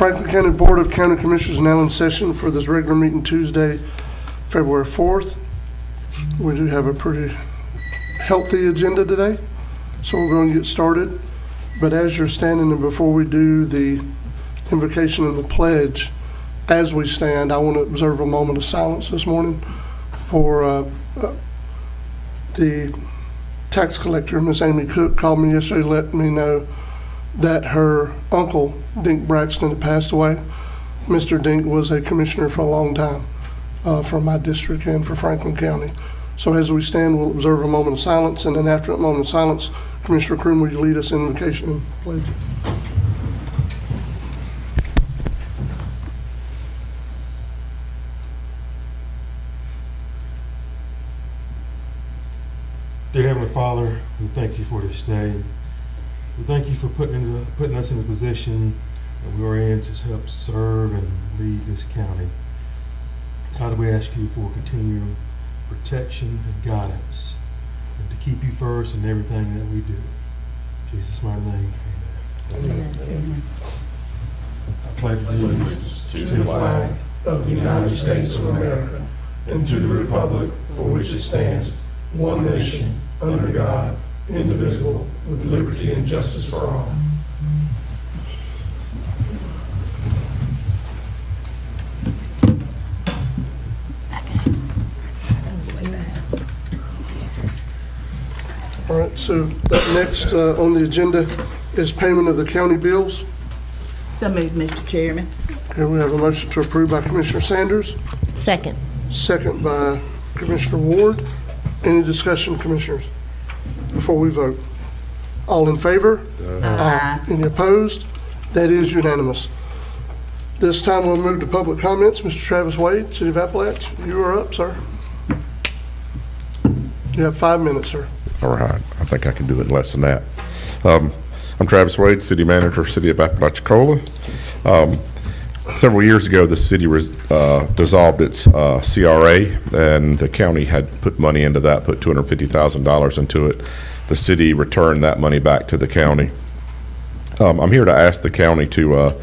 Franklin County Board of County Commissioners now in session for this regular meeting Tuesday, February 4th. We do have a pretty healthy agenda today, so we're going to get started. But as you're standing, and before we do the invocation and the pledge, as we stand, I want to observe a moment of silence this morning for the tax collector, Miss Amy Cook, called me yesterday, let me know that her uncle, Dink Braxton, had passed away. Mr. Dink was a commissioner for a long time for my district and for Franklin County. So as we stand, we'll observe a moment of silence, and then after that moment of silence, Commissioner Croom, will you lead us in invocation and pledge? Dear Heavenly Father, we thank you for this day. We thank you for putting us in the position that we are in to help serve and lead this county. God, we ask you for continual protection and guidance, and to keep you first in everything that we do. In Jesus' mighty name, amen. Amen. I pledge allegiance to the flag of the United States of America and to the republic for which it stands, one nation, under God, indivisible, with liberty and justice for all. All right, so that next on the agenda is payment of the county bills. So moved, Mr. Chairman. Okay, we have a motion to approve by Commissioner Sanders, Second. second by Commissioner Ward. Any discussion, commissioners, before we vote? All in favor? Aye. Any opposed? That is unanimous. This time we'll move to public comments. Mr. Travis Wade, City of Appalachia, you are up, sir. You have 5 minutes, sir. All right, I think I can do it in less than that. I'm Travis Wade, City Manager, City of Apalachicola. Several years ago, the city dissolved its CRA, and the county had put money into that, put $250,000 into it. The city returned that money back to the county. I'm here to ask the county to,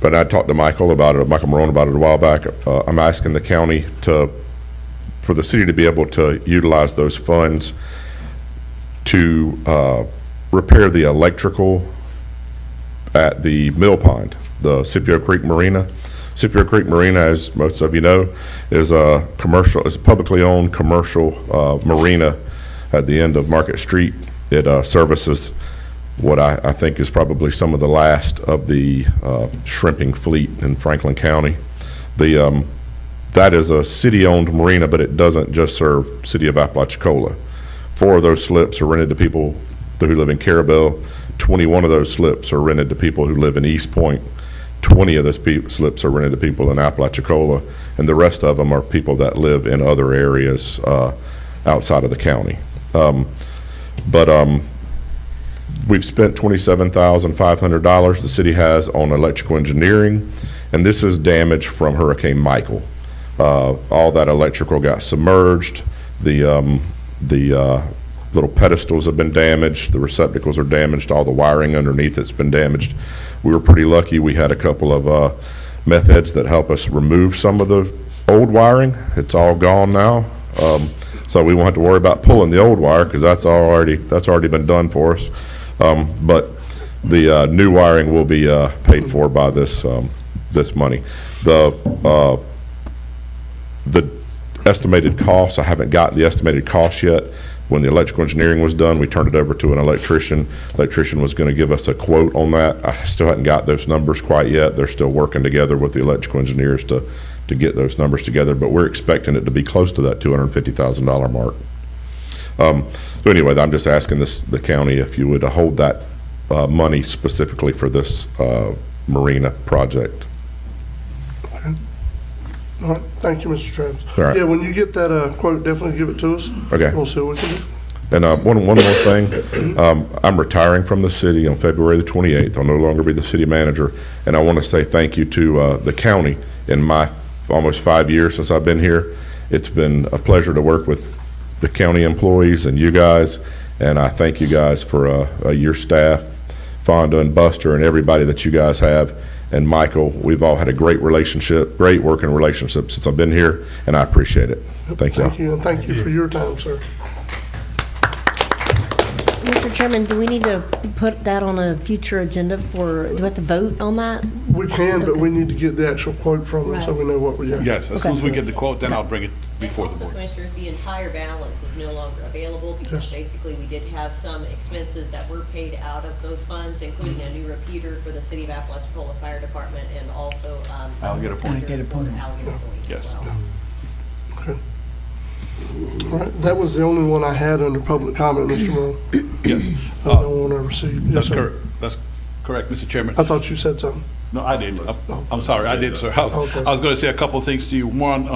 but I talked to Michael Marone about it a while back. I'm asking the county for the city to be able to utilize those funds to repair the electrical at the mill pond, the Scipio Creek Marina. Scipio Creek Marina, as most of you know, is a publicly owned commercial marina at the end of Market Street. It services what I think is probably some of the last of the shrimping fleet in Franklin County. That is a city-owned marina, but it doesn't just serve City of Apalachicola. 4 of those slips are rented to people who live in Carabel. 21 of those slips are rented to people who live in East Point. 20 of those slips are rented to people in Apalachicola, and the rest of them are people that live in other areas outside of the county. We've spent $27,500 the city has on electrical engineering, and this is damage from Hurricane Michael. All that electrical got submerged. The little pedestals have been damaged. The receptacles are damaged. All the wiring underneath it's been damaged. We were pretty lucky. We had a couple of meth heads that help us remove some of the old wiring. It's all gone now. So we won't have to worry about pulling the old wire because that's already been done for us. But the new wiring will be paid for by this money. The estimated cost, I haven't gotten the estimated cost yet. When the electrical engineering was done, we turned it over to an electrician. Electrician was going to give us a quote on that. I still hadn't got those numbers quite yet. They're still working together with the electrical engineers to get those numbers together, but we're expecting it to be close to that $250,000 mark. So anyway, I'm just asking the county if you would hold that money specifically for this marina project. Okay. All right, thank you, Mr. Travis. All right. Yeah, when you get that quote, definitely give it to us. Okay. We'll see what we can do. And one more thing, I'm retiring from the city on February the 28th. I'll no longer be the city manager, and I want to say thank you to the county. In my almost 5 years since I've been here, it's been a pleasure to work with the county employees and you guys, and I thank you guys for your staff, Fonda and Buster and everybody that you guys have, and Michael. We've all had a great relationship, great working relationship since I've been here, and I appreciate it. Thank you. Thank you, and thank you for your time, sir. Mr. Chairman, do we need to put that on a future agenda do we have to vote on that? We can, but we need to get the actual quote from them so Right. we know what we have. Yes, as soon as we get the quote, then I'll bring it before the And also, board. Commissioners, the entire balance is no longer available because Yes. basically we did have some expenses that were paid out of those funds, including a new repeater for the City of Apalachicola Fire Department and also Alligator Point. Alligator Point as Yes. well. Okay. All right, that was the only one I had under public comment, Mr. Moore. Yes, The only one I received. Yes, that's sir. correct. That's correct, Mr. Chairman. I thought you said something. No, I didn't. I'm sorry, I did, sir. I Okay. was going to say a couple of things to you. One,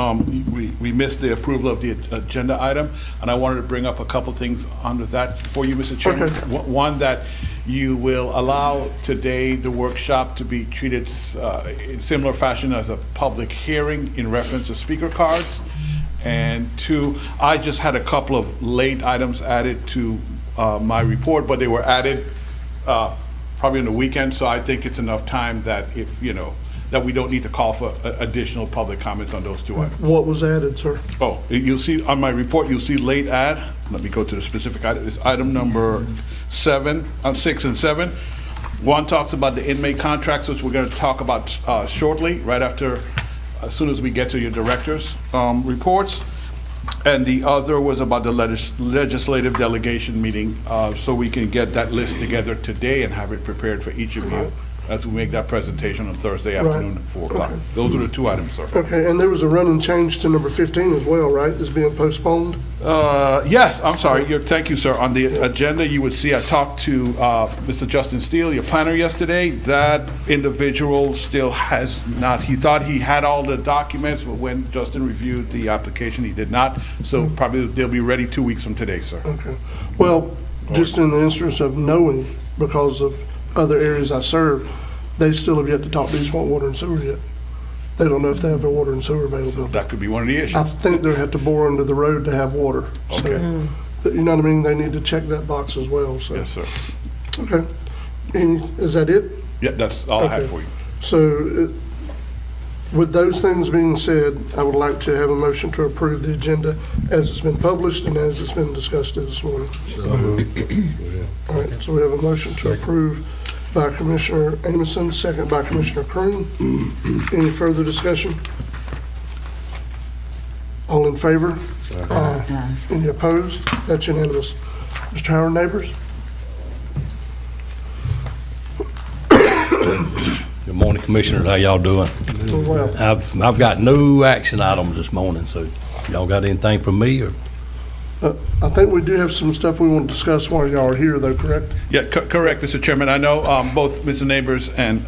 we missed the approval of the agenda item, and I wanted to bring up a couple of things under that for you, Mr. Chairman. Okay. One, that you will allow today the workshop to be treated in similar fashion as a public hearing in reference to speaker cards. And two, I just had a couple of late items added to my report, but they were added probably on the weekend, so I think it's enough time that that we don't need to call for additional public comments on those two items. What was added, sir? Oh, you'll see on my report, you'll see late add. Let me go to the specific item. It's item number 6 and 7. One talks about the inmate contracts, which we're going to talk about shortly, right after, as soon as we get to your director's reports. And the other was about the legislative delegation meeting, so we can get that list together today and have it prepared for each of you as we make that presentation on Thursday afternoon at 4 o'clock. Okay. Those are the two items, sir. Okay, and there was a running change to number 15 as well, right? It's being postponed? Yes, I'm sorry. Thank you, sir. On the agenda, you would see I talked to Mr. Justin Steele, your planner, yesterday. That individual still has not, he thought he had all the documents, but when Justin reviewed the application, he did not. So probably they'll be ready 2 weeks from today, sir. Okay. Well, just in the interest of knowing, because of other areas I serve, they still have yet to talk to East Point Water and Sewer yet. They don't know if they have their water and sewer available. That could be one of the issues. I think they have to bore under the road to have water. So, Okay. you know what I mean? They need to check that box as well, so. Yes, sir. Okay. Is that it? Yeah, that's all I Okay. had for you. So, with those things being said, I would like to have a motion to approve the agenda as it's been published and as it's been discussed this morning. All right, so we have a motion to approve by Commissioner Amison, second by Commissioner Croom. Any further discussion? All in favor? Aye. Any opposed? That's unanimous. Mr. Howard, neighbors? Good morning, Commissioners. How y'all doing? Doing well. I've got no action items this morning, so y'all got anything from me or? I think we do have some stuff we want to discuss while y'all are here, though, correct? Yeah, correct, Mr. Chairman. I know both Mr. Neighbors and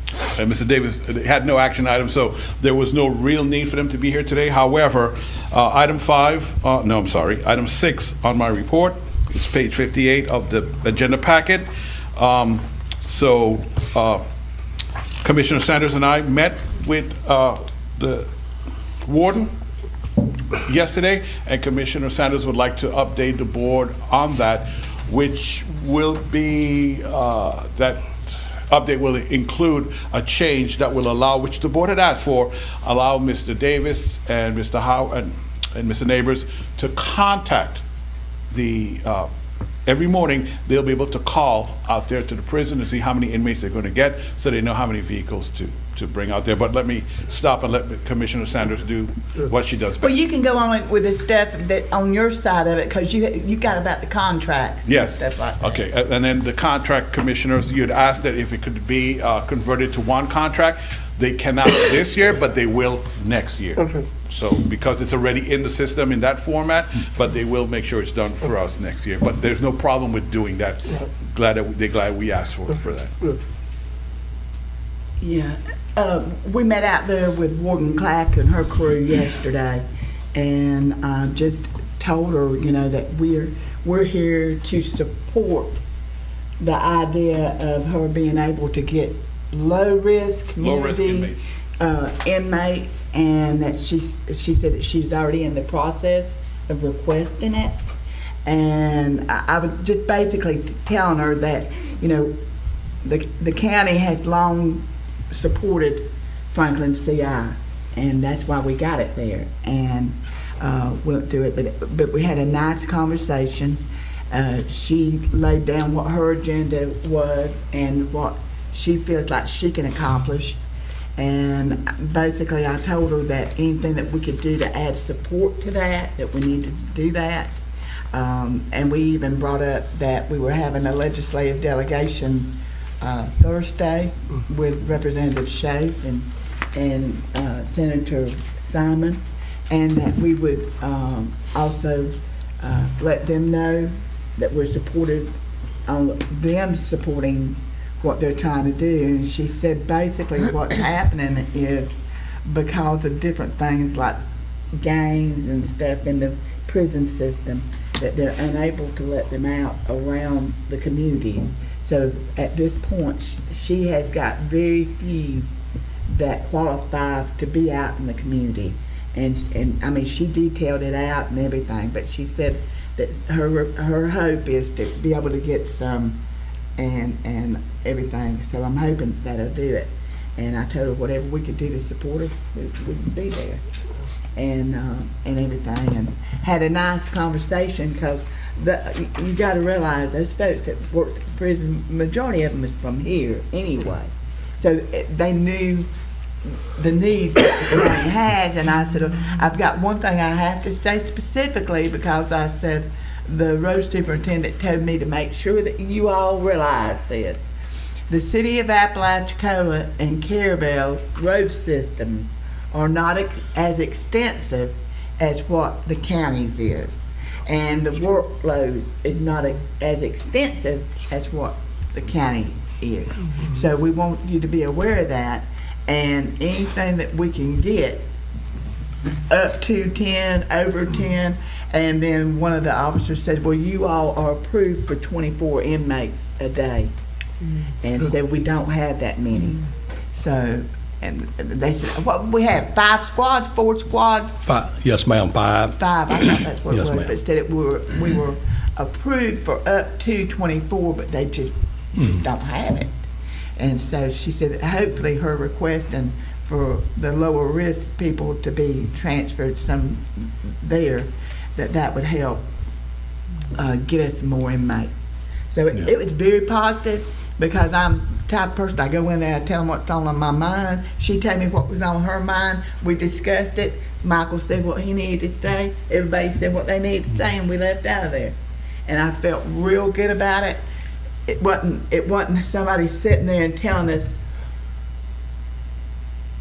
Mr. Davis had no action items, so there was no real need for them to be here today. However, item 6 on my report, it's page 58 of the agenda packet. Commissioner Sanders and I met with the warden yesterday, and Commissioner Sanders would like to update the board on that, which will be, that update will include a change that will allow, which the board had asked for, allow Mr. Davis and Mr. Howe and Mr. Neighbors to contact the, every morning, they'll be able to call out there to the prison and see how many inmates they're going to get, so they know how many vehicles to bring out there. But let me stop and let Commissioner Sanders do what she does Well, best. you can go on with the stuff that on your side of it, because you got about the contracts. and Yes. Stuff like that. Okay, and then the contract commissioners, you'd asked that if it could be converted to one contract. They cannot this year, but they will next year. Okay. So, because it's already in the system in that format, but they will make sure it's done for us next year. But there's no problem with doing that. They're glad we asked for that. Good. Yeah, we met out there with Warden Clack and her crew yesterday, and I just told her, that we're here to support the idea of her being able to get low-risk community inmates, and that she said that she's already in the process of requesting it. And I was just basically telling her that, the county has long supported Franklin CI, and that's why we got it there, and went through it. But we had a nice conversation. She laid down what her agenda was and what she feels like she can accomplish. And basically, I told her that anything that we could do to add support to that we need to do that. And we even brought up that we were having a legislative delegation Thursday with Representative Schaaf and Senator Simon, and that we would also let them know that we're supportive on them supporting what they're trying to do. And she said basically what's happening is because of different things like gangs and stuff in the prison system, that they're unable to let them out around the community. So at this point, she has got very few that qualify to be out in the community. And I mean, she detailed it out and everything, but she said that her hope is to be able to get some and everything. So I'm hoping that'll do it. And I told her whatever we could do to support her, we'd be there. And everything, and had a nice conversation, because you got to realize those folks that worked at the prison, majority of them is from here anyway, so they knew the needs that the county has. And I said, I've got one thing I have to say specifically, because I said the road superintendent told me to make sure that you all realize this. The city of Apalachicola and Caravel's road systems are not as extensive as what the county's is. And the workload is not as extensive as what the county is. So we want you to be aware of that, and anything that we can get up to 10, over 10, and then one of the officers said, well, you all are approved for 24 inmates a day. And so we don't have that many. So, and they said, well, we have 5 squads, 4 squads? 5, yes, ma'am, 5. 5, I thought that's what Yes, it was. ma'am. But said we were approved for up to 24, but they just don't have it. And so she said hopefully her requesting for the lower risk people to be transferred some there, that would help get us more inmates. So it was very positive, because I'm the type of person, I go in there and I tell them what's on my mind. She told me what was on her mind. We discussed it. Michael said what he needed to say. Everybody said what they needed to say, and we left out of there. And I felt real good about it. It wasn't somebody sitting there and telling us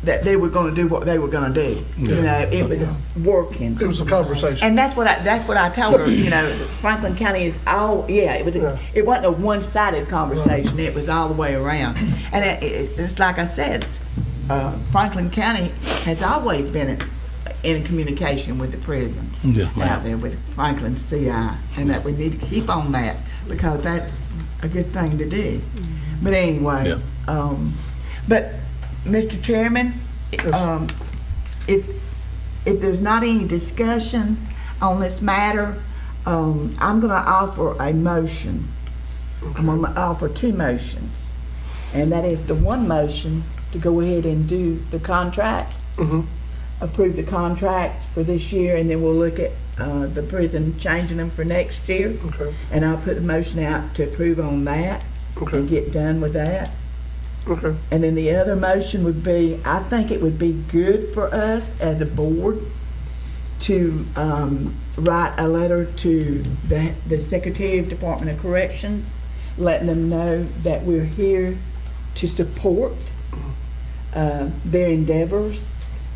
that they were going to do what they were going to do. You know, it was working. It was a conversation. And that's what I told her. You know, Franklin County is all, it wasn't a one-sided conversation. It was all the way around. And it's like I said, Franklin County has always been in communication with the prison out there with Franklin CI, and that we need to keep on that, because that's a good thing to do. But anyway, but Mr. Chairman, if there's not any discussion on this matter, I'm going to offer a motion. I'm going to offer 2 motions, and that is the one motion to go ahead and do the contract, approve the contracts for this year, and then we'll look at the prison changing them for next year. Okay. And I'll put a motion out to approve on that and get done with that. Okay. And then the other motion would be, I think it would be good for us as a board to write a letter to the Secretary of Department of Corrections, letting them know that we're here to support their endeavors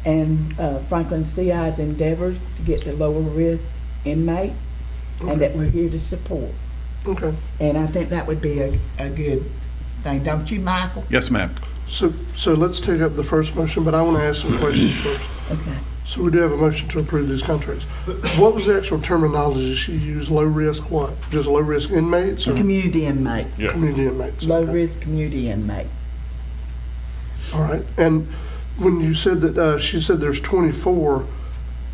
and Franklin CI's endeavors to get the lower risk inmate, and that we're here to support. Okay. And I think that would be a good thing, don't you, Michael? Yes, ma'am. So let's take up the first motion, but I want to ask some questions first. Okay. So we do have a motion to approve these contracts. What was the actual terminology she used? Low risk what? Just low risk inmates or Community inmate. community inmates? Low Okay. risk community inmate. All right. And when you said that she said there's 24,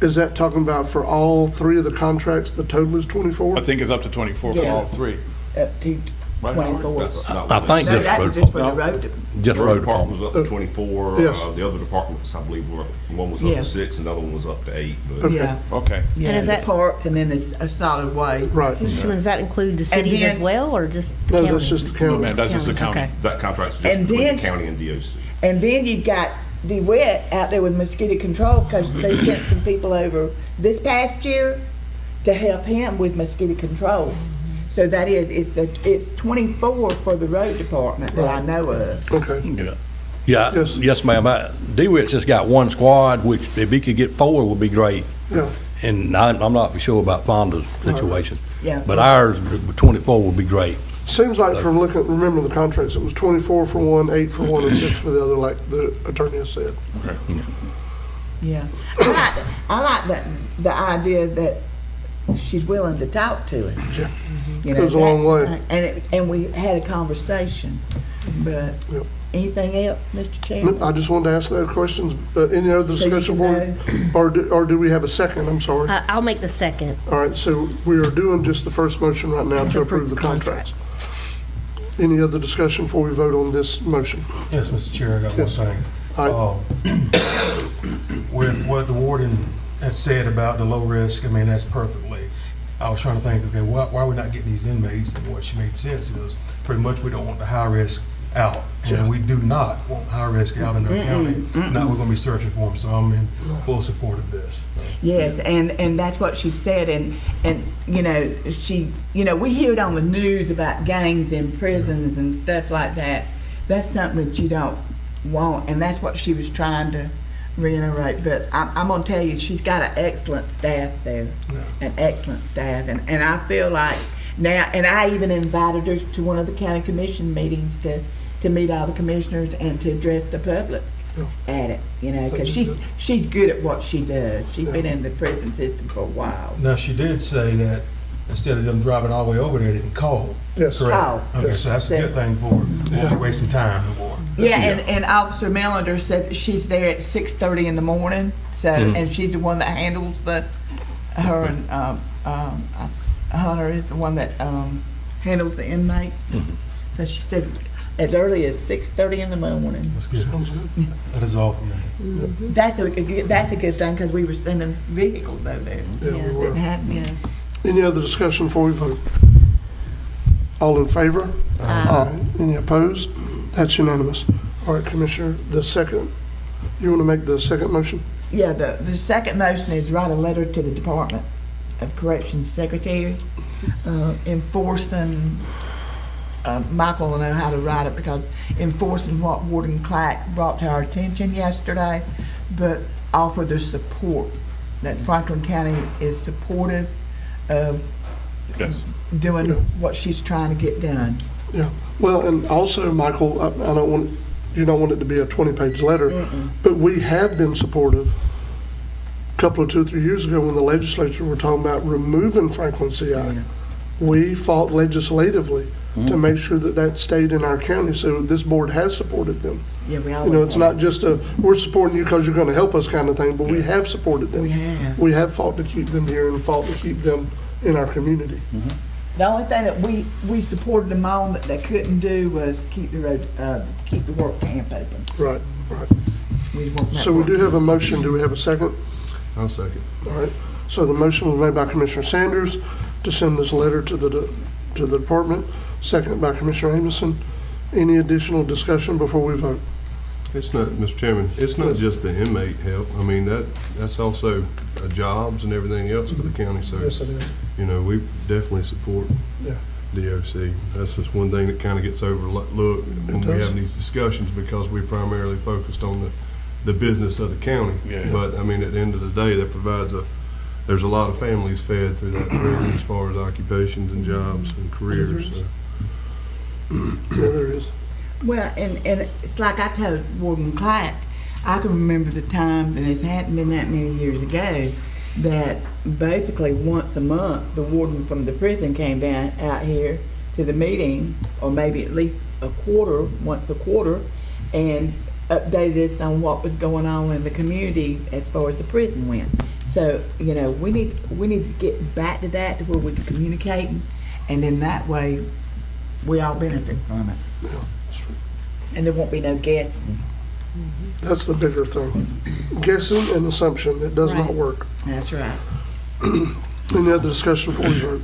is that talking about for all 3 of the contracts, the total is 24? I think it's up to 24 for Yeah. all 3. Up to Right now, 24. that's not I what think they No, said. that was just for the road. Just The road road department department. was up to 24. Yes. The other departments, I believe, one was up Yeah. to 6, and the other one was up to 8. But Yeah, Okay. yeah, is the that- parks and then a solid waste. Right. Does that include the cities as then- well, or just the No, county? that's just the No, county. ma'am, that's just the county. Okay. that contract's just And between then- the county and DOC. And then you got the wet out there with mosquito control because they sent some people over this past year to help him with mosquito control. So that is, it's 24 for the road department that I know of. Okay. Yeah. Yeah, Yes. yes, ma'am. DeWitt's just got one squad, which if he could get 4 would be great. Yeah. And I'm not for sure about Fonda's situation. Yeah. But ours, 24 would be great. Seems like from remember the contracts, it was 24 for one, 8 for one, and 6 for the other, like the attorney has said. Yeah. I like the idea that she's willing to talk to him. Yeah. You know, Goes a long that's- way. And we had a conversation, but Yep. anything else, Mr. Chairman? I just wanted to ask that questions. Any other So you discussion can for me? Or do we have a second? I'm sorry. I'll make the second. All right, so we are doing just the first motion right now to approve the contracts. Any other discussion before we vote on this motion? Yes, Mr. Chair, I got one Yes. thing. All With what the warden had said about the low risk, I mean, that's perfectly. I was trying to think, okay, why are we not getting these inmates? And what she made sense is, pretty much we don't want the high risk out. And we do not want high risk out in our county. Now we're gonna be searching for them, so I'm in full support of this. Yes, and that's what she said, and you know, we hear it on the news about gangs in prisons and stuff like that. That's something that you don't want, and that's what she was trying to reiterate. But I'm gonna tell you, she's got an excellent staff there, an excellent staff, and I feel like now, and I even invited her to one of the county commission meetings to meet all the commissioners and to address the public at it, you know, because she's good at what she does. She's been in the prison system for a while. Now, she did say that instead of them driving all the way over there, they can call. Yes. Correct? Oh. Okay, so that's a good thing for, won't be wasting time no more. Yeah, and Officer Melander said that she's there at 6:30 in the morning, so, and she's the one that handles her and, Hunter is the one that, handles the inmate. So she said as early as 6:30 in the morning. That's good. Sounds good. That is all for me. That's a good thing, because we were sending vehicles over there. Yeah, we were. That had, yeah. Any other discussion before we vote? All in favor? Aye. Any opposed? That's unanimous. All right, Commissioner, the second, you want to make the second motion? Yeah, the second motion is write a letter to the Department of Corrections Secretary, enforcing, Michael will know how to write it, because enforcing what Warden Clack brought to our attention yesterday, but offer the support, that Franklin County is supportive of Yes. doing what she's trying to get done. Yeah. Well, and also, Michael, I don't want, you don't want it to be a 20-page letter, but we have been supportive. A couple of 2 or 3 years ago, when the legislature were talking about removing Franklin CI, we fought legislatively to make sure that that stayed in our county. So this board has supported them. Yeah, we You know, it's not just a, we're supporting you because you're going to help us kind of thing, but we have supported them. We have. We have fought to keep them here and fought to keep them in our community. The only thing that we supported them on that they couldn't do was keep the road, keep the work camp open. Right, right. We didn't want that So we work do have a motion. Do we have a second? I'll second. All right. So the motion was made by Commissioner Sanders to send this letter to the department, seconded by Commissioner Amison. Any additional discussion before we vote? It's not, Mr. Chairman, it's not just the inmate help. I mean, that's also jobs and everything else for the county. So, Yes, it is. you know, we definitely support Yeah. DOC. That's just one thing that kind of gets overlooked when we does. have these discussions, because we primarily focused on the business of the county. Yeah. But, I mean, at the end of the day, that provides there's a lot of families fed through that prison as far as occupations and jobs and careers. So. Yeah, there is. Well, and it's like I told Warden Clack, I can remember the times, and it hadn't been that many years ago, that basically once a month, the warden from the prison came down out here to the meeting, or maybe at least once a quarter, and updated us on what was going on in the community as far as the prison went. So, you know, we need to get back to that, to where we can communicate, and then that way we all benefit from it. Yeah, that's true. And there won't be no guessing. That's the bigger thing. Guessing and assumption, it does not Right. work. That's right. Any other discussion before we vote?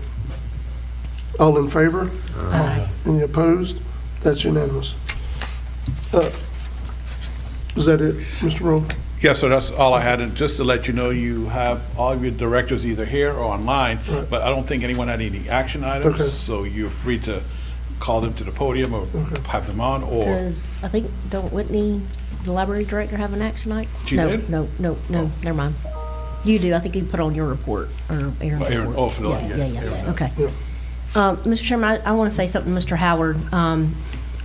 All in favor? Aye. Any opposed? That's unanimous. Is that it, Mr. Rowe? Yes, sir, that's all I had, and just to let you know, you have all of your directors either here or online, Right. but I don't think anyone had any action Okay. items, so you're free to call them to the podium or Okay. have them on, or, Does, I think, don't Whitney, the library director, have an action item? She No, did? No, never mind. You do, I think you put on your report, or Aaron's Oh, Aaron, report. oh, for the- Yeah, yes, yeah, Aaron. okay. Yeah. Mr. Chairman, I want to say something to Mr. Howard.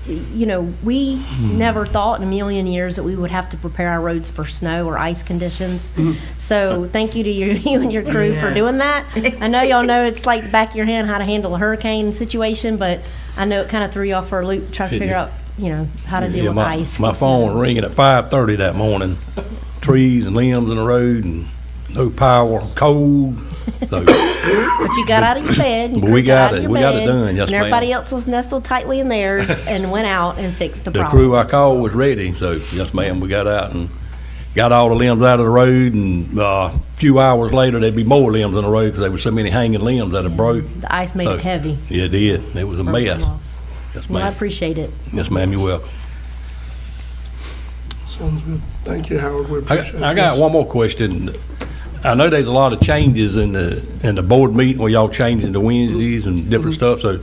You know, we never thought in a million years that we would have to prepare our roads for snow or ice conditions. So thank you to you and your crew for Yeah. doing that. I know y'all know it's like the back of your hand how to handle a hurricane situation, but I know it kind of threw you off for a loop trying to figure out, you know, how to deal Yeah, with ice. my phone was ringing at 5:30 that morning. Trees and limbs in the road and no power, cold. So, But you got out of your bed. your But we crew got out of it. your We got it bed, done. Yes, And ma'am. everybody else was nestled tightly in theirs and went out and fixed the the problem. crew I called was ready, so yes, ma'am, we got out and got all the limbs out of the road, and a few hours later, there'd be more limbs in the road because there was so many hanging limbs that had broke. The ice made So, it heavy. Yeah, it did. It was a Broke mess. them off. Yes, Well, I ma'am. appreciate it. Yes, ma'am, you're welcome. Sounds good. Thank you, Howard. We appreciate it. I got one more question. I know there's a lot of changes in the board meeting where y'all changing the Wednesdays and different stuff, so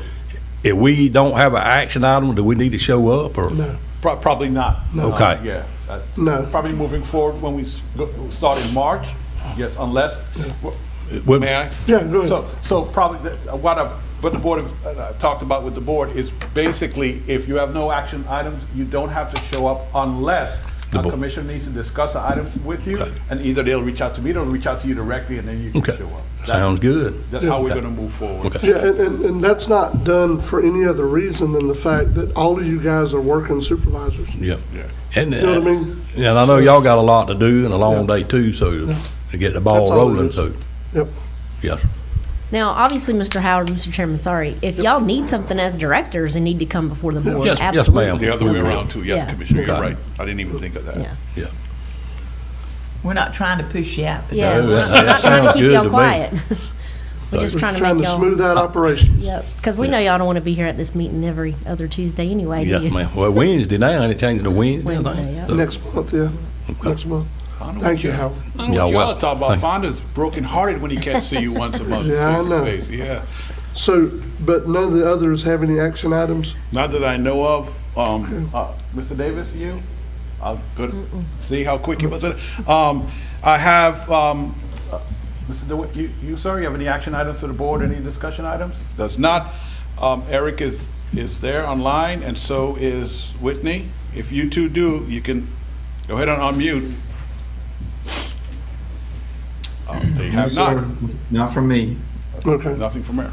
if we don't have an action item, do we need to show up, or? No, probably not. Okay. Yeah, that's No. probably moving forward when we start in March, yes, unless, Well, may I? yeah, go ahead. So probably, what the board have talked about with the board is basically, if you have no action items, you don't have to show up unless The a board. commissioner needs to discuss an item with you, Okay. and either they'll reach out to me, or reach out to you directly, and then you can Okay, show up. sounds good. That's how we're Okay. gonna move forward. Okay. Yeah, and that's not done for any other reason than the fact that all of you guys are working supervisors. Yeah. Yeah. And, You know what I mean? and I know y'all got a lot to do and a long day too, so to get the ball That's all it rolling, is. so, Yep. yes, sir. Now, obviously, Mr. Howard, Mr. Chairman, sorry, if y'all need something as directors and need to come before the board, Yes, yes, absolutely. ma'am. The other way around too, yes, Yeah. Commissioner, you're Okay. right. I didn't even think of that. Yeah, Yeah. We're not trying to push you out. yeah, No, we're that not trying to sounds keep good y'all to me. quiet. We're just We're trying to trying make to y'all. smooth out operations. Yep, because we know y'all don't want to be here at this meeting every other Tuesday anyway, do Yes, you? ma'am. Well, Wednesday now, and it changed to Wednesday, I Wednesday, think. yeah. So, Next month, yeah. Next month. Thank you, Howard. I don't know Y'all what y'all welcome. are talking about. Thank you. Fonda's brokenhearted when he can't see you once a month, Yeah, I face know. to face. Yeah. So, but none of the others have any action items? Not that I know of. Mr. Davis, you? Good. See how quick he was. I have, Mr. DeWitt, you, sir, you have any action items to the board, any discussion items? Does not. Eric is there online, and so is Whitney. If you two do, you can go ahead and unmute. They have not. Not from me. Okay, Nothing from Eric.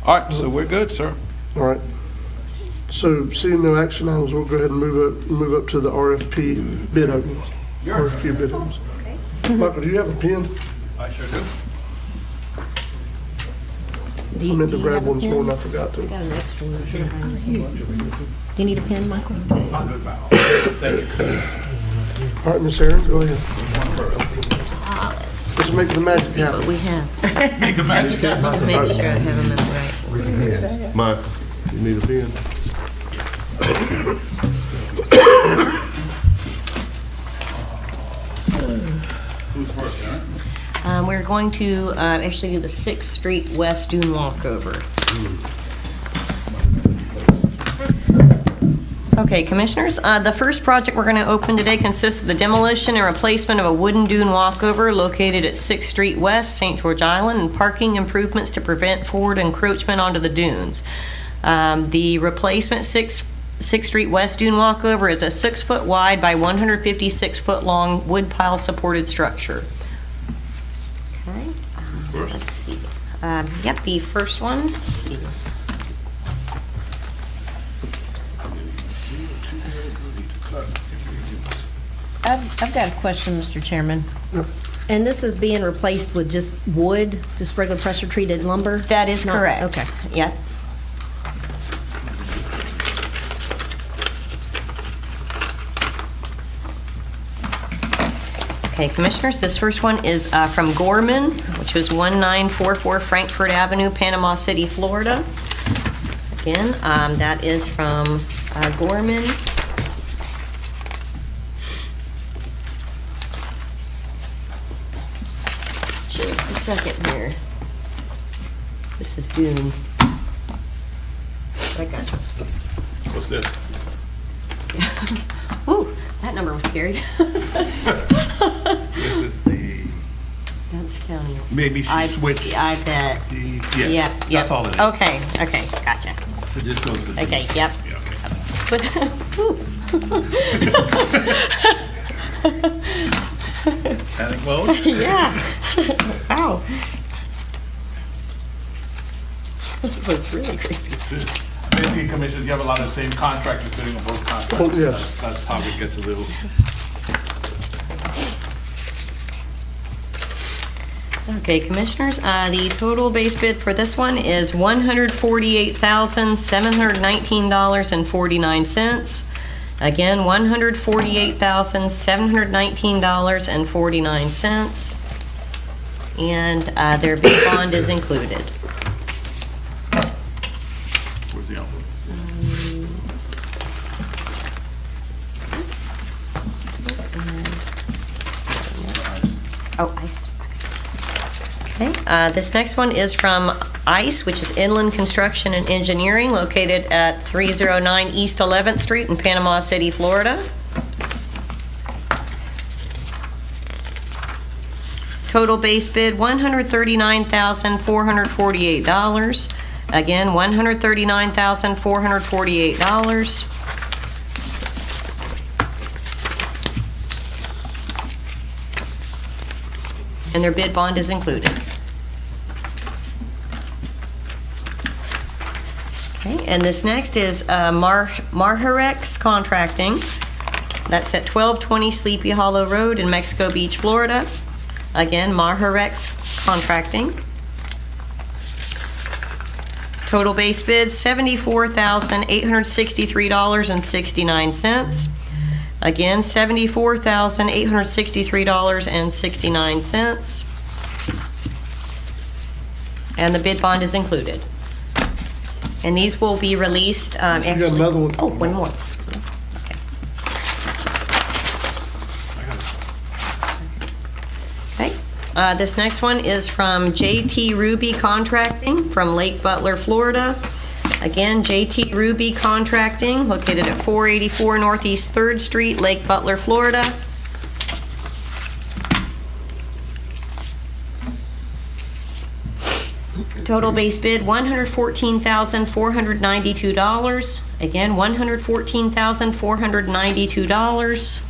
All right, so we're good, sir. all right. So seeing no action items, we'll go ahead and move up to the RFP bid openings. RFQ bid openings. Michael, do you have a pen? I sure do. Do I you, meant do to you grab have a one this pen? morning, I forgot I to. got an extra one. Should have brought it. Do you need a pen, Michael? Thank you. All right, Miss Aaron, go ahead. Let's Let's make the magic see what happen. we have. Make a magic happen. Make sure I have them in the right order. Mike, you need a pen? Who's first, Aaron? We're going to actually do the 6th Street West Dune Walkover. Okay, Commissioners, the first project we're going to open today consists of the demolition and replacement of a wooden dune walkover located at 6th Street West, St. George Island, and parking improvements to prevent forward encroachment onto the dunes. The replacement 6th Street West Dune Walkover is a 6-foot wide by 156-foot long wood pile supported structure. Okay, let's see. Yep, the first one. Let's see. I've got a question, Mr. Chairman. And this is being replaced with just wood, just regular pressure treated lumber? That is Not- correct. Okay. Yep. Okay, Commissioners, this first one is from Gorman, which is 1944 Frankfurt Avenue, Panama City, Florida. Again, that is from Gorman. Just a second here. This is Dune. I got. What's this? Woo, that number was scary. This is the, That's county. maybe she switched. I bet. Yeah, Yep. that's all it is. Okay, gotcha. So just goes to. Okay, yep. Yeah, okay. Let's put, whew. Panic mode? Yeah. Wow. That was really crazy. Basically, Commissioners, you have a lot of the same contractors sitting on both contracts. Oh, yes. That's how it gets a little. Okay, Commissioners, the total base bid for this one is $148,719.49. Again, $148,719.49. And their bid bond is included. Where's the envelope? Oh, ICE. Okay, this next one is from ICE, which is Inland Construction and Engineering, located at 309 East 11th Street in Panama City, Florida. Total base bid, $139,448. Again, $139,448. And their bid bond is included. Okay, and this next is Marharex Contracting. That's at 1220 Sleepy Hollow Road in Mexico Beach, Florida. Again, Marharex Contracting. Total base bid, $74,863.69. Again, $74,863.69. And the bid bond is included. And these will be released, actually. You got another one. Oh, one more. Okay. This next one is from JT Ruby Contracting from Lake Butler, Florida. Again, JT Ruby Contracting, located at 484 Northeast 3rd Street, Lake Butler, Florida. Total base bid, $114,492. Again, $114,492.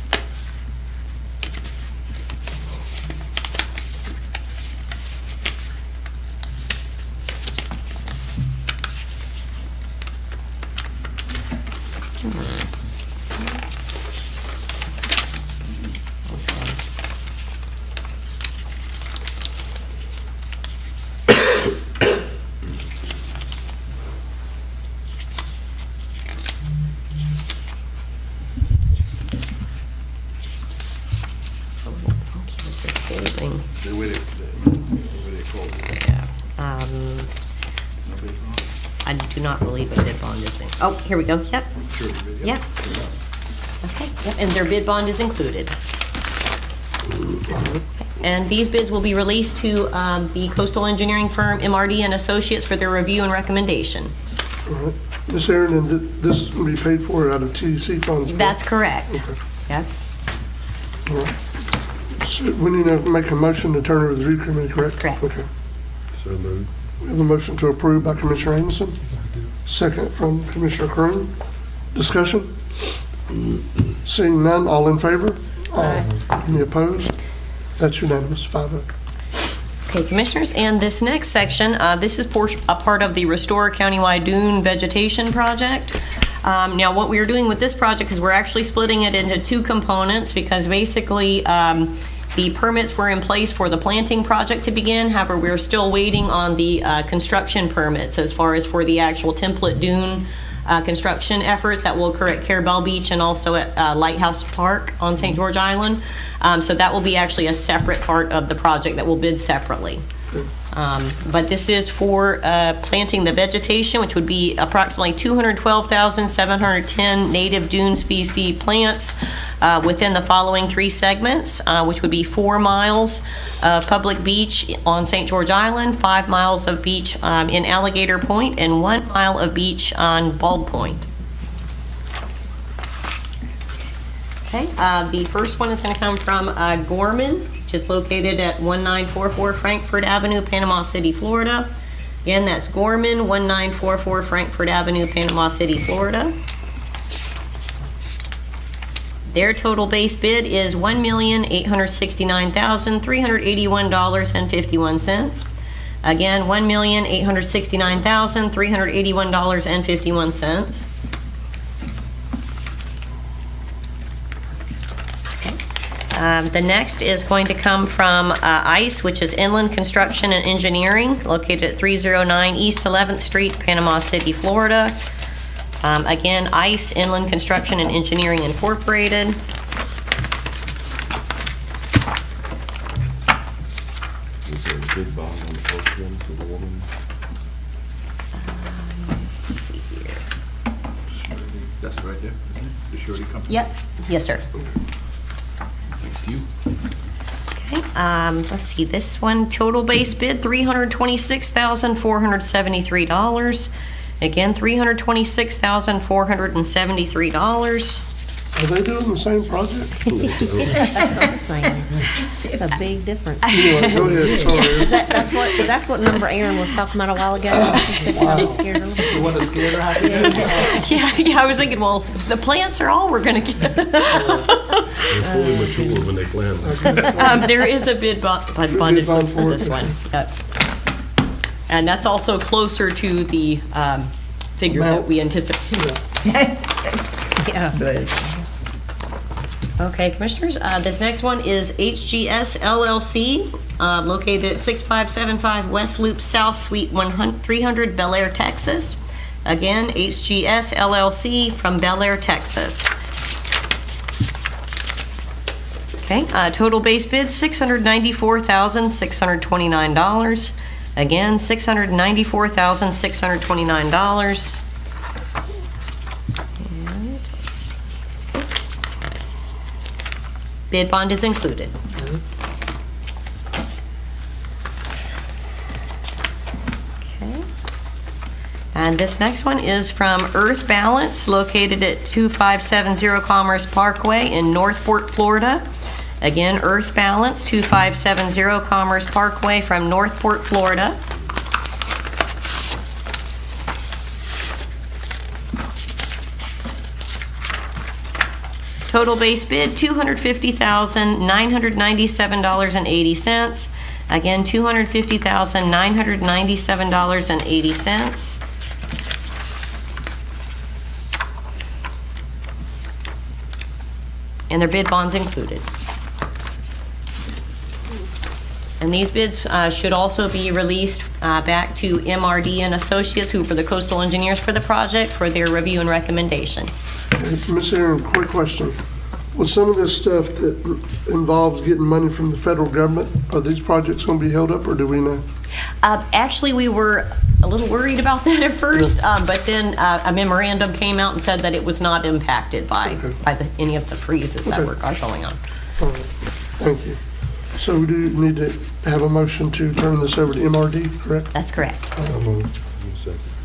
It's a little funky with the folding. The way they call it. Yeah. I do not believe a bid bond is in. Oh, here we go. Yep. Sure. Yep. Okay. Yep. And their bid bond is included. And these bids will be released to the coastal engineering firm MRD and Associates for their review and recommendation. All right. Ms. Aaron, and this is going to be paid for out of TDC funds? correct? That's correct. Okay. Yep. All right. So we need to make a motion to turn it over to the review committee, correct? That's correct. Okay. We have a motion to approve by Commissioner Amison, second from Commissioner Croom. Discussion? Seeing none, all in favor? Aye. Any opposed? That's unanimous, 5-0. Okay, Commissioners, and this next section, this is a part of the Restore Countywide Dune Vegetation Project. Now, what we are doing with this project is we're actually splitting it into two components because basically the permits were in place for the planting project to begin. However, we're still waiting on the construction permits as far as for the actual template dune construction efforts that will occur at Carabel Beach and also at Lighthouse Park on St. George Island. So that will be actually a separate part of the project that will bid separately. But this is for planting the vegetation, which would be approximately 212,710 native dune species plants within the following 3 segments, which would be 4 miles of public beach on St. George Island, 5 miles of beach in Alligator Point, and 1 mile of beach on Bald Point. Okay, the first one is going to come from Gorman, which is located at 1944 Frankfurt Avenue, Panama City, Florida. Again, that's Gorman, 1944 Frankfurt Avenue, Panama City, Florida. Their total base bid is $1,869,381.51. Again, $1,869,381.51. The next is going to come from ICE, which is Inland Construction and Engineering, located at 309 East 11th Street, Panama City, Florida. Again, ICE, Inland Construction and Engineering Incorporated. Is there a bid bond on the first one for the woman? Let's see here. That's right there, isn't it? The surety company? Yep. Yes, sir. Thanks to you. Okay, let's see, this one, total base bid, $326,473. Again, $326,473. Are they doing the same project? That's what I'm saying. It's a big difference. Anyway, go ahead, sorry. That's what number Aaron was talking about a while ago. She said probably scared her. The one that scared her? Yeah, I was thinking, well, the plants are all we're gonna get. They're fully mature when they plant them. There is a bid bonded for this one. Yep. And that's also closer to the figure that we anticipate. Yeah. Okay, Commissioners, this next one is HGS LLC, located at 6575 West Loop South, Suite 300, Bel Air, Texas. Again, HGS LLC from Bel Air, Texas. Okay, total base bid, $694,629. Again, $694,629. Bid bond is included. Okay. And this next one is from Earth Balance, located at 2570 Commerce Parkway in Northport, Florida. Again, Earth Balance, 2570 Commerce Parkway from Northport, Florida. Total base bid, $250,997.80. Again, $250,997.80. And their bid bonds included. And these bids should also be released back to MRD and Associates, who were the coastal engineers for the project, for their review and recommendation. Ms. Aaron, quick question. With some of this stuff that involves getting money from the federal government, are these projects going to be held up, or do we know? Actually, we were a little worried about that at first, but then a memorandum came out and said that it was not impacted by any of the freezes that were going on. All right. Thank you. So we do need to have a motion to turn this over to MRD, correct? That's correct.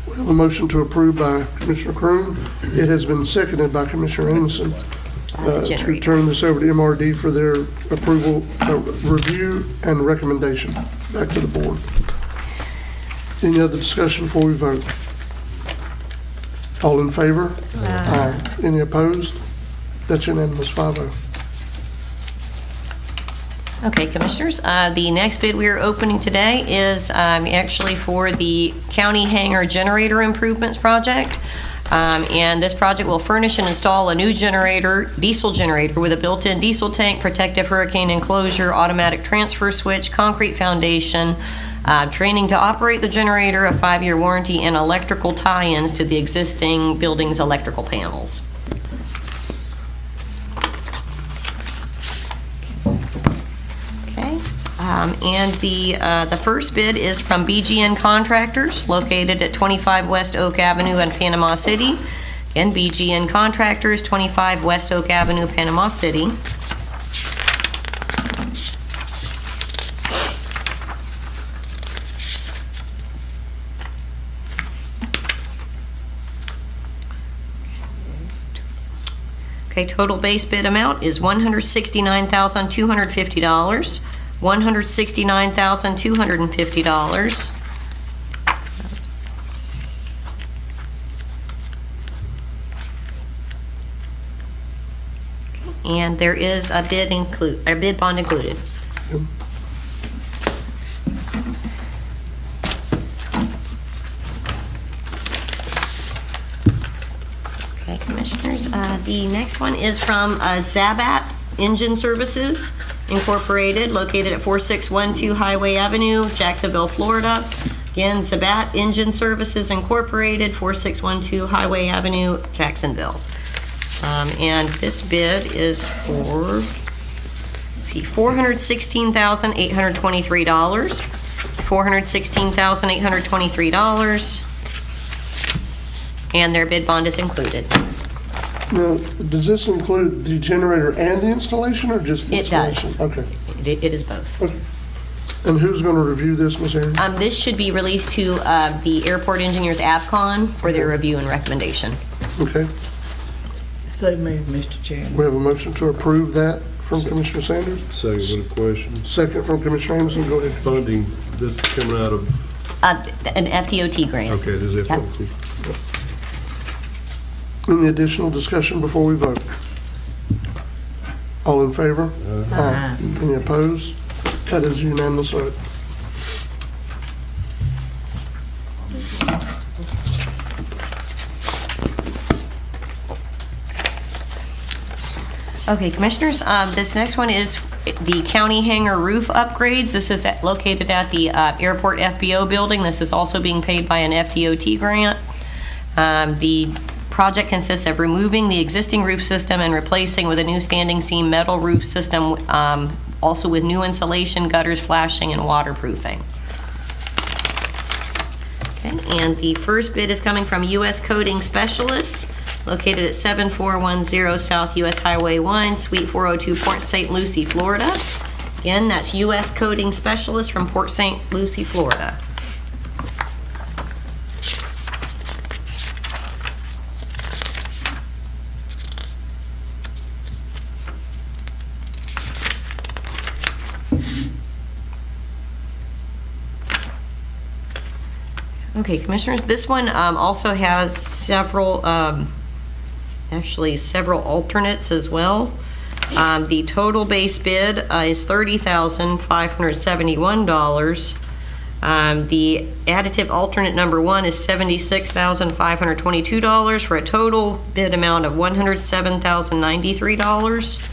We have a motion to approve by Commissioner Croom. It has been seconded by Commissioner Anderson to turn this over to MRD for their approval, review, and recommendation back to the board. Any other discussion before we vote? All in favor? Aye. Any opposed? That's unanimous, 5-0. Okay, Commissioners, the next bid we are opening today is actually for the County Hangar Generator Improvements Project. And this project will furnish and install a new diesel generator with a built-in diesel tank, protective hurricane enclosure, automatic transfer switch, concrete foundation, Training to operate the generator, a 5-year warranty, and electrical tie-ins to the existing building's electrical panels. Okay. And the first bid is from BGN Contractors, located at 25 West Oak Avenue in Panama City. Again, BGN Contractors, 25 West Oak Avenue, Panama City. Okay, total base bid amount is $169,250, $169,250. And there is a bid bond included. Okay, Commissioners, the next one is from Zabat Engine Services Incorporated, located at 4612 Highway Avenue, Jacksonville, Florida. Again, Zabat Engine Services Incorporated, 4612 Highway Avenue, Jacksonville. And this bid is for, let's see, $416,823. $416,823. And their bid bond is included. Now, does this include the generator and the installation, or just the It installation? does. Okay. It is both. Okay. And who's going to review this, Ms. Aaron? This should be released to the Airport Engineers AvCon for their review and recommendation. Okay. So moved, Mr. Chairman. We have a motion to approve that from Commissioner Sanders. Second with a question. Second from Commissioner Amison. Go ahead. Funding, this is coming out of, An FDOT grant. okay, this is Yep. FOT. Any additional discussion before we vote? All in favor? Aye. Any opposed? That is unanimous vote. Okay, Commissioners, this next one is the county hangar roof upgrades. This is located at the Airport FBO building. This is also being paid by an FDOT grant. The project consists of removing the existing roof system and replacing with a new standing seam metal roof system, also with new insulation, gutters, flashing, and waterproofing. Okay, and the first bid is coming from U.S. Coating Specialists, located at 7410 South U.S. Highway 1, Suite 402, Port St. Lucie, Florida. Again, that's U.S. Coating Specialists from Port St. Lucie, Florida. Okay, Commissioners, this one also has several, actually several alternates as well. The total base bid is $30,571. The additive alternate number 1 is $76,522 for a total bid amount of $107,093.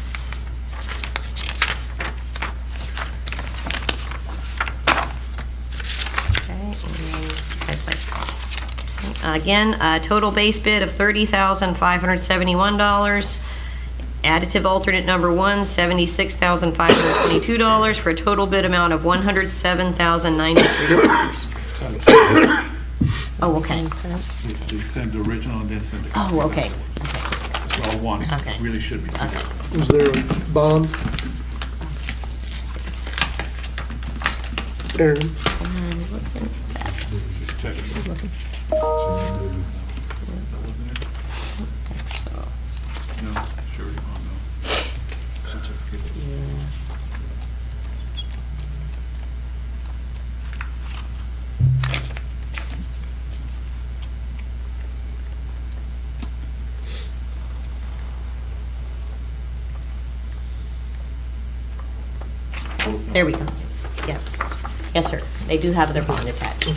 Again, total base bid of $30,571. Additive alternate number 1, $76,522 for a total bid amount of $107,093. Oh, okay. They send the original and then send the. Oh, okay. It's all one. Okay. Really should be. Okay. Is there a bond? Aaron? Check it. No, sure. Oh, no. Certificate. There we go. Yeah. Yes, sir. They do have their bond attached.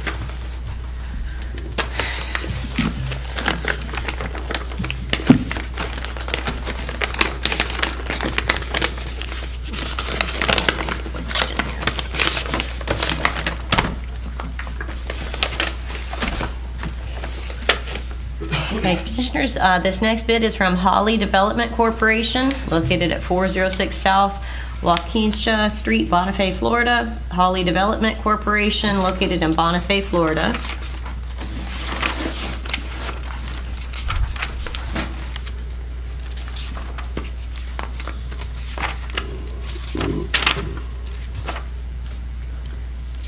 Commissioners, this next bid is from Holly Development Corporation, located at 406 South Waukesha Street, Bonifay, Florida. Holly Development Corporation, located in Bonifay, Florida.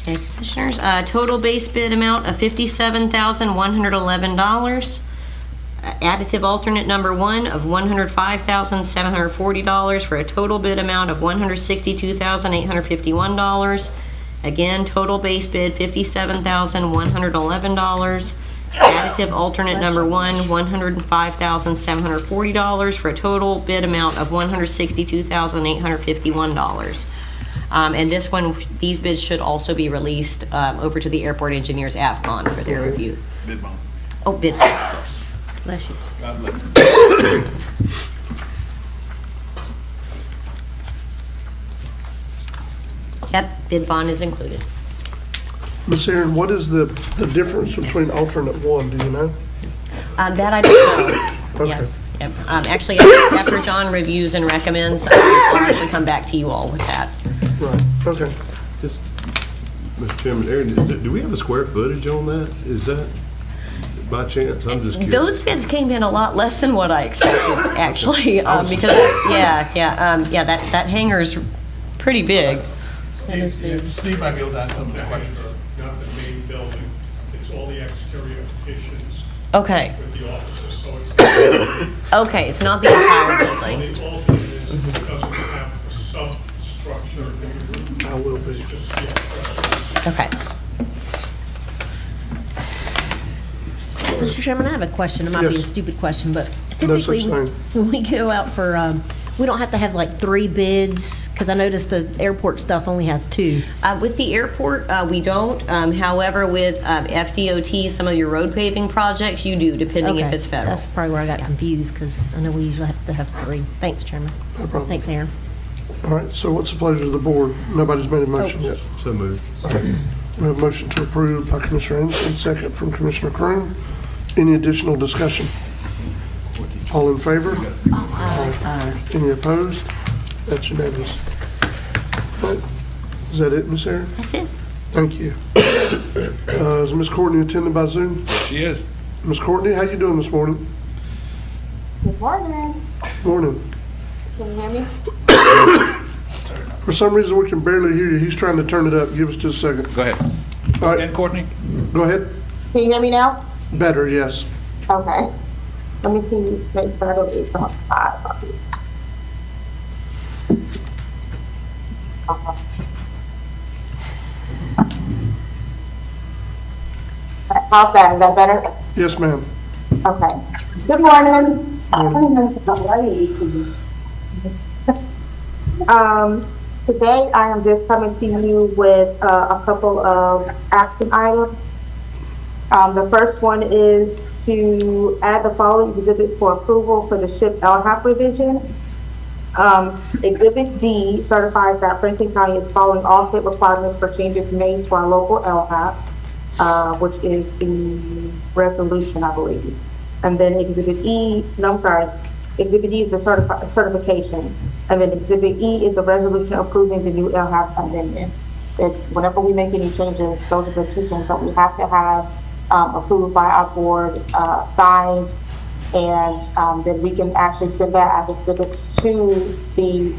Okay, Commissioners, total base bid amount of $57,111. Additive alternate number 1 of $105,740 for a total bid amount of $162,851. Again, total base bid $57,111. Additive alternate number 1, $105,740 for a total bid amount of $162,851. And this one, these bids should also be released over to the airport engineers AFCON for their review. Bid bond. Oh, bid bond, yes. Bless you. God bless. Yep, bid bond is included. Ms. Aaron, what is the difference between alternate 1, do you know? That I don't know. Okay. Yeah, yep. Actually, after John reviews and recommends, I'll actually come back to you all with that. Right, okay. Just, Mr. Chairman, Aaron, do we have a square footage on that? Is that by chance? I'm just curious. Those bids came in a lot less than what I expected, actually, because, that hangar's pretty big. Steve might be able to answer some of the questions. Not the main building, it's all the exterior additions Okay, with the offices, so it's okay, it's not the entire building. the alternate is it doesn't have a substructure. I will be. It's just, yeah. Okay. Mr. Chairman, I have a question. It might be a Yes. stupid question, but No such typically, thing. when we go out for, we don't have to have like 3 bids, because I noticed the airport stuff only has 2. With the airport, we don't. However, with FDOT, some of your road paving projects, you do, depending if Okay, it's federal. That's probably where I got confused, because I know we usually have to have 3. Thanks, Chairman. No problem. Thanks, Aaron. All right, so what's the pleasure of the board? Nobody's made a motion yet. So moved. We have a motion to approve by Commissioner Anderson, second from Commissioner Croom. Any additional discussion? All in favor? Aye. Any opposed? That's unanimous. All right. Is that it, Ms. Aaron? That's it. Thank you. Is Ms. Courtney attending by Zoom? She is. Ms. Courtney, how you doing this morning? Good morning. Morning. Can you hear me? For some reason, we can barely hear you. He's trying to turn it up. Give us just a second. Go ahead. All right, And Courtney? go ahead. Can you hear me now? Better, yes. Okay. Let me see, make sure I don't get from 5. How's that? Is that better? Yes, ma'am. Okay. Good morning. Today I am just coming to you with a couple of action items. The first one is to add the following exhibits for approval for the SHIP LHAP revision. Exhibit D certifies that Franklin County is following all state requirements for changes made to our local LHAP, which is the resolution, I believe. And then Exhibit E, no, I'm sorry, Exhibit D is the certification. And then Exhibit E is the resolution approving the new LHAP amendment. Whenever we make any changes, those are the 2 things that we have to have approved by our board, signed, and then we can actually send that as exhibits to the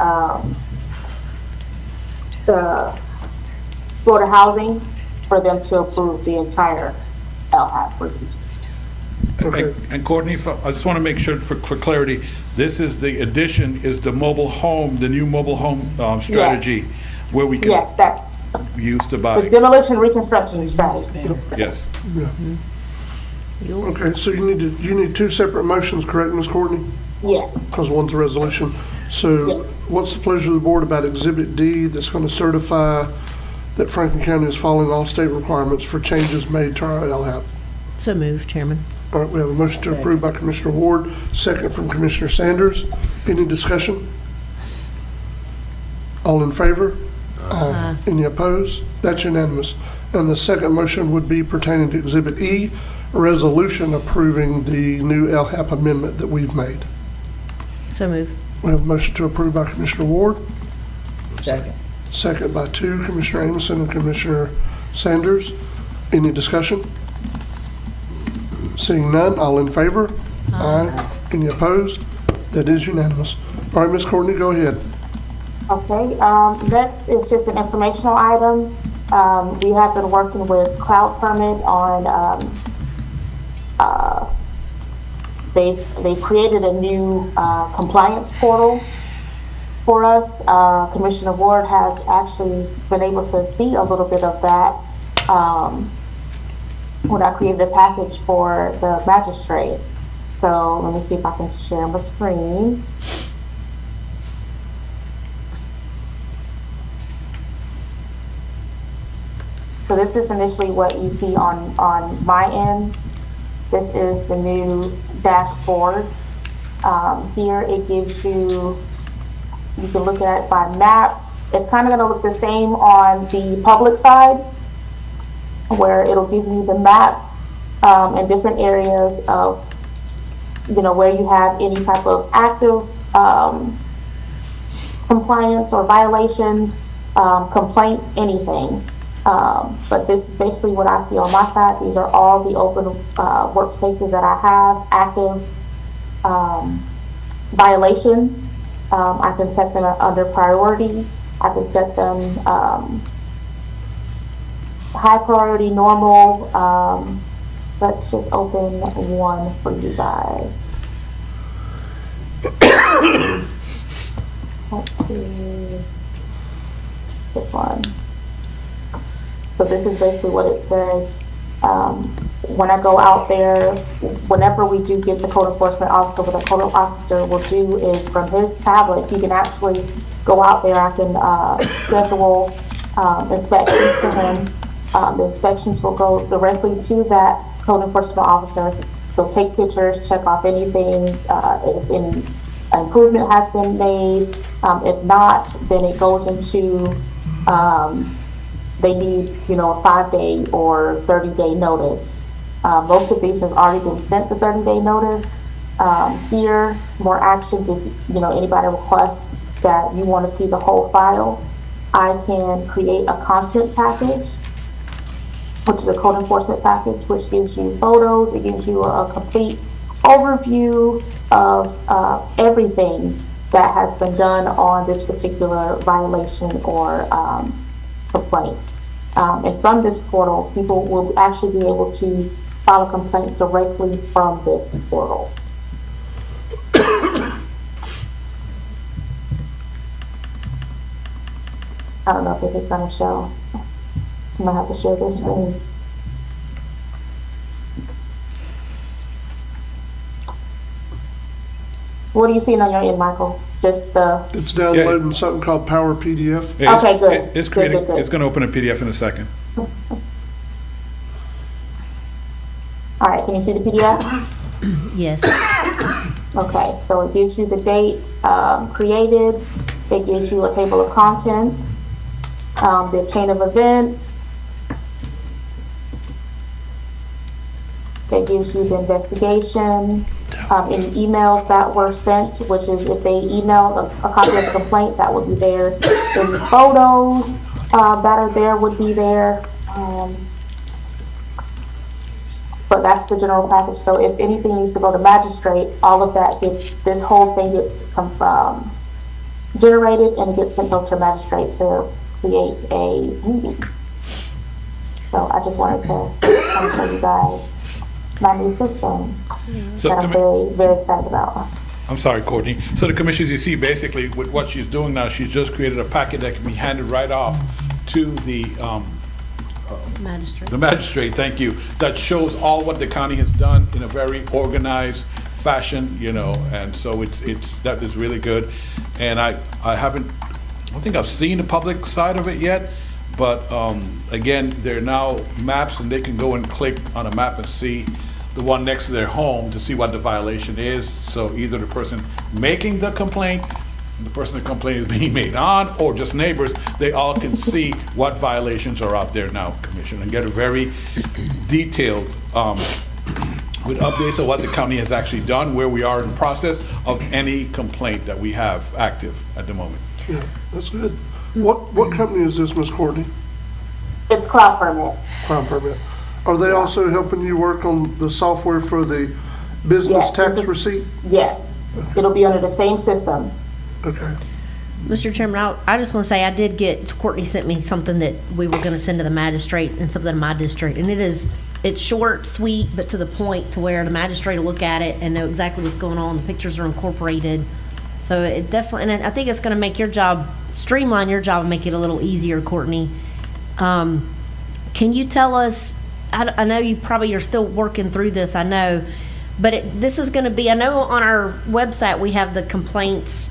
Florida Housing for them to approve the entire LHAP review. Okay. And Courtney, I just want to make sure for clarity, this is the addition, is the mobile home, the new mobile home strategy where we can Yes, that's use to the buy. demolition reconstruction strategy. Yes. Yeah. Okay, so you need 2 separate motions, correct, Ms. Courtney? Yes. Because one's a resolution. So Yes. what's the pleasure of the board about Exhibit D that's going to certify that Franklin County is following all state requirements for changes made to our LHAP? So moved, Chairman. All right, we have a motion to approve by Commissioner Ward, second from Commissioner Sanders. Any discussion? All in favor? Any opposed? That's unanimous. And the second motion would be pertaining to Exhibit E, resolution approving the new LHAP amendment that we've made. So move. We have a motion to approve by Commissioner Ward, Second. second by Commissioner Amison and Commissioner Sanders. Any discussion? Seeing none, all in favor? Aye. Any opposed? That is unanimous. All right, Ms. Courtney, go ahead. Okay, next is just an informational item. We have been working with Cloud Permit on, they created a new compliance portal for us. Commissioner Ward has actually been able to see a little bit of that when I created a package for the magistrate. So let me see if I can share my screen. So this is initially what you see on my end. This is the new dashboard. Here it gives you can look at it by map. It's kind of going to look the same on the public side, where it'll give you the map in different areas of, where you have any type of active compliance or violation, complaints, anything. But this is basically what I see on my side. These are all the open workspaces that I have, active violations. I can set them under priority. I can set them high priority, normal. Let's just open one for you guys. Let's see this one. So this is basically what it says. When I go out there, whenever we do get the code enforcement officer, what the code officer will do is from his tablet, he can actually go out there. I can schedule inspections for him. The inspections will go directly to that code enforcement officer. They'll take pictures, check off anything, if any improvement has been made. If not, then it goes into they need, a 5-day or 30-day notice. Most of these have already been sent the 30-day notice. Here, more actions, if, anybody requests that you want to see the whole file, I can create a content package, which is a code enforcement package, which gives you photos. It gives you a complete overview of everything that has been done on this particular violation or complaint. And from this portal, people will actually be able to file a complaint directly from this portal. I don't know if this is going to show. I'm going to have to share this screen. What are you seeing on your end, Michael? Just the... It's downloading something called Power PDF. Yeah, okay, good. It's good. It's going to open a PDF in a second. All right, can you see the PDF? Yes. Okay, so it gives you the date created. It gives you a table of contents, the chain of events. It gives you the investigation, any emails that were sent, which is if they emailed a copy of the complaint, that would be there. Any photos that are there would be there. But that's the general package. So if anything needs to go to magistrate, all of that this whole thing gets generated and it gets sent over to magistrate to create a meeting. So I just wanted to show you guys my new system So that I'm very, very excited about. I'm sorry, Courtney. So the commissioners, you see, basically, with what she's doing now, she's just created a packet that can be handed right off to the Magistrate. the magistrate, thank you, that shows all what the county has done in a very organized fashion, and so that is really good. And I don't think I've seen the public side of it yet, but again, there are now maps and they can go and click on a map and see the one next to their home to see what the violation is. So either the person making the complaint, the person the complaint is being made on, or just neighbors, they all can see what violations are out there now, Commissioner, and get a very detailed with updates of what the county has actually done, where we are in the process of any complaint that we have active at the moment. Yeah, that's good. What company is this, Ms. Courtney? It's Cloud Permit. Cloud Permit. Are they also helping you work on the software for the business Yes, tax it's a- receipt? Yes, it'll be under the same system. Okay. Mr. Chairman, I just want to say I did get, Courtney sent me something that we were going to send to the magistrate and something in my district. And it's short, sweet, but to the point to where the magistrate will look at it and know exactly what's going on. The pictures are incorporated. So it definitely, and I think it's going to make your job, streamline your job and make it a little easier, Courtney. Can you tell us, I know you're still working through this, I know, but this is going to be, I know on our website we have the complaints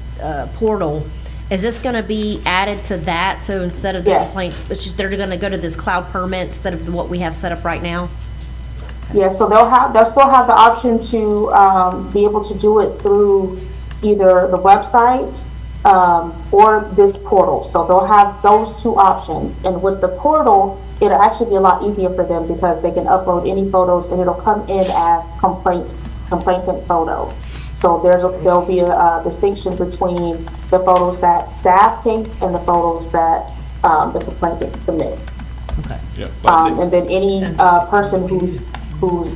portal. Is this going to be added to that? So instead of the complaints, they're going to go to this Cloud Permit instead of what we have set up right now? Yeah, so they'll still have the option to be able to do it through either the website or this portal. So they'll have those two options. And with the portal, it'll actually be a lot easier for them because they can upload any photos and it'll come in as complainant photo. So there'll be a distinction between the photos that staff takes and the photos that the complainant submits. Okay. Yeah, and then any person who's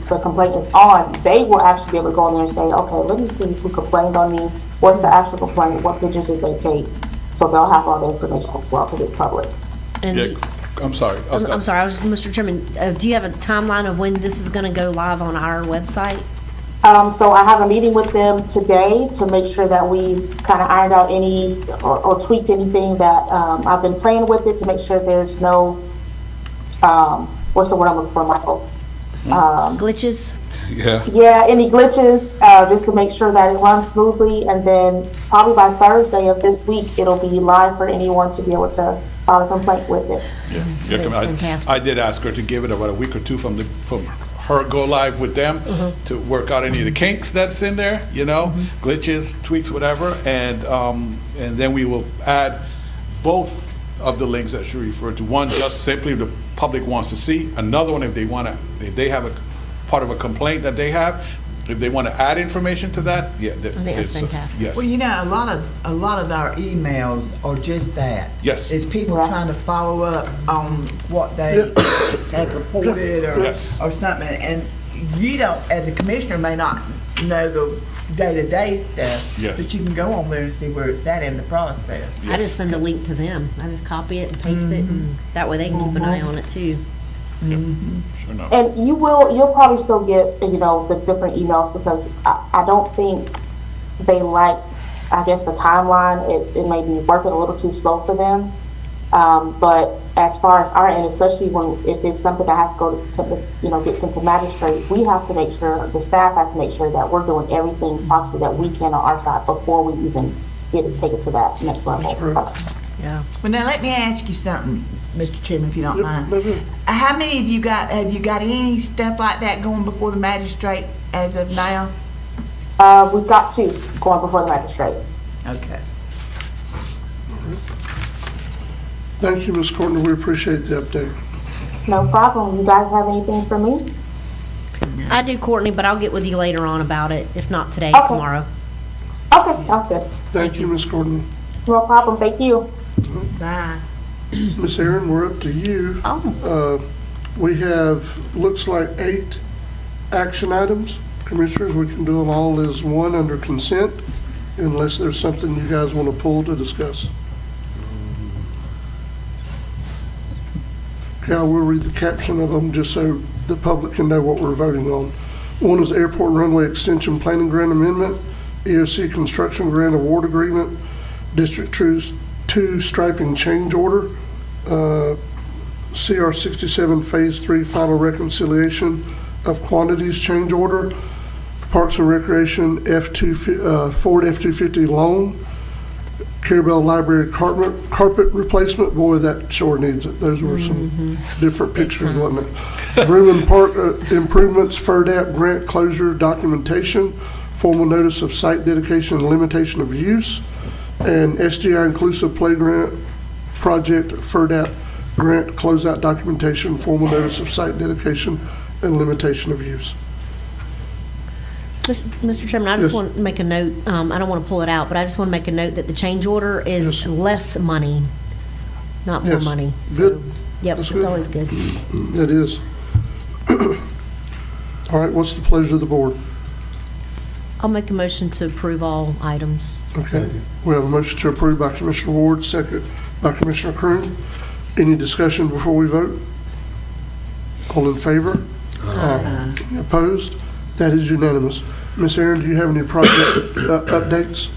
the complainant's on, they will actually be able to go in there and say, okay, let me see who complained on me, what's the actual complaint, what pictures did they take. So they'll have all the information as well because it's public. And I'm sorry. I'm sorry, Mr. Chairman, do you have a timeline of when this is going to go live on our website? So I have a meeting with them today to make sure that we kind of ironed out any or tweaked anything that I've been playing with it to make sure there's no, what's the word I'm looking for, Michael? Glitches? Yeah, any glitches, just to make sure that it runs smoothly. And then probably by Thursday of this week, it'll be live for anyone to be able to file a complaint with it. I did ask her to give it about a week or two from her go live with them to work out any of the kinks that's in there, glitches, tweaks, whatever, and then we will add both of the links that she referred to. One, just simply the public wants to see. Another one, if they have a part of a complaint that they have, if they want to add information to that, I think that's fantastic. Yes. Well, a lot of our emails are just that. Yes. It's people trying to follow up on what they have reported or something. And you don't, as a commissioner, may not know the day-to-day stuff. Yes. But you can go on there and see where it's at in the process. I just send a link to them. I just copy it and paste it, and that way they can keep an eye on it too. Sure enough. And you'll probably still get, the different emails because I don't think they like, I guess, the timeline. It may be working a little too slow for them. But as far as our end, especially if it's something that has to go to, get sent to magistrate, we have to make sure, the staff has to make sure that we're doing everything possible that we can on our side before we even take it to that next level. Yeah. Well, now let me ask you something, Mr. Chairman, if you don't mind. No, no. How many have you got any stuff like that going before the magistrate as of now? We've got 2 going before the magistrate. Okay. Thank you, Ms. Courtney. We appreciate the update. No problem. You guys have anything for me? I do, Courtney, but I'll get with you later on about it. If not today, Okay. tomorrow. Okay, sounds good. Thank you, Ms. Courtney. No problem. Thank you. Bye. Ms. Aaron, we're up to you. We have, looks like 8 action items. Commissioners, we can do them all as one under consent unless there's something you guys want to pull to discuss. Okay, I will read the caption of them just so the public can know what we're voting on. One is Airport Runway Extension Planning Grant Amendment, EOC Construction Grant Award Agreement, District 2 Striping Change Order, CR 67 Phase 3 Final Reconciliation of Quantities Change Order, Parks and Recreation Ford F-250 loan, Carabel Library carpet replacement. Boy, that sure needs it. Those were some different pictures, wasn't it? Vrooman Park improvements, FERDAP grant closure documentation, formal notice of site dedication and limitation of use, and SGI Inclusive Playground Project FERDAP grant closeout documentation, formal notice of site dedication and limitation of use. Mr. Chairman, I just Yes. want to make a note, I don't want to pull it out, but I just want to make a note that the change order is Yes. less money, not more Yes. money. Good. So, yep, That's it's good. always good. It is. All right, what's the pleasure of the board? I'll make a motion to approve all items. Okay. We have a motion to approve by Commissioner Ward, second by Commissioner Croom. Any discussion before we vote? All in favor? Aye. Opposed? That is unanimous. Ms. Aaron, do you have any project updates?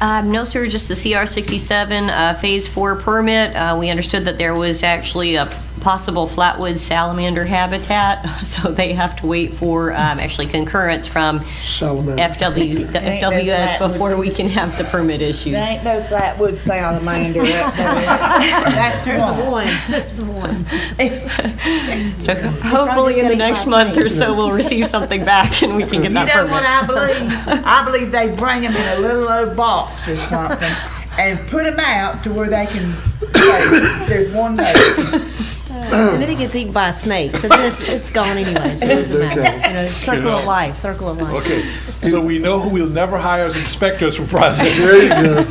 No, sir, just the CR 67 Phase 4 permit. We understood that there was actually a possible flatwood salamander habitat, so they have to wait for actually concurrence from Salamander. FWS before we can have the permit issued. There ain't no flatwood salamander up there. That's one. There's one. So hopefully in the next month or so, we'll receive something back and we can get You that know permit. what I believe? I believe they bring them in a little old box or something and put them out to where they can, there's one there. And then it gets eaten by a snake, so then it's gone anyway, so it doesn't matter. You know, circle of life, circle of life. Okay, so we know who we'll never hire as inspectors for projects. There you go.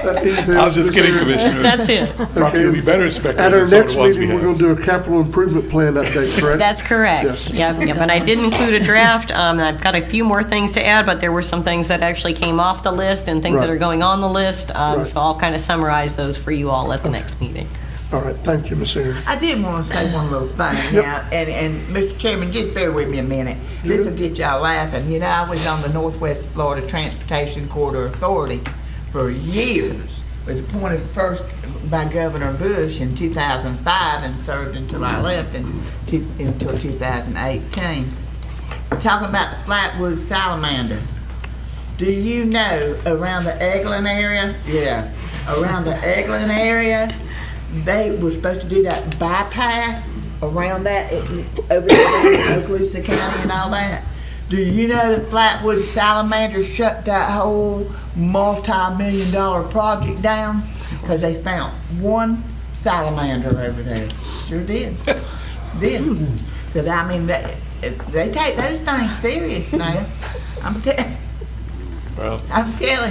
Anything I else, was just Ms. kidding, Aaron? Commissioner. That's it. Probably will be better inspectors At our than some of next the ones we meeting, we're have. going to do a capital improvement plan update, correct? That's correct. Yes. Yep. And I did include a draft. I've got a few more things to add, but there were some things that actually came off the list and things that Right. are going on the list. Right. So I'll kind of summarize those for you all at the next meeting. All right, thank you, Ms. Aaron. I did want to say one little thing Yep. now, and Mr. Chairman, just bear with me a minute. This will get y'all laughing. You know, I was on the Northwest Florida Transportation Corridor Authority for years. Was appointed first by Governor Bush in 2005 and served until I left until 2018. Talking about the flatwood salamander. Do you know around the Eglin area? Yeah, around the Eglin area, they were supposed to do that bypass around that, over there in Okaloosa County and all that. Do you know the flatwood salamander shut that whole multi-million-dollar project down? Because they found one salamander over there. Sure did. Did. Because, I mean, they take those things serious now. I'm telling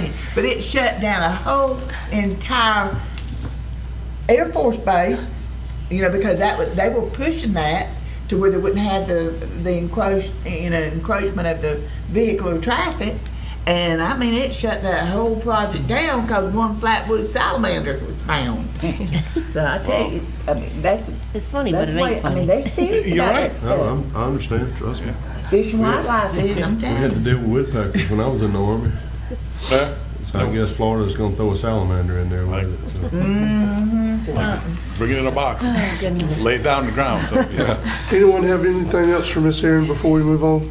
you. But it shut down a whole entire Air Force base, you know, because they were pushing that to where they wouldn't have the encroachment of the vehicular traffic. And I mean, it shut that whole project down because one flatwood salamander was found. So I tell you, I mean, It's funny, but it way- ain't I mean, funny. they're serious You're about right. it. No, I understand, trust me. Fish and wildlife is, I'm We telling had you. to deal with woodpeckers when I was in the Army. Yeah. So I guess Florida's gonna throw a salamander in there with it, so. Bring it in a box. Oh, goodness. Lay it down on the ground, so, yeah. Anyone have anything else for Ms. Aaron before we move on?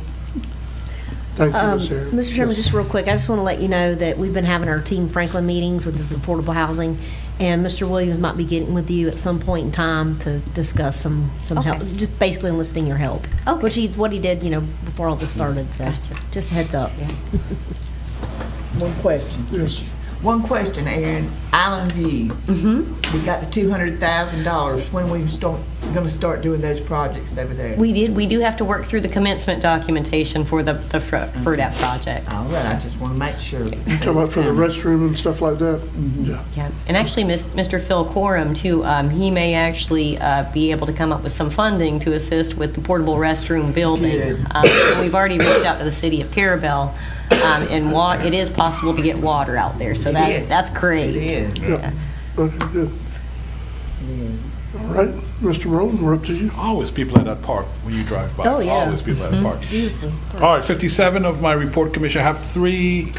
Thank you, Ms. Aaron. Mr. Chairman, Yes. just real quick, I just want to let you know that we've been having our Team Franklin meetings with the affordable housing, and Mr. Williams might be getting with you at some point in time to discuss some help, Okay. just basically enlisting your help. Okay. What he did, before all this started, so just a heads up. One question. Yes. One question, Aaron. Island View. Mm-hmm. We got the $200,000. When we gonna start doing those projects over there? We do have to work through the commencement documentation for the FERDAP project. All right, I just want to make sure. You talking about for the restroom and stuff like that? Yeah. Yeah, and actually, Mr. Phil Coram, too, he may actually be able to come up with some funding to assist with the portable restroom building. Good. We've already reached out to the city of Carabel, and it is possible to get water out there, so that's great. It is. Yeah. Okay, good. All right, Mr. Rowland, we're up to you. Always people at that park when you drive by. Oh, yeah. Always people at the park. All right, 57 of my report, Commissioner. I have three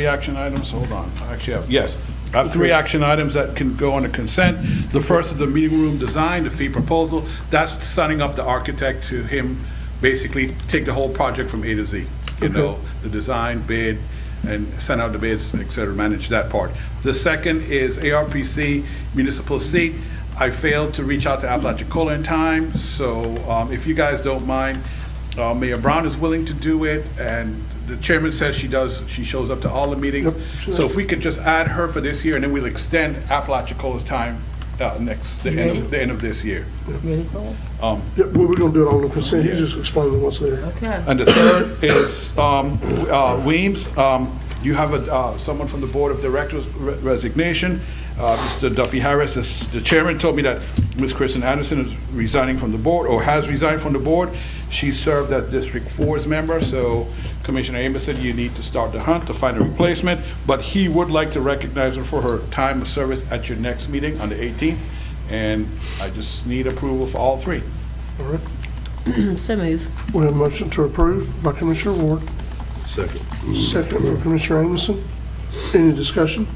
action items? Hold on. I actually have, yes. I have three action items that can go under consent. The first is the meeting room design, the fee proposal. That's signing up the architect to him basically take the whole project from A to Z. You know, the design, bid, and send out the bids, et cetera, manage that part. The second is ARPC municipal seat. I failed to reach out to Apalachicola in time, so if you guys don't mind, Mayor Brown is willing to do it, and the chairman says she shows up to all the meetings. Yep, sure. So if we could just add her for this year, and then we'll extend Apalachicola's time the end of this year. Ready for it? Yeah, we're gonna do it on the consent, he's just explaining what's there. Okay. And the third is Weems. You have someone from the Board of Directors resignation. Mr. Duffy Harris, the chairman, told me that Ms. Kristen Anderson is resigning from the board, or has resigned from the board. She served as District 4's member, so Commissioner Amos said you need to start the hunt to find a replacement, but he would like to recognize her for her time of service at your next meeting on the 18th, and I just need approval for all three. All right, So move. we have a motion to approve by Commissioner Ward, Second. second from Commissioner Amison. Any discussion?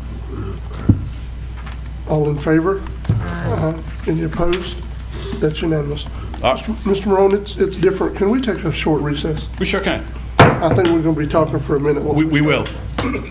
All in favor? Aye. Any opposed? That's unanimous. Mr. Morone, it's different. Can we take a short recess? We sure can. I think we're going to be talking for a minute. once We start. will.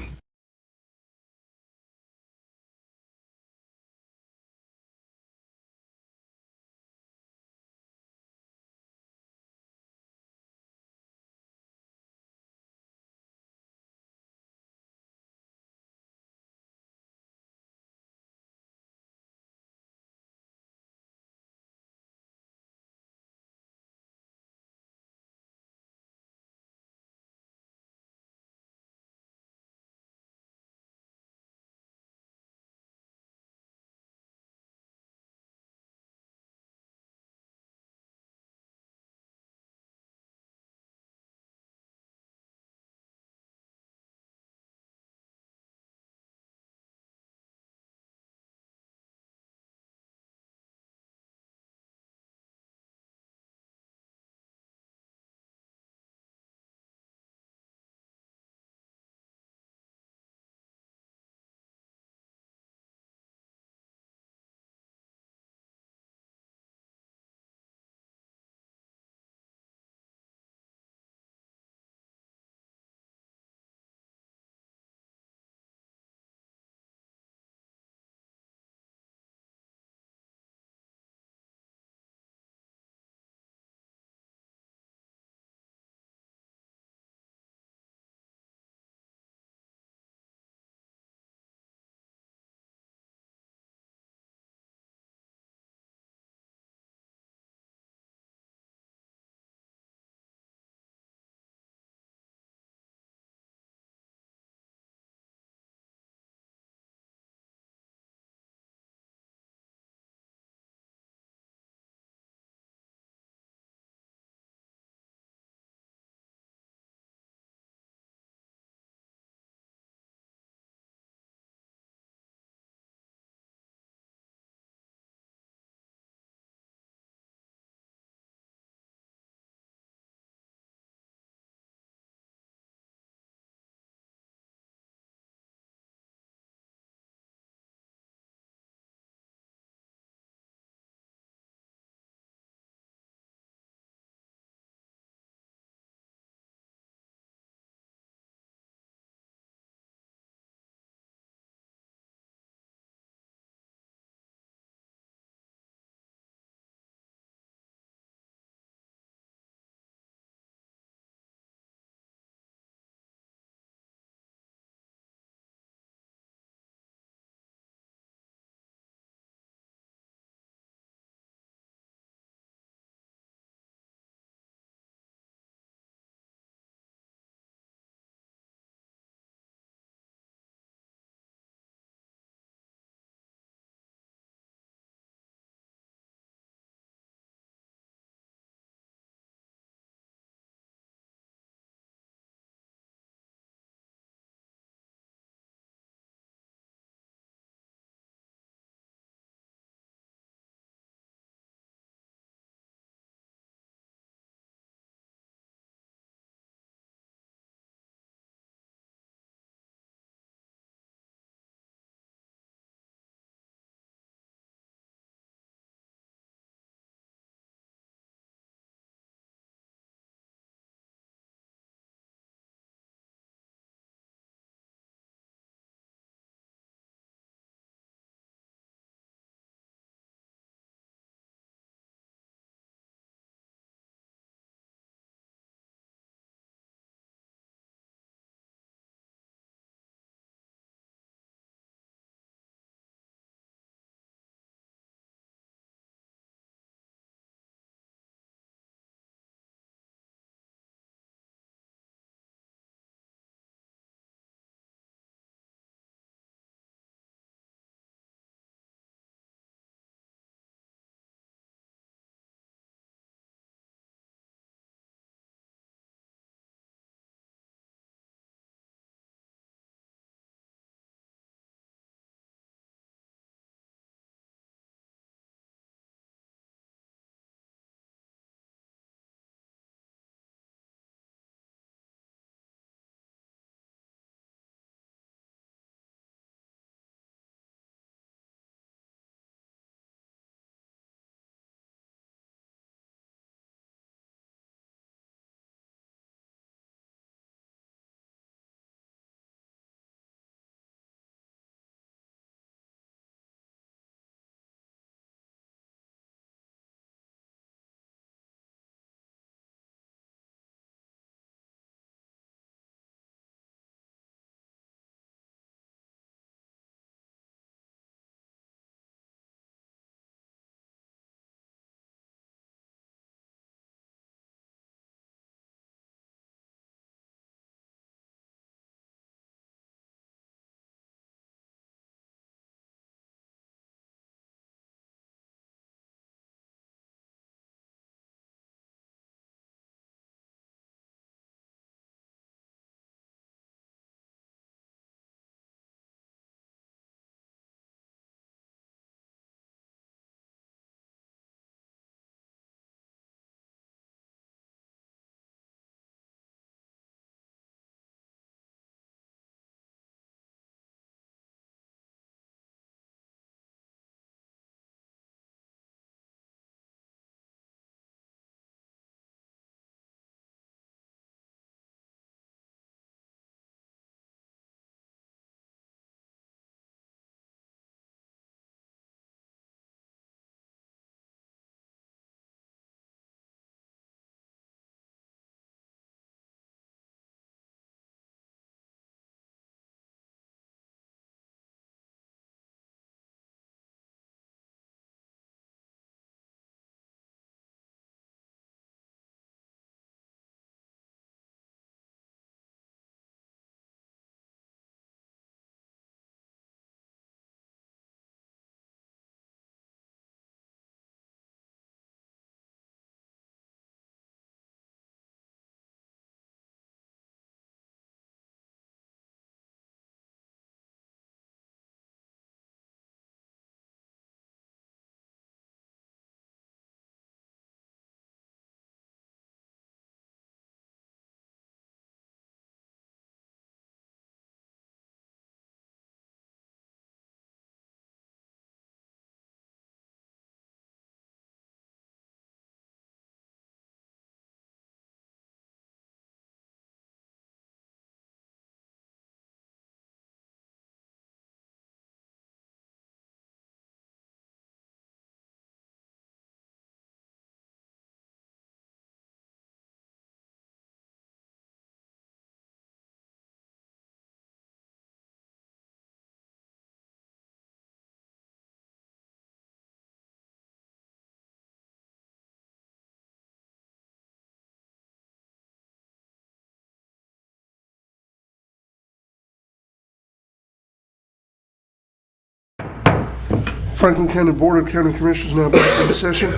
Franklin County Board of County Commissioners now back in session.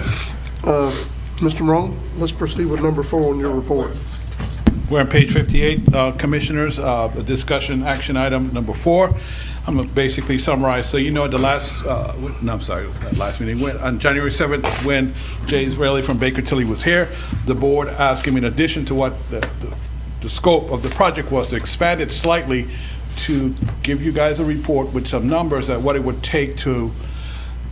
Mr. Morone, let's proceed with number 4 on your report. We're on page 58, Commissioners, discussion action item number 4. I'm going to basically summarize. So you know at the last, last meeting, on January 7th, when Jay Israeli from Baker Tilly was here, the board asked him, in addition to what the scope of the project was, to expand it slightly to give you guys a report with some numbers at what it would take to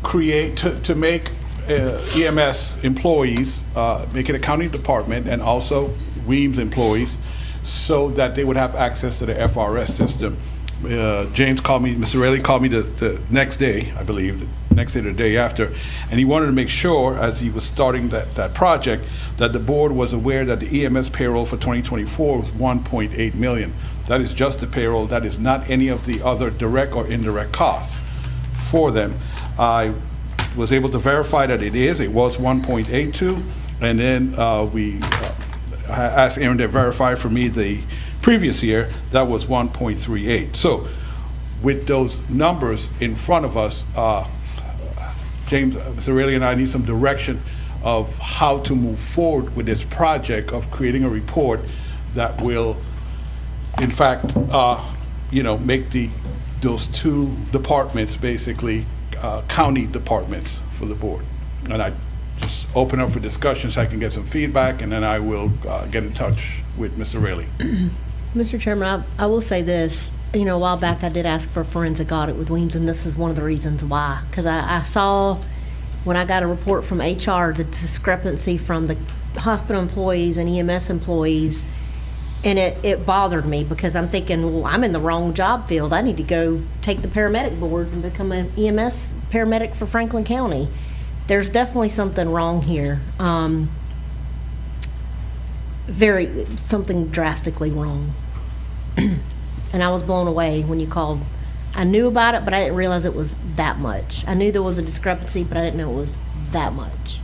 create, to make EMS employees, make it a county department, and also Weems employees, so that they would have access to the FRS system. James called me, Mr. Rayleigh called me the next day, I believe, the next day or the day after, and he wanted to make sure, as he was starting that project, that the board was aware that the EMS payroll for 2024 was 1.8 million. That is just the payroll. That is not any of the other direct or indirect costs for them. I was able to verify that it was 1.82, and then I asked Aaron to verify for me the previous year, that was 1.38. So with those numbers in front of us, James Zarelli and I need some direction of how to move forward with this project of creating a report that will, in fact, make those 2 departments basically county departments for the board. And I just open up for discussion so I can get some feedback, and then I will get in touch with Mr. Rayleigh. Mr. Chairman, I will say this. A while back I did ask for a forensic audit with Weems, and this is one of the reasons why. Because I saw, when I got a report from HR, the discrepancy from the hospital employees and EMS employees, and it bothered me, because I'm thinking, well, I'm in the wrong job field. I need to go take the paramedic boards and become an EMS paramedic for Franklin County. There's definitely something wrong here. Something drastically wrong. And I was blown away when you called. I knew about it, but I didn't realize it was that much. I knew there was a discrepancy, but I didn't know it was that much.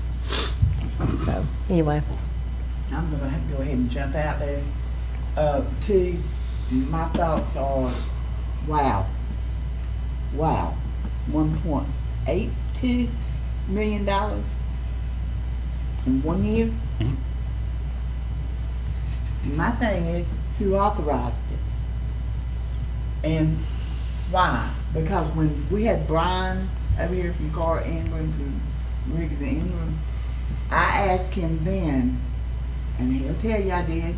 So, anyway. I'm gonna have to go ahead and jump out there. My thoughts are, wow, $1.82 million in 1 year. My thing is, who authorized it? And why? Because when we had Brian over here from Carr Ingram, from Riggs and Ingram, I asked him then, and he'll tell you I did,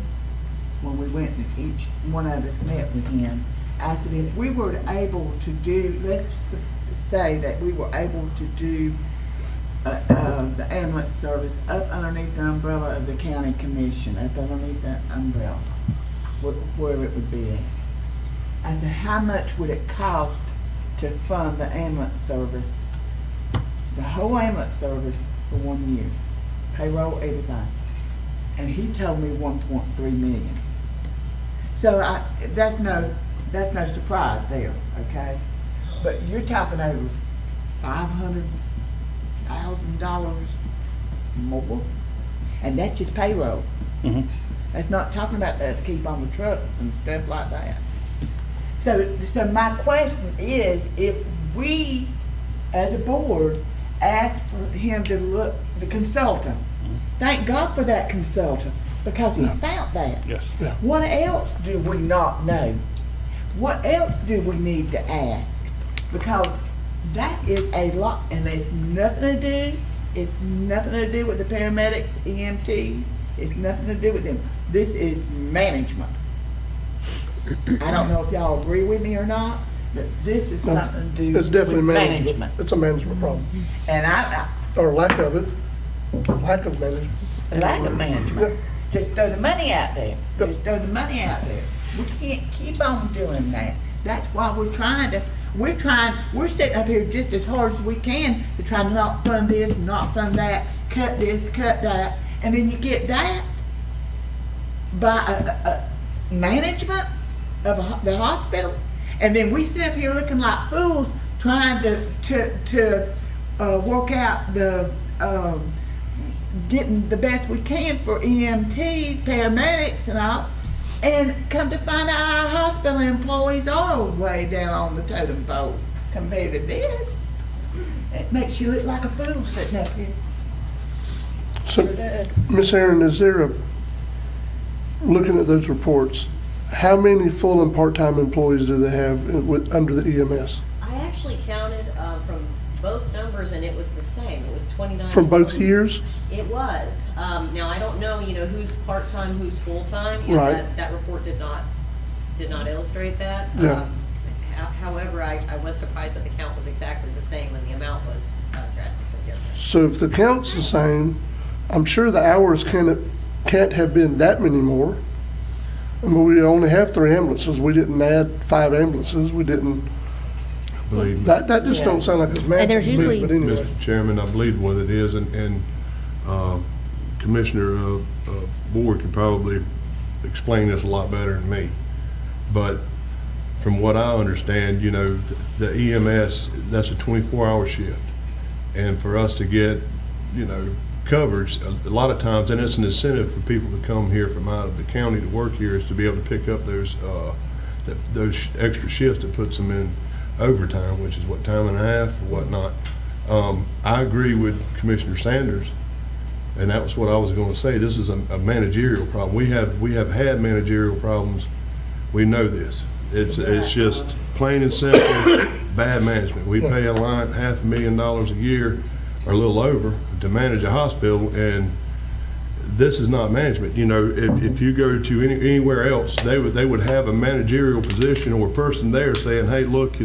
when we went and each one of us met with him, I said, if we were able to do, let's say that we were able to do the ambulance service up underneath the umbrella of the county commission, up underneath that umbrella, wherever it would be at. I said, how much would it cost to fund the ambulance service, the whole ambulance service for 1 year, payroll, everything? And he told me 1.3 million. So that's no surprise there, okay? But you're talking over $500,000 more, and that's just payroll. Mm-hmm. That's not talking about that to keep on the trucks and stuff like that. So my question is, if we, as a board, ask for him to look, the consultant, thank God for that consultant, because he found that. Yes. Yeah. What else do we not know? What else do we need to ask? Because that is a lot, and it's nothing to do with the paramedics, EMT. It's nothing to do with them. This is management. I don't know if y'all agree with me or not, but this is something to do It's definitely with management. It's a management problem. And Or lack of it. Lack of management. lack of management. Yeah. Just throw the money out there. Just throw the money out there. We can't keep on doing that. That's why we're sitting up here just as hard as we can to try to not fund this, not fund that, cut this, cut that, and then you get that by a management of the hospital, and then we sit up here looking like fools trying to work out the getting the best we can for EMTs, paramedics, and all, and come to find out our hospital employees are way down on the totem pole compared to this. It makes you look like a fool sitting up here. So, Ms. Aaron, is there looking at those reports, how many full and part-time employees do they have under the EMS? I actually counted from both numbers, and it was the same. It was 29. From both years? It was. Now, I don't know, who's part-time, who's full-time. Right. That report did not illustrate that. Yeah. However, I was surprised that the count was exactly the same and the amount was drastically different. So if the count's the same, I'm sure the hours can't have been that many more. I mean, we only have 3 ambulances. We didn't add 5 ambulances. We didn't. Believe me. That just don't sound like it's math. And there's to me, usually- but anyway. Mr. Chairman, I believe what it is, and Commissioner Board could probably explain this a lot better than me. But from what I understand, the EMS, that's a 24-hour shift. And for us to get, coverage, a lot of times, and it's an incentive for people to come here from out of the county to work here, is to be able to pick up those extra shifts that puts them in overtime, which is what, time and a half or whatnot. I agree with Commissioner Sanders, and that was what I was going to say. This is a managerial problem. We have had managerial problems. We know this. It's just plain and simple bad management. We pay a line $500,000 a year or a little over to manage a hospital, and this is not management. If you go to anywhere else, they would have a managerial position or a person there saying, hey, look,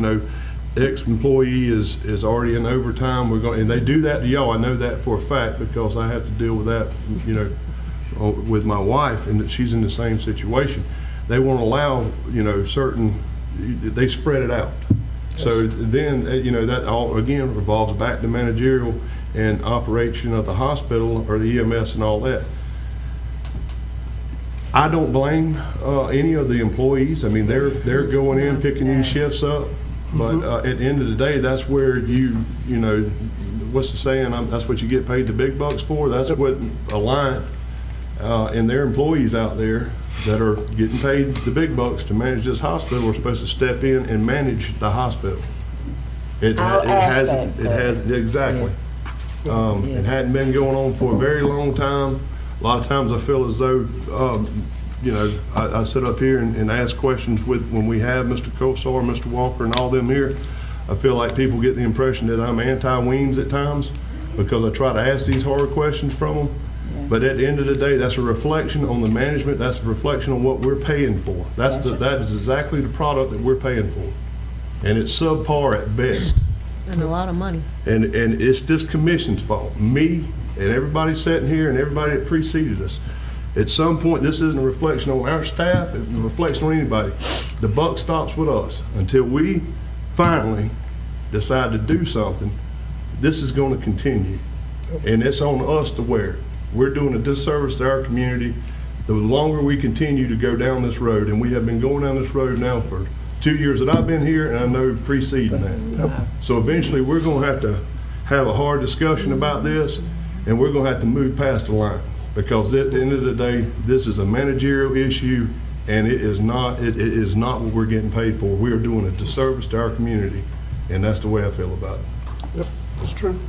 ex-employee is already in overtime. And they do that to y'all. I know that for a fact because I have to deal with that, with my wife, and that she's in the same situation. They won't allow, they spread it out. So then, that all, again, revolves back to managerial and operation of the hospital or the EMS and all that. I don't blame any of the employees. I mean, they're going in, picking these shifts up. But at the end of the day, that's where what's the saying? That's what you get paid the big bucks for. That's what Alliant and their employees out there that are getting paid the big bucks to manage this hospital are supposed to step in and manage the hospital. It has exactly. It hadn't been going on for a very long time. A lot of times I feel as though, I sit up here and ask questions when we have Mr. Kosar, Mr. Walker, and all them here. I feel like people get the impression that I'm anti-Weems at times because I try to ask these hard questions from them. But at the end of the day, that's a reflection on the management. That's a reflection on what we're paying for. That is exactly the product that we're paying for. And it's subpar at best. And a lot of money. And it's this commission's fault. Me and everybody sitting here and everybody that preceded us. At some point, this isn't a reflection on our staff. It's a reflection on anybody. The buck stops with us. Until we finally decide to do something, this is going to continue. And it's on us to wear it. We're doing a disservice to our community. The longer we continue to go down this road, and we have been going down this road now for 2 years that I've been here, and I know preceding that. So eventually, we're going to have a hard discussion about this, and we're going to have to move past the line. Because at the end of the day, this is a managerial issue, and it is not what we're getting paid for. We are doing a disservice to our community, and that's the way I feel about it. Yep, that's true.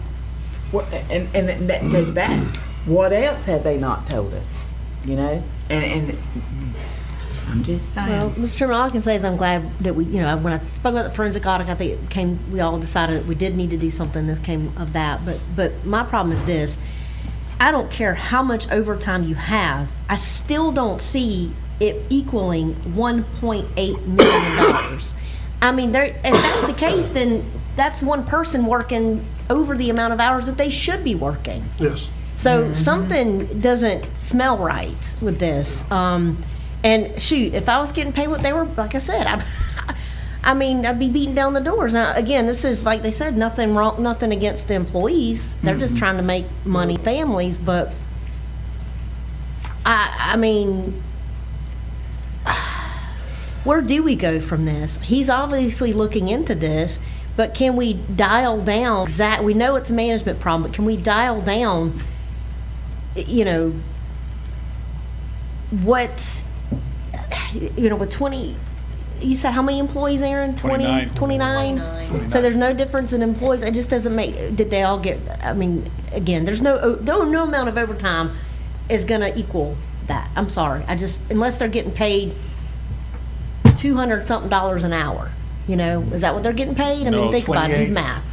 And that goes back. What else have they not told us? And I'm just saying. Well, Mr. Chairman, all I can say is I'm glad that we, when I spoke about the forensic audit, I think we all decided that we did need to do something. This came of that. But my problem is this. I don't care how much overtime you have. I still don't see it equaling $1.8 million. I mean, if that's the case, then that's one person working over the amount of hours that they should be working. Yes. So something doesn't smell right with this. And shoot, if I was getting paid what they were, like I said, I'd be beating down the doors. Now, again, this is, like they said, nothing wrong, nothing against the employees. They're just trying to make money, families. But I mean, where do we go from this? He's obviously looking into this, but can we dial down? We know it's a management problem, but can we dial down? With you said how many employees, Aaron? 29. 29? So there's no difference in employees? It just doesn't make, did they all get, I mean, again, there's no amount of overtime is gonna equal that. I'm sorry. Unless they're getting paid $200-something an hour, you know? Is that what they're getting paid? I No, mean, think about it, do 28. the math.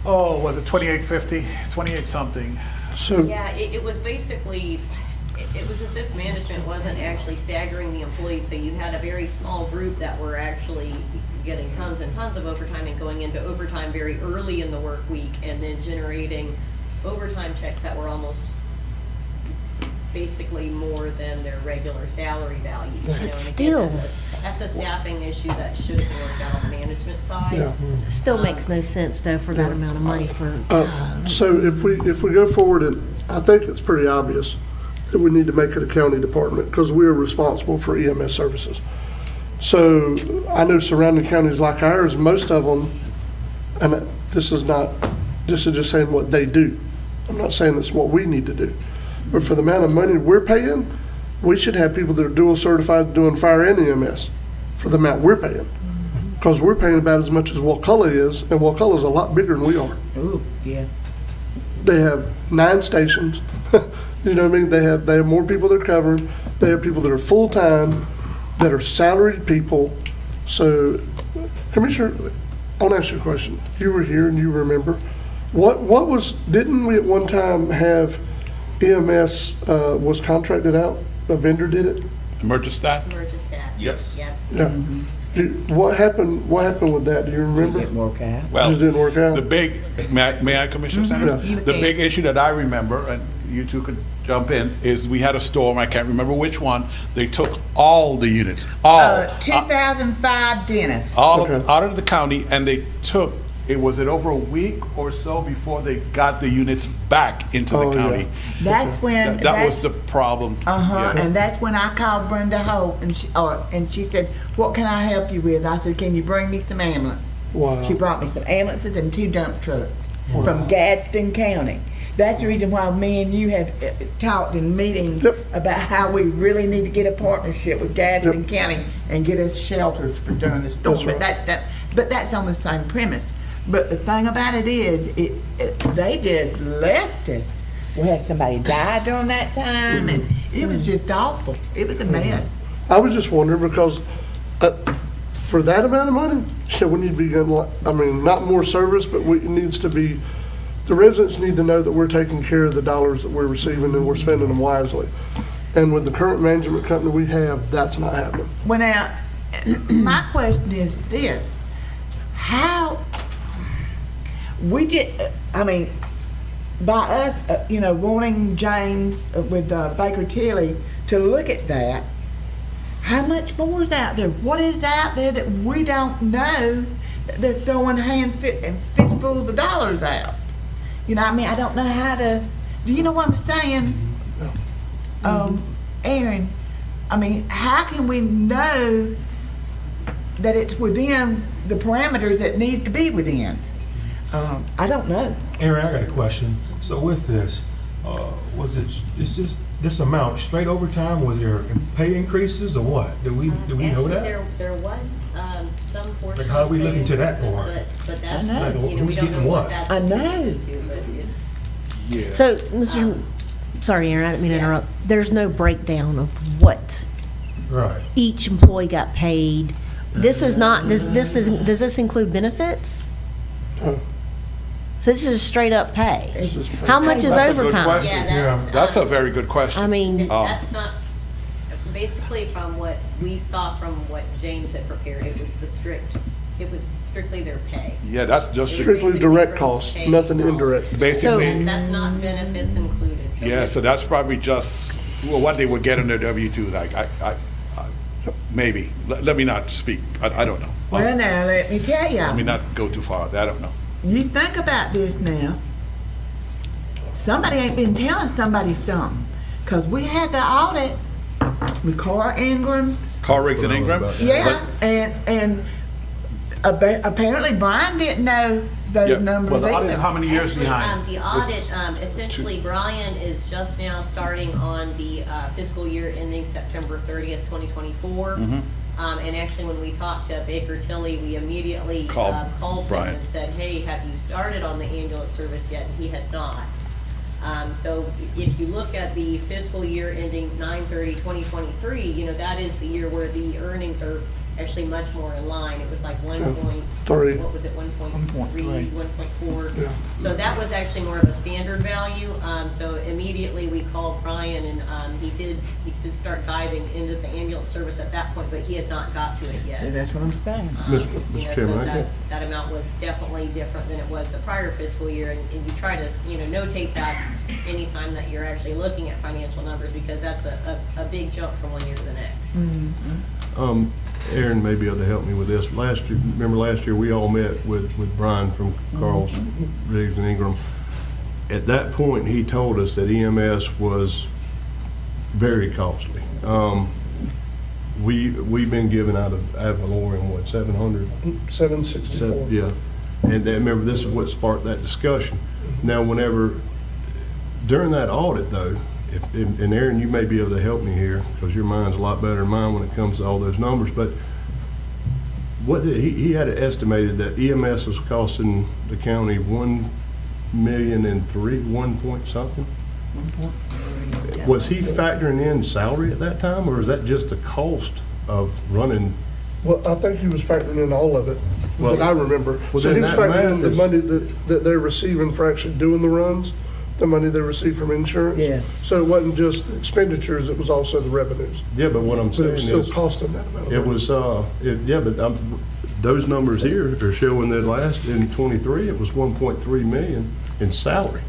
Oh, was it 28.50, 28 something? So, Yeah, it was basically, it was as if management wasn't actually staggering the employees, so you had a very small group that were actually getting tons and tons of overtime and going into overtime very early in the work week, and then generating overtime checks that were almost basically more than their regular salary values. You know, and again, still- that's a staffing issue that should have worked out on the management side. yeah. Still makes no sense, though, for that amount of money for, So if we go forward, and I think it's pretty obvious that we need to make it a county department because we are responsible for EMS services. So I know surrounding counties like ours, most of them, and this is just saying what they do. I'm not saying it's what we need to do. But for the amount of money we're paying, we should have people that are dual certified doing fire and EMS for the amount we're paying. Because we're paying about as much as Walkulla is, and Walkulla is a lot bigger than we are. Ooh, yeah. They have 9 stations. You know what I mean? They have more people they're covering. They have people that are full-time, that are salaried people. So, Commissioner, I want to ask you a question. You were here and you remember. Didn't we at one time have EMS was contracted out? A vendor did it? Emergistat? Emergistat. Yes. Yep. Yeah. What happened with that? Do you remember? Didn't work out. Well, Just didn't work out? the big, may I, Commissioner Sanders? You The can. big issue that I remember, and you two could jump in, is we had a storm, I can't remember which one, they took all the units, all. 2005 Dennis. All Okay. out of the county, and they took, was it over a week or so before they got the units back into the Oh, yeah. county? That's when. That was the problem. Uh-huh, Yeah. and that's when I called Brenda Holt, and she said, what can I help you with? I said, can you bring me some ambulance? Wow. She brought me some ambulances and 2 dump trucks from Gadsden County. That's the reason why me and you have talked in meetings Yep. about how we really need to get a partnership with Gadsden Yep. County and get us shelters for during the storm. That's right. But that's on the same premise. But the thing about it is, they just left us. We had somebody die during that time, and it was just awful. It was a mess. I was just wondering because for that amount of money, we need to be getting, I mean, not more service, but it needs to be, the residents need to know that we're taking care of the dollars that we're receiving and we're spending them wisely. And with the current management company we have, that's not happening. Well, now, my question is this: how we just, I mean, by us, wanting James with Baker Tilly to look at that, how much more is out there? What is out there that we don't know that they're throwing fistfuls of dollars out? You know what I mean? I don't know how to, do you know what I'm saying? Aaron, I mean, how can we know that it's within the parameters that needs to be within? I don't know. Aaron, I got a question. So with this, is this amount straight overtime? Was there pay increases or what? Do we know Actually, that? there was some portion. Like, how are we of looking to that increases, part? But that's, I know. Like, we who's don't getting know what? what that's I know. related to, but it's. Yeah. so, Mr. Sorry, Aaron, I didn't mean to interrupt. There's no breakdown of what Right. each employee got paid. This is not, this isn't, does this include benefits? Oh. So this is straight up pay. It's just- How much is That's a good overtime? question. Yeah, That's a very good question. I mean, That's not, basically from what we saw from what James had prepared, it was strictly their pay. Yeah, that's just, Strictly Basically direct gross costs, pay nothing dollars. indirect. basically, And that's not benefits included. So yeah, it's- so that's probably just, well, what they would get on their W-2, like, maybe. Let me not speak, I don't know. Well, now, let me tell Let me you, not go too far, I don't know. you think about this now. Somebody ain't been telling somebody something. Because we had the audit with Carl Ingram. Carl Riggs and Ingram? Yeah, and apparently Brian didn't know those Yeah, numbers well, the audit, either. how many years Actually, behind? the audit, essentially, Brian is just now starting on the fiscal year ending September 30th, 2024. And actually, when we talked to Baker Tilly, we immediately Called called him Brian. and said, hey, have you started on the ambulance service yet? And he had not. So if you look at the fiscal year ending 9/30/2023, you know, that is the year where the earnings are actually much more in line. It was like 3. what was it, 1.3, 1.4? Yeah. So that was actually more of a standard value. So immediately we called Brian, and he did start diving into the ambulance service at that point, but he had not got to it yet. See, that's what I'm saying. You Mr. know, Chairman, so I that amount was definitely different than it was the prior fiscal year, and you try to, you know, notate that anytime that you're actually looking at financial numbers, because that's a big jump from one year to the next. Aaron may be able to help me with this. Remember last year, we all met with Brian from Carl's Riggs and Ingram. At that point, he told us that EMS was very costly. We've been given out of ad valorem, what, 700? 764. Yeah. And then, remember, this is what sparked that discussion. Now, during that audit, though, and Aaron, you may be able to help me here, because your mind's a lot better than mine when it comes to all those numbers, but he had it estimated that EMS was costing the county $1.3 million, 1 point something? Was he factoring in salary at that time, or is that just the cost of running? Well, I think he was factoring in all of it, that I remember. Well, So he then was that factoring in the math is- money that they're receiving for actually doing the runs, the money they receive from insurance. Yeah. So it wasn't just expenditures, it was also the revenues. Yeah, but what I'm But it saying was still is, costing that amount of it money. was, those numbers here are showing that in 23, it was 1.3 million in salary.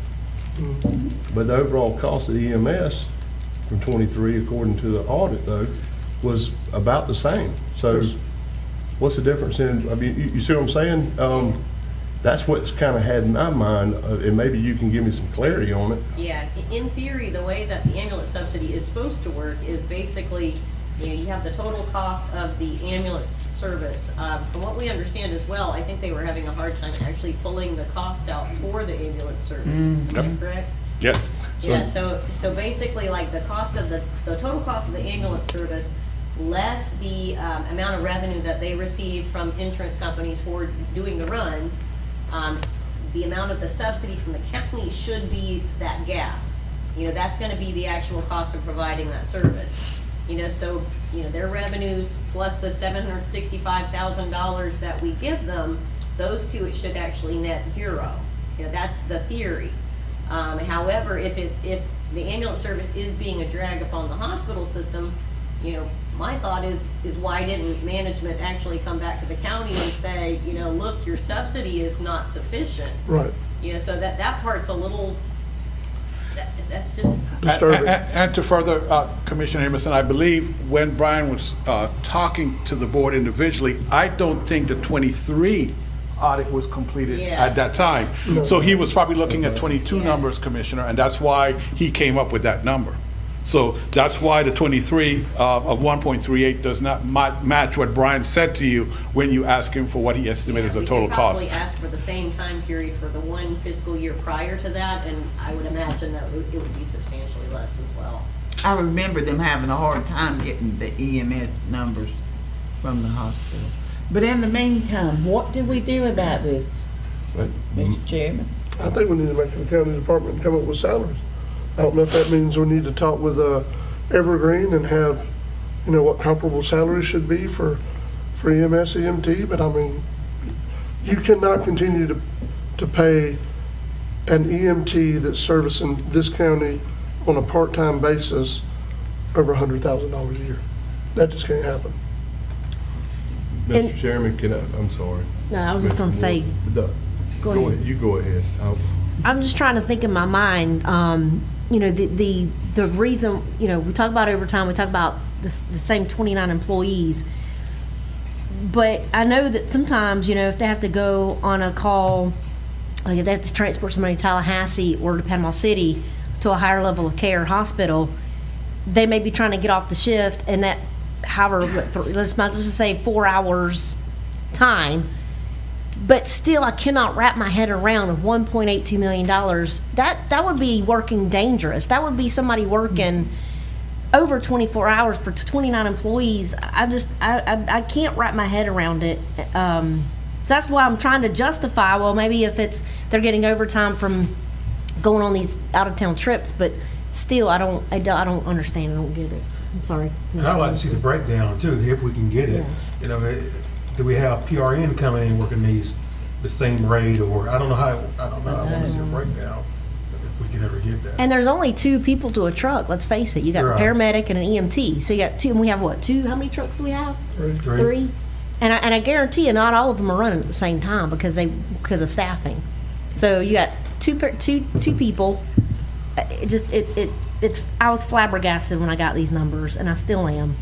But the overall cost of the EMS from 23, according to the audit though, was about the same. So what's the difference in, I mean, you see what I'm saying? That's what's kind of had in my mind, and maybe you can give me some clarity on it. Yeah, in theory, the way that the ambulance subsidy is supposed to work is basically, you know, you have the total cost of the ambulance service. From what we understand as well, I think they were having a hard time actually pulling the costs out for the ambulance service. Am I correct? Yeah. Yeah, so basically, like, the total cost of the ambulance service, less the amount of revenue that they receive from insurance companies for doing the runs, the amount of the subsidy from the county should be that gap. You know, that's gonna be the actual cost of providing that service. You know, so, you know, their revenues plus the $765,000 that we give them, those two, it should actually net zero. You know, that's the theory. However, if the ambulance service is being a drag upon the hospital system, you know, my thought is why didn't management actually come back to the county and say, you know, look, your subsidy is not sufficient. Right. You know, so that part's a little, that's just. Disturbing. And to further, Commissioner Emerson, I believe when Brian was talking to the board individually, I don't think the 23 audit was completed Yeah. at that time. So he was probably looking at 22 numbers, Commissioner, and that's why he came up with that number. So that's why the 23 of 1.38 does not match what Brian said to you when you asked him for what he estimated as a total cost. We could probably ask for the same time period for the one fiscal year prior to that, and I would imagine that it would be substantially less as well. I remember them having a hard time getting the EMS numbers from the hospital. But in the meantime, what do we do about this, Mr. Chairman? I think we need to make the county department come up with salaries. I don't know if that means we need to talk with Evergreen and have, you know, what comparable salaries should be for EMS, EMT, but I mean, you cannot continue to pay an EMT that's servicing this county on a part-time basis over $100,000 a year. That just can't happen. Mr. Chairman, I'm sorry. No, I was just gonna say, go ahead. You go ahead. I'm just trying to think in my mind, you know, the reason, you know, we talk about overtime, we talk about the same 29 employees, but I know that sometimes, you know, if they have to go on a call, like if they have to transport somebody to Tallahassee or to Panama City to a higher level of care hospital, they may be trying to get off the shift, and that, however, let's just say 4 hours time. But still, I cannot wrap my head around $1.82 million. That would be working dangerous. That would be somebody working over 24 hours for 29 employees, I can't wrap my head around it. So that's why I'm trying to justify, well, maybe if they're getting overtime from going on these out-of-town trips, but still, I don't understand, I don't get it. I'm sorry. And I'd like to see the breakdown too, if we can get it. You know, do we have PRN coming in working the same rate, or I don't know. I want to see a breakdown if we can ever get that. And there's only 2 people to a truck, let's face it. You got a paramedic and an EMT. So you got 2, and we have what, 2? How many trucks do we have? 3. And I guarantee you, not all of them are running at the same time because of staffing. So you got two people. I was flabbergasted when I got these numbers, and I still am.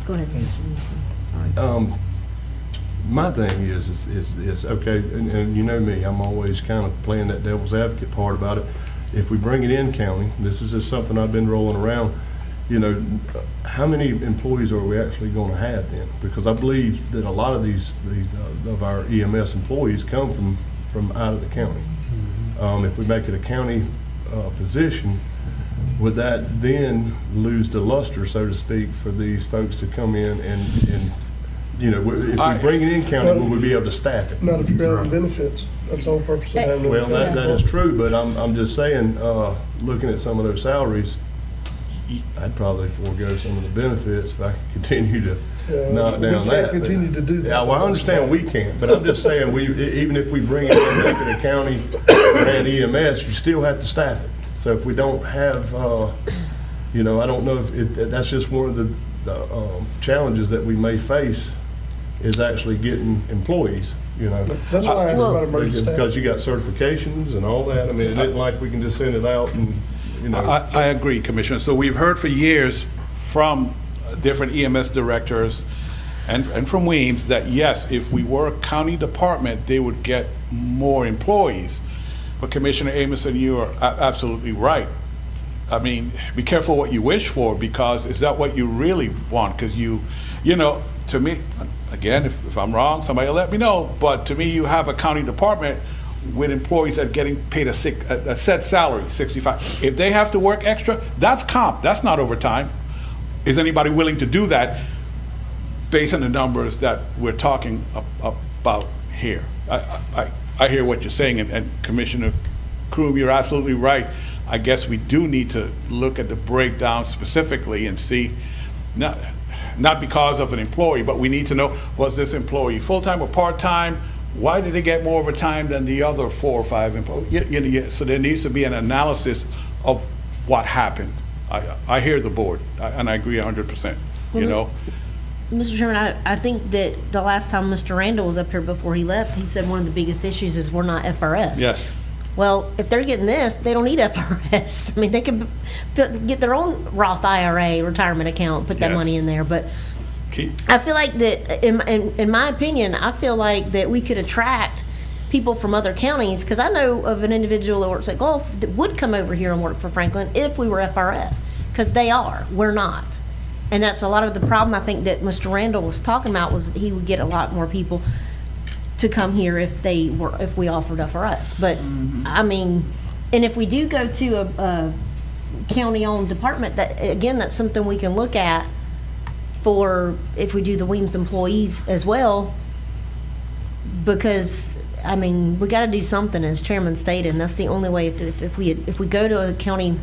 Go ahead. My thing is okay, and you know me, I'm always kind of playing that devil's advocate part about it. If we bring it in county, this is just something I've been rolling around, you know, how many employees are we actually going to have then? Because I believe that a lot of these of our EMS employees come from out of the county. If we make it a county position, would that then lose the luster, so to speak, for these folks to come in and you know, if we bring it in county, will we be able to staff it? Not if you're having benefits. That's the whole purpose of having it. Well, that is true, but I'm just saying, looking at some of those salaries, I'd probably forego some of the benefits if I could continue to knock down that. We can't continue to do that. Yeah, well, I understand we can't, but I'm just saying, even if we bring it in, make it a county and EMS, you still have to staff it. So if we don't have, you know, I don't know if that's just one of the challenges that we may face, is actually getting employees, you know. That's why I asked about emergency staff. Because you got certifications and all that. I mean, it isn't like we can just send it out and, you know. I agree, Commissioner. So we've heard for years from different EMS directors and from Weems that yes, if we were a county department, they would get more employees. But Commissioner Amison, you are absolutely right. I mean, be careful what you wish for, because is that what you really want? Because you know, to me, again, if I'm wrong, somebody will let me know, but to me, you have a county department with employees that are getting paid a set salary, 65. If they have to work extra, that's comp, that's not overtime. Is anybody willing to do that based on the numbers that we're talking about here? I hear what you're saying, and Commissioner Kroom, you're absolutely right. I guess we do need to look at the breakdown specifically and see, not because of an employee, but we need to know, was this employee full-time or part-time? Why did they get more overtime than the other 4 or 5 employees? So there needs to be an analysis of what happened. I hear the board, and I agree 100%, you know. Mr. Chairman, I think that the last time Mr. Randall was up here before he left, he said one of the biggest issues is we're not FRS. Yes. Well, if they're getting this, they don't need FRS. I mean, they can get their own Roth IRA retirement account, put that money in there. But I feel like that, in my opinion, I feel like that we could attract people from other counties, because I know of an individual that works at Gulf that would come over here and work for Franklin if we were FRS, because they are. We're not. And that's a lot of the problem I think that Mr. Randall was talking about, was that he would get a lot more people to come here if we offered FRS. But I mean, and if we do go to a county-owned department, that again, that's something we can look at for if we do the Weems employees as well, because I mean, we got to do something, as Chairman stated, and that's the only way. If we go to a county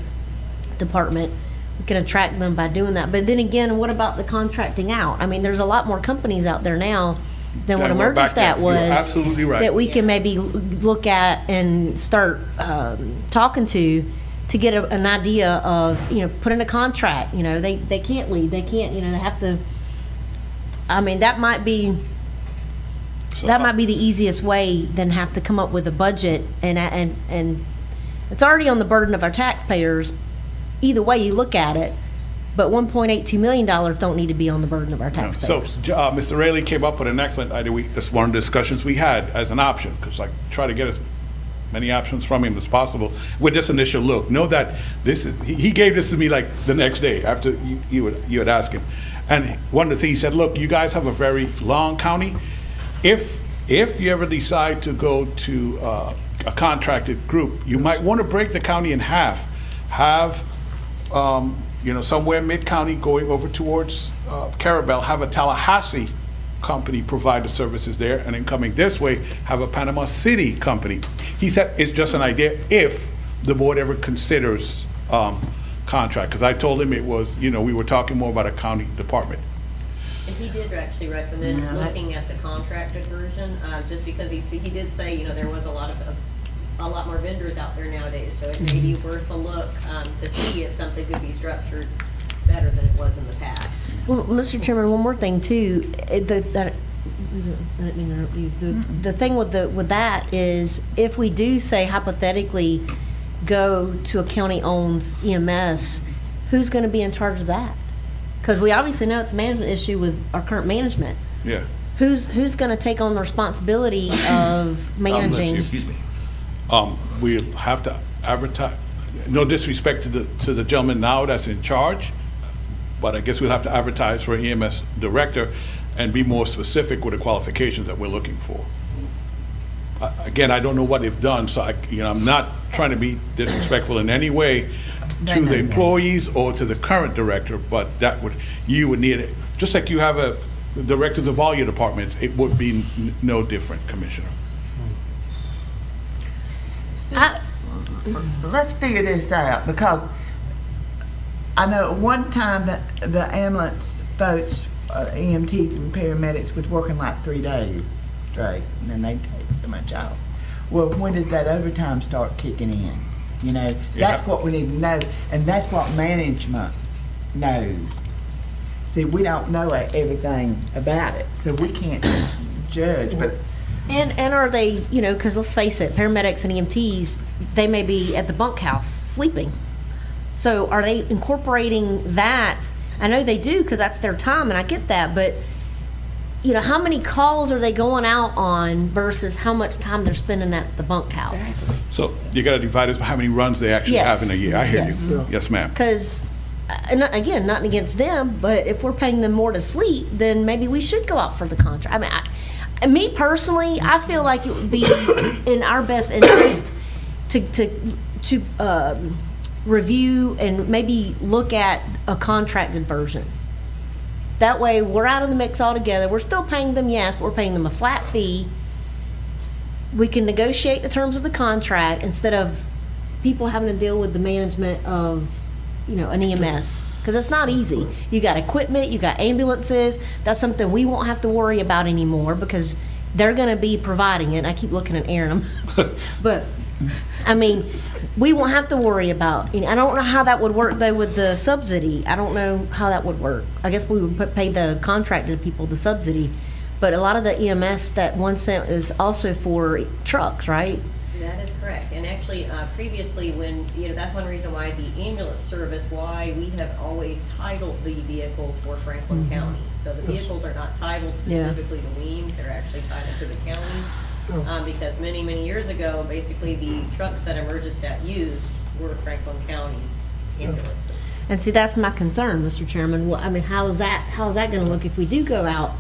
department, we can attract them by doing that. But then again, what about the contracting out? I mean, there's a lot more companies out there now than what Emergistat was. You're absolutely right. That we can maybe look at and start talking to get an idea of, you know, put in a contract. You know, they can't leave. They can't, you know, they have to. I mean, that might be the easiest way than have to come up with a budget, and it's already on the burden of our taxpayers. Either way you look at it. But $1.82 million don't need to be on the burden of our taxpayers. So Mr. Raley came up with an excellent idea. That's one of the discussions we had as an option, because I try to get as many options from him as possible with this initial look. Know that he gave this to me like the next day after you had asked him. And one of the things he said, look, you guys have a very long county. If you ever decide to go to a contracted group, you might want to break the county in half. Have somewhere mid-county going over towards Carabel, have a Tallahassee company provide the services there, and then coming this way, have a Panama City company. He said it's just an idea if the board ever considers contract, because I told him it was, we were talking more about a county department. And he did actually recommend looking at the contracted version, just because he did say, there was a lot more vendors out there nowadays, so it may be worth a look to see if something could be structured better than it was in the past. Well, Mr. Chairman, one more thing too. The thing with that is, if we do say hypothetically go to a county-owned EMS, who's going to be in charge of that? Because we obviously know it's a management issue with our current management. Yeah. Who's going to take on the responsibility of managing? Excuse me. We'll have to advertise. No disrespect to the gentleman now that's in charge, but I guess we'll have to advertise for an EMS director and be more specific with the qualifications that we're looking for. Again, I don't know what they've done, so I'm not trying to be disrespectful in any way to the employees or to the current director, but you would need it. Just like you have the directors of all your departments, it would be no different, Commissioner. Let's figure this out, because I know one time that the ambulance folks, EMTs and paramedics, was working like 3 days straight, and then they take so much off. Well, when did that overtime start kicking in? That's what we need to know, and that's what management knows. See, we don't know everything about it, so we can't judge, but. And are they, because let's face it, paramedics and EMTs, they may be at the bunkhouse sleeping. So are they incorporating that? I know they do, because that's their time, and I get that, but how many calls are they going out on versus how much time they're spending at the bunkhouse? So you got to divide it by how many runs they actually have in a year. I hear you. Yes, ma'am. Because, again, nothing against them, but if we're paying them more to sleep, then maybe we should go out for the contract. I mean, me personally, I feel like it would be in our best interest to review and maybe look at a contracted version. That way, we're out of the mix altogether. We're still paying them, yes, but we're paying them a flat fee. We can negotiate the terms of the contract instead of people having to deal with the management of, an EMS. Because it's not easy. You got equipment, you got ambulances. That's something we won't have to worry about anymore because they're going to be providing it. I keep looking at Aaron. But, we won't have to worry about it. I don't know how that would work, though, with the subsidy. I don't know how that would work. I guess we would pay the contracted people the subsidy. But a lot of the EMS, that 1 cent is also for trucks, right? That is correct. And actually, previously when, that's one reason why the ambulance service, why we have always titled the vehicles for Franklin County. So the vehicles are not titled specifically to Weems, they're actually titled to the county. Because many, many years ago, basically the trucks that Emergistat used were Franklin County's ambulances. And see, that's my concern, Mr. Chairman. Well, how is that going to look if we do go out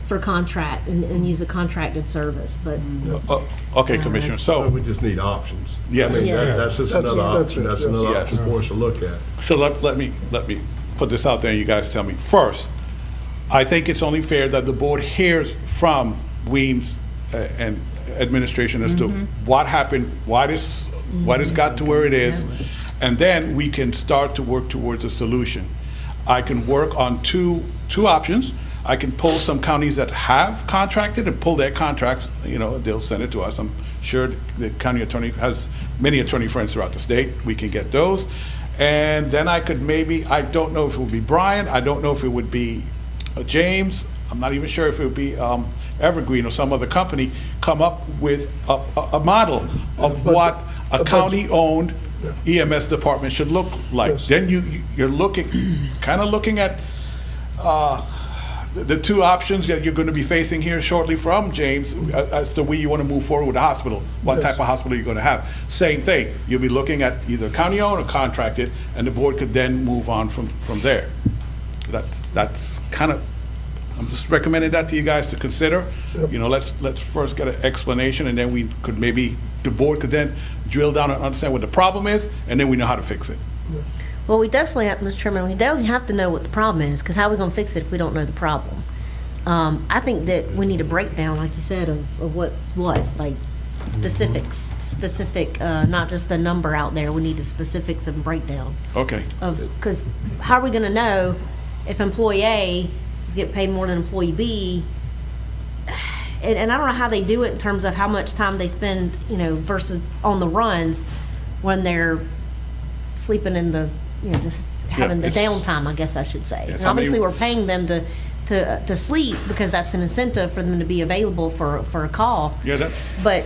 for contract and use a contracted service? But okay, Commissioner. So we just need options. Yes. That's just another option. That's another option for us to look at. So let me put this out there, and you guys tell me. First, I think it's only fair that the board hears from Weems and administration as to what happened, why this got to where it is, and then we can start to work towards a solution. I can work on two options. I can pull some counties that have contracted and pull their contracts. They'll send it to us. I'm sure the county attorney has many attorney friends throughout the state. We can get those. And then I could maybe, I don't know if it would be Brian. I don't know if it would be James. I'm not even sure if it would be Evergreen or some other company, come up with a model of what a county-owned EMS department should look like. Yes. Then you're kind of looking at the two options that you're going to be facing here shortly from James as to where you want to move forward with the hospital, what type of hospital you're going to have. Same thing. You'll be looking at either county-owned or contracted, and the board could then move on from there. That's kind of, I'm just recommending that to you guys to consider. Let's first get an explanation, and then we could the board could then drill down and understand what the problem is, and then we know how to fix it. Well, we definitely have, Mr. Chairman, we definitely have to know what the problem is, because how are we going to fix it if we don't know the problem? I think that we need a breakdown, like you said, of what's what, like specific, not just a number out there. We need the specifics and breakdown Okay. because how are we going to know if employee A is getting paid more than employee B? And I don't know how they do it in terms of how much time they spend, versus on the runs when they're sleeping in the, just having the downtime, I guess I should say. And obviously, we're paying them to sleep because that's an incentive for them to be available for a call. Yeah, But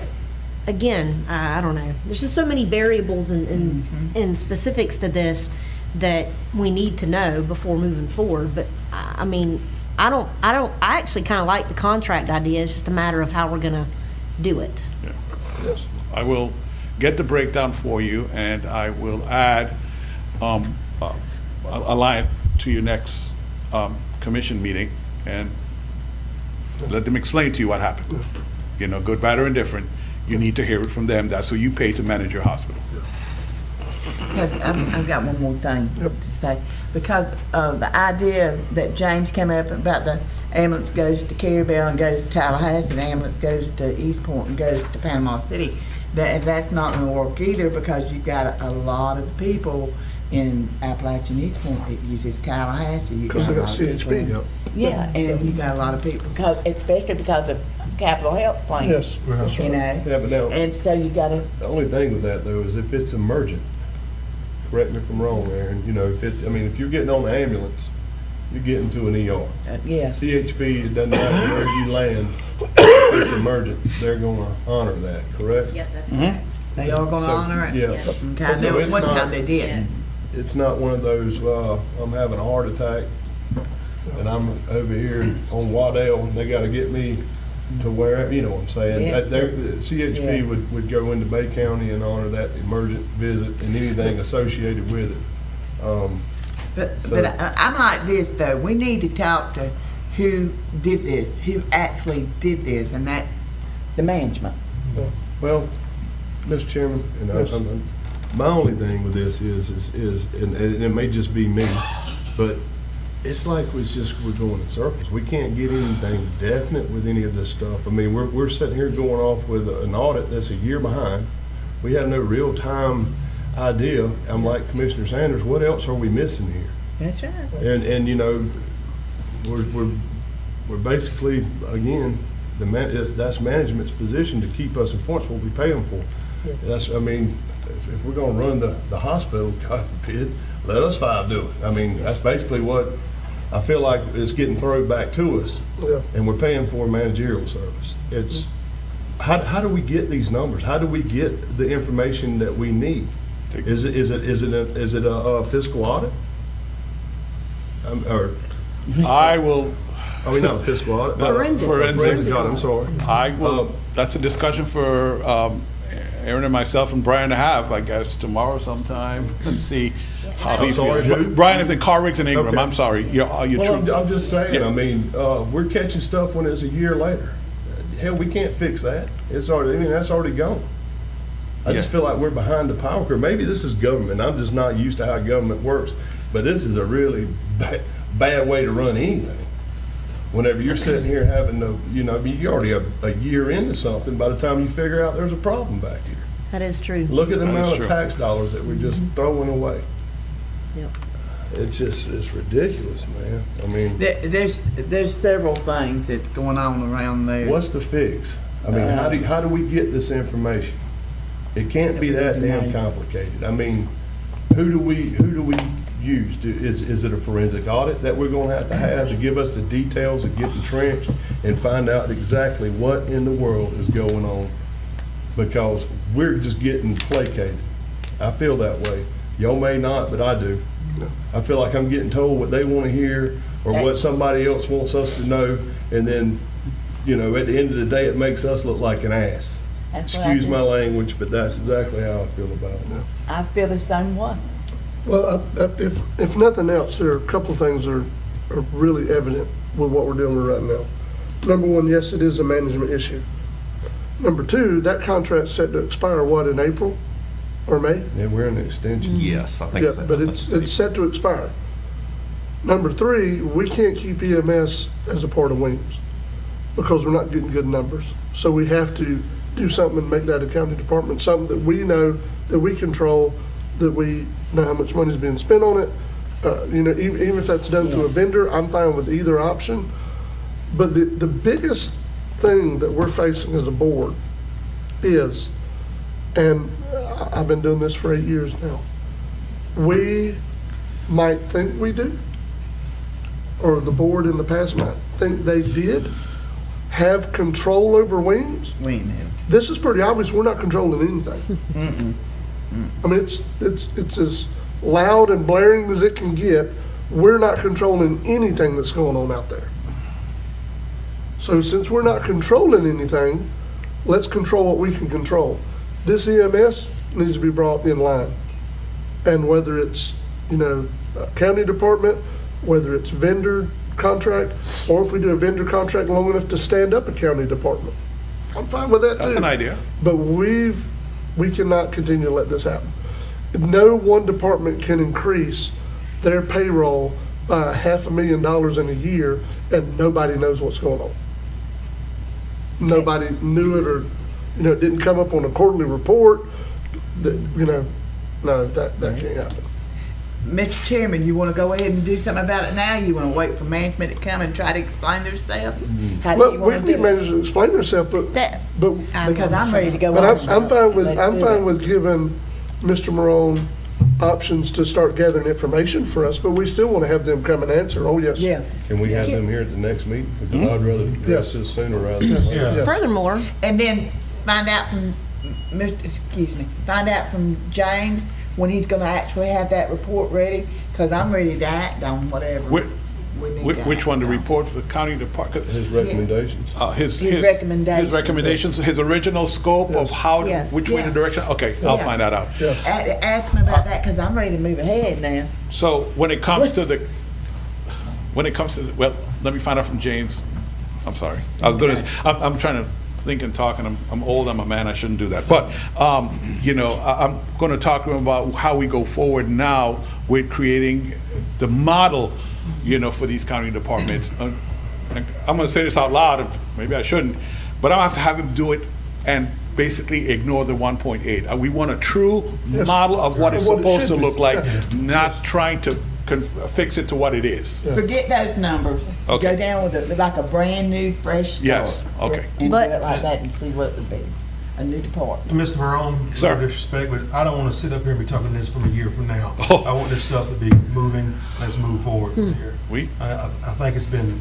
again, I don't know. There's just so many variables and specifics to this that we need to know before moving forward. But I mean, I actually kind of like the contract idea. It's just a matter of how we're going to do it. Yeah. Yes. I will get the breakdown for you, and I will add a line to your next commission meeting, and let them explain to you what happened. Good, bad, or indifferent. You need to hear it from them. That's who you pay to manage your hospital. I've got one more thing to say. Because of the idea that James came up about the ambulance goes to Carabel and goes to Tallahassee, and the ambulance goes to Eastport and goes to Panama City, that's not going to work either, because you've got a lot of people in Appalachian Eastport that uses Tallahassee. Because they got CHP. Yeah, and you got a lot of people, especially because of Capital Health Plan. Yes, that's right. Yeah, but now, And so you got to. the only thing with that though is if it's emergent, correct me if I'm wrong, Aaron, if you're getting on the ambulance, you're getting to an ER. Yeah. CHP, it doesn't matter where you land, if it's emergent, they're gonna honor that, correct? Yep, that's correct. They are going to honor it? Yeah. Yes. Okay, So it's one not- time they didn't. It's not one of those, I'm having a heart attack and I'm over here on Waddell and they gotta get me to wherever, you know what I'm saying? Yeah. The CHP Yeah. would go into Bay County and honor that emergent visit and anything associated with it. But I'm like this though, we need to talk to who did this, who actually did this, and that's the management. Well, Mr. Chairman, and my only thing with this is, and it may just be me, but it's like we're going in circles. We can't get anything definite with any of this stuff. I mean, we're sitting here going off with an audit that's a year behind. We have no real time idea. I'm like Commissioner Sanders, what else are we missing here? That's right. And we're basically, again, that's management's position to keep us informed. It's what we pay them for. If we're gonna run the hospital, God forbid, let us five do it. I mean, that's basically what I feel like is getting thrown back to us. Yeah. And we're paying for managerial service. It's, how do we get these numbers? How do we get the information that we need? Is it a fiscal audit? I will. Not a fiscal audit. Forensic audit, I'm sorry. I will, that's a discussion for Aaron and myself and Brian to have, I guess, tomorrow sometime, and see how he feels. Brian is in Car Riggs and Ingram, Okay. I'm sorry, you're true. I'm just saying, Yeah. we're catching stuff when it's a year later. Hell, we can't fix that. It's already, that's already gone. I just Yeah. feel like we're behind the power curve. Maybe this is government. I'm just not used to how government works. But this is a really bad way to run anything. Whenever you're sitting here having to, you're already a year into something by the time you figure out there's a problem back here. That is true. Look at the That is amount of true. tax dollars that we're just throwing away. Yep. It's ridiculous, man. I mean, There's several things that's going on around there. what's the fix? I mean, how do we get this information? It can't be that damn complicated. I mean, who do we use? Is it a forensic audit that we're going to have to give us the details and get entrenched and find out exactly what in the world is going on? Because we're just getting placated. I feel that way. Y'all may not, but I do. I feel like I'm getting told what they want to hear or what somebody else wants us to know, and then, at the end of the day, it makes us look like an ass. Excuse my language, but that's exactly how I feel about it now. I feel the same way. Well, if nothing else, there are a couple of things that are really evident with what we're dealing with right now. Number one, yes, it is a management issue. Number two, that contract's set to expire, in April? or May. And we're in the extension. Yes, I think. Yeah, but it's set to expire. Number three, we can't keep EMS as a part of Williams because we're not getting good numbers. So we have to do something and make that a county department, something that we know, that we control, that we know how much money is being spent on it. Even if that's done through a vendor, I'm fine with either option. But the biggest thing that we're facing as a board is, and I've been doing this for 8 years now, we might think we do, or the board in the past might think they did, have control over Williams. We know. This is pretty obvious, we're not controlling anything. I mean, it's as loud and blaring as it can get. We're not controlling anything that's going on out there. So since we're not controlling anything, let's control what we can control. This EMS needs to be brought in line. And whether it's, county department, whether it's vendor contract, or if we do a vendor contract long enough to stand up a county department, I'm fine with that too. That's an idea. But we cannot continue to let this happen. No one department can increase their payroll by $500,000 in a year and nobody knows what's going on. Nobody knew it, or, it didn't come up on a quarterly report. No, that can't happen. Mr. Chairman, you want to go ahead and do something about it now? You want to wait for management to come and try to explain themselves? How do Well, you we want need to do it? managers to explain themselves, but Because I'm ready to go But on. I'm fine with, Let's I'm do fine it. with giving Mr. Morone options to start gathering information for us, but we still want to have them come and answer. Oh, yes. Yeah. Can we have them here at the next meeting? Because I'd rather address this sooner rather than later. Yeah. Yes. Furthermore, And then find out from James when he's gonna actually have that report ready, because I'm ready to act on whatever. we need to Which act one, the on. report for the county department? His recommendations. His recommendations. His recommendations, his original scope of how, Yeah. which way the Yeah. direction, okay, I'll Yeah. find that out. Yeah. Ask me about that, because I'm ready to move ahead now. So when it comes to well, let me find out from James. I'm sorry. I'm trying to think and talk, and I'm old, I'm a man, I shouldn't do that. But, I'm going to talk to him about how we go forward now with creating the model, for these county departments. And I'm going to say this out loud, and maybe I shouldn't, but I'll have to have him do it and basically ignore the 1.8. We want a true model of what it's What it supposed should to be. look like, Yeah. not trying to fix it to what it is. Forget those numbers. Okay. Go down with like a brand new, fresh start. Yes, okay. And do But- it like that and see what it would be. A new department. Mr. Morone, Sir. no disrespect, but I don't want to sit up here and be talking this from a year from now. Oh. I want this stuff to be moving. Let's move forward from here. I think it's been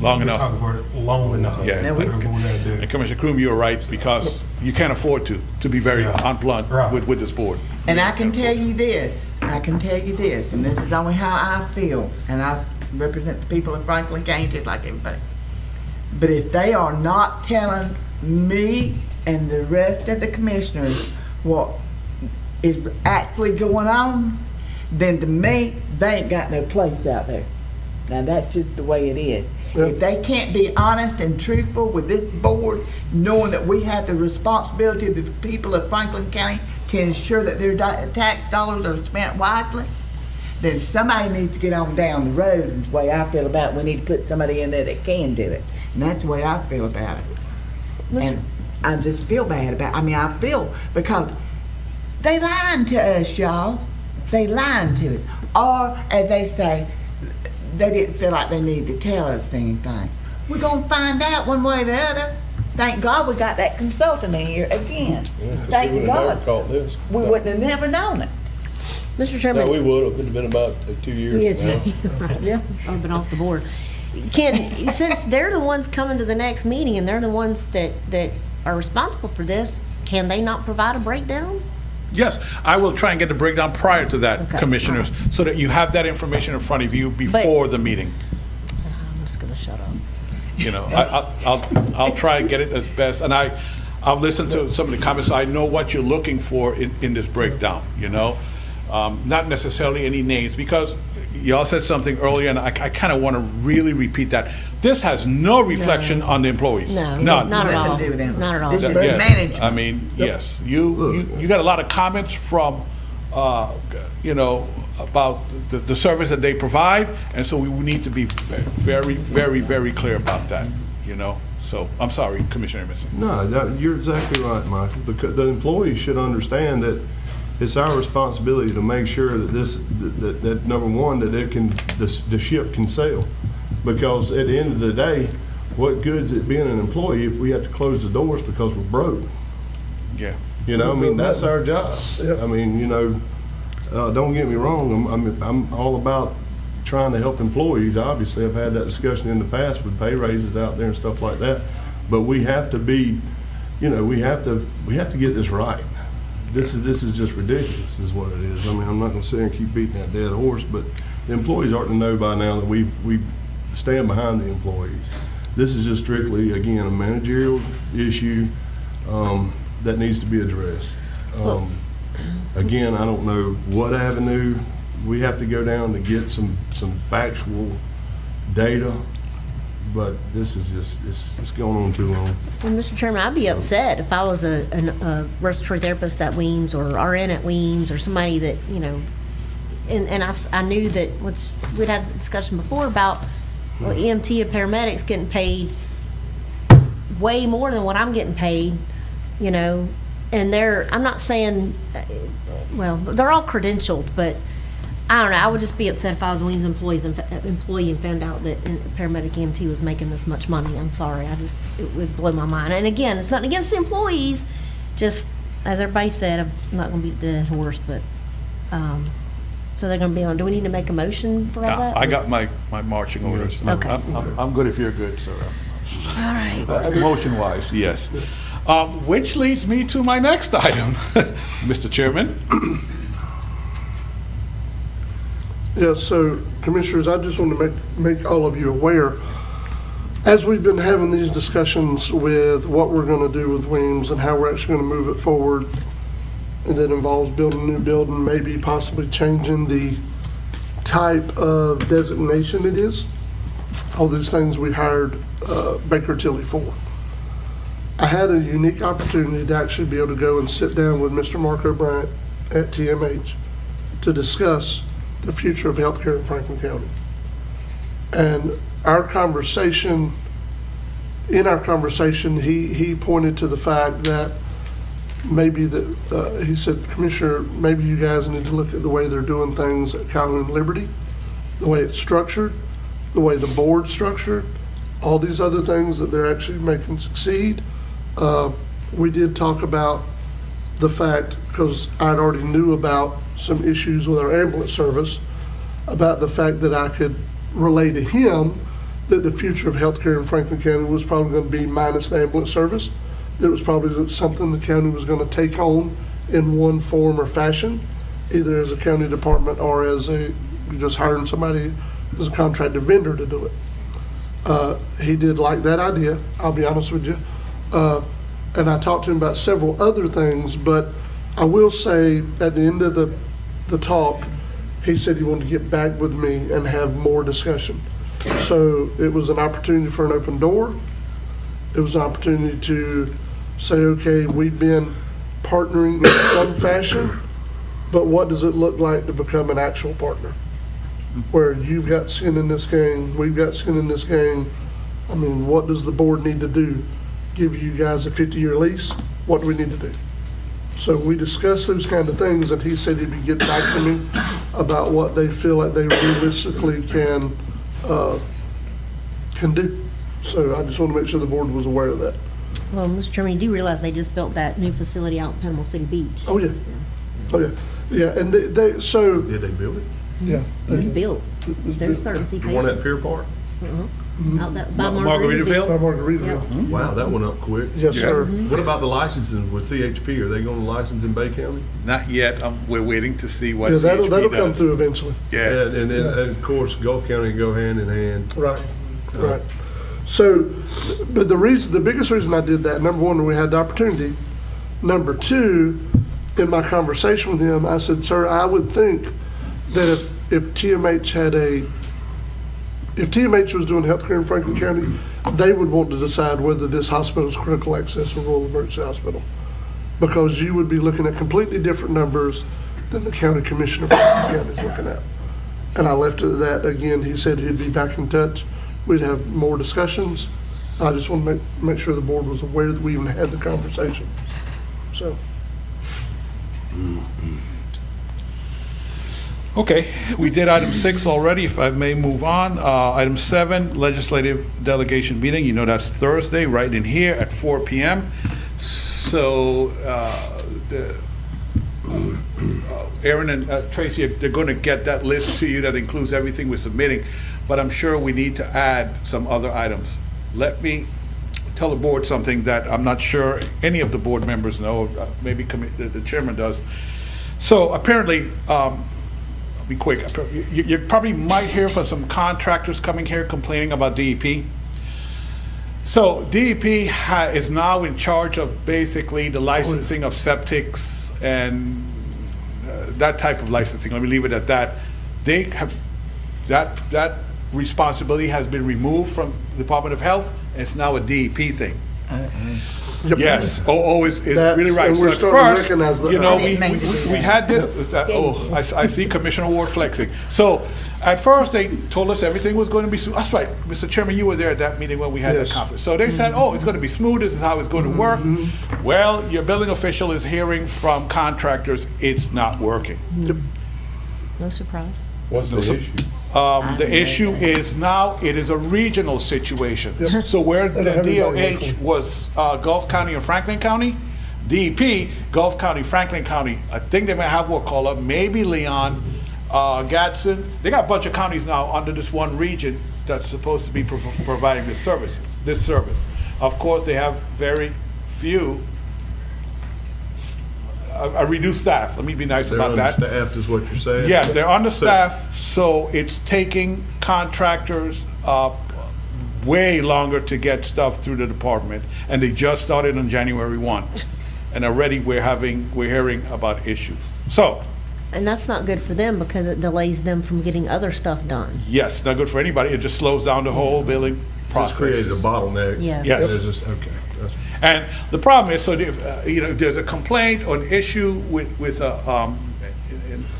Long we've been enough. talking about it long enough. Yeah. Now Whatever we gotta do. And Commissioner Kroom, you're right, because you can't afford to be very Yeah. blunt Right. with this board. And I can tell you this, and this is only how I feel, and I represent the people of Franklin County just like everybody. But if they are not telling me and the rest of the commissioners what is actually going on, then to me, they ain't got no place out there. Now, that's just the way it is. Yeah. If they can't be honest and truthful with this board, knowing that we have the responsibility of the people of Franklin County to ensure that their tax dollars are spent wisely, then somebody needs to get on down the road, is the way I feel about it. We need to put somebody in there that can do it. And that's the way I feel about it. And I just feel bad about it. I feel, because they lying to us, y'all. They lying to us. Or, as they say, they didn't feel like they needed to tell us anything. We're gonna find out one way or the other. Thank God we got that consultant in here again. Thank God. Caught this. We wouldn't have never known it. Mr. Chairman. No, we would have. It'd been about 2 years. Yeah, from now. Yeah. I've been off the board. Since they're the ones coming to the next meeting and they're the ones that are responsible for this, can they not provide a breakdown? Yes, I will try and get the breakdown prior to that, Okay. Commissioners, so that you have that information in front of you before the meeting. I'm just gonna shut up. I'll try and get it as best, and I'll listen to some of the comments. I know what you're looking for in this breakdown, Not necessarily any names, because, y'all said something earlier, and I kind of want to really repeat that. This has no reflection on the employees. No, None. not at all. Nothing to do with them. Not at all. This is Yeah. management. I mean, yes, you got a lot of comments from, you know, about the service that they provide, and so we need to be very, very, very clear about that, you know? So, I'm sorry, Commissioner Emerson. No, you're exactly right, Michael. The employees should understand that it's our responsibility to make sure that that number one, that the ship can sail. Because at the end of the day, what good is it being an employee if we have to close the doors because we're broke? Yeah. You know, I mean, that's our job. I mean, you know, don't get me wrong, I'm all about trying to help employees. Obviously, I've had that discussion in the past with pay raises out there and stuff like that. But we have to be, you know, we have to get this right. This is just ridiculous, is what it is. I mean, I'm not going to sit here and keep beating that dead horse, but the employees ought to know by now that we stand behind the employees. This is just strictly, again, a managerial issue that needs to be addressed. Again, I don't know what avenue we have to go down to get some factual data, but this is just, it's going on too long. And Mr. Chairman, I'd be upset if I was a respiratory therapist at Weems or RN at Weems or somebody that, you know, and I knew that, which we'd had a discussion before about EMT and paramedics getting paid way more than what I'm getting paid, you know, and I'm not saying, well, they're all credentialed, but I don't know, I would just be upset if I was a Weems employee and found out that a paramedic EMT was making this much money. I'm sorry, it would blow my mind. And again, it's not against the employees, just, as everybody said, I'm not gonna beat the dead horse, but, so they're gonna be on, do we need to make a motion for all that? I got my marching orders. Okay. I'm good if you're good, sir. All right. Motion-wise, yes. Which leads me to my next item, Mr. Chairman. Yeah, so Commissioners, I just want to make all of you aware, as we've been having these discussions with what we're going to do with Weems and how we're actually going to move it forward, and that involves building a new building, maybe possibly changing the type of designation it is, all these things we hired Baker Tilly for. I had a unique opportunity to actually be able to go and sit down with Mr. Mark O'Brien at TMH to discuss the future of healthcare in Franklin County. And in our conversation, he pointed to the fact that maybe he said, Commissioner, maybe you guys need to look at the way they're doing things at Calhoun Liberty, the way it's structured, the way the board's structured, all these other things that they're actually making succeed. We did talk about the fact, because I'd already knew about some issues with our ambulance service, about the fact that I could relay to him that the future of healthcare in Franklin County was probably going to be minus the ambulance service. That was probably something the county was going to take on in one form or fashion, either as a county department or as just hiring somebody as a contracted vendor to do it. He did like that idea, I'll be honest with you. And I talked to him about several other things, but I will say at the end of the talk, he said he wanted to get back with me and have more discussion. So it was an opportunity for an open door. It was an opportunity to say, okay, we've been partnering in some fashion, but what does it look like to become an actual partner? Where you've got skin in this game, we've got skin in this game. I mean, what does the board need to do? Give you guys a 50-year lease? What do we need to do? So we discussed those kind of things, and he said he'd be getting back to me about what they feel like they realistically can do. So I just want to make sure the board was aware of that. Well, Mr. Chairman, you do realize they just built that new facility out in Panama City Beach? Oh, yeah. Oh, yeah. Yeah, and they so... Did they build it? Yeah. It's built. They're starting to see patients. The one at Pier Park? Out that, by Margaritaville? By Margaritaville. Yep. Wow, that went up quick. Yes, sir. What about the licensing with CHP? Are they going to license in Bay County? Not yet. We're waiting to see what Yeah, CHP that'll does. come through eventually. Yeah. And then, and of course, Gulf County go hand in hand. Right, right. So, but the biggest reason I did that, number one, we had the opportunity. Number two, in my conversation with him, I said, sir, I would think that if if TMH was doing healthcare in Franklin County, they would want to decide whether this hospital is critical access or rural emergency hospital. Because you would be looking at completely different numbers than the county commissioner of Franklin County is looking at. And I left it at that. Again, he said he'd be back in touch. We'd have more discussions. I just want to make sure the board was aware that we even had the conversation. So. Okay, we did item 6 already, if I may move on. Item 7, legislative delegation meeting. You know that's Thursday, right in here at 4 p.m. So Aaron and Tracy, they're going to get that list to you that includes everything we're submitting, but I'm sure we need to add some other items. Let me tell the board something that I'm not sure any of the board members know, maybe the chairman does. So apparently, I'll be quick, you probably might hear from some contractors coming here complaining about DEP. So DEP is now in charge of basically the licensing of septics and that type of licensing. Let me leave it at that. They have that responsibility has been removed from the Department of Health, and it's now a DEP thing. Yes, is really right. So at first, you know, we had this, I see Commissioner Ward flexing. So at first they told us everything was going to be smooth. That's right, Mr. Chairman, you were there at that meeting when we had that conference. So they said, it's going to be smooth, this is how it's going to work. Well, your building official is hearing from contractors, it's not working. No surprise. What's the issue? The issue is now it is a regional situation. So where the DOH was Gulf County and Franklin County, DEP, Gulf County, Franklin County, I think they may have Wakulla, maybe Leon, Gadsden. They got a bunch of counties now under this one region that's supposed to be providing this service. Of course, they have very few, a reduced staff. Let me be nice about that. They're understaffed is what you're saying? Yes, they're understaffed, so it's taking contractors way longer to get stuff through the department, and they just started on January 1. And already we're hearing about issues. So. And that's not good for them because it delays them from getting other stuff done. Yes, not good for anybody. It just slows down the whole billing process. Just creates a bottleneck. Yeah. Yes. Okay. And the problem is, so you know, there's a complaint or an issue with and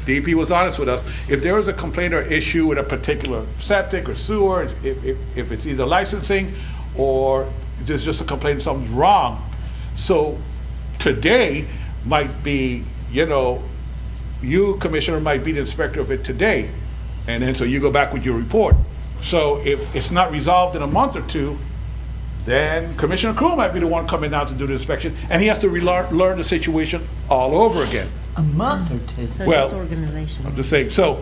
DEP was honest with us. If there is a complaint or issue with a particular septic or sewer, if it's either licensing or there's just a complaint something's wrong. So today might be, you know, you, Commissioner, might be the inspector of it today. And then so you go back with your report. So if it's not resolved in a month or two, then Commissioner Crew might be the one coming down to do the inspection, and he has to learn the situation all over again. A month or two. So Well, disorganization. I'm just saying, so,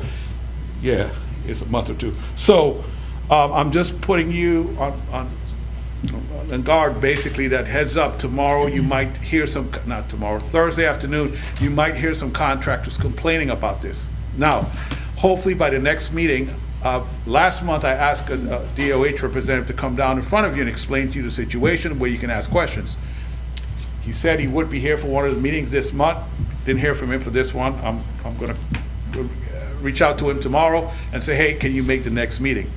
yeah, it's a month or two. So I'm just putting you on guard, basically, that heads up. Tomorrow you might hear not tomorrow, Thursday afternoon, you might hear some contractors complaining about this. Now, hopefully by the next meeting, last month I asked a DOH representative to come down in front of you and explain to you the situation where you can ask questions. He said he would be here for one of the meetings this month. Didn't hear from him for this one. I'm going to reach out to him tomorrow and say, hey, can you make the next meeting?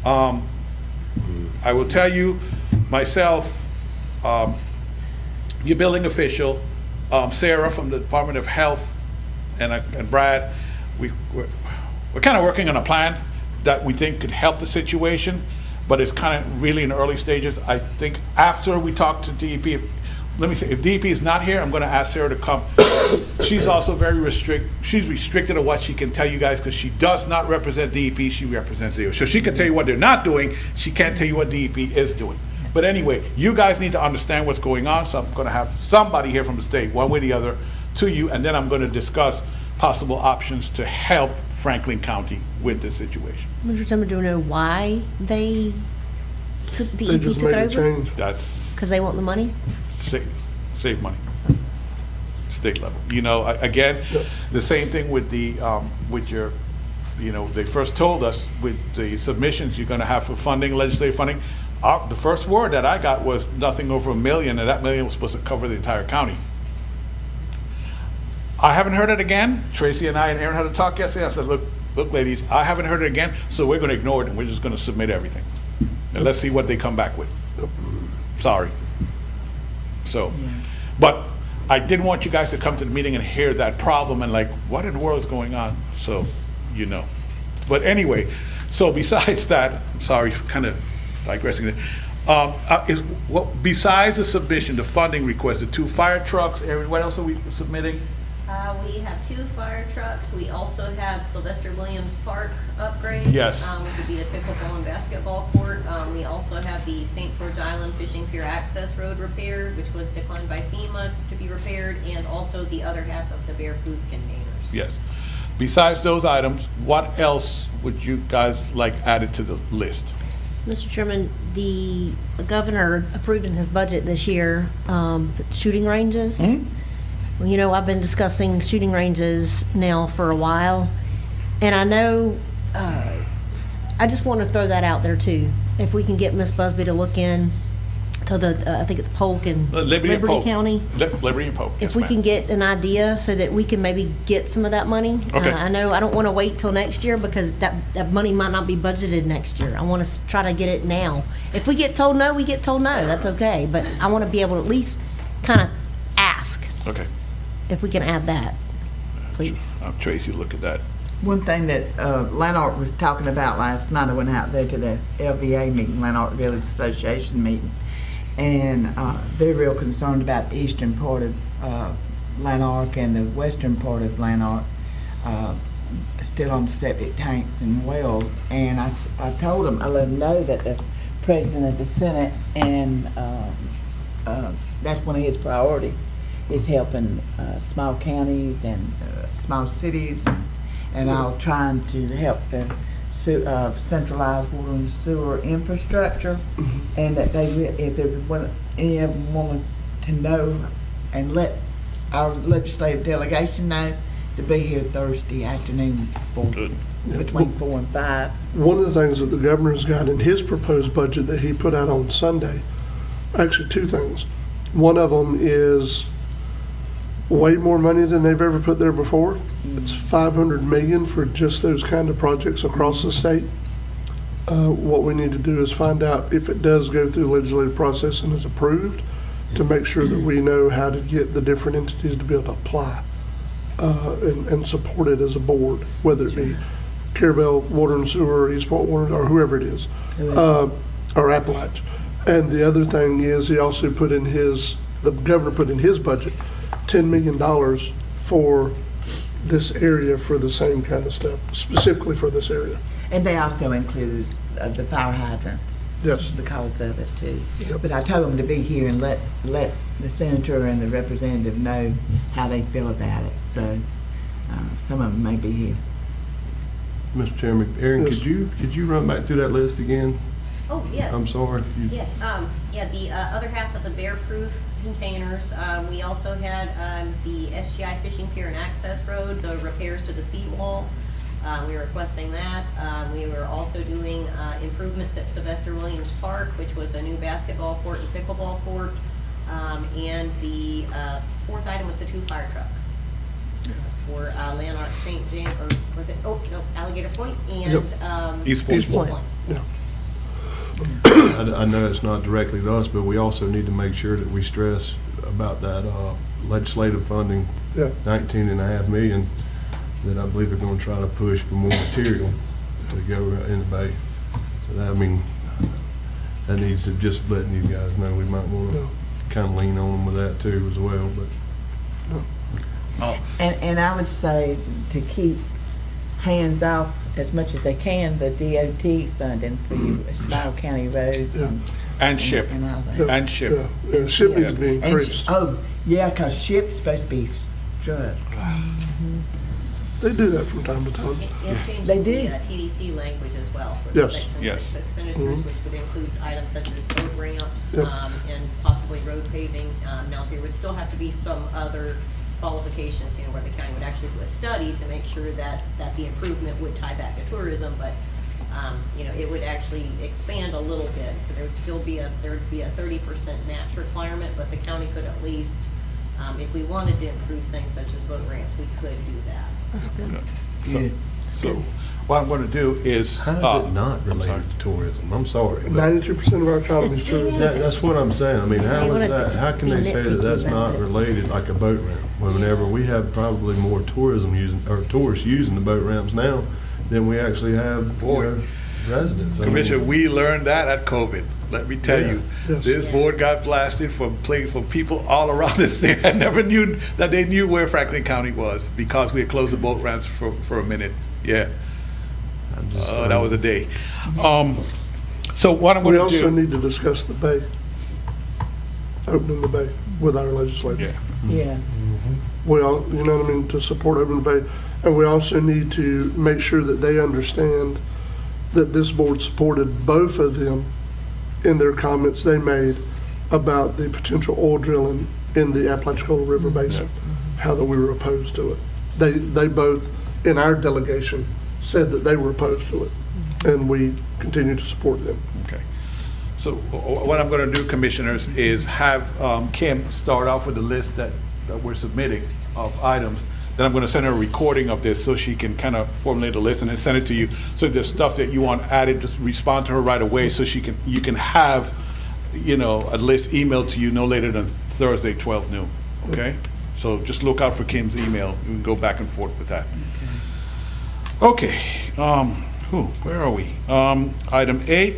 I will tell you myself, your building official, Sarah from the Department of Health, and Brad, we're kind of working on a plan that we think could help the situation, but it's kind of really in the early stages. I think after we talk to DEP, let me say, if DEP is not here, I'm going to ask Sarah to come. She's also she's restricted on what she can tell you guys because she does not represent DEP, she represents DOH. So she can tell you what they're not doing, she can't tell you what DEP is doing. But anyway, you guys need to understand what's going on, so I'm going to have somebody here from the state, one way or the other, to you, and then I'm going to discuss possible options to help Franklin County with this situation. Mr. Timmer, do you know why they took They DEP just took made it a over? change. That's Because they want the money? save money, state level. You know, again, the same thing with the with your, you know, they first told us with the submissions you're going to have for funding, legislative funding. The first word that I got was nothing over $1 million, and that $1 million was supposed to cover the entire county. I haven't heard it again. Tracy and I and Aaron had a talk yesterday. I said, look, look, ladies, I haven't heard it again, so we're gonna ignore it and we're just gonna submit everything. And let's see what they come back with. Sorry. So, but I didn't want you guys to come to the meeting and hear that problem and like, what in the world is going on? So, you know. But anyway, so besides that, sorry, kind of digressing there. Besides the submission, the funding request, the 2 fire trucks, Erin, what else are we submitting? We have 2 fire trucks. We also have Sylvester Williams Park upgrade. Yes. Which would be the pickleball and basketball court. We also have the St. George Island Fishing Pier Access Road repaired, which was declined by FEMA to be repaired, and also the other half of the bear food containers. Yes. Besides those items, what else would you guys like added to the list? Mr. Chairman, the governor approved in his budget this year shooting ranges. Well, you know, I've been discussing shooting ranges now for a while, and I know, I just want to throw that out there too. If we can get Ms. Busby to look in to the, I think it's Polk and Liberty and Polk. County. Liberty and Polk, If yes, we ma'am. can get an idea so that we can maybe get some of that money. Okay. I know I don't want to wait till next year because that money might not be budgeted next year. I want to try to get it now. If we get told no, we get told no. That's okay. But I want to be able to at least kind of ask Okay. if we can add that, please. Tracy, look at that. One thing that Lanark was talking about last night, I went out there to the LVA meeting, Lanark Village Association meeting, and they're real concerned about the eastern part of Lanark and the western part of Lanark still on septic tanks and wells. And I told them, I let them know that the president of the Senate, and that's one of his priorities, is helping small counties and small cities, and all trying to help the centralized water and sewer infrastructure, and that if any of them want to know and let our legislative delegation know, to be here Thursday afternoon between 4 and 5. One of the things that the governor's got in his proposed budget that he put out on Sunday, actually 2 things. One of them is way more money than they've ever put there before. It's $500 million for just those kind of projects across the state. What we need to do is find out if it does go through the legislative process and is approved, to make sure that we know how to get the different entities to be able to apply and support it as a board, whether it be Carabel Water and Sewer, East Point Water, or whoever it is, or Appalach. And the other thing is, he also put in the governor put in his budget $10 million for this area for the same kind of stuff, specifically for this area. And they also included the fire hydrants. Yes. Because of it too. Yep. But I told them to be here and let the senator and the representative know how they feel about it. So some of them may be here. Mr. Chairman, Aaron, Yes. could you run back through that list again? Oh, yes. I'm sorry. Yes, yeah, the other half of the bear-proof containers, we also had the SGI Fishing Pier and Access Road, the repairs to the seawall. We were requesting that. We were also doing improvements at Sylvester Williams Park, which was a new basketball court and pickleball court. And the 4th item was the 2 fire trucks for Lanark, St. James, or was it, Alligator Point and East Point. East Point. Yeah. I know it's not directly to us, but we also need to make sure that we stress about that legislative funding, Yeah. $19.5 million, that I believe they're going to try to push for more material to go in the bay. So that, I mean, that needs to, just letting you guys know, we might want to kind of lean on them with that too as well. But And I would say to keep hands off as much as they can the DOT funding for you small county roads And ship. and all that. And ship. Yeah, ship needs to be And increased. because ship's supposed to be struck. They do that from time to time. And changing They the did. TDC language as well for the Yes. section Yes. 6 expenditures, which would include items such as boat ramps Yep. and possibly road paving. Now, there would still have to be some other qualifications, where the county would actually do a study to make sure that the improvement would tie back to tourism, but it would actually expand a little bit. So there would still be a 30% match requirement, but the county could at least, if we wanted to improve things such as boat ramps, we could do that. That's good. So what I'm going to do is. How is it not I'm sorry. related to tourism? I'm sorry. but 92% of our economy is tourism. That's what I'm saying. I mean, how You is wanna that, how can be they say that that's nitpicky not about it. related like a boat ramp? Whenever we have probably more tourism using, or tourists using the boat ramps now than we actually have, residents. I mean, Commissioner, we learned that at COVID. Let me tell you, Yes. this board got blasted from people all around the state. I never knew that they knew where Franklin County was because we had closed the boat ramps for a minute. Yeah, I'm just- that was a day. So what I'm We going to also do. need to discuss the bay, opening the bay with our legislature. Yeah. Yeah. We all, you know what I mean, to support opening the bay. And we also need to make sure that they understand that this board supported both of them in their comments they made about the potential oil drilling in the Apalachicola River Basin, how that we were opposed to it. They both, in our delegation, said that they were opposed to it, and we continue to support them. Okay. So what I'm going to do, commissioners, is have Kim start off with the list that we're submitting of items. Then I'm going to send her a recording of this so she can kind of formulate a list and then send it to you. So if there's stuff that you want added, just respond to her right away so you can have, a list emailed to you no later than Thursday, 12 noon. Okay? So just look out for Kim's email. You can go back and forth with that. Okay. Where are we? Item 8.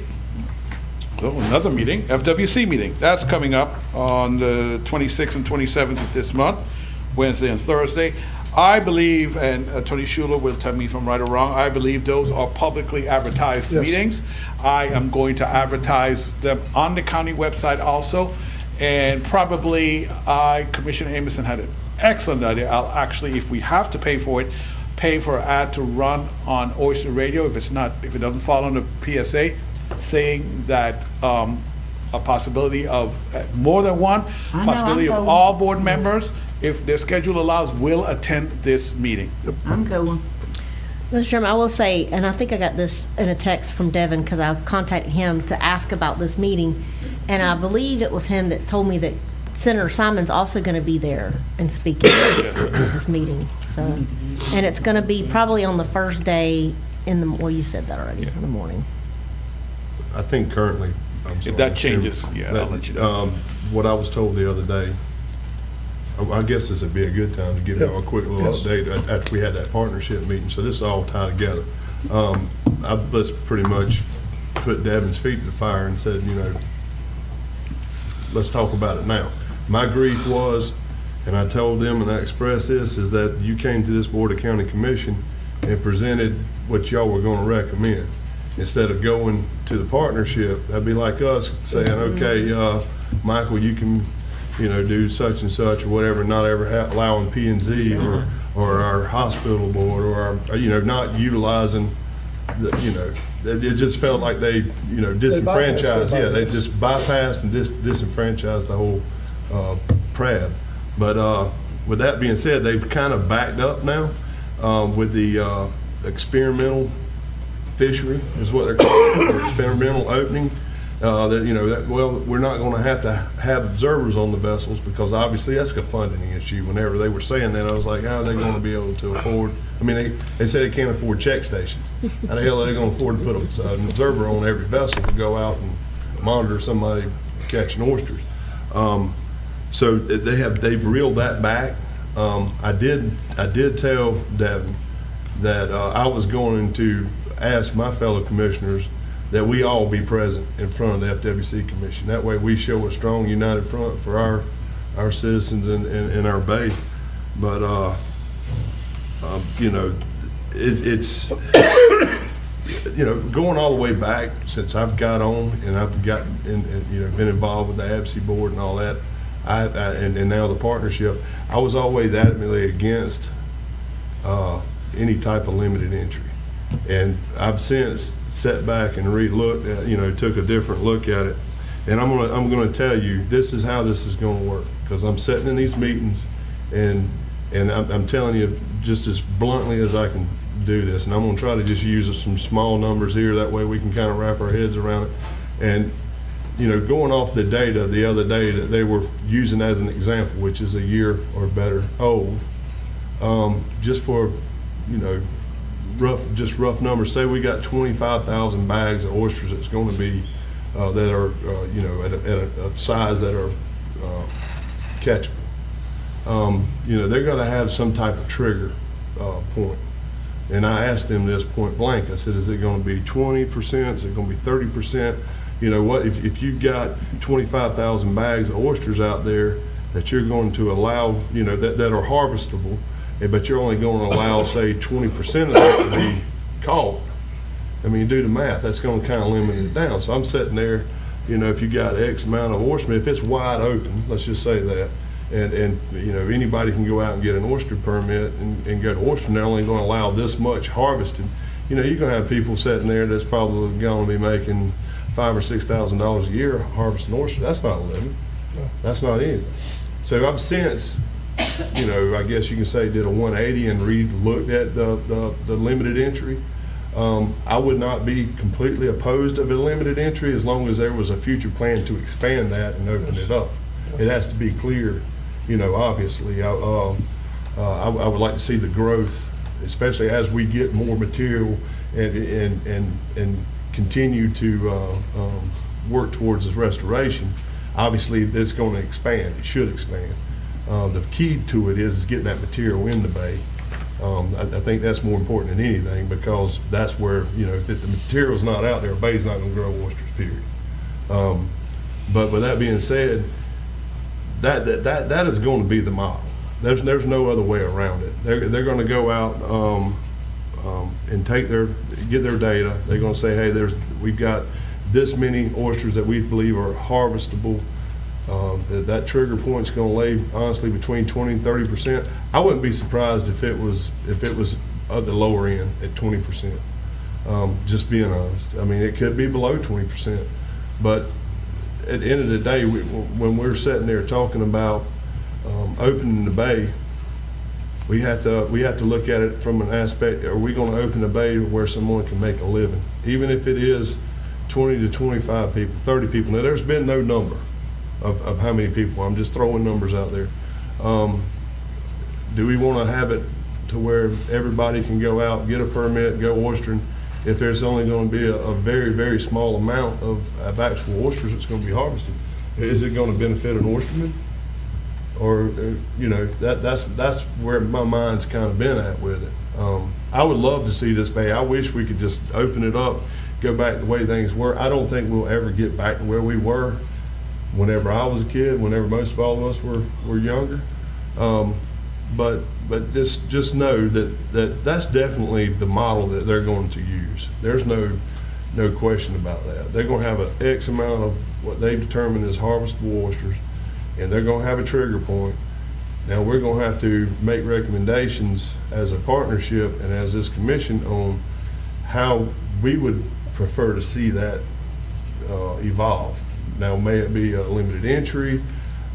Oh, another meeting, FWC meeting. That's coming up on the 26th and 27th of this month, Wednesday and Thursday. I believe, and Attorney Schuler will tell me if I'm right or wrong, I believe those are publicly advertised Yes. meetings. I am going to advertise them on the county website also, and probably Commissioner Amison had an excellent idea. I'll actually, if we have to pay for it, pay for an ad to run on Oyster Radio if it doesn't fall under PSA, saying that a possibility of more than one, I know, possibility I'm of going. all board members, if their schedule allows, will attend this meeting. I'm going. Mr. Chairman, I will say, and I think I got this in a text from Devin because I contacted him to ask about this meeting, and I believe it was him that told me that Senator Simon's also going to be there and speaking at this meeting. So, and it's going to be probably on the first day well, you said that already, in the morning. I think currently, I'm sorry, If that Mr. Chairman, changes, yeah, I'll let you know. What I was told the other day, I guess this would be a good time to give you a quick little Yes. update after we had that partnership meeting, so this is all tied together. Let's pretty much put Devin's feet to the fire and said, let's talk about it now. My grief was, and I told them and I expressed this, is that you came to this Board of County Commission and presented what y'all were gonna recommend. Instead of going to the partnership, that'd be like us saying, okay, Michael, you can, do such and such or whatever, not ever allowing P&Z or our hospital board or our, not utilizing it just felt like they, disenfranchised. Yeah, they just bypassed and disenfranchised the whole PRAB. But with that being said, they've kind of backed up now with the experimental fishery is what they're calling it, or experimental opening. We're not going to have observers on the vessels because obviously that's a funding issue. Whenever they were saying that, I was like, how are they going to be able to afford? I mean, they say they can't afford check stations. How the hell are they going to afford to put an observer on every vessel to go out and monitor somebody catching oysters? So they've reeled that back. I did tell Devin that I was going to ask my fellow commissioners that we all be present in front of the FWC Commission. That way we show a strong united front for our citizens in our bay. But, it's, going all the way back since I've got on and I've been involved with the ABSI board and all that, and now the partnership, I was always adamantly against any type of limited entry. And I've since sat back and re-looked at, took a different look at it. And I'm gonna tell you, this is how this is gonna work. Because I'm sitting in these meetings and I'm telling you just as bluntly as I can do this. And I'm gonna try to just use some small numbers here. That way we can kind of wrap our heads around it. And, going off the data the other day that they were using as an example, which is a year or better old, just for, rough numbers, say we got 25,000 bags of oysters that's going to be, that are, at a size that are catchable. They're going to have some type of trigger point. And I asked them this point blank. I said, is it going to be 20%? Is it going to be 30%? You know what, if you've got 25,000 bags of oysters out there that you're going to allow, that are harvestable, but you're only going to allow, say, 20% of that to be caught. I mean, do the math, that's going to kind of limit it down. So I'm sitting there, if you got X amount of oystermen, if it's wide open, let's just say that, and anybody can go out and get an oyster permit and go to oyster, and they're only going to allow this much harvested. You're going to have people sitting there that's probably going to be making $5,000 or $6,000 a year harvesting oysters. That's not a living. That's not anything. So I've since, I guess you can say, did a 180 and re-looked at the limited entry. I would not be completely opposed of a limited entry as long as there was a future plan to expand that and open it up. It has to be clear, obviously. I would like to see the growth, especially as we get more material and continue to work towards this restoration. Obviously, it's going to expand. It should expand. The key to it is getting that material in the bay. I think that's more important than anything, because that's where, if the material's not out there, a bay's not going to grow oysters, period. But with that being said, that is going to be the model. There's no other way around it. They're going to go out and get their data. They're going to say, hey, we've got this many oysters that we believe are harvestable. That trigger point's going to lay, honestly, between 20 and 30%. I wouldn't be surprised if it was at the lower end at 20%. Just being honest. I mean, it could be below 20%, but at the end of the day, when we're sitting there talking about opening the bay, we have to look at it from an aspect: are we going to open the bay where someone can make a living, even if it is 20 to 25 people, 30 people? Now, there's been no number of how many people. I'm just throwing numbers out there. Do we want to have it to where everybody can go out, get a permit, go oystering, if there's only going to be a very, very small amount of actual oysters that's going to be harvested? Is it going to benefit an oysterman? Or, that's where my mind's kind of been at with it. I would love to see this bay. I wish we could just open it up, go back the way things were. I don't think we'll ever get back to where we were whenever I was a kid, whenever most of all of us were younger. But just know that's definitely the model that they're going to use. There's no question about that. They're going to have an X amount of what they determine as harvestable oysters, and they're going to have a trigger point. Now we're going to have to make recommendations as a partnership and as this commission on how we would prefer to see that evolve. Now, may it be a limited entry?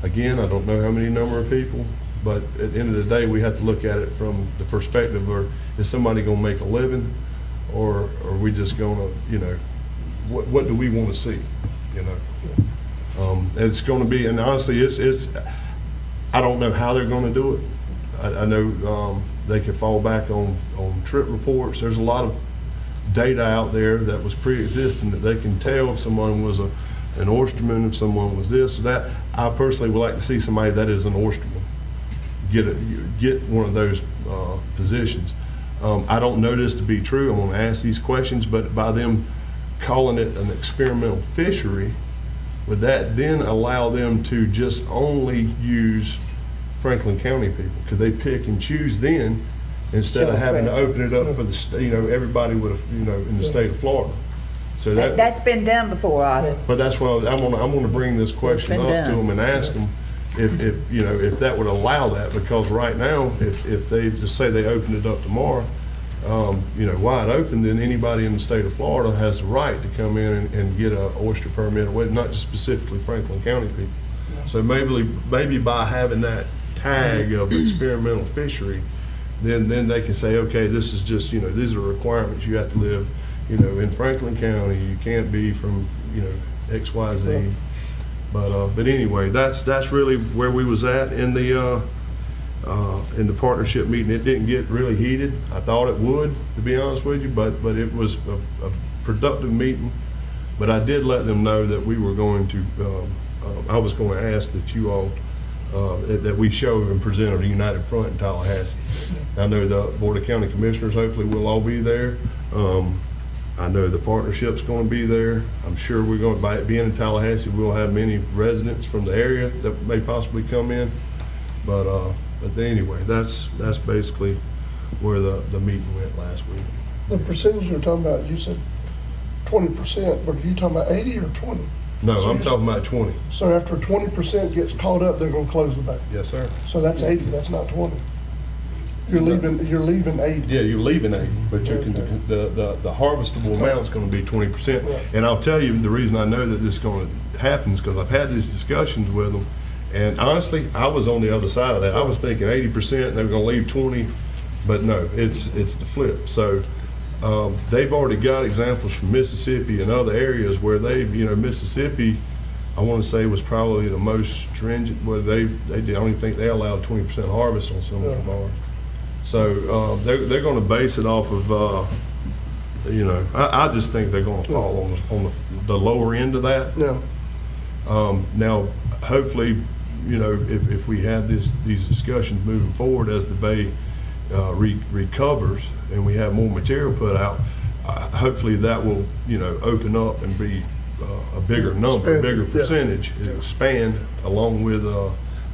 Again, I don't know how many number of people, but at the end of the day, we have to look at it from the perspective of, is somebody going to make a living, or are we just going to, what do we want to see? It's going to be, and honestly, I don't know how they're going to do it. I know they could fall back on trip reports. There's a lot of data out there that was pre-existing that they can tell if someone was an oysterman, if someone was this or that. I personally would like to see somebody that is an oysterman get one of those positions. I don't know this to be true. I'm going to ask these questions, but by them calling it an experimental fishery, would that then allow them to just only use Franklin County people? Could they pick and choose then, instead of having to open it up for the everybody would have, in the state of Florida? So That's been done before, Otis. But that's what I'm going to bring this question up to them and ask them if that would allow that, because right now, if they just say they open it up tomorrow, wide open, then anybody in the state of Florida has the right to come in and get an oyster permit, not just specifically Franklin County people. So maybe by having that tag of experimental fishery, then they can say, okay, this is just, these are requirements. You have to live, in Franklin County. You can't be from, X, Y, Z. But anyway, that's really where we was at in the in the partnership meeting, it didn't get really heated. I thought it would, to be honest with you, but it was a productive meeting. But I did let them know that we were going to, I was going to ask that you all, that we show and present a united front in Tallahassee. I know the Board of County Commissioners hopefully will all be there. I know the partnership's going to be there. I'm sure we're going to, by it being in Tallahassee, we'll have many residents from the area that may possibly come in. But anyway, that's basically where the meeting went last week. The percentage you're talking about, you said 20%, but are you talking about 80 or 20? No, So I'm you're- talking about 20. So after 20% gets caught up, they're gonna close the bank. Yes, sir. So that's 80, that's not 20. You're leaving 80. Yeah, you're leaving 80, but you can, the harvestable amount's gonna be 20%. Right. And I'll tell you, the reason I know that this is gonna happen is because I've had these discussions with them. And honestly, I was on the other side of that. I was thinking 80%, they were gonna leave 20, but no, it's the flip. So, they've already got examples from Mississippi and other areas where Mississippi, I want to say, was probably the most stringent, where I don't even think they allowed 20% harvest on some of the bars. So they're going to base it off of, I just think they're going to fall on the lower end of that. Yeah. Now, hopefully, if we have these discussions moving forward as the bay recovers and we have more material put out, hopefully that will, open up and be a bigger number, a bigger percentage, expand along with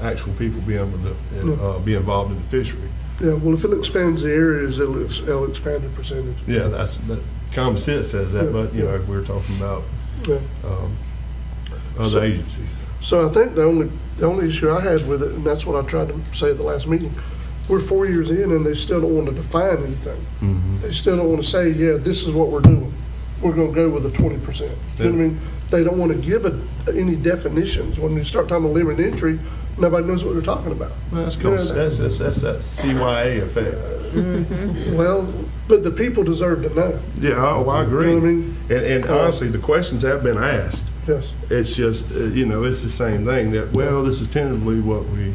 actual people being able to be involved in the fishery. Yeah, well, if it expands the areas, it'll expand the percentage. Yeah, that common sense says that, but if we're talking about other agencies. So I think the only issue I had with it, and that's what I tried to say at the last meeting, we're 4 years in and they still don't want to define anything. Mm-hmm. They still don't want to say, yeah, this is what we're doing. We're going to go with a 20%. You know what I mean? They don't want to give any definitions. When you start talking about limit entry, nobody knows what they're talking about. Well, that's that CYA effect. Well, but the people deserve to know. Yeah, I agree. You know what I mean? And honestly, the questions have been asked. Yes. It's just, it's the same thing that, well, this is tentatively what we,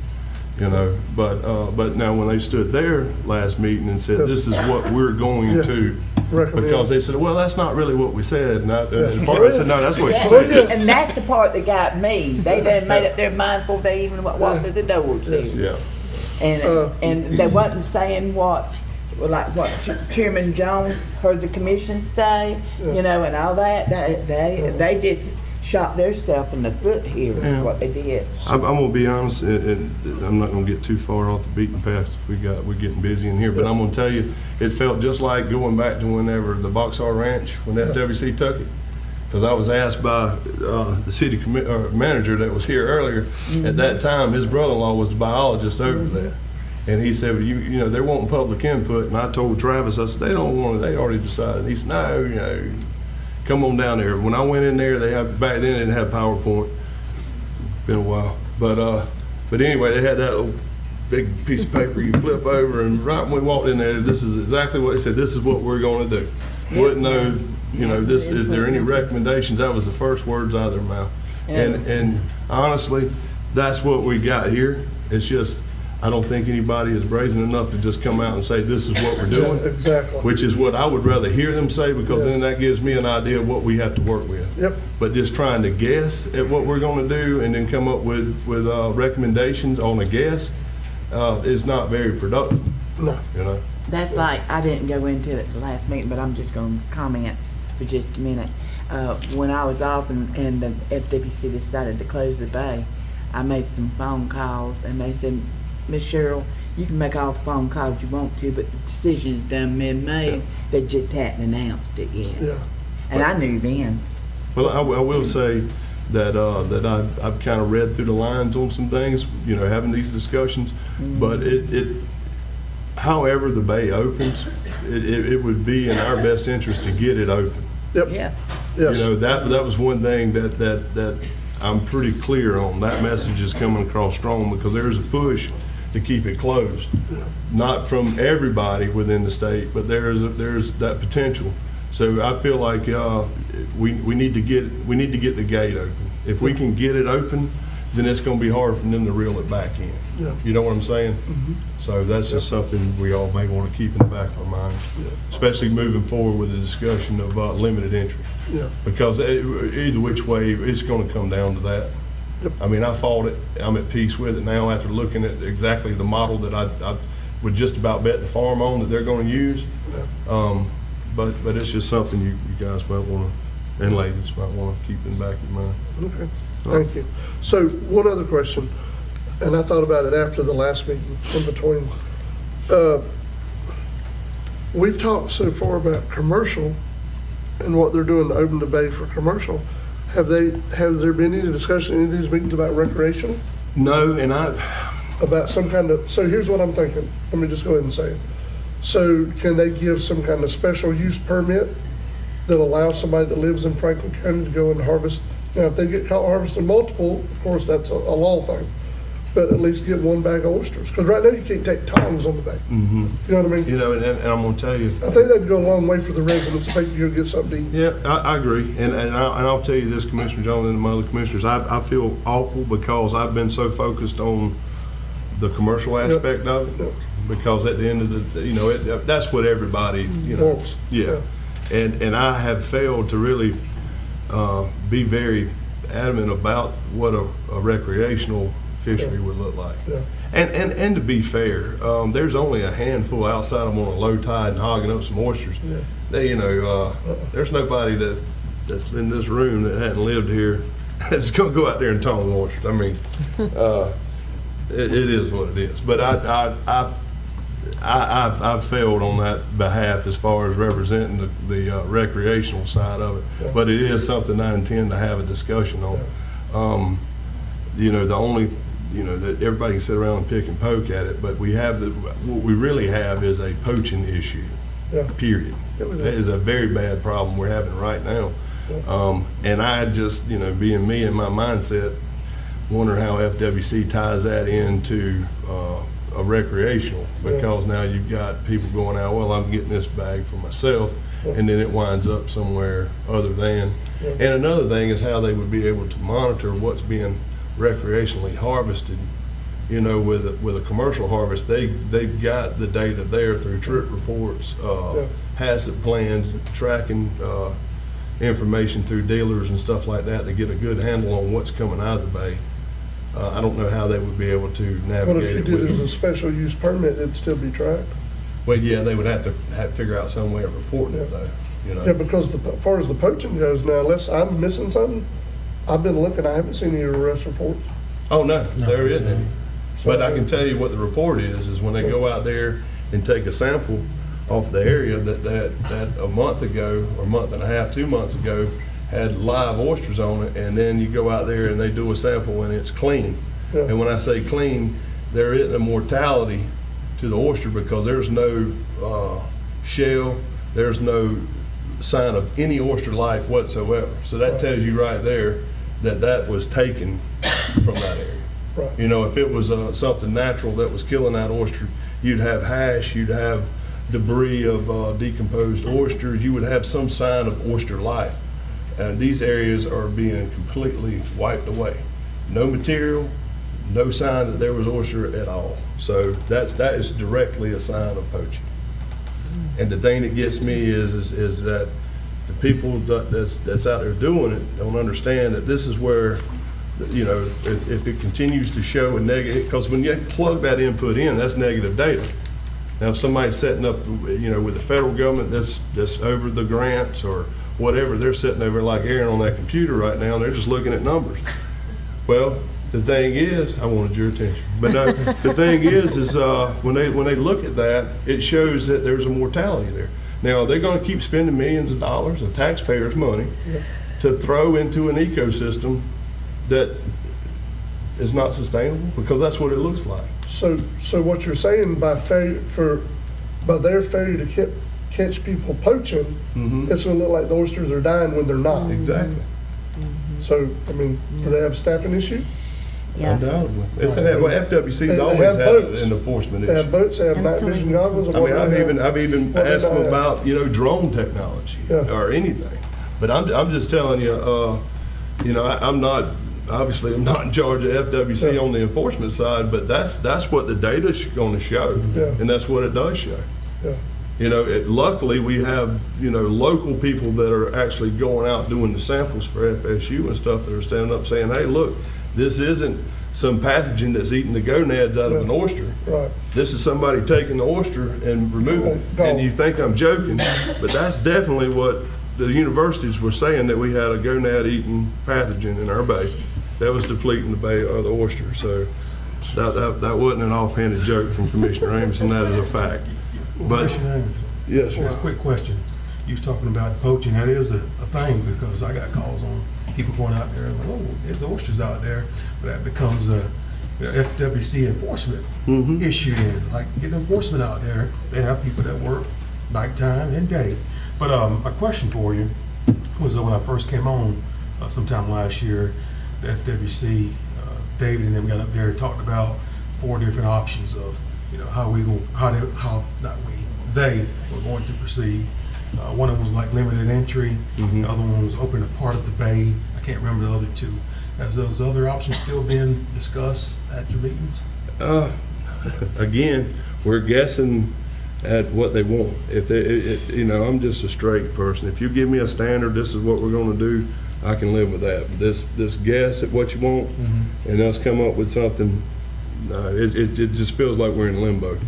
but now when they stood there last meeting and said, this is what we're going to, recommend. because they said, well, that's not really what we said. And I said, no, that's what you said. And that's the part that got me. They done made up their mind before they even walked through the doors there. Yeah. And they wasn't saying what Chairman Jones heard the commission say, and all that. They just shot themselves in the foot here with what they did. I'm going to be honest, and I'm not going to get too far off the beaten path. We're getting busy in here, but I'm going to tell you, it felt just like going back to whenever the Boxall Ranch, when that WC took it. Because I was asked by the city manager that was here earlier, at that time, his brother-in-law was the biologist over there. And he said, well, they're wanting public input. And I told Travis, I said, they don't want it, they already decided. And he said, no, come on down there. When I went in there, back then they didn't have PowerPoint. Been a while. But anyway, they had that little big piece of paper you flip over, and right when we walked in there, this is exactly what they said, this is what we're going to do. Wouldn't know, is there any recommendations? That was the first words out of their mouth. And honestly, that's what we got here. It's just, I don't think anybody is brazen enough to just come out and say, this is what we're doing. Yeah, exactly. Which is what I would rather hear them say, because then that gives me an idea of what we have to work with. Yep. But just trying to guess at what we're going to do and then come up with recommendations on a guess is not very productive. No. That's like, I didn't go into it the last meeting, but I'm just going to comment for just a minute. When I was off and the FWC decided to close the bay, I made some phone calls and they said, Miss Cheryl, you can make all the phone calls you want to, but the decision's done mid-May. Yeah. They just hadn't announced it yet. Yeah. And I knew then. Well, I will say that I've kind of read through the lines on some things, having these discussions. But however the bay opens, it would be in our best interest to get it open. Yep. Yeah. Yes. That was one thing that I'm pretty clear on. That message is coming across strong, because there's a push to keep it closed. Not from everybody within the state, but there's that potential. So I feel like we need to get the gate open. If we can get it open, then it's gonna be hard for them to reel it back in. Yeah. You know what I'm saying? So that's just something we all may wanna keep in the back of our minds, especially moving forward with the discussion of limited entry. Yeah. Because either which way, it's gonna come down to that. Yep. I mean, I fought it, I'm at peace with it now after looking at exactly the model that I would just about bet the farm on that they're gonna use. But it's just something you guys might wanna, and ladies might wanna keep in the back of your mind. Okay, thank you. So one other question, and I thought about it after the last meeting in between. We've talked so far about commercial and what they're doing to open the bay for commercial. Has there been any discussion in any of these meetings about recreational? No, and About some kind of, so here's what I'm thinking. Let me just go ahead and say it. So can they give some kind of special use permit that allows somebody that lives in Franklin County to go and harvest? Now, if they get caught harvesting multiple, of course, that's a law thing. But at least get one bag of oysters. Because right now you can't take tongs on the bay. You know what I mean? you know, and I'm gonna tell you. I think that'd go a long way for the residents if they could go get something to eat. Yeah, I agree, and I'll tell you this, Commissioner Jones and my other commissioners, I feel awful because I've been so focused on the commercial aspect of it, because at the end of the, you know, that's what everybody, you know, Wants. yeah, and I have failed to really be very adamant about what a recreational fishery would look like. Yeah. And to be fair, there's only a handful outside of them on a low tide and hogging up some oysters. Yeah. They, you know, there's nobody that's in this room that hadn't lived here that's gonna go out there and tong oysters. I mean, it is what it is. But I've failed on that behalf as far as representing the recreational side of it. Yeah. But it is something I intend to have a discussion on. You know, the only, you know, that everybody can sit around and pick and poke at it, but what we really have is a poaching issue, period. That is a very bad problem we're having right now. And I just, you know, being me and my mindset, wonder how FWC ties that into a recreational, because now you've got people going out, well, I'm getting this bag for myself, and then it winds up somewhere other than. And another thing is how they would be able to monitor what's being recreationally harvested. You know, with a commercial harvest, they've got the data there through trip reports, HACCP plans, tracking information through dealers and stuff like that to get a good handle on what's coming out of the bay. I don't know how they would be able to navigate it. But if you did it as a special use permit, it'd still be tracked? Well, yeah, they would have to figure out some way of reporting it though, you know. Yeah, because as far as the poaching goes now, unless I'm missing something, I've been looking, I haven't seen any arrest reports. Oh, no, there isn't any. But I can tell you what the report is when they go out there and take a sample off the area that a month ago, or a month and a half, 2 months ago, had live oysters on it, and then you go out there and they do a sample and it's clean. And when I say clean, there isn't a mortality to the oyster because there's no shell, there's no sign of any oyster life whatsoever. So that tells you right there that was taken from that area. Right. You know, if it was something natural that was killing that oyster, you'd have hash, you'd have debris of decomposed oysters, you would have some sign of oyster life. And these areas are being completely wiped away. No material, no sign that there was oyster at all. So that is directly a sign of poaching. And the thing that gets me is that the people that's out there doing it don't understand that this is where, you know, if it continues to show a negative, because when you plug that input in, that's negative data. Now, if somebody's setting up, you know, with the federal government that's over the grants or whatever, they're sitting over like Aaron on that computer right now, and they're just looking at numbers. Well, the thing is, I wanted your attention, but no, the thing is when they look at that, it shows that there's a mortality there. Now, they're going to keep spending millions of dollars of taxpayers' money to throw into an ecosystem that is not sustainable, because that's what it looks like. So what you're saying, by their failure to catch people poaching, it's going to look like the oysters are dying when they're not. Exactly. So, I mean, do they have a staffing issue? Yeah. Undoubtedly. FWC's always had an enforcement issue. They have boats, they have night vision goggles. I mean, I've even asked them about, you know, drone technology or anything. But I'm just telling you, you know, I'm not obviously I'm not in charge of FWC on the enforcement side, but that's what the data's going to show, Yeah. and that's what it does show. Yeah. You know, luckily we have, you know, local people that are actually going out doing the samples for FSU and stuff that are standing up saying, hey, look, this isn't some pathogen that's eating the gonads out of an oyster. Right. This is somebody taking the oyster and removing it. Gone. And you think I'm joking, but that's definitely what the universities were saying, that we had a gonad-eating pathogen in our bay that was depleting the bay of the oyster. So that wasn't an offhanded joke from Commissioner Amos, and that is a fact. But Commissioner Amos, yes, just a sir. quick question. You was talking about poaching. That is a thing, because I got calls on people going out there and like, oh, there's oysters out there. But that becomes a FWC enforcement issue then. Like, get enforcement out there. They have people that work nighttime and day. But a question for you was when I first came on sometime last year, the FWC, David and them got up there and talked about 4 different options of, you know, they were going to proceed. One of them was like limited entry. The other one was open a part of the bay. I can't remember the other 2. Has those other options still been discussed at your meetings? Again, we're guessing at what they want. If they, you know, I'm just a straight person. If you give me a standard, this is what we're going to do, I can live with that. This guess at what you want, and us come up with something, it just feels like we're in limbo.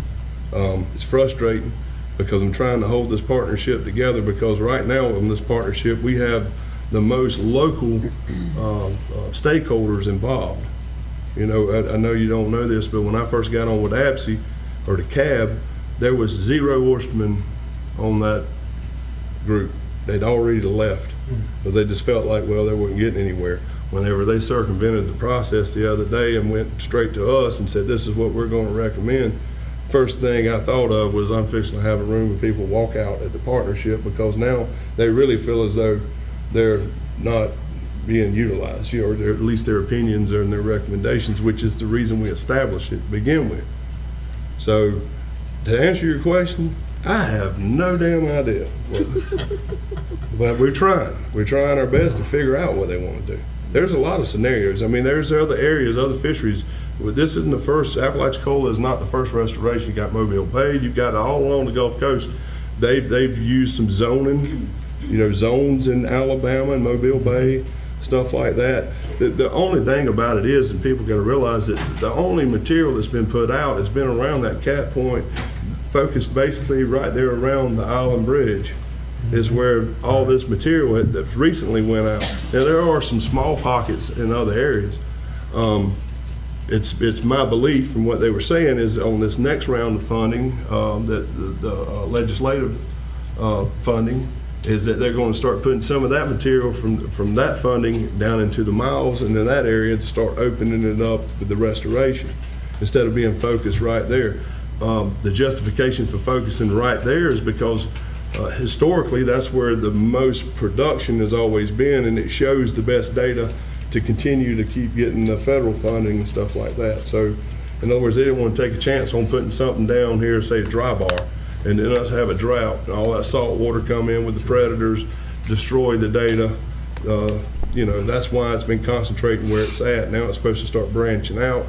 It's frustrating because I'm trying to hold this partnership together, because right now in this partnership we have the most local stakeholders involved. You know, I know you don't know this, but when I first got on with ABSI, or the CAB, there was 0 oystermen on that group. They'd already left, but they just felt like, well, they weren't getting anywhere. Whenever they circumvented the process the other day and went straight to us and said, this is what we're going to recommend, first thing I thought of was, I'm fixing to have a room of people walk out at the partnership, because now they really feel as though they're not being utilized, you know, or at least their opinions and their recommendations, which is the reason we established it to begin with. So to answer your question, I have no damn idea. But we're trying our best to figure out what they want to do. There's a lot of scenarios. I mean, there's other areas, other fisheries. This isn't the first, Apalachicola is not the first restoration. You got Mobile Bay, you've got all along the Gulf Coast. They've used some zoning, you know, zones in Alabama and Mobile Bay, stuff like that. The only thing about it is, and people got to realize that the only material that's been put out has been around that cat point, focused basically right there around the Island Bridge, is where all this material that recently went out. Now there are some small pockets in other areas. It's my belief from what they were saying is on this next round of funding, that the legislative funding, is that they're going to start putting some of that material from that funding down into the miles and in that area to start opening it up with the restoration instead of being focused right there. The justification for focusing right there is because historically that's where the most production has always been, and it shows the best data to continue to keep getting the federal funding and stuff like that. So in other words, they didn't want to take a chance on putting something down here, say a dry bar, and then us have a drought and all that salt water come in with the predators, destroy the data. You know, that's why it's been concentrating where it's at. Now it's supposed to start branching out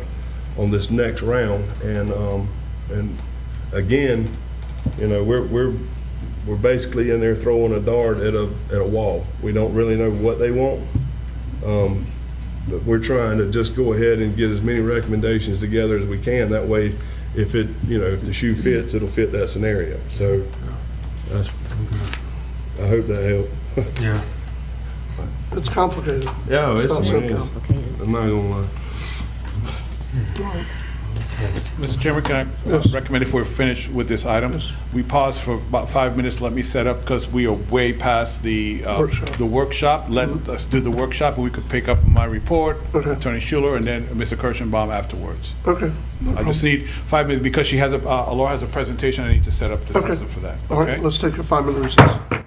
on this next round, and again, you know, we're basically in there throwing a dart at a wall. We don't really know what they want, but we're trying to just go ahead and get as many recommendations together as we can. That way, if it, you know, if the shoe fits, it'll fit that scenario. So that's, I hope that helped. Yeah. It's complicated. Yeah, it's not so amazing. I'm not gonna lie. Mr. Chairman, can I recommend, if we're finished with this item, we pause for about 5 minutes, let me set up, because we are way past the workshop. Let us do the workshop, and we could pick up my report, Attorney Schuler, and then Mr. Kirschenbaum afterwards. Okay. I just need 5 minutes, because she has Laura has a presentation, I need to set up the system for that. All right, let's take a 5-minute recess.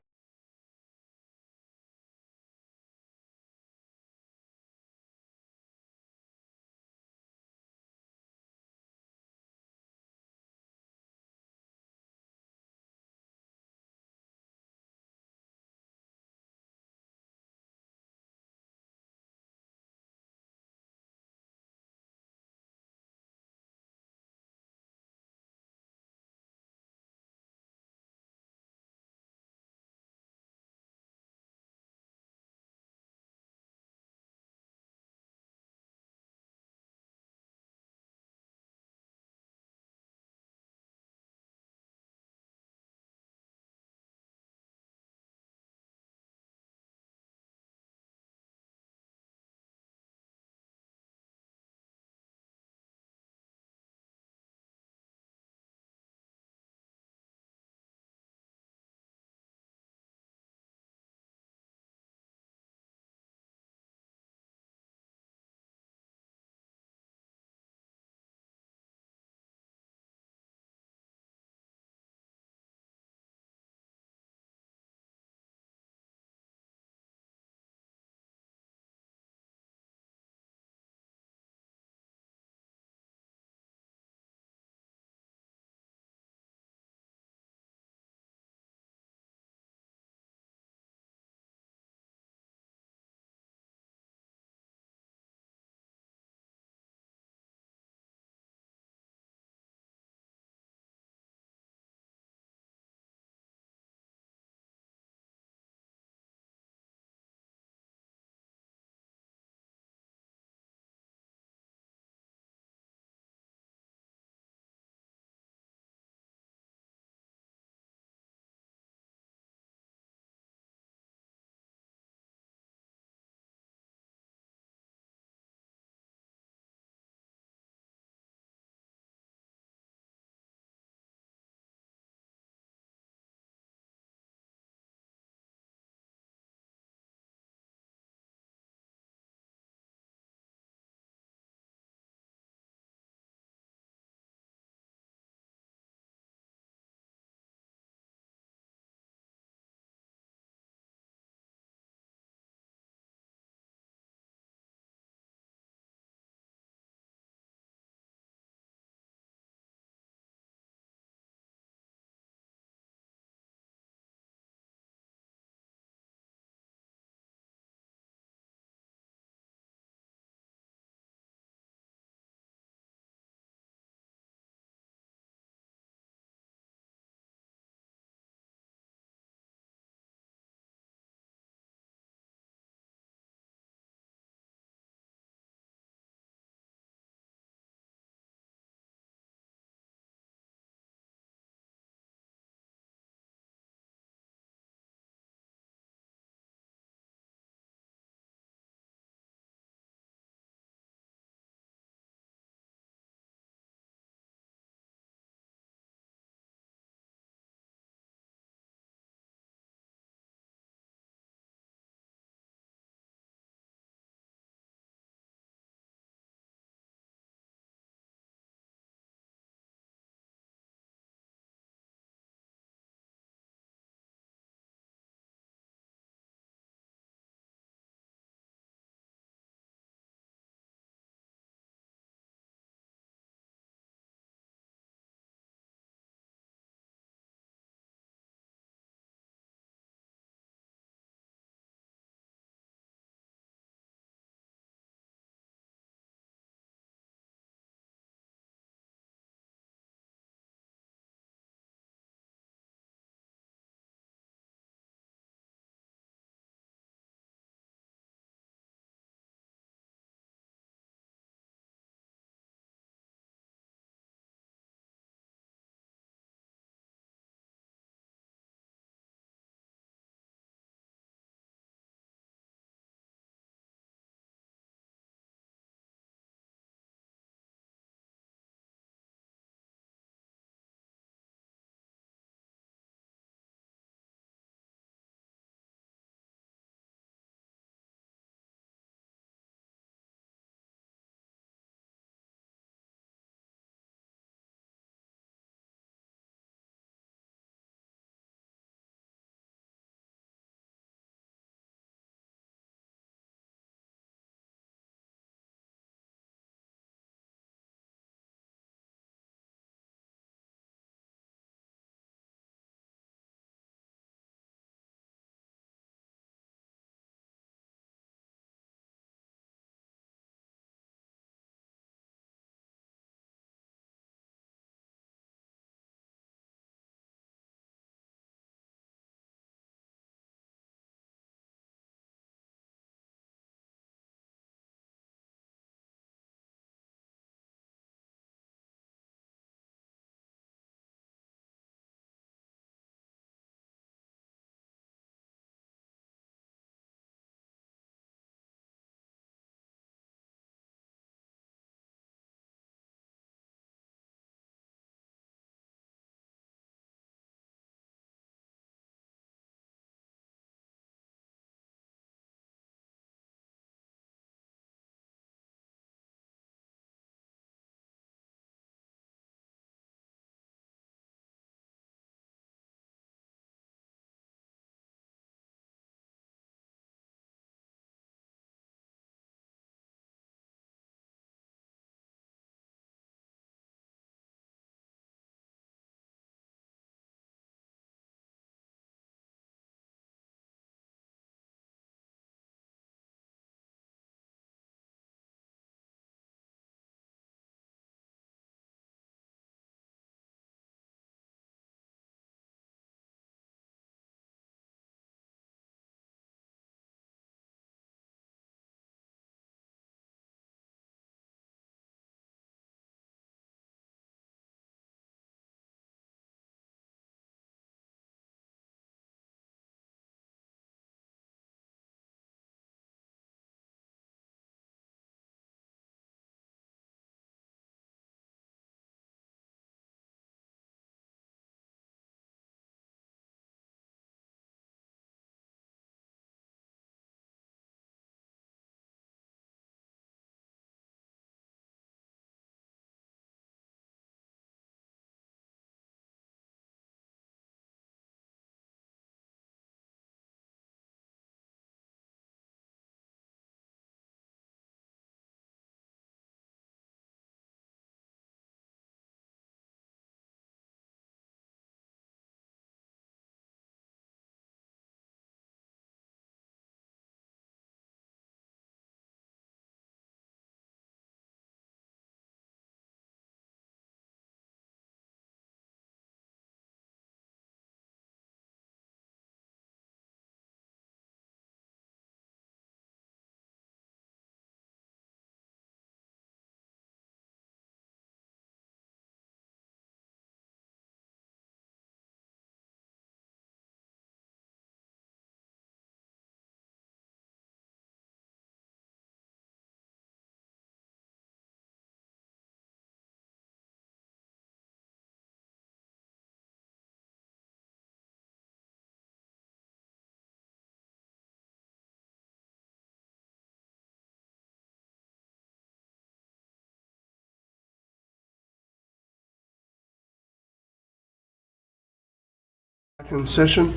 In session,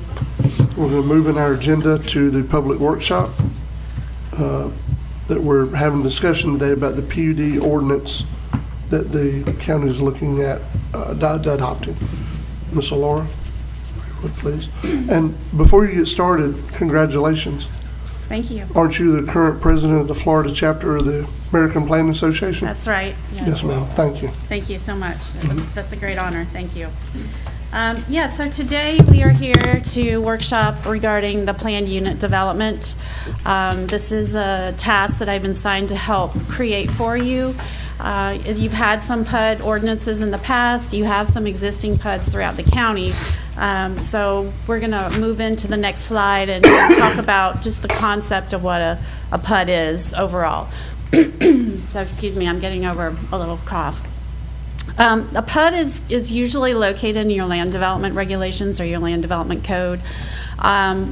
we're going to move in our agenda to the public workshop that we're having discussion today about the PUD ordinance that the county is looking at adopting. Ms. Laura, please. And before you get started, congratulations. Thank you. Aren't you the current president of the Florida chapter of the American Planning Association? That's right. Yes, ma'am. Thank you. Thank you so much. That's a great honor. Thank you. So today we are here to workshop regarding the planned unit development. This is a task that I've been assigned to help create for you. You've had some PUD ordinances in the past. You have some existing PUDs throughout the county. So we're going to move into the next slide and talk about just the concept of what a PUD is overall. So excuse me, I'm getting over a little cough. A PUD is usually located in your land development regulations or your land development code.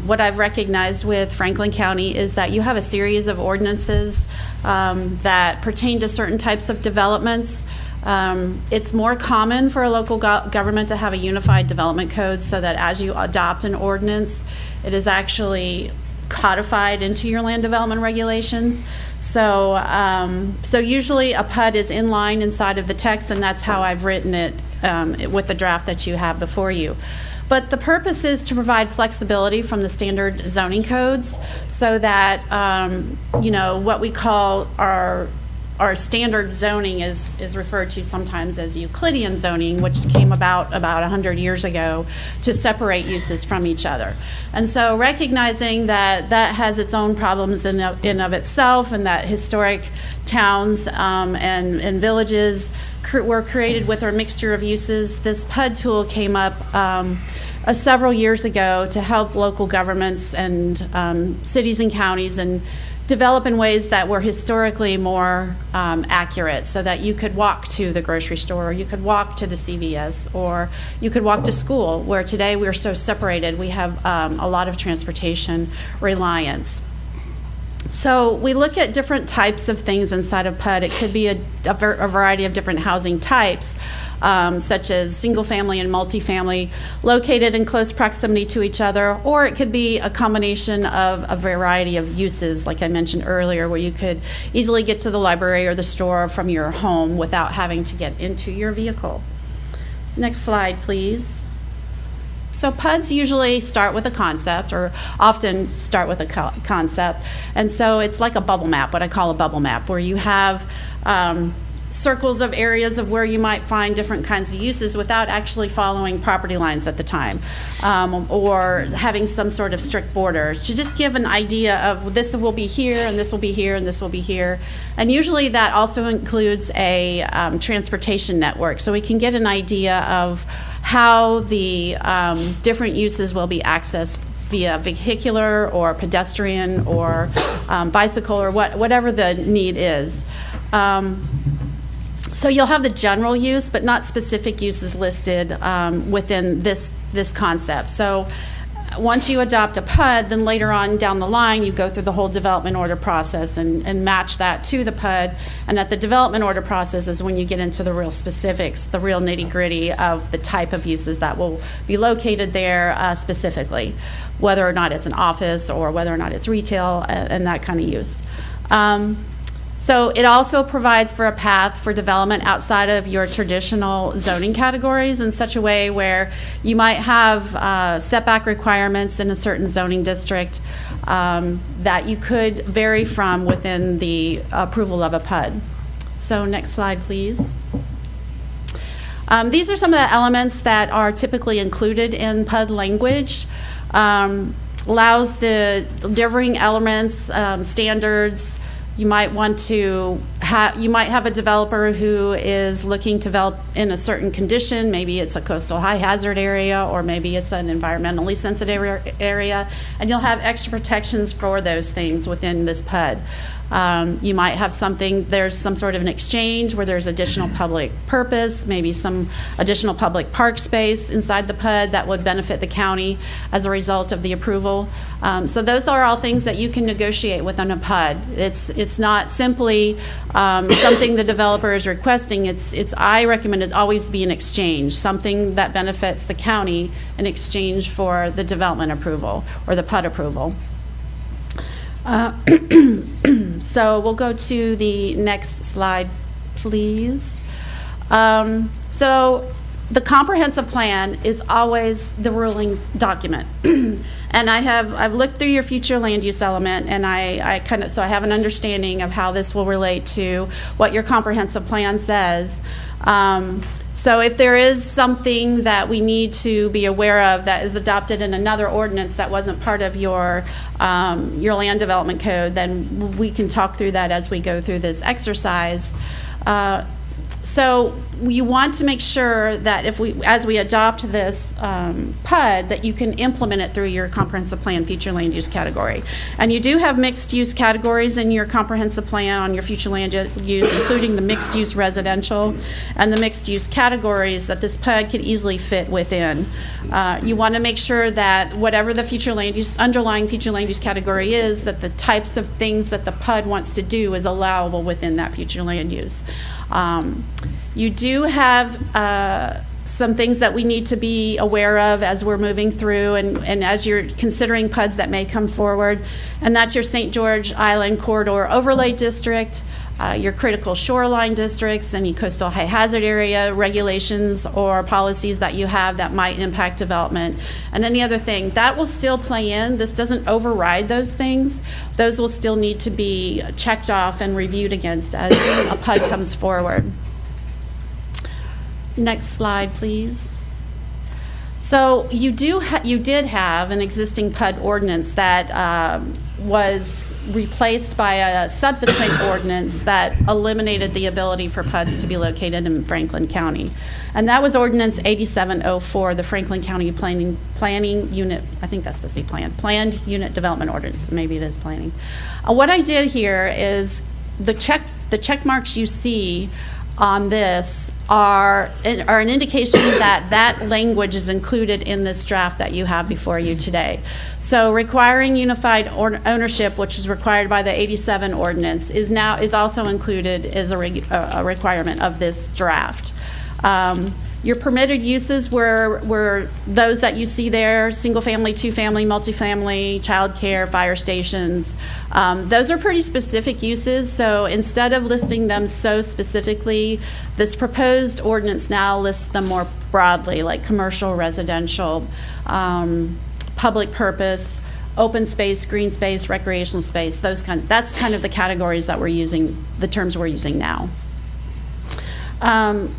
What I've recognized with Franklin County is that you have a series of ordinances that pertain to certain types of developments. It's more common for a local government to have a unified development code so that as you adopt an ordinance, it is actually codified into your land development regulations. So usually a PUD is in line inside of the text, and that's how I've written it with the draft that you have before you. But the purpose is to provide flexibility from the standard zoning codes so that, what we call our standard zoning is referred to sometimes as Euclidean zoning, which came about 100 years ago to separate uses from each other. And so recognizing that that has its own problems in of itself, and that historic towns and villages were created with a mixture of uses, this PUD tool came up several years ago to help local governments and cities and counties and develop in ways that were historically more accurate, so that you could walk to the grocery store, or you could walk to the CVS, or you could walk to school, where today we're so separated. We have a lot of transportation reliance. So we look at different types of things inside of PUD. It could be a variety of different housing types, such as single family and multifamily, located in close proximity to each other, or it could be a combination of a variety of uses, like I mentioned earlier, where you could easily get to the library or the store from your home without having to get into your vehicle. Next slide, please. So PUDs usually start with a concept, or often start with a concept, and so it's like a bubble map, what I call a bubble map, where you have circles of areas of where you might find different kinds of uses without actually following property lines at the time, or having some sort of strict border, to just give an idea of this will be here, and this will be here, and this will be here. And usually that also includes a transportation network, so we can get an idea of how the different uses will be accessed via vehicular or pedestrian or bicycle, or whatever the need is. So you'll have the general use, but not specific uses listed within this concept. So once you adopt a PUD, then later on down the line, you go through the whole development order process and match that to the PUD. And at the development order process is when you get into the real specifics, the real nitty-gritty of the type of uses that will be located there specifically, whether or not it's an office or whether or not it's retail and that kind of use. So it also provides for a path for development outside of your traditional zoning categories in such a way where you might have setback requirements in a certain zoning district that you could vary from within the approval of a PUD. So next slide, please. These are some of the elements that are typically included in PUD language. Allows the differing elements, standards. You might want to you might have a developer who is looking to develop in a certain condition. Maybe it's a coastal high hazard area, or maybe it's an environmentally sensitive area, and you'll have extra protections for those things within this PUD. You might have there's some sort of an exchange where there's additional public purpose, maybe some additional public park space inside the PUD that would benefit the county as a result of the approval. So those are all things that you can negotiate within a PUD. It's not simply something the developer is requesting. I recommend it always be an exchange, something that benefits the county in exchange for the development approval or the PUD approval. So we'll go to the next slide, please. So the comprehensive plan is always the ruling document. And I've looked through your future land use element, and so I have an understanding of how this will relate to what your comprehensive plan says. So if there is something that we need to be aware of that is adopted in another ordinance that wasn't part of your land development code, then we can talk through that as we go through this exercise. So you want to make sure that as we adopt this PUD, that you can implement it through your comprehensive plan future land use category. And you do have mixed use categories in your comprehensive plan on your future land use, including the mixed use residential and the mixed use categories that this PUD could easily fit within. You want to make sure that whatever the future land use, underlying future land use category is, that the types of things that the PUD wants to do is allowable within that future land use. You do have some things that we need to be aware of as we're moving through and as you're considering PUDs that may come forward, and that's your St. George Island Corridor Overlay District, your critical shoreline districts, any coastal high hazard area regulations or policies that you have that might impact development, and any other thing. That will still play in. This doesn't override those things. Those will still need to be checked off and reviewed against as a PUD comes forward. Next slide, please. So you did have an existing PUD ordinance that was replaced by a subsequent ordinance that eliminated the ability for PUDs to be located in Franklin County. And that was Ordinance 8704, the Franklin County Planning Unit, I think that's supposed to be Planned Unit Development Ordinance, maybe it is planning. What I did here is the check marks you see on this are an indication that that language is included in this draft that you have before you today. So requiring unified ownership, which is required by the 87 ordinance, is also included as a requirement of this draft. Your permitted uses were those that you see there: single family, two family, multifamily, child care, fire stations. Those are pretty specific uses, so instead of listing them so specifically, this proposed ordinance now lists them more broadly, like commercial, residential, public purpose, open space, green space, recreational space, that's kind of the categories that we're using, the terms we're using now.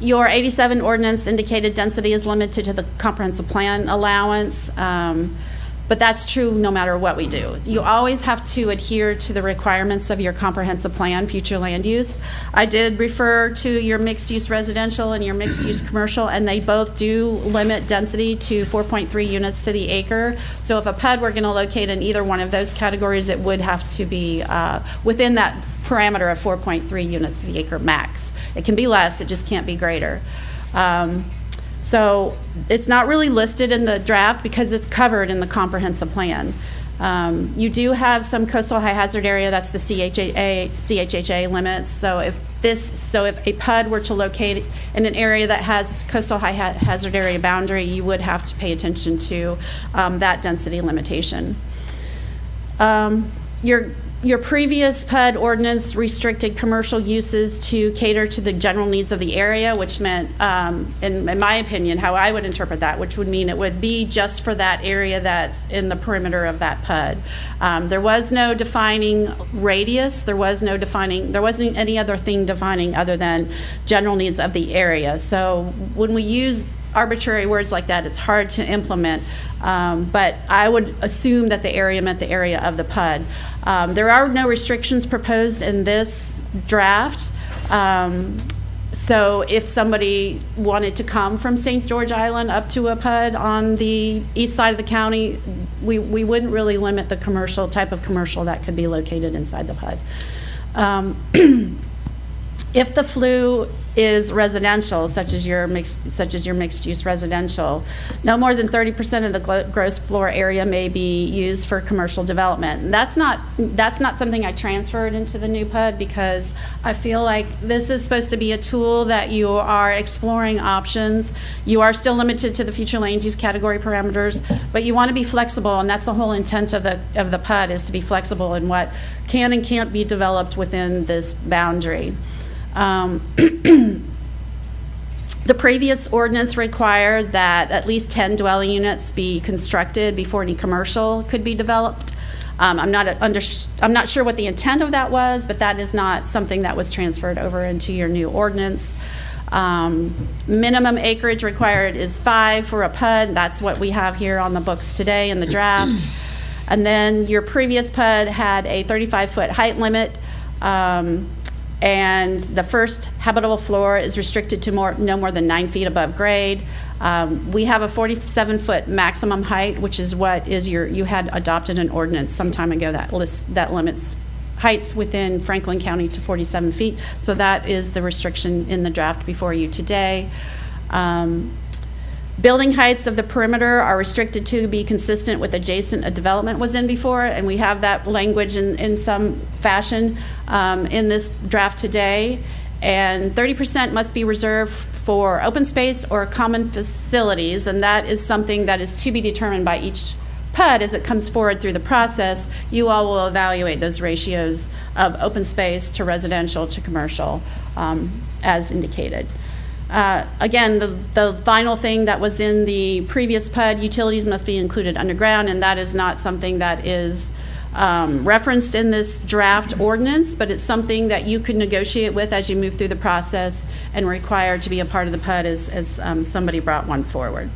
Your 87 ordinance indicated density is limited to the comprehensive plan allowance, but that's true no matter what we do. You always have to adhere to the requirements of your comprehensive plan, future land use. I did refer to your mixed use residential and your mixed use commercial, and they both do limit density to 4.3 units to the acre. So if a PUD were going to locate in either one of those categories, it would have to be within that parameter of 4.3 units to the acre max. It can be less, it just can't be greater. So it's not really listed in the draft because it's covered in the comprehensive plan. You do have some coastal high hazard area, that's the CHHA limits. So if a PUD were to locate in an area that has coastal high hazard area boundary, you would have to pay attention to that density limitation. Your previous PUD ordinance restricted commercial uses to cater to the general needs of the area, which meant, in my opinion, how I would interpret that, which would mean it would be just for that area that's in the perimeter of that PUD. There was no defining radius. There wasn't any other thing defining other than general needs of the area. So when we use arbitrary words like that, it's hard to implement. But I would assume that the area meant the area of the PUD. There are no restrictions proposed in this draft. So if somebody wanted to come from St. George Island up to a PUD on the east side of the county, we wouldn't really limit the type of commercial that could be located inside the PUD. If the flue is residential, such as your mixed-use residential, no more than 30% of the gross floor area may be used for commercial development. And that's not something I transferred into the new PUD because I feel like this is supposed to be a tool that you are exploring options. You are still limited to the future land use category parameters, but you want to be flexible, and that's the whole intent of the PUD, is to be flexible in what can and can't be developed within this boundary. The previous ordinance required that at least 10 dwelling units be constructed before any commercial could be developed. I'm not sure what the intent of that was, but that is not something that was transferred over into your new ordinance. Minimum acreage required is 5 for a PUD. That's what we have here on the books today in the draft. And then your previous PUD had a 35-foot height limit. And the first habitable floor is restricted to no more than 9 feet above grade. We have a 47-foot maximum height, which is what you had adopted an ordinance some time ago that limits heights within Franklin County to 47 feet. So that is the restriction in the draft before you today. Building heights of the perimeter are restricted to be consistent with adjacent a development was in before, and we have that language in some fashion in this draft today. And 30% must be reserved for open space or common facilities, and that is something that is to be determined by each PUD as it comes forward through the process. You all will evaluate those ratios of open space to residential to commercial as indicated. Again, the final thing that was in the previous PUD, utilities must be included underground, and that is not something that is referenced in this draft ordinance, but it's something that you could negotiate with as you move through the process and required to be a part of the PUD as somebody brought one forward.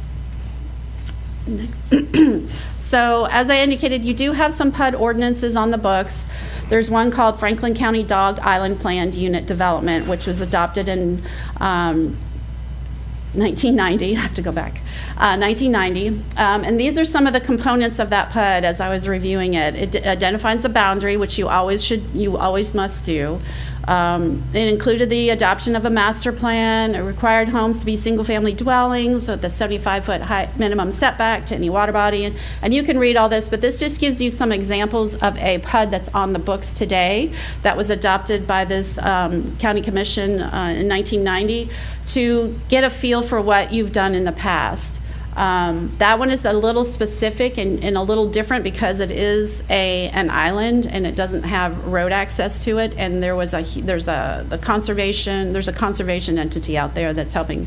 So as I indicated, you do have some PUD ordinances on the books. There's one called Franklin County Dog Island Planned Unit Development, which was adopted in 1990. I have to go back. 1990. And these are some of the components of that PUD as I was reviewing it. It identifies a boundary, which you always must do. It included the adoption of a master plan. It required homes to be single-family dwellings with a 75-foot height minimum setback to any water body. And you can read all this, but this just gives you some examples of a PUD that's on the books today that was adopted by this county commission in 1990 to get a feel for what you've done in the past. That one is a little specific and a little different because it is an island and it doesn't have road access to it, and there's a conservation entity out there that's helping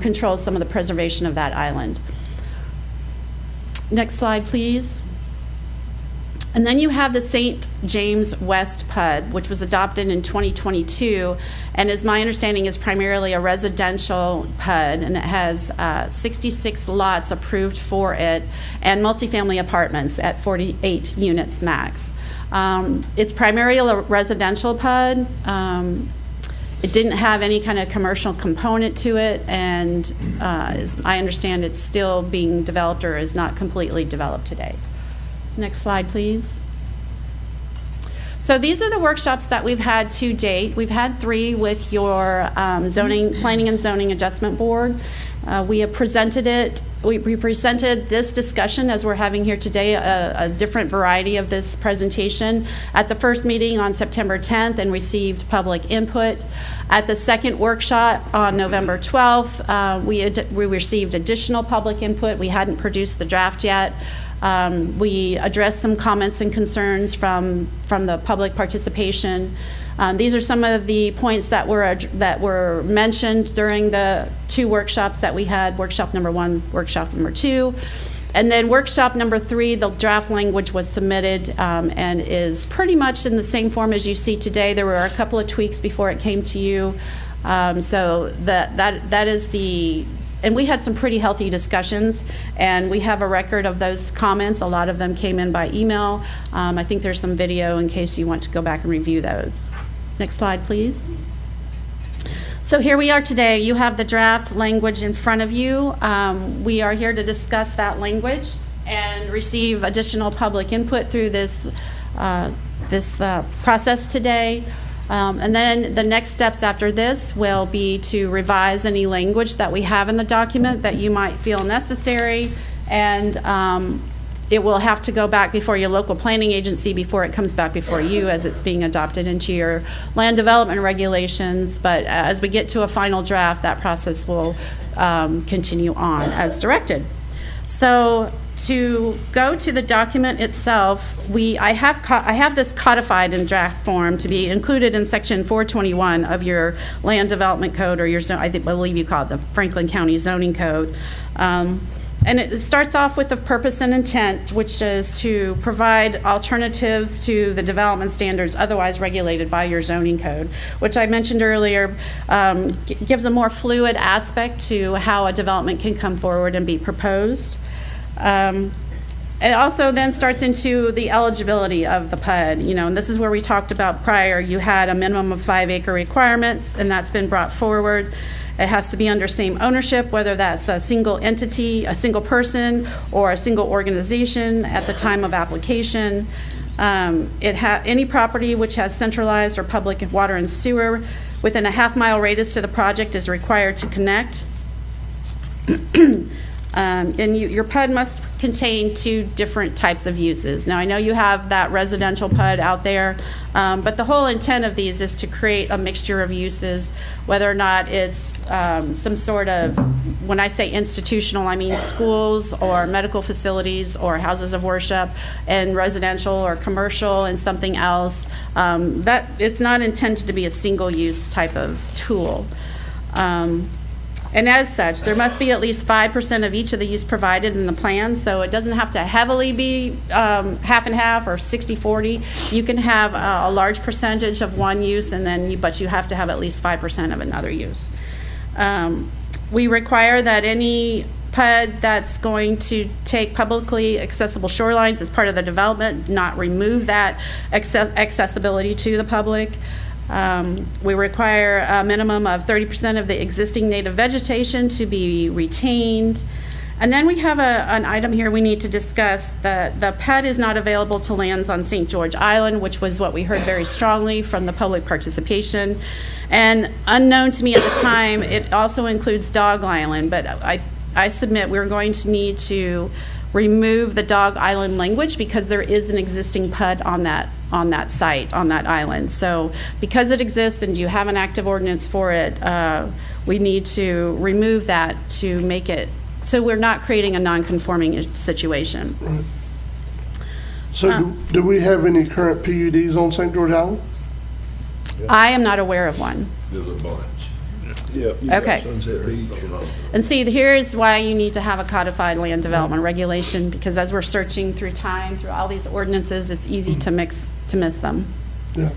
control some of the preservation of that island. Next slide, please. And then you have the St. James West PUD, which was adopted in 2022, and as my understanding is primarily a residential PUD, and it has 66 lots approved for it, and multifamily apartments at 48 units max. It's primarily a residential PUD. It didn't have any kind of commercial component to it, and as I understand, it's still being developed or is not completely developed today. Next slide, please. So these are the workshops that we've had to date. We've had 3 with your Planning and Zoning Adjustment Board. We have presented it. We presented this discussion as we're having here today, a different variety of this presentation at the first meeting on September 10th and received public input. At the second workshop on November 12th, we received additional public input. We hadn't produced the draft yet. We addressed some comments and concerns from the public participation. These are some of the points that were mentioned during the 2 workshops that we had, workshop number 1, workshop number 2. And then workshop number 3, the draft language was submitted and is pretty much in the same form as you see today. There were a couple of tweaks before it came to you. So that is the... And we had some pretty healthy discussions, and we have a record of those comments. A lot of them came in by email. I think there's some video in case you want to go back and review those. Next slide, please. So here we are today. You have the draft language in front of you. We are here to discuss that language and receive additional public input through this this process today. And then the next steps after this will be to revise any language that we have in the document that you might feel necessary, and it will have to go back before your local planning agency before it comes back before you as it's being adopted into your land development regulations. But as we get to a final draft, that process will continue on as directed. So to go to the document itself, I have this codified in draft form to be included in section 421 of your land development code, or your I believe you call it the Franklin County zoning code. And it starts off with the purpose and intent, which is to provide alternatives to the development standards otherwise regulated by your zoning code, which I mentioned earlier gives a more fluid aspect to how a development can come forward and be proposed. It also then starts into the eligibility of the PUD, and this is where we talked about prior. You had a minimum of 5-acre requirements, and that's been brought forward. It has to be under same ownership, whether that's a single entity, a single person, or a single organization at the time of application. Any property which has centralized or public water and sewer within a half-mile radius to the project is required to connect. And your PUD must contain 2 different types of uses. Now, I know you have that residential PUD out there, but the whole intent of these is to create a mixture of uses, whether or not it's some sort of, when I say institutional, I mean schools or medical facilities or houses of worship, and residential or commercial and something else. That it's not intended to be a single-use type of tool. And as such, there must be at least 5% of each of the use provided in the plan, so it doesn't have to heavily be half and half or 60-40. You can have a large percentage of one use, and then but you have to have at least 5% of another use. We require that any PUD that's going to take publicly accessible shorelines as part of the development not remove that accessibility to the public. We require a minimum of 30% of the existing native vegetation to be retained. And then we have an item here we need to discuss. The PUD is not available to lands on St. George Island, which was what we heard very strongly from the public participation. And unknown to me at the time, it also includes Dog Island, but I submit we're going to need to remove the Dog Island language because there is an existing PUD on that site, on that island. So because it exists and you have an active ordinance for it, we need to remove that to make it so we're not creating a non-conforming situation. Right. So do we have any current PUDs on St. George Island? I am not aware of one. There's a bunch. Okay. And see, here's why you need to have a codified land development regulation, because as we're searching through time, through all these ordinances, it's easy to miss them. Yeah.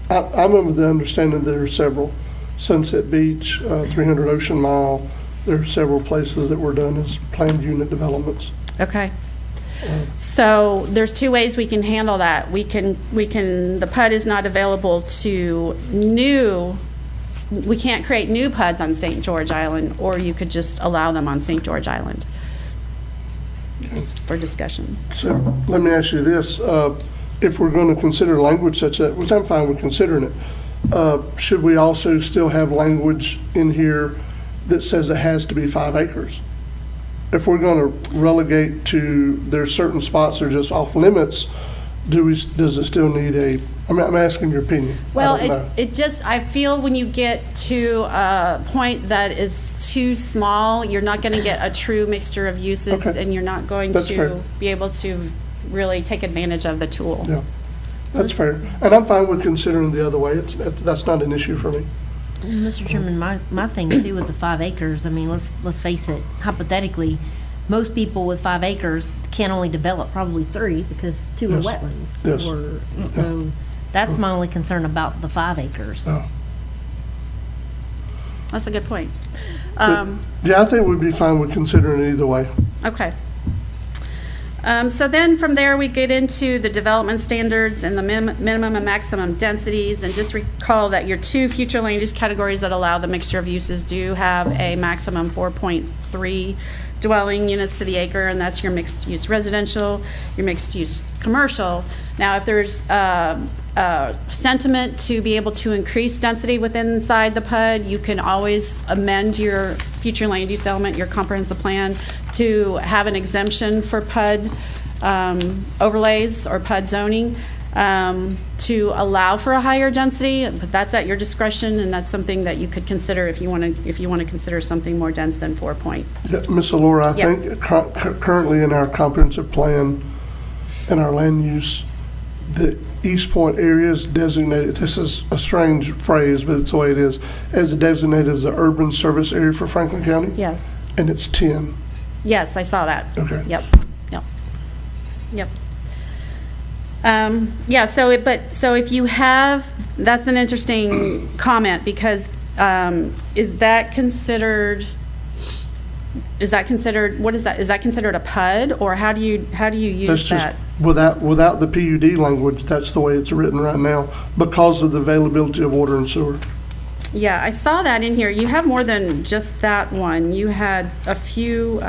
I'm of the understanding there are several. Sunset Beach, 300 Ocean Mile, there are several places that were done as planned unit developments. Okay. So there's 2 ways we can handle that. The PUD is not available to we can't create new PUDs on St. George Island, or you could just allow them on St. George Island. Just for discussion. So let me ask you this. If we're going to consider language such that, which I'm fine with considering it, should we also still have language in here that says it has to be 5 acres? If we're going to relegate to, there's certain spots that are just off limits, does it still need I'm asking your opinion. Well, I feel when you get to a point that is too small, you're not going to get a true mixture of uses, and you're not going to be able to really take advantage of the tool. Yeah, that's fair. And I'm fine with considering the other way. That's not an issue for me. Mr. Chairman, my thing too with the 5 acres, I mean, let's face it, hypothetically, most people with 5 acres can only develop probably 3 because 2 are wetlands. Yes. So that's my only concern about the 5 acres. Oh. That's a good point. Yeah, I think we'd be fine with considering it either way. Okay. So then from there we get into the development standards and the minimum and maximum densities, and just recall that your 2 future land use categories that allow the mixture of uses do have a maximum 4.3 dwelling units to the acre, and that's your mixed-use residential, your mixed-use commercial. Now, if there's sentiment to be able to increase density within inside the PUD, you can always amend your future land use element, your comprehensive plan, to have an exemption for PUD overlays or PUD zoning to allow for a higher density, but that's at your discretion, and that's something that you could consider if you want to consider something more dense than 4 point. Yeah, Ms. Allura, I Yes. think currently in our comprehensive plan and our land use, the East Point area is designated, this is a strange phrase, but it's the way it is, as designated as the urban service area for Franklin County? Yes. And it's 10. Yes, I saw that. Okay. Yep. Yeah, so if you have, that's an interesting comment, because is that considered, what is that? Is that considered a PUD, or how do you use That's just, that? without the PUD language, that's the way it's written right now, because of the availability of water and sewer. Yeah, I saw that in here. You have more than just that one. You had a few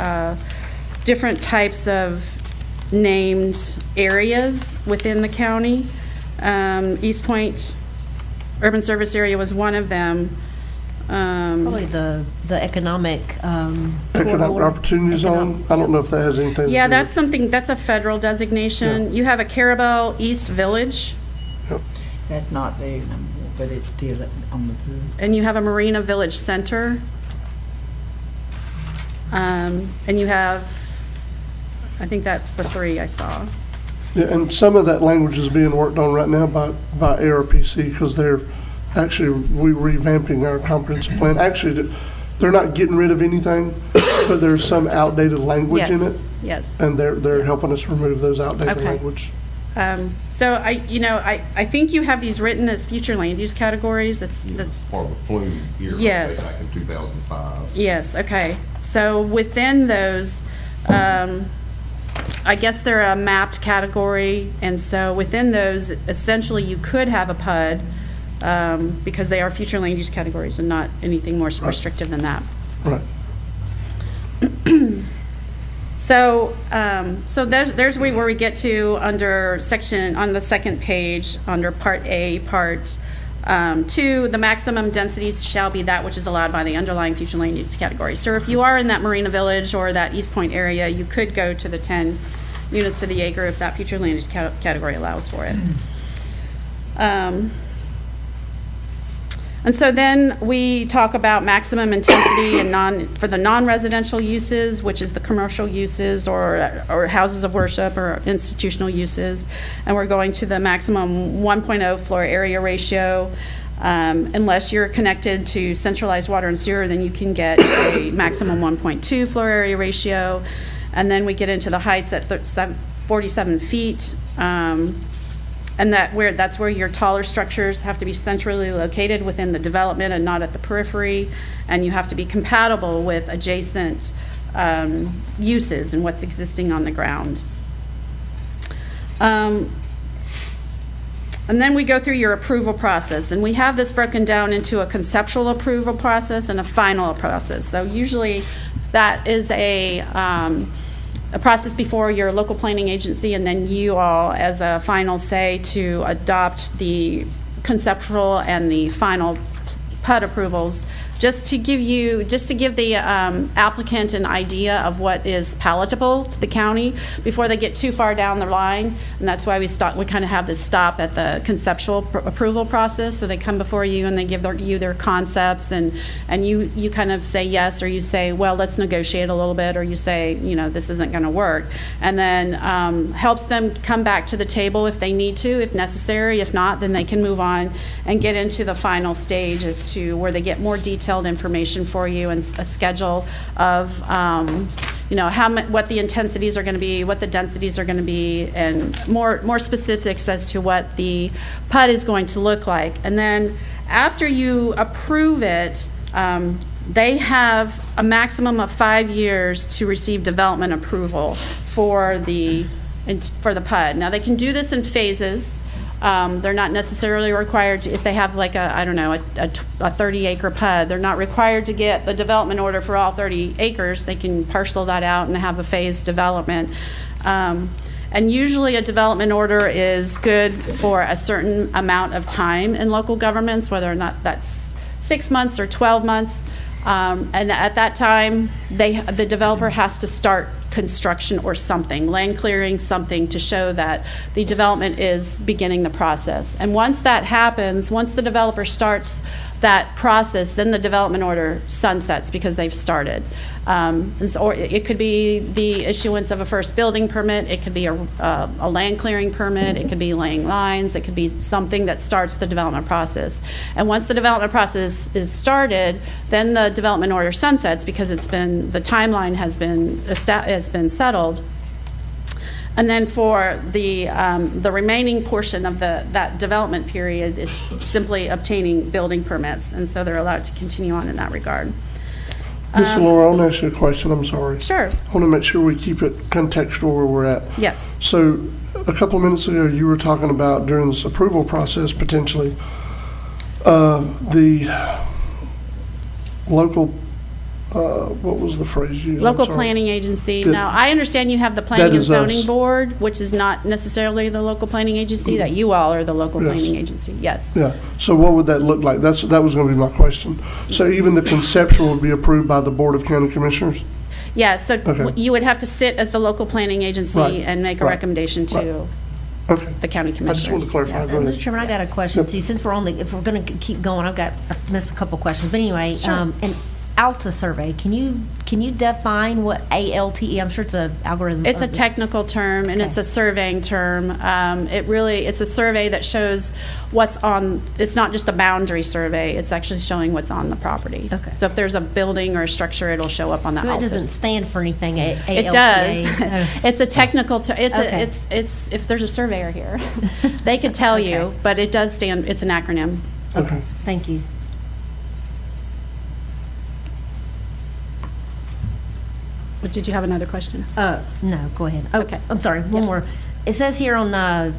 different types of named areas within the county. East Point Urban Service Area was one of them. Probably the economic Economic Opportunity Zone, I don't know if that has anything to do Yeah, with that's something, that's a federal designation. You have a Carabel East Village, That's not there anymore, but it's still on the pool. and you have a Marina Village Center. And you have, I think that's the 3 I saw. Yeah, and some of that language is being worked on right now by ARPC, because they're actually revamping our comprehensive plan. Actually, they're not getting rid of anything, but there's some outdated language in it, Yes. and they're helping us remove those outdated Okay. language. So I think you have these written as future land use categories. That's Part of a flume here Yes. back in 2005. yes. Okay. So within those, I guess they're a mapped category, and so within those, essentially, you could have a PUD because they are future land use categories and not anything more restrictive than that. Right. So, there's where we get to under section, on the second page, under Part A, Part 2, the maximum densities shall be that which is allowed by the underlying future land use category. So if you are in that Marina Village or that East Point area, you could go to the 10 units to the acre if that future land use category allows for it. And so then we talk about maximum intensity and for the non-residential uses, which is the commercial uses or houses of worship or institutional uses. And we're going to the maximum 1.0 floor area ratio. Unless you're connected to centralized water and sewer, then you can get a maximum 1.2 floor area ratio. And then we get into the heights at 47 feet. And that's where your taller structures have to be centrally located within the development and not at the periphery, and you have to be compatible with adjacent uses and what's existing on the ground. And then we go through your approval process, and we have this broken down into a conceptual approval process and a final process. So usually that is a process before your local planning agency, and then you all as a final say to adopt the conceptual and the final PUD approvals, just to give the applicant an idea of what is palatable to the county before they get too far down the line. And that's why we kind of have this stop at the conceptual approval process. So they come before you and they give you their concepts, and you kind of say yes, or you say, well, let's negotiate a little bit, or you say, this isn't going to work. And then helps them come back to the table if they need to, if necessary. If not, then they can move on and get into the final stage as to where they get more detailed information for you and a schedule of what the intensities are going to be, what the densities are going to be, and more specifics as to what the PUD is going to look like. And then after you approve it, they have a maximum of 5 years to receive development approval for the PUD. Now they can do this in phases. They're not necessarily required to, if they have like a, I don't know, a 30-acre PUD, they're not required to get the development order for all 30 acres. They can parcel that out and have a phased development. And usually a development order is good for a certain amount of time in local governments, whether or not that's 6 months or 12 months. And at that time, the developer has to start construction or something, land clearing, something to show that the development is beginning the process. And once that happens, once the developer starts that process, then the development order sunsets because they've started. Or it could be the issuance of a first building permit, it could be a land clearing permit, it could be laying lines, it could be something that starts the development process. And once the development process is started, then the development order sunsets because it's been, the timeline has been settled. And then for the remaining portion of that development period is simply obtaining building permits, and so they're allowed to continue on in that regard. Ms. Laura, I want to ask you a question, I'm sorry. Sure. I want to make sure we keep it contextual where we're at. Yes. So a couple of minutes ago, you were talking about during this approval process, potentially, the local, what was the phrase used? Local planning agency. Now, I understand you have the Planning and Zoning Board, which is not necessarily the local planning agency, that you all are the local planning agency, yes. Yeah, so what would that look like? That was going to be my question. So even the conceptual would be approved by the Board of County Commissioners? Yeah, so Okay. you would have to sit as the local planning agency Right. and make a recommendation to the county commissioners. I just wanted to clarify. Go ahead. Mr. Chairman, I got a question too. Since we're on the, if we're going to keep going, I missed a couple questions. But anyway, Sure. an ALTA survey. Can you define what ALTE? I'm sure it's a algorithm. It's a technical term, and it's a surveying term. It's a survey that shows what's on, it's not just a boundary survey, it's actually showing what's on the property. Okay. So if there's a building or a structure, it'll show up on the So it ALTA. doesn't stand for anything, ALTA? It does. Oh. It's a technical term. Okay. It's if there's a surveyor here, they could tell you, but it does stand, it's an acronym. Okay. Thank you. But did you have another question? No, go ahead. Oh, Okay. I'm sorry, one more. It says here on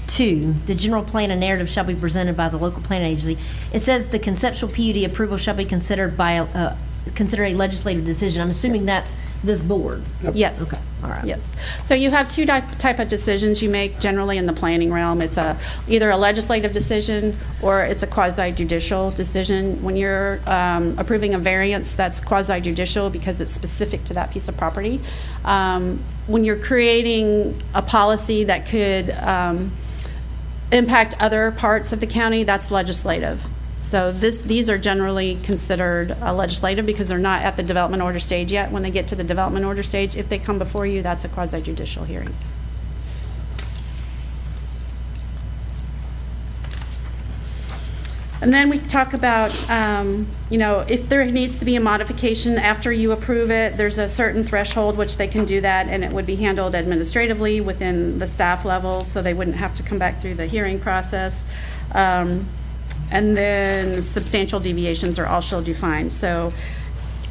2, the general plan and narrative shall be presented by the local planning agency. It says the conceptual PUD approval shall be considered by consider a legislative decision. I'm assuming that's this board. Yes. Okay, all right. Yes. So you have two type of decisions you make generally in the planning realm. It's either a legislative decision or it's a quasi-judicial decision. When you're approving a variance, that's quasi-judicial because it's specific to that piece of property. When you're creating a policy that could impact other parts of the county, that's legislative. So these are generally considered legislative because they're not at the development order stage yet. When they get to the development order stage, if they come before you, that's a quasi-judicial hearing. And then we talk about, if there needs to be a modification after you approve it, there's a certain threshold which they can do that, and it would be handled administratively within the staff level, so they wouldn't have to come back through the hearing process. And then substantial deviations are also defined. So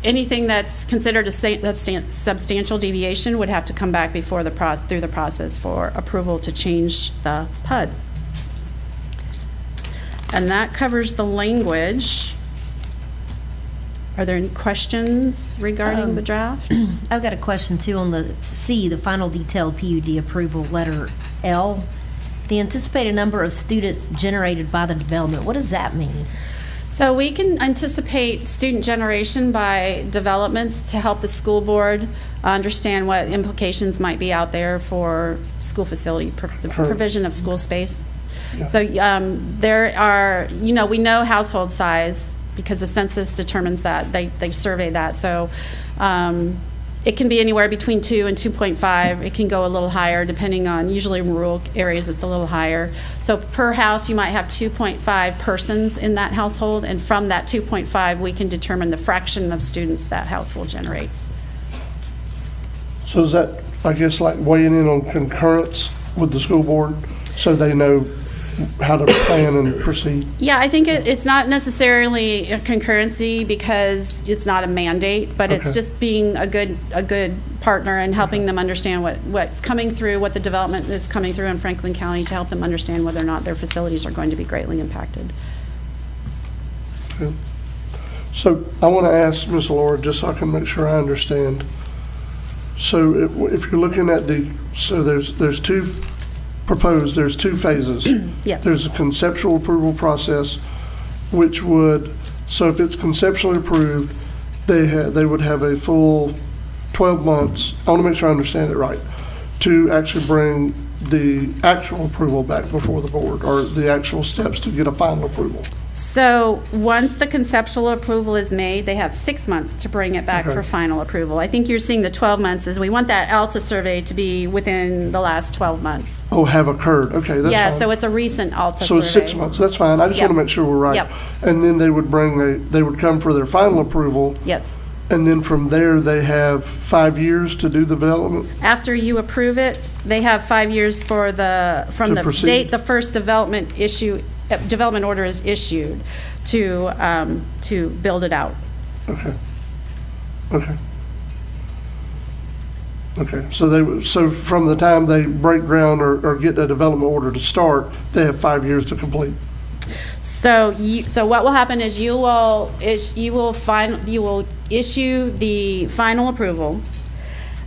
anything that's considered a substantial deviation would have to come back before through the process for approval to change the PUD. And that covers the language. Are there any questions regarding the draft? I've got a question too on the C, the final detailed PUD approval, letter L. The anticipated number of students generated by the development, what does that mean? So we can anticipate student generation by developments to help the school board understand what implications might be out there for school facility, the provision of school space. Yeah. So there are, we know household size because the census determines that, they survey that. So it can be anywhere between 2 and 2.5. It can go a little higher depending on, usually in rural areas it's a little higher. So per house you might have 2.5 persons in that household, and from that 2.5 we can determine the fraction of students that house will generate. So is that, I guess, like weighing in on concurrence with the school board? so they know how to plan and proceed? Yeah, I think it's not necessarily a concurrency because it's not a mandate, but it's Okay. just being a good partner and helping them understand what's coming through, what the development is coming through in Franklin County to help them understand whether or not their facilities are going to be greatly impacted. Okay. So I want to ask Ms. Laura, just so I can make sure I understand. So if you're looking at there's two phases. Yes. There's a conceptual approval process, which so if it's conceptually approved, they would have a full 12 months, I want to make sure I understand it right, to actually bring the actual approval back before the board, or the actual steps to get a final approval. So once the conceptual approval is made, they have 6 months to bring it back Okay. for final approval. I think you're seeing the 12 months is we want that ALTA survey to be within the last 12 months. Oh, have occurred, okay, that's Yeah, fine. so it's a recent ALTA survey. So it's 6 months, that's fine, I just want to Yep. make sure we're right. Yep. And then they would come for their final approval, Yes. and then from there, they have 5 years to do the development? After you approve it, they have 5 years from To the proceed. date the first development order is issued to build it out. Okay. So from the time they break ground or get a development order to start, they have 5 years to complete? So what will happen is you will issue the final approval.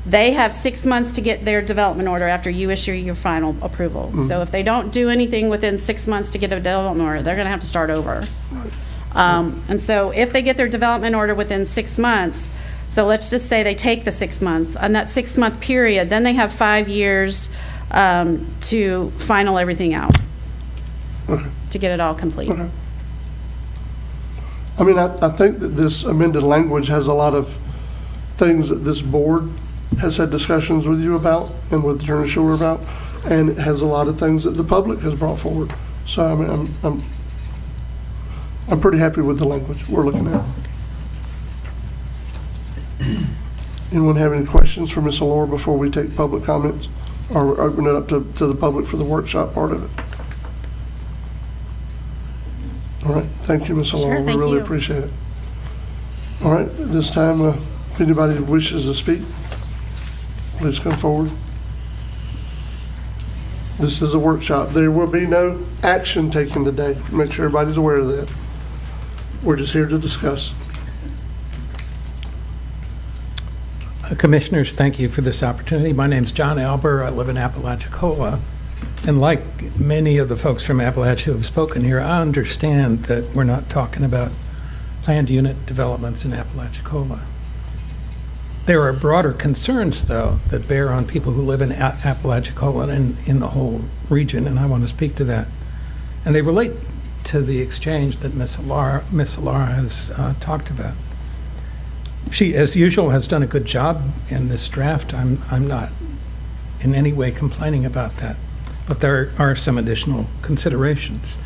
They have 6 months to get their development order after you issue your final approval. So if they don't do anything within 6 months to get a development order, they're going to have to start over. And so if they get their development order within 6 months, so let's just say they take the 6 months, on that 6 month period, then they have 5 years to final everything out, to get it all complete. Okay. I mean, I think that this amended language has a lot of things that this board has had discussions with you about and with Attorney Schuler about, and it has a lot of things that the public has brought forward. So I mean, I'm pretty happy with the language we're looking at. Anyone have any questions for Ms. Allure before we take public comments or open it up to the public for the workshop part of it? All right, thank you, Ms. Allure. Sure, thank We really you. appreciate it. All right, at this time, if anybody wishes to speak, please come forward. This is a workshop. There will be no action taken today. Make sure everybody's aware of that. We're just here to discuss. Commissioners, thank you for this opportunity. My name's John Alber. I live in Apalachicola. And like many of the folks from Appalachia who have spoken here, I understand that we're not talking about planned unit developments in Apalachicola. There are broader concerns, though, that bear on people who live in Apalachicola and in the whole region, and I want to speak to that. And they relate to the exchange that Ms. Alara has talked about. She, as usual, has done a good job in this draft. I'm not in any way complaining about that, but there are some additional considerations.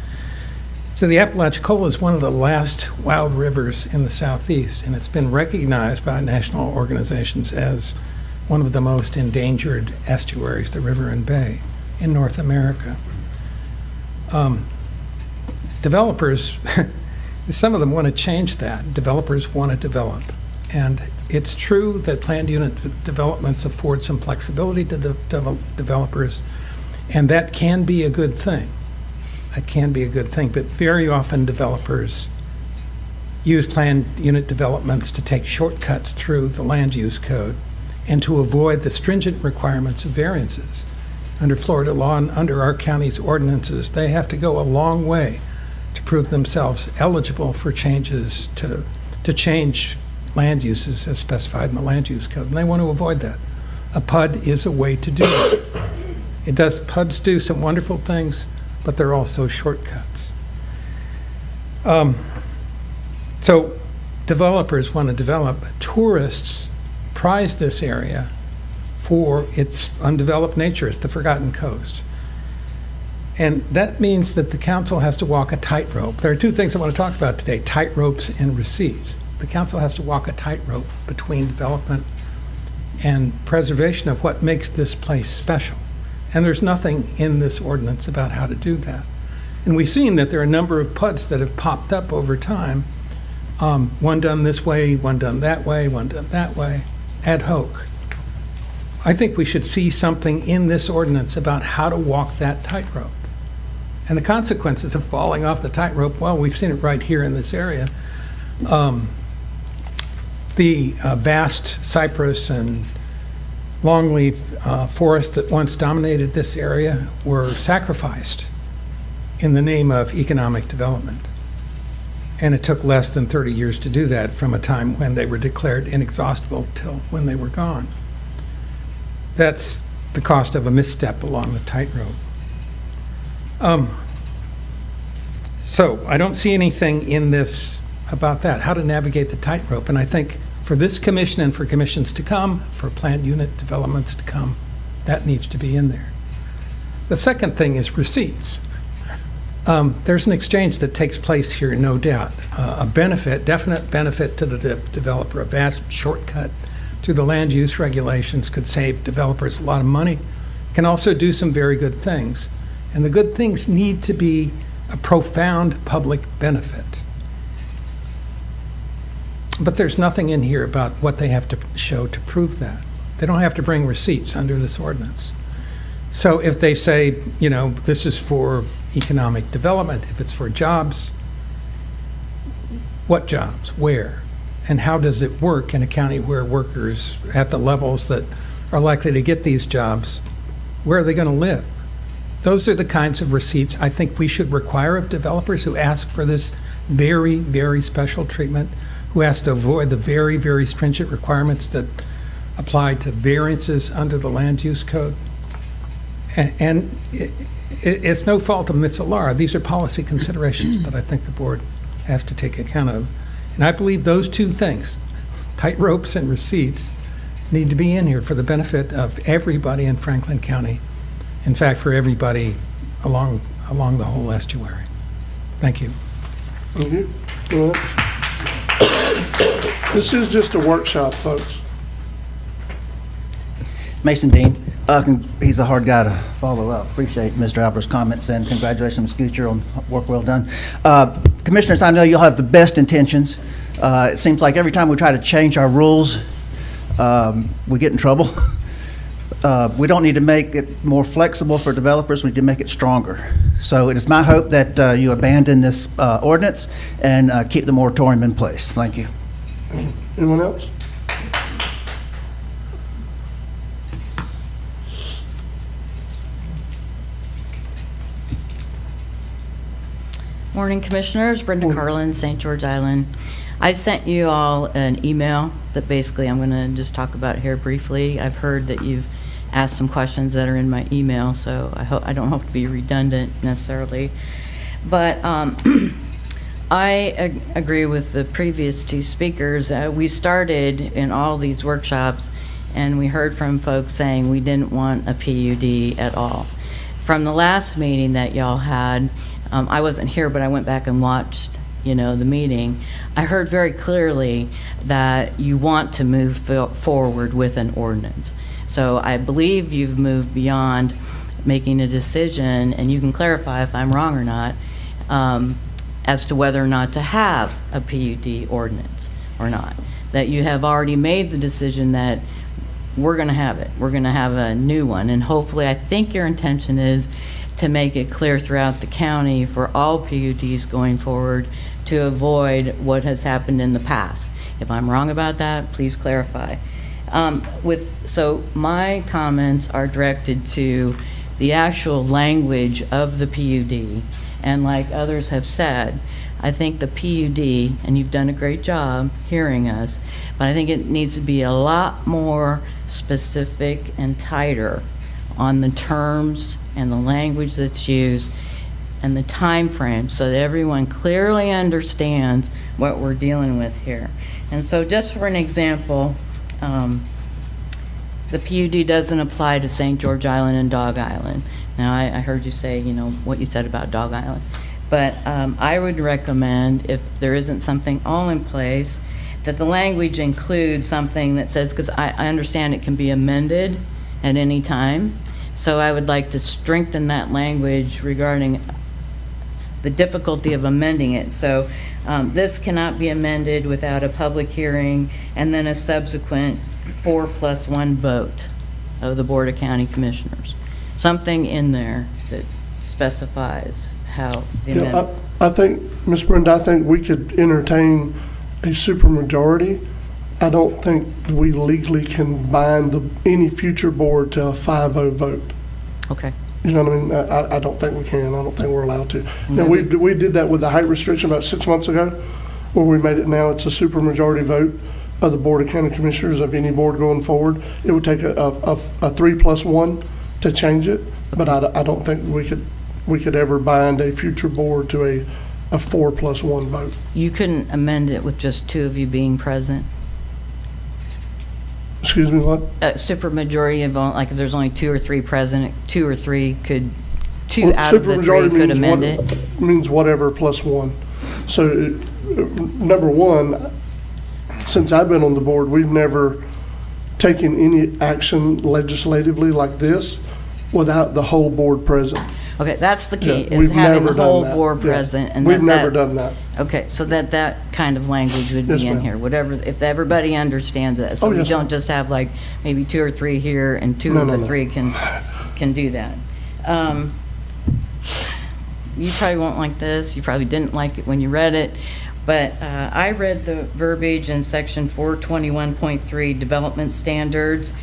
So the Apalachicola is one of the last wild rivers in the southeast, and it's been recognized by national organizations as one of the most endangered estuaries, the river and bay, in North America. Developers, some of them want to change that. Developers want to develop. And it's true that planned unit developments afford some flexibility to the developers, and that can be a good thing. That can be a good thing, but very often developers use planned unit developments to take shortcuts through the land use code and to avoid the stringent requirements of variances. Under Florida law and under our county's ordinances, they have to go a long way to prove themselves eligible for changes to change land uses as specified in the land use code, and they want to avoid that. A PUD is a way to do it. PUDs do some wonderful things, but they're also shortcuts. So developers want to develop. Tourists prize this area for its undeveloped nature. It's the forgotten coast. And that means that the council has to walk a tightrope. There are two things I want to talk about today, tightropes and receipts. The council has to walk a tightrope between development and preservation of what makes this place special. And there's nothing in this ordinance about how to do that. And we've seen that there are a number of PUDs that have popped up over time. One done this way, one done that way, one done that way, ad hoc. I think we should see something in this ordinance about how to walk that tightrope. And the consequences of falling off the tightrope, well, we've seen it right here in this area. The vast cypress and longleaf forests that once dominated this area were sacrificed in the name of economic development. And it took less than 30 years to do that, from a time when they were declared inexhaustible till when they were gone. That's the cost of a misstep along the tightrope. So I don't see anything in this about that, how to navigate the tightrope. And I think for this commission and for commissions to come, for planned unit developments to come, that needs to be in there. The second thing is receipts. There's an exchange that takes place here, no doubt. A benefit, definite benefit to the developer, a vast shortcut through the land use regulations could save developers a lot of money, can also do some very good things. And the good things need to be a profound public benefit. But there's nothing in here about what they have to show to prove that. They don't have to bring receipts under this ordinance. So if they say, you know, this is for economic development, if it's for jobs, what jobs, where, and how does it work in a county where workers at the levels that are likely to get these jobs, where are they going to live? Those are the kinds of receipts I think we should require of developers who ask for this very, very special treatment, who ask to avoid the very, very stringent requirements that apply to variances under the land use code. And it's no fault of Ms. Alara. These are policy considerations that I think the board has to take account of. And I believe those two things, tight ropes and receipts, need to be in here for the benefit of everybody in Franklin County. In fact, for everybody along the whole estuary. Thank you. Thank you. Well, this is just a workshop, folks. Mason Dean. He's a hard guy to follow up. Appreciate Mr. Albert's comments, and congratulations, Ms. Gucher, on work well done. Commissioners, I know you'll have the best intentions. It seems like every time we try to change our rules, we get in trouble. We don't need to make it more flexible for developers. We need to make it stronger. So it is my hope that you abandon this ordinance and keep the moratorium in place. Thank you. Anyone else? Morning, Commissioners. Brenda Carlin, St. George Island. I sent you all an email that basically I'm going to just talk about here briefly. I've heard that you've asked some questions that are in my email, so I don't hope to be redundant necessarily. But I agree with the previous two speakers. We started in all these workshops, and we heard from folks saying we didn't want a PUD at all. From the last meeting that y'all had, I wasn't here, but I went back and watched, the meeting. I heard very clearly that you want to move forward with an ordinance. So I believe you've moved beyond making a decision, and you can clarify if I'm wrong or not, as to whether or not to have a PUD ordinance or not. That you have already made the decision that we're going to have it. We're going to have a new one, and hopefully, I think your intention is to make it clear throughout the county for all PUDs going forward to avoid what has happened in the past. If I'm wrong about that, please clarify. So my comments are directed to the actual language of the PUD, and like others have said, I think the PUD, and you've done a great job hearing us, but I think it needs to be a lot more specific and tighter on the terms and the language that's used and the time frame, so that everyone clearly understands what we're dealing with here. And so just for an example, the PUD doesn't apply to St. George Island and Dog Island. Now, I heard you say, what you said about Dog Island. But I would recommend, if there isn't something all in place, that the language include something that says, because I understand it can be amended at any time, So I would like to strengthen that language regarding the difficulty of amending it. So this cannot be amended without a public hearing and then a subsequent 4+1 vote of the Board of County Commissioners. Something in there that specifies how the amendment. I think, Ms. Brenda, I think we could entertain a supermajority. I don't think we legally can bind any future board to a 5-0 vote. Okay. You know what I mean? I don't think we can. I don't think we're allowed to. Now, we did that with the height restriction about 6 months ago, where we made it now it's a supermajority vote of the Board of County Commissioners of any board going forward. It would take a 3+1 to change it, but I don't think we could ever bind a future board to a 4+1 vote. You couldn't amend it with just 2 of you being present? Excuse me, what? Supermajority of, like if there's only 2 or 3 present, 2 or 3 could, 2 out of the 3 could amend it? Means whatever +1. So, number one, since I've been on the board, we've never taken any action legislatively like this without the whole board present. Okay, that's the key, Yeah, is we've having the never done whole that. board Yeah. present. And We've never done that. Okay, so that kind of language would be Yes, in ma'am. here, whatever, if everybody understands it. So Oh, you yes, don't ma'am. just have like maybe 2 or 3 here and 2 of the 3 can do that. You probably won't like this, you probably didn't like it when you read it, but I read the verbiage in section 421.3, development standards,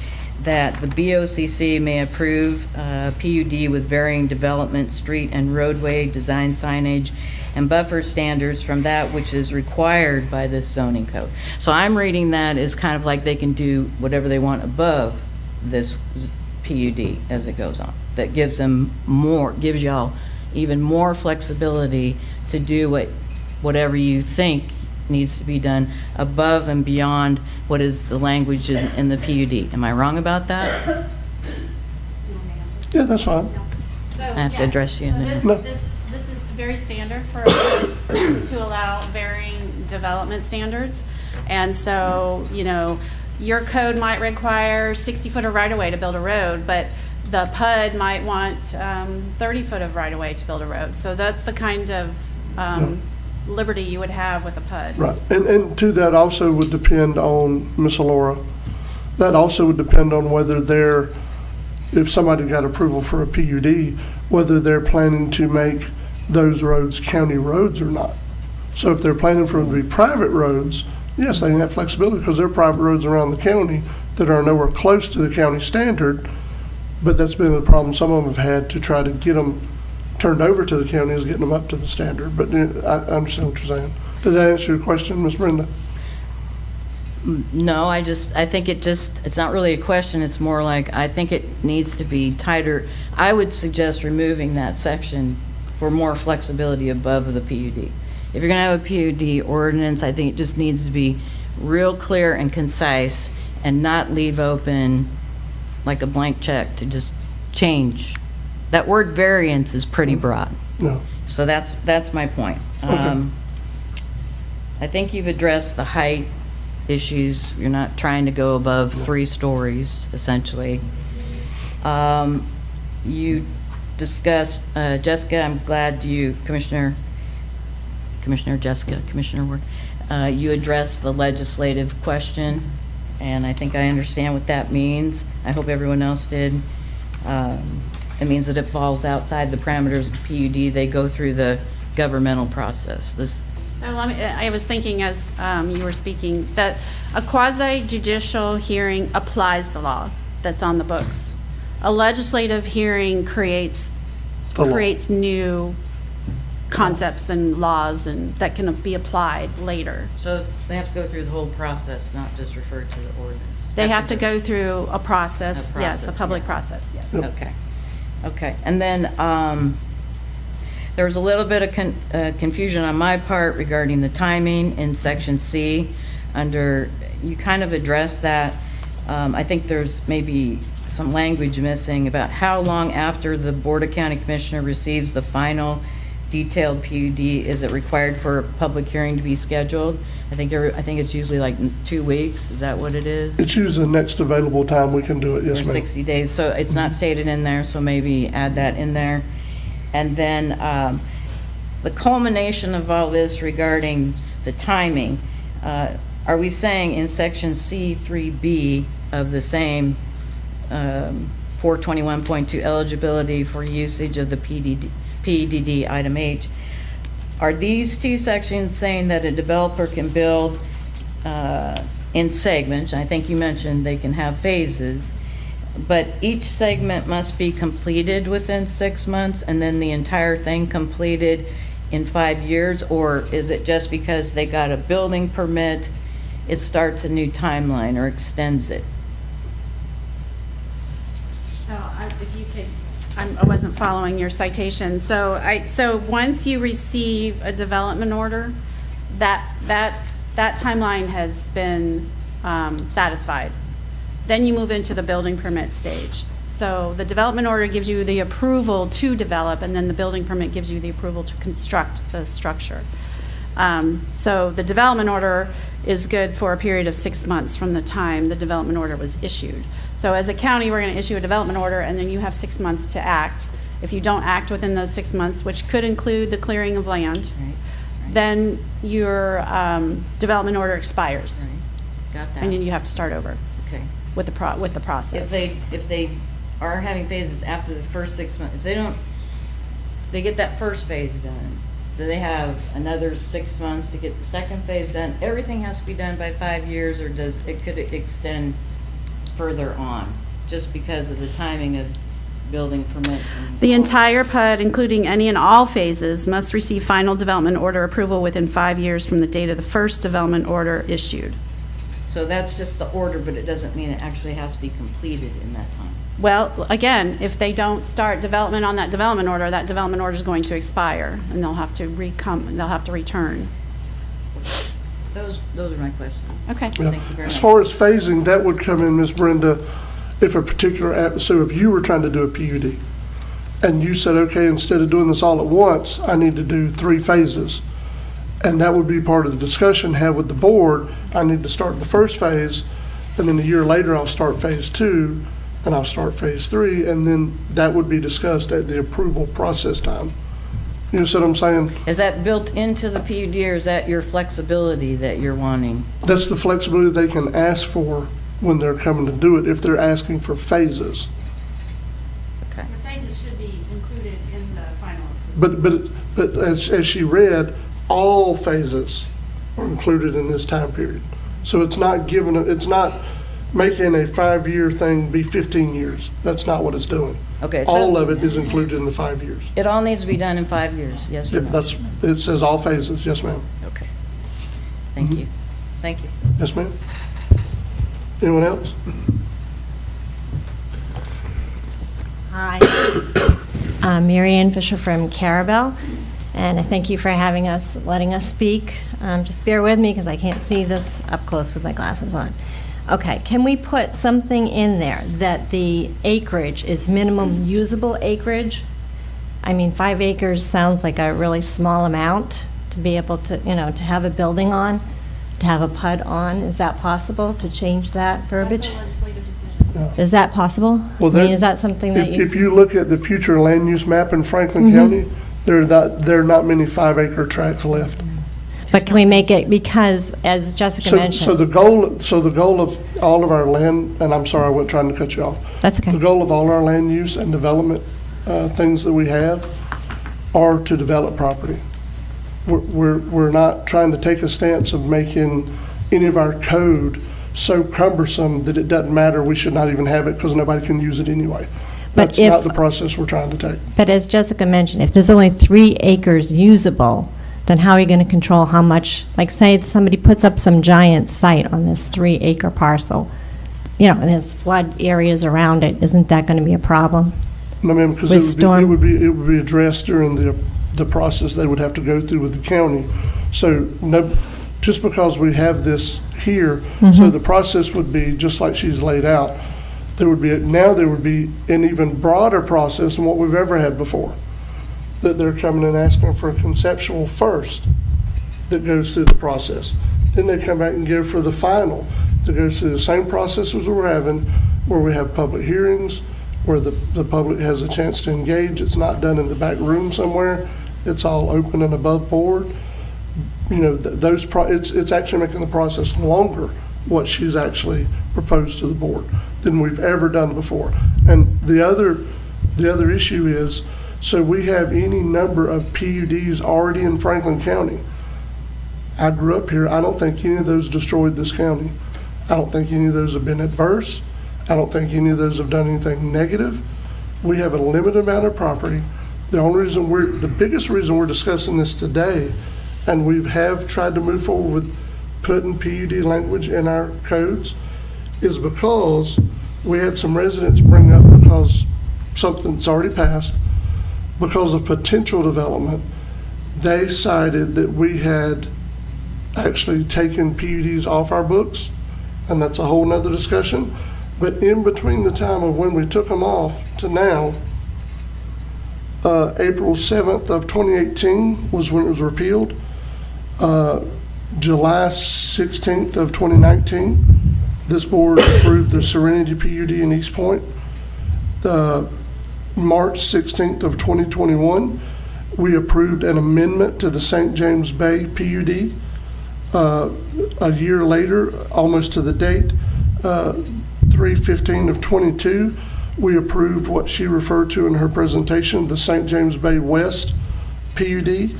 that the BOCC may approve PUD with varying development, street and roadway design signage and buffer standards from that which is required by this zoning code. So I'm reading that as kind of like they can do whatever they want above this PUD as it goes on. That gives them more, gives y'all even more flexibility to do whatever you think needs to be done above and beyond what is the language in the PUD. Am I wrong about that? Yeah, that's fine. So, I have to yes, address you so in a minute. this is very standard for to allow varying development standards. And so, you know, your code might require 60 foot of right of way to build a road, but the PUD might want 30 foot of right of way to build a road. So that's the kind of liberty you would have with a PUD. Right, and to that also would depend on, Ms. Alora, that also would depend on whether if somebody got approval for a PUD, whether they're planning to make those roads county roads or not. So if they're planning for them to be private roads, yes, they can have flexibility because they're private roads around the county that are nowhere close to the county standard, but that's been the problem some of them have had to try to get them turned over to the county is getting them up to the standard. But I understand what you're saying. Did that answer your question, Ms. Brenda? No, I think it's not really a question, it's more like, I think it needs to be tighter. I would suggest removing that section for more flexibility above the PUD. If you're gonna have a PUD ordinance, I think it just needs to be real clear and concise and not leave open like a blank check to just change. That word variance is pretty broad. No. So that's my point. Okay. I think you've addressed the height issues. You're not trying to go above 3 stories, essentially. You discussed, Jessica, I'm glad you, Commissioner Ward, you addressed the legislative question, and I think I understand what that means. I hope everyone else did. It means that it falls outside the parameters of the PUD. They go through the governmental process. So I was thinking as you were speaking that a quasi-judicial hearing applies the law that's on the books. A legislative hearing creates new concepts and laws and that can be applied later. So they have to go through the whole process, not just refer to the ordinance. They have to go through a process, yes, a process, public yeah. process, yes. Okay. And then there was a little bit of confusion on my part regarding the timing in section C. You kind of addressed that. I think there's maybe some language missing about how long after the Board of County Commissioner receives the final detailed PUD, is it required for a public hearing to be scheduled? I think it's usually like 2 weeks. Is that what it is? It's usually the next available time we can do it, yes, Or ma'am. 60 days, so it's not stated in there, so maybe add that in there. And then the culmination of all this regarding the timing, are we saying in section C3B of the same 421.2 eligibility for usage of the PDD item H, are these two sections saying that a developer can build in segments? I think you mentioned they can have phases, but each segment must be completed within 6 months and then the entire thing completed in 5 years? Or is it just because they got a building permit, it starts a new timeline or extends it? So if you could, I wasn't following your citation. So once you receive a development order, that timeline has been satisfied. Then you move into the building permit stage. So the development order gives you the approval to develop, and then the building permit gives you the approval to construct the structure. So the development order is good for a period of 6 months from the time the development order was issued. So as a county, we're going to issue a development order, and then you have 6 months to act. If you don't act within those 6 months, which could include the clearing of land, then your development order expires. Got that. And then you have to start over. Okay. With the process. If they are having phases after the first 6 months, if they get that first phase done, do they have another 6 months to get the second phase done? Everything has to be done by 5 years, or could it extend further on just because of the timing of building permits? The entire PUD, including any and all phases, must receive final development order approval within 5 years from the date of the first development order issued. So that's just the order, but it doesn't mean it actually has to be completed in that time. Well, again, if they don't start development on that development order is going to expire, and they'll have to return. Those are my questions. Okay. Yeah. Thank you very much. As far as phasing, that would come in, Ms. Brenda, if a particular, so if you were trying to do a PUD, and you said, okay, instead of doing this all at once, I need to do 3 phases. And that would be part of the discussion have with the board. I need to start the first phase, and then a year later, I'll start phase 2, and I'll start phase 3, and then that would be discussed at the approval process time. You know what I'm saying? Is that built into the PUD, or is that your flexibility that you're wanting? That's the flexibility they can ask for when they're coming to do it, if they're asking for phases. The phases should be included in the final approval. But as she read, all phases are included in this time period. So it's not making a 5-year thing be 15 years. That's not what it's doing. Okay. So All of it is included in the 5 years. it all needs to be done in 5 years, yes or Yeah, no? it says all phases, yes, ma'am. Okay. Thank you. Thank you. Yes, ma'am. Anyone else? Hi. I'm Mary Ann Fisher from Carabel, and I thank you for letting us speak. Just bear with me because I can't see this up close with my glasses on. Okay, can we put something in there that the acreage is minimum usable acreage? I mean, 5 acres sounds like a really small amount to be able to, to have a building on, to have a PUD on. Is that possible to change that verbiage? That's a legislative decision. Is that possible? Well, I mean, is that something that if you look at the future land use map in Franklin County, there are not many 5-acre tracts left. But can we make it, because as Jessica mentioned. So the goal of all of our land, and I'm sorry, I wasn't trying to cut you off. That's okay. The goal of all our land use and development things that we have are to develop property. We're not trying to take a stance of making any of our code so cumbersome that it doesn't matter, we should not even have it because nobody can use it anyway. That's not the process we're trying to take. But as Jessica mentioned, if there's only 3 acres usable, then how are you going to control how much, like say somebody puts up some giant site on this 3-acre parcel, and there's flood areas around it, isn't that going to be a problem? No, ma'am, because it would be addressed during the process they would have to go through with the county. So just because we have this here, so the process would be just like she's laid out. There would be an even broader process than what we've ever had before. that they're coming and asking for a conceptual first that goes through the process. Then they come back and go for the final that goes through the same process as we're having, where we have public hearings, where the public has a chance to engage. It's not done in the back room somewhere. It's all open and above board. You know, it's actually making the process longer, what she's actually proposed to the board, than we've ever done before. And the other issue is, so we have any number of PUDs already in Franklin County. I grew up here. I don't think any of those destroyed this county. I don't think any of those have been adverse. I don't think any of those have done anything negative. We have a limited amount of property. The biggest reason we're discussing this today, and we have tried to move forward with putting PUD language in our codes, is because we had some residents bring up, because something's already passed, because of potential development, they cited that we had actually taken PUDs off our books, and that's a whole nother discussion. But in between the time of when we took them off to now, April 7th of 2018 was when it was repealed. July 16th of 2019, this board approved the Serenity PUD in East Point. March 16th of 2021, we approved an amendment to the St. James Bay PUD. A year later, almost to the date, 3/15 of 22, we approved what she referred to in her presentation, the St. James Bay West PUD.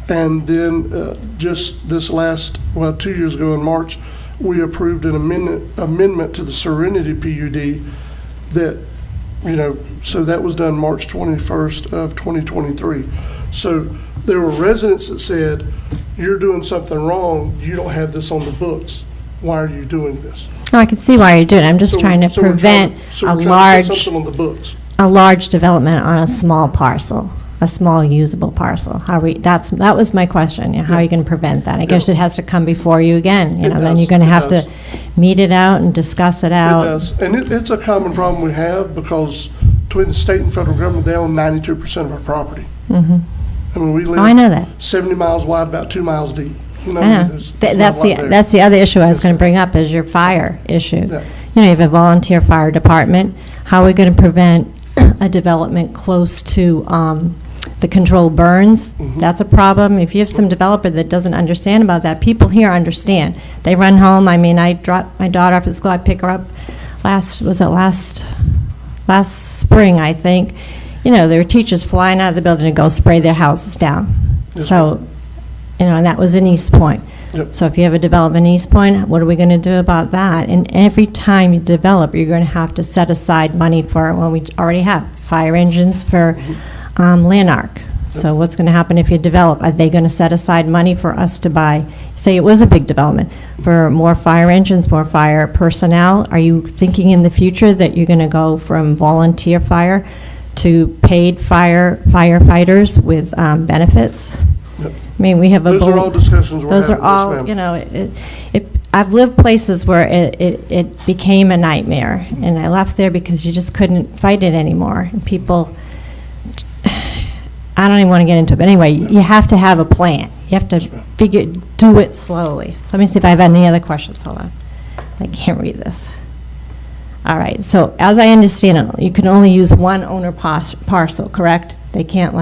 And then just this last, 2 years ago in March, we approved an amendment to the Serenity PUD that, so that was done March 21st of 2023. So there were residents that said, you're doing something wrong, you don't have this on the books. Why are you doing this? Oh, I can see why you're doing it. I'm just trying to prevent a large development on a small parcel, a small usable parcel. That was my question. How are you going to prevent that? I guess it has to come before you again. Then you're going to have to meet it out and discuss it out. It does, and it's a common problem we have, because between the state and federal government, they own 92% of our property. Mm-hmm. I mean, we live I know that. 70 miles wide, about 2 miles deep. That's the other issue I was going to bring up, is your fire issue. Yeah. You have a volunteer fire department. How are we going to prevent a development close to the controlled burns? Mm-hmm. That's a problem. If you have some developer that doesn't understand about that, people here understand. They run home. I mean, I dropped my daughter off at school. I pick her up last spring, I think. There were teachers flying out of the building to go spray their houses down. Yes, So, and that was in East Point. Yep. So if you have a development in East Point, what are we going to do about that? And every time you develop, you're going to have to set aside money for, we already have fire engines for Lanark. So what's going to happen if you develop? Are they going to set aside money for us to buy, say it was a big development, for more fire engines, more fire personnel? Are you thinking in the future that you're going to go from volunteer fire to paid firefighters with benefits? Yep. I mean, we have a. Those are all discussions we're Those having, are yes, all, I've lived places where it became a nightmare, and I left there because you just couldn't fight it anymore. And people, I don't even want to get into it, but anyway, you have to have a plan. You have to do it slowly. So let me see if I have any other questions. Hold on. I can't read this. All right, so as I understand it, you can only use one owner parcel, correct? They can't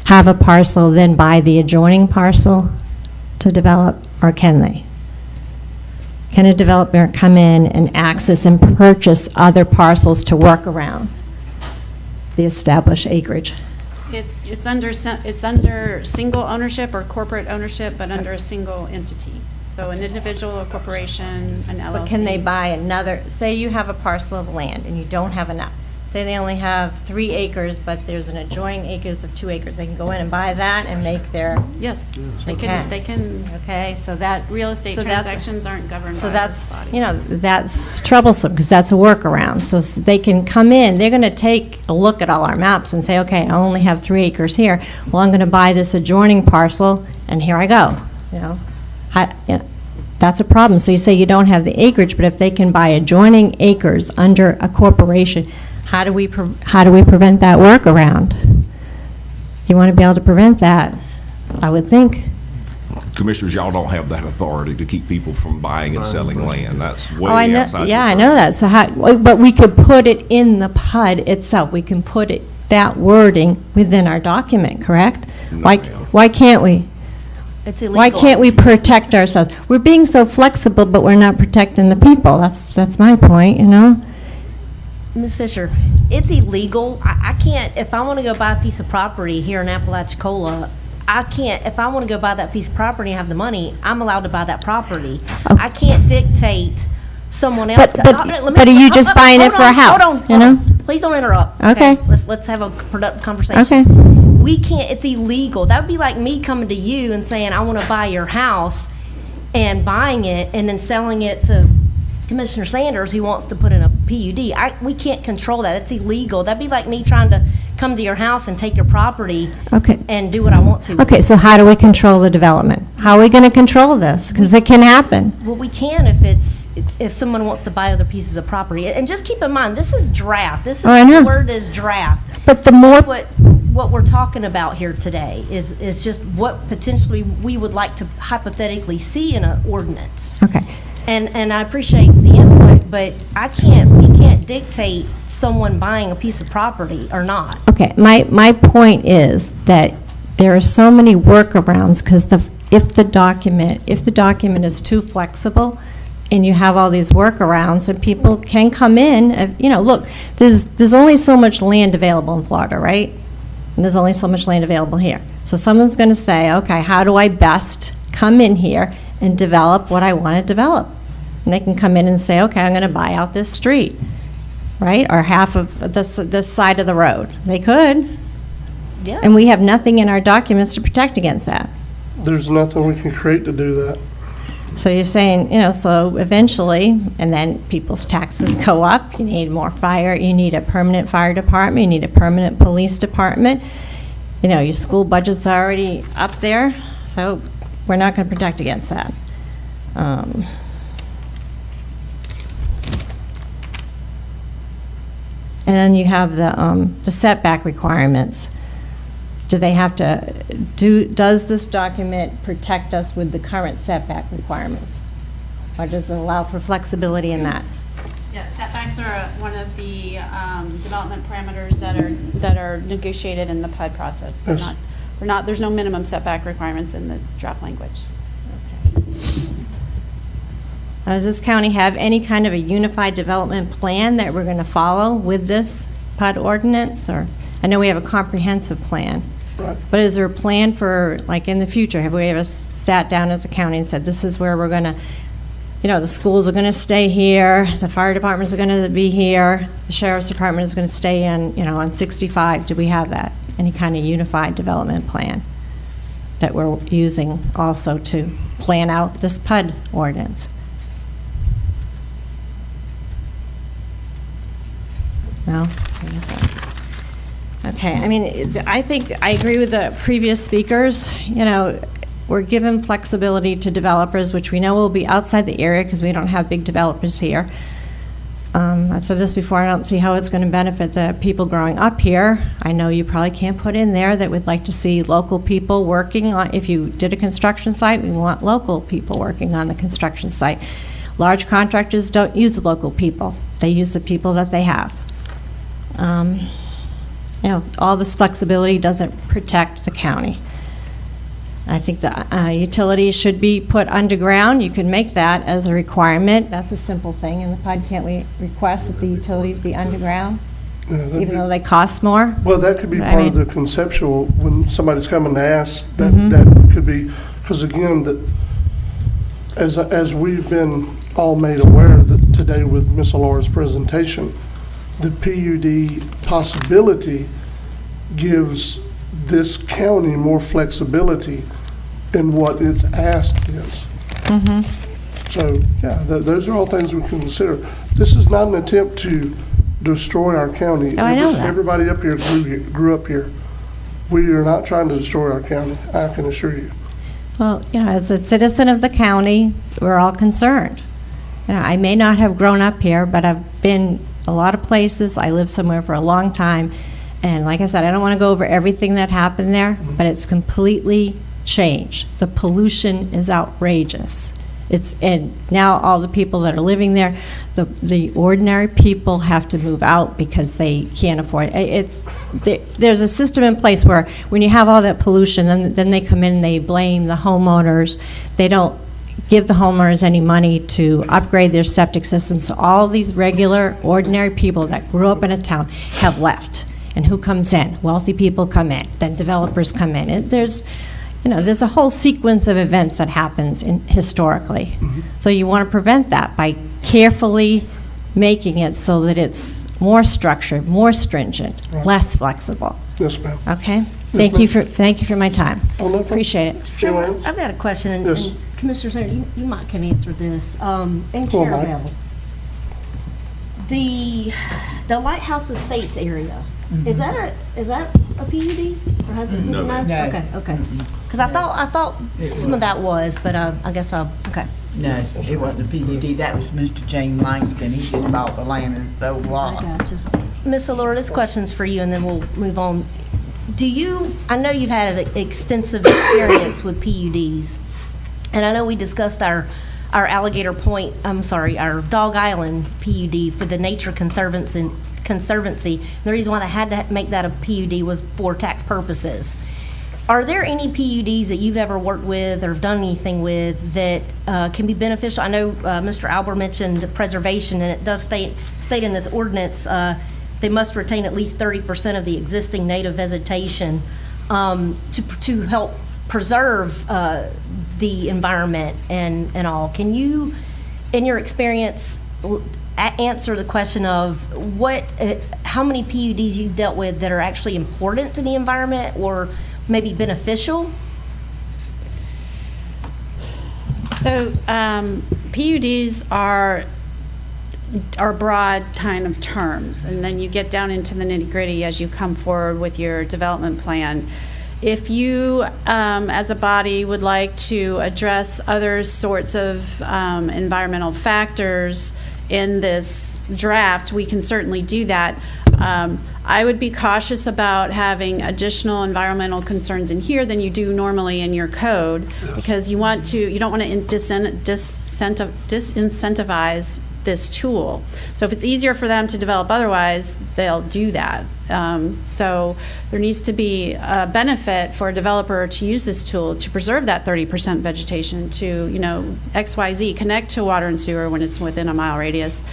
have a parcel, then buy the adjoining parcel to develop, or can they? Can a developer come in and access and purchase other parcels to work around the established acreage? It's under single ownership or corporate ownership, but under a single entity. So an individual, a corporation, an LLC. But can they buy another, say you have a parcel of land and you don't have enough. Say they only have 3 acres, but there's an adjoining acres of 2 acres. They can go in and buy that and make their. Yes, they can. They can. Okay, so that. Real estate transactions aren't governed by this body. So that's troublesome, because that's a workaround. So they can come in, they're going to take a look at all our maps and say, okay, I only have 3 acres here. Well, I'm going to buy this adjoining parcel, and here I go. That's a problem. So you say you don't have the acreage, but if they can buy adjoining acres under a corporation, how do we prevent that workaround? You want to be able to prevent that, I would think. Commissioners, y'all don't have that authority to keep people from buying and selling land. That's way Oh, I know, outside. yeah, your I know that. So how, but we could put it in the PUD itself. We can put it, that wording within our document, correct? No, Why, ma'am. why can't we? It's illegal. Why can't we protect ourselves? We're being so flexible, but we're not protecting the people. That's my point, you know? Ms. Fisher, it's illegal. I can't, if I want to go buy a piece of property here in Apalachicola, I can't, if I want to go buy that piece of property and have the money, I'm allowed to buy that property. I can't dictate someone else. But are you just buying it for a house, you know? Please don't interrupt. Okay. Let's have a productive conversation. Okay. We can't, it's illegal. That would be like me coming to you and saying, I want to buy your house, and buying it and then selling it to Commissioner Sanders, who wants to put in a PUD. We can't control that. It's illegal. That'd be like me trying to come to your house and take your property and do what I want to. Okay, so how do we control the development? How are we going to control this? Because it can happen. Well, we can if someone wants to buy other pieces of property. And just keep in mind, this is draft. This is, I know. the word is draft. But the more... What we're talking about here today is just what potentially we would like to hypothetically see in an ordinance. Okay. And I appreciate the input, but we can't dictate someone buying a piece of property or not. Okay, my point is that there are so many workarounds, because if the document is too flexible, and you have all these workarounds, and people can come in, look, there's only so much land available in Florida, right? And there's only so much land available here. So someone's going to say, okay, how do I best come in here and develop what I want to develop? And they can come in and say, okay, I'm going to buy out this street, right? Or half of this side of the road. They could. Yeah. And we have nothing in our documents to protect against that. There's nothing we can create to do that. So you're saying, so eventually, and then people's taxes go up, you need more fire, you need a permanent fire department, you need a permanent police department. Your school budget's already up there, so we're not going to protect against that. And then you have the setback requirements. Do they have to does this document protect us with the current setback requirements? Or does it allow for flexibility in that? Yes, setbacks are one of the development parameters that are negotiated in the PUD process. They're not, there's no minimum setback requirements in the draft language. Does this county have any kind of a unified development plan that we're going to follow with this PUD ordinance? Or I know we have a comprehensive plan. Right. But is there a plan for, like, in the future? Have we ever sat down as a county and said, this is where we're going to, the schools are going to stay here, the fire departments are going to be here, the sheriff's department is going to stay in, on 65. Do we have that? Any kind of unified development plan that we're using also to plan out this PUD ordinance? No? I guess not. Okay, I think I agree with the previous speakers. We're given flexibility to developers, which we know will be outside the area because we don't have big developers here. I've said this before, I don't see how it's going to benefit the people growing up here. I know you probably can't put in there that we'd like to see local people working on, if you did a construction site, we want local people working on the construction site. Large contractors don't use the local people. They use the people that they have. All this flexibility doesn't protect the county. I think the utilities should be put underground. You could make that as a requirement. That's a simple thing. In the PUD, can't we request that the utilities be underground, even though they cost more? Well, that could be part of the conceptual, when somebody's coming to ask, that could be, because again, that as we've been all made aware that today with Ms. Alara's presentation, the PUD possibility gives this county more flexibility in what its ask is. So, yeah, those are all things we can consider. This is not an attempt to destroy our county. Oh, I know that. Everybody up here grew up here. We are not trying to destroy our county, I can assure you. Well, as a citizen of the county, we're all concerned. I may not have grown up here, but I've been a lot of places. I lived somewhere for a long time, And like I said, I don't want to go over everything that happened there, but it's completely changed. The pollution is outrageous. And now all the people that are living there, the ordinary people have to move out because they can't afford it. There's a system in place where when you have all that pollution, then they come in and they blame the homeowners. They don't give the homeowners any money to upgrade their septic systems. So all these regular, ordinary people that grew up in a town have left. And who comes in? Wealthy people come in. Then developers come in. And there's a whole sequence of events that happens historically. So you want to prevent that by carefully making it so that it's more structured, more stringent, less flexible. Yes, ma'am. Okay? Yes, Thank you for my time. Oh, no problem. Appreciate it. Chairman, I've got a question, and, Yes. and Commissioner Sanders, you might can answer this. In Well, Mike. Caravelle, the Lighthouse Estates area, is that a PUD or has it? No. Okay. Because I thought some of that was, but I guess okay. No, it wasn't a PUD. That was Mr. James Langston. He just bought the land and sold lot. I gotcha. Ms. Allura, this question's for you, and then we'll move on. I know you've had an extensive experience with PUDs, and I know we discussed our Alligator Point, our Dog Island PUD for the Nature Conservancy. The reason why they had to make that a PUD was for tax purposes. Are there any PUDs that you've ever worked with or done anything with that can be beneficial? I know Mr. Albert mentioned preservation, and it does state in this ordinance they must retain at least 30% of the existing native vegetation to help preserve the environment and all. Can you, in your experience, answer the question of how many PUDs you've dealt with that are actually important to the environment or maybe beneficial? So PUDs are broad kind of terms, and then you get down into the nitty-gritty as you come forward with your development plan. If you, as a body, would like to address other sorts of environmental factors in this draft, we can certainly do that. I would be cautious about having additional environmental concerns in here than you do normally in your code, because you don't want to disincentivize this tool. So if it's easier for them to develop otherwise, they'll do that. So there needs to be a benefit for a developer to use this tool to preserve that 30% vegetation, to XYZ, connect to water and sewer when it's within a mile radius.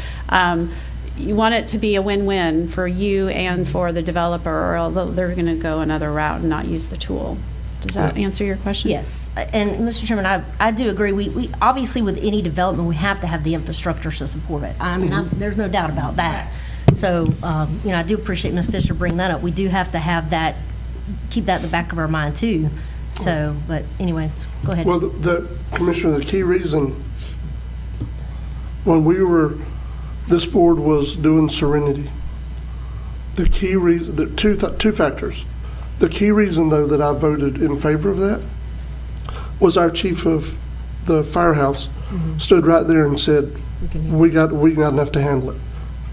You want it to be a win-win for you and for the developer, or they're going to go another route and not use the tool. Does that answer your question? Yes. And Mr. Chairman, I do agree. We obviously, with any development, we have to have the infrastructure to support it. I mean, there's no doubt about that. So, I do appreciate Ms. Fisher bringing that up. We do have to have that, keep that in the back of our mind too. So, but anyway, go ahead. Well, the Commissioner, the key reason, when this board was doing Serenity, the key reason, two factors. The key reason, though, that I voted in favor of that was our chief of the firehouse stood right there and said, we got enough to handle it.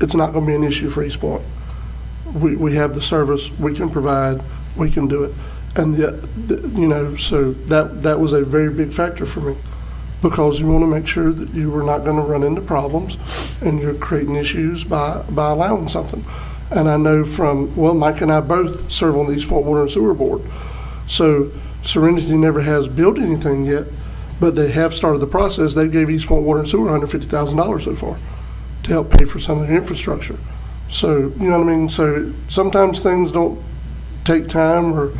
It's not going to be an issue for East Point. We have the service, we can provide, we can do it. And so that was a very big factor for me, because you want to make sure that you were not going to run into problems and you're creating issues by allowing something. And I know Mike and I both serve on the East Point Water and Sewer Board. So Serenity never has built anything yet, but they have started the process. They gave East Point Water and Sewer $150,000 so far to help pay for some of their infrastructure. So, you know what I mean? So sometimes things don't take time but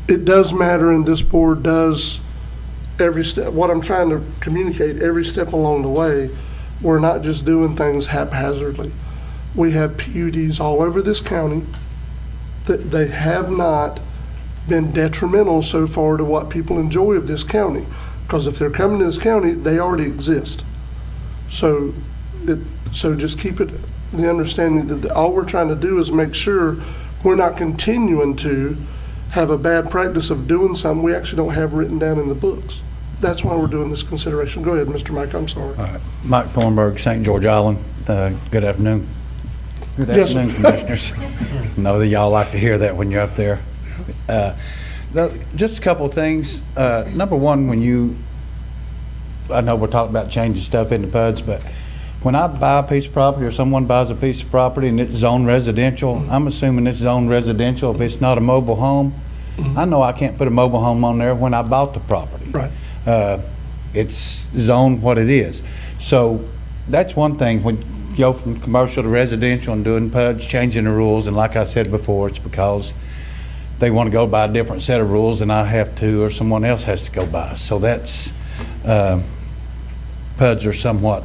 it does matter, and this board does every step. What I'm trying to communicate, every step along the way, we're not just doing things haphazardly. We have PUDs all over this county that they have not been detrimental so far to what people enjoy of this county. Because if they're coming to this county, they already exist. So just keep it the understanding that all we're trying to do is make sure we're not continuing to have a bad practice of doing something we actually don't have written down in the books. That's why we're doing this consideration. Go ahead, Mr. Mike, I'm sorry. Mike Thornburg, St. George Island. Good afternoon. Good Yes, sir. afternoon, Commissioners. I know that y'all like to hear that when you're up there. Just a couple of things. Number one, I know we're talking about changing stuff into PUDs, but when I buy a piece of property or someone buys a piece of property and it's zoned residential, I'm assuming it's zoned residential if it's not a mobile home. I know I can't put a mobile home on there when I bought the property. Right. It's zoned what it is. So that's one thing. When you go from commercial to residential and doing PUDs, changing the rules, and like I said before, it's because they want to go by a different set of rules than I have to or someone else has to go by. So that's, PUDs are somewhat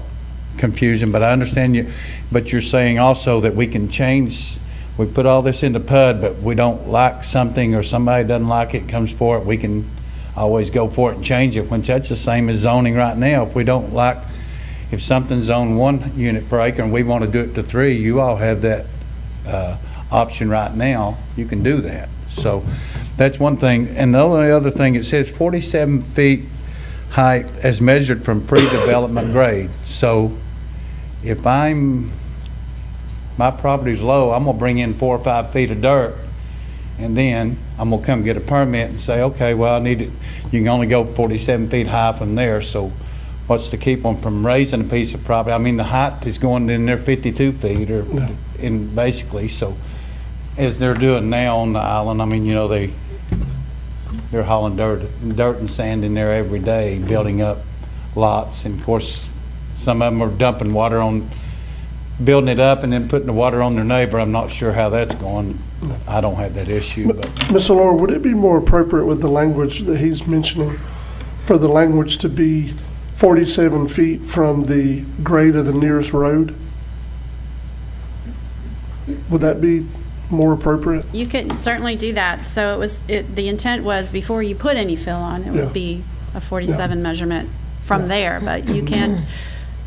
confusing, but I understand you. But you're saying also that we can change, we put all this into PUD, but we don't like something or somebody doesn't like it, comes for it, we can always go for it and change it, when that's the same as zoning right now. If we don't like, if something's zoned 1 unit per acre and we want to do it to 3, you all have that option right now. You can do that. So that's one thing. And the only other thing, it says 47 feet height as measured from pre-development grade. So if my property's low, I'm gonna bring in 4 or 5 feet of dirt, and then I'm gonna come get a permit and say, okay, well, I need it. You can only go 47 feet high from there. So what's to keep them from raising a piece of property? I mean, the height is going in there 52 feet or in basically. So as they're doing now on the island, I mean, you know, they're hauling dirt and sand in there every day, building up lots. And of course, some of them are dumping water on, building it up and then putting the water on their neighbor. I'm not sure how that's going. I don't have that issue. But Ms. Laura, would it be more appropriate with the language that he's mentioning for the language to be 47 feet from the grade of the nearest road? Would that be more appropriate? You can certainly do that. So the intent was before you put any fill on, it would be a 47 measurement from there, but you can't,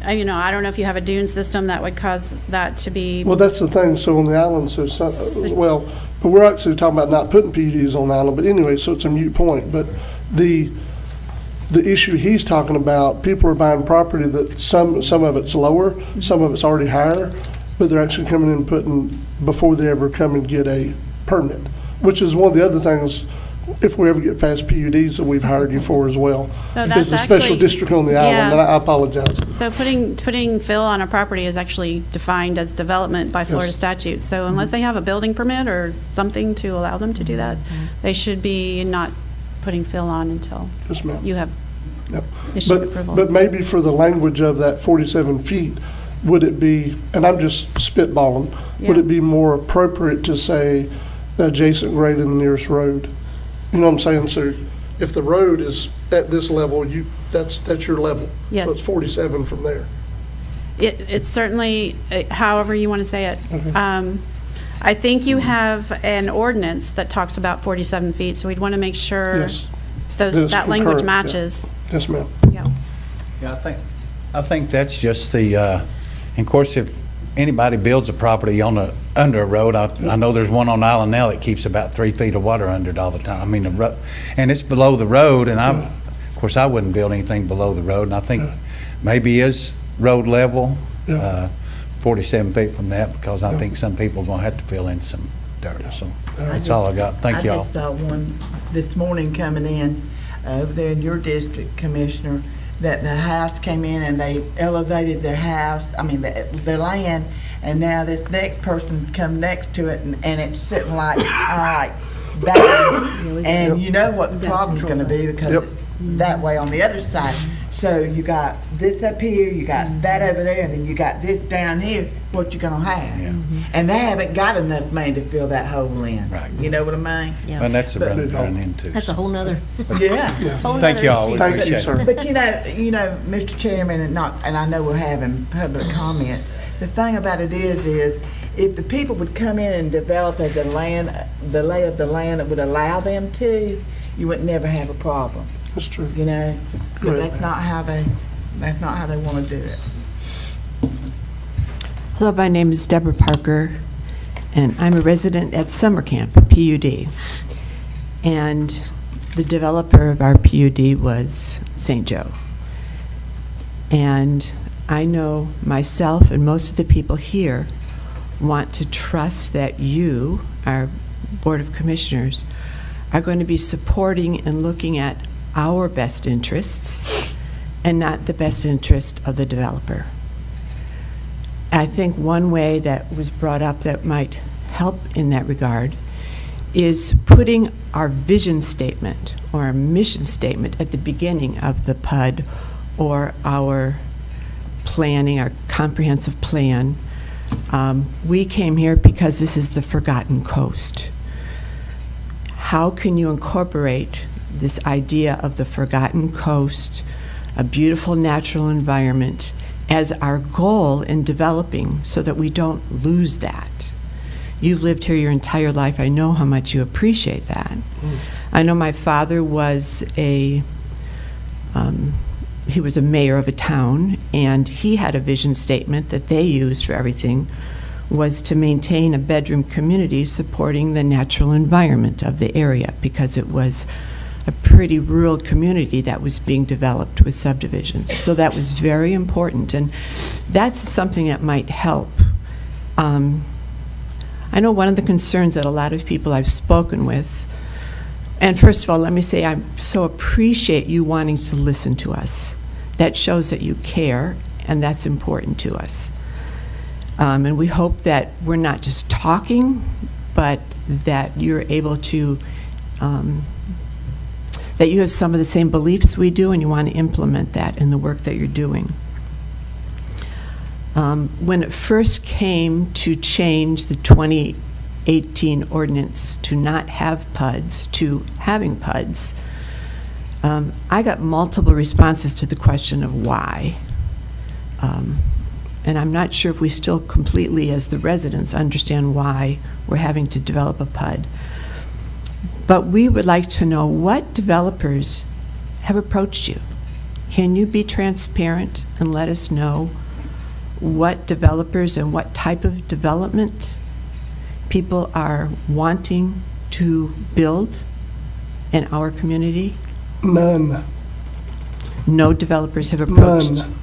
you know, I don't know if you have a dune system that would cause that to be. Well, that's the thing. So on the island, well, but we're actually talking about not putting PUDs on the island. But anyway, so it's a moot point. But the issue he's talking about, people are buying property that some of it's lower, some of it's already higher, but they're actually coming in and putting before they ever come and get a permit, which is one of the other things. If we ever get past PUDs that we've hired you for as well. So because that's the special actually, district on the island, and I apologize. So putting fill on a property is actually defined as development by Florida statute. So unless they have a building permit or something to allow them to do that, they should be not putting fill on until you have issued approval. But maybe for the language of that 47 feet, would it be, and I'm just spitballing, would it be more appropriate to say the adjacent grade in the nearest road? You know what I'm saying? So if the road is at this level, that's your level. Yes. So it's 47 from there. It's certainly, however you want to say it. Okay. I think you have an ordinance that talks about 47 feet, so we'd want to make sure that language matches. Yeah. Yes, ma'am. Yeah. I think that's just the, and of course, if anybody builds a property under a road, I know there's one on the island now that keeps about 3 feet of water under it all the time. I mean, and it's below the road, and of course, I wouldn't build anything below the road, and I think maybe is road level, 47 feet from that, because I think some people are going to have to fill in some dirt. So that's all I got. Thank y'all. I just saw one this morning coming in over there in your district, Commissioner, that the house came in and they elevated their house, their land, and now this next person come next to it and it's sitting like that. And you know what the problem's gonna be because it's that way on the other side. So you got this up here, you got that over there, and then you got this down here, what you gonna have? And they haven't got enough money to fill that hole in. Right. You know what I mean? Yeah. And that's the road they're running into. That's a whole nother. Thank y'all. Thank you, sir. But you know, Mr. Chairman, and I know we're having public comment. The thing about it is if the people would come in and develop as the lay of the land that would allow them to, you would never have a problem. That's true. You know, but that's not how they want to do it. Hello, my name is Deborah Parker, and I'm a resident at Summer Camp, PUD. And the developer of our PUD was St. Joe. And I know myself and most of the people here want to trust that you, our Board of Commissioners, are going to be supporting and looking at our best interests and not the best interest of the developer. I think one way that was brought up that might help in that regard is putting our vision statement or our mission statement at the beginning of the PUD or our planning, our comprehensive plan. We came here because this is the Forgotten Coast. How can you incorporate this idea of the Forgotten Coast, a beautiful natural environment, as our goal in developing so that we don't lose that? You've lived here your entire life. I know how much you appreciate that. I know my father was he was a mayor of a town, and he had a vision statement that they used for everything, was to maintain a bedroom community supporting the natural environment of the area, because it was a pretty rural community that was being developed with subdivisions. So that was very important, and that's something that might help. I know one of the concerns that a lot of people I've spoken with, and first of all, let me say I so appreciate you wanting to listen to us. That shows that you care, and that's important to us. And we hope that we're not just talking, but that you're able to, that you have some of the same beliefs we do, and you want to implement that in the work that you're doing. When it first came to change the 2018 ordinance to not have PUDs to having PUDs, I got multiple responses to the question of why. And I'm not sure if we still completely, as the residents, understand why we're having to develop a PUD. But we would like to know what developers have approached you. Can you be transparent and let us know what developers and what type of development people are wanting to build in our community? None. No developers have approached? None.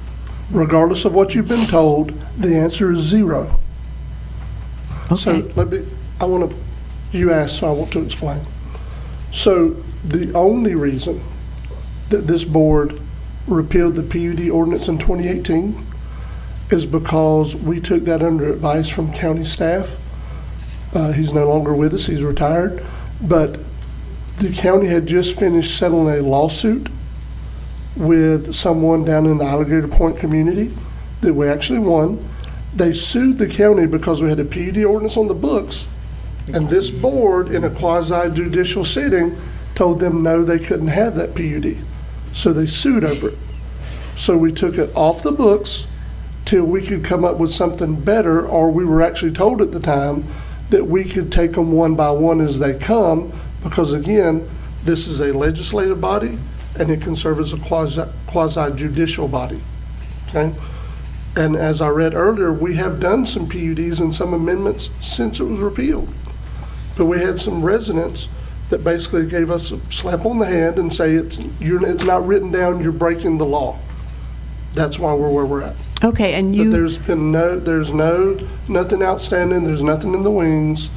Regardless of what you've been told, the answer is zero. Okay. So you asked, so I want to explain. So the only reason that this board repealed the PUD ordinance in 2018 is because we took that under advice from county staff. He's no longer with us, he's retired, but the county had just finished settling a lawsuit with someone down in the Alligator Point community that we actually won. They sued the county because we had a PUD ordinance on the books, and this board, in a quasi-judicial sitting, told them no, they couldn't have that PUD. So they sued over it. So we took it off the books till we could come up with something better, or we were actually told at the time that we could take them one by one as they come, because again, this is a legislative body and it can serve as a quasi-judicial body, okay? And as I read earlier, we have done some PUDs and some amendments since it was repealed. But we had some residents that basically gave us a slap on the hand and say it's not written down, you're breaking the law. That's why we're where we're at. Okay, and But there's nothing outstanding, there's nothing in the wings.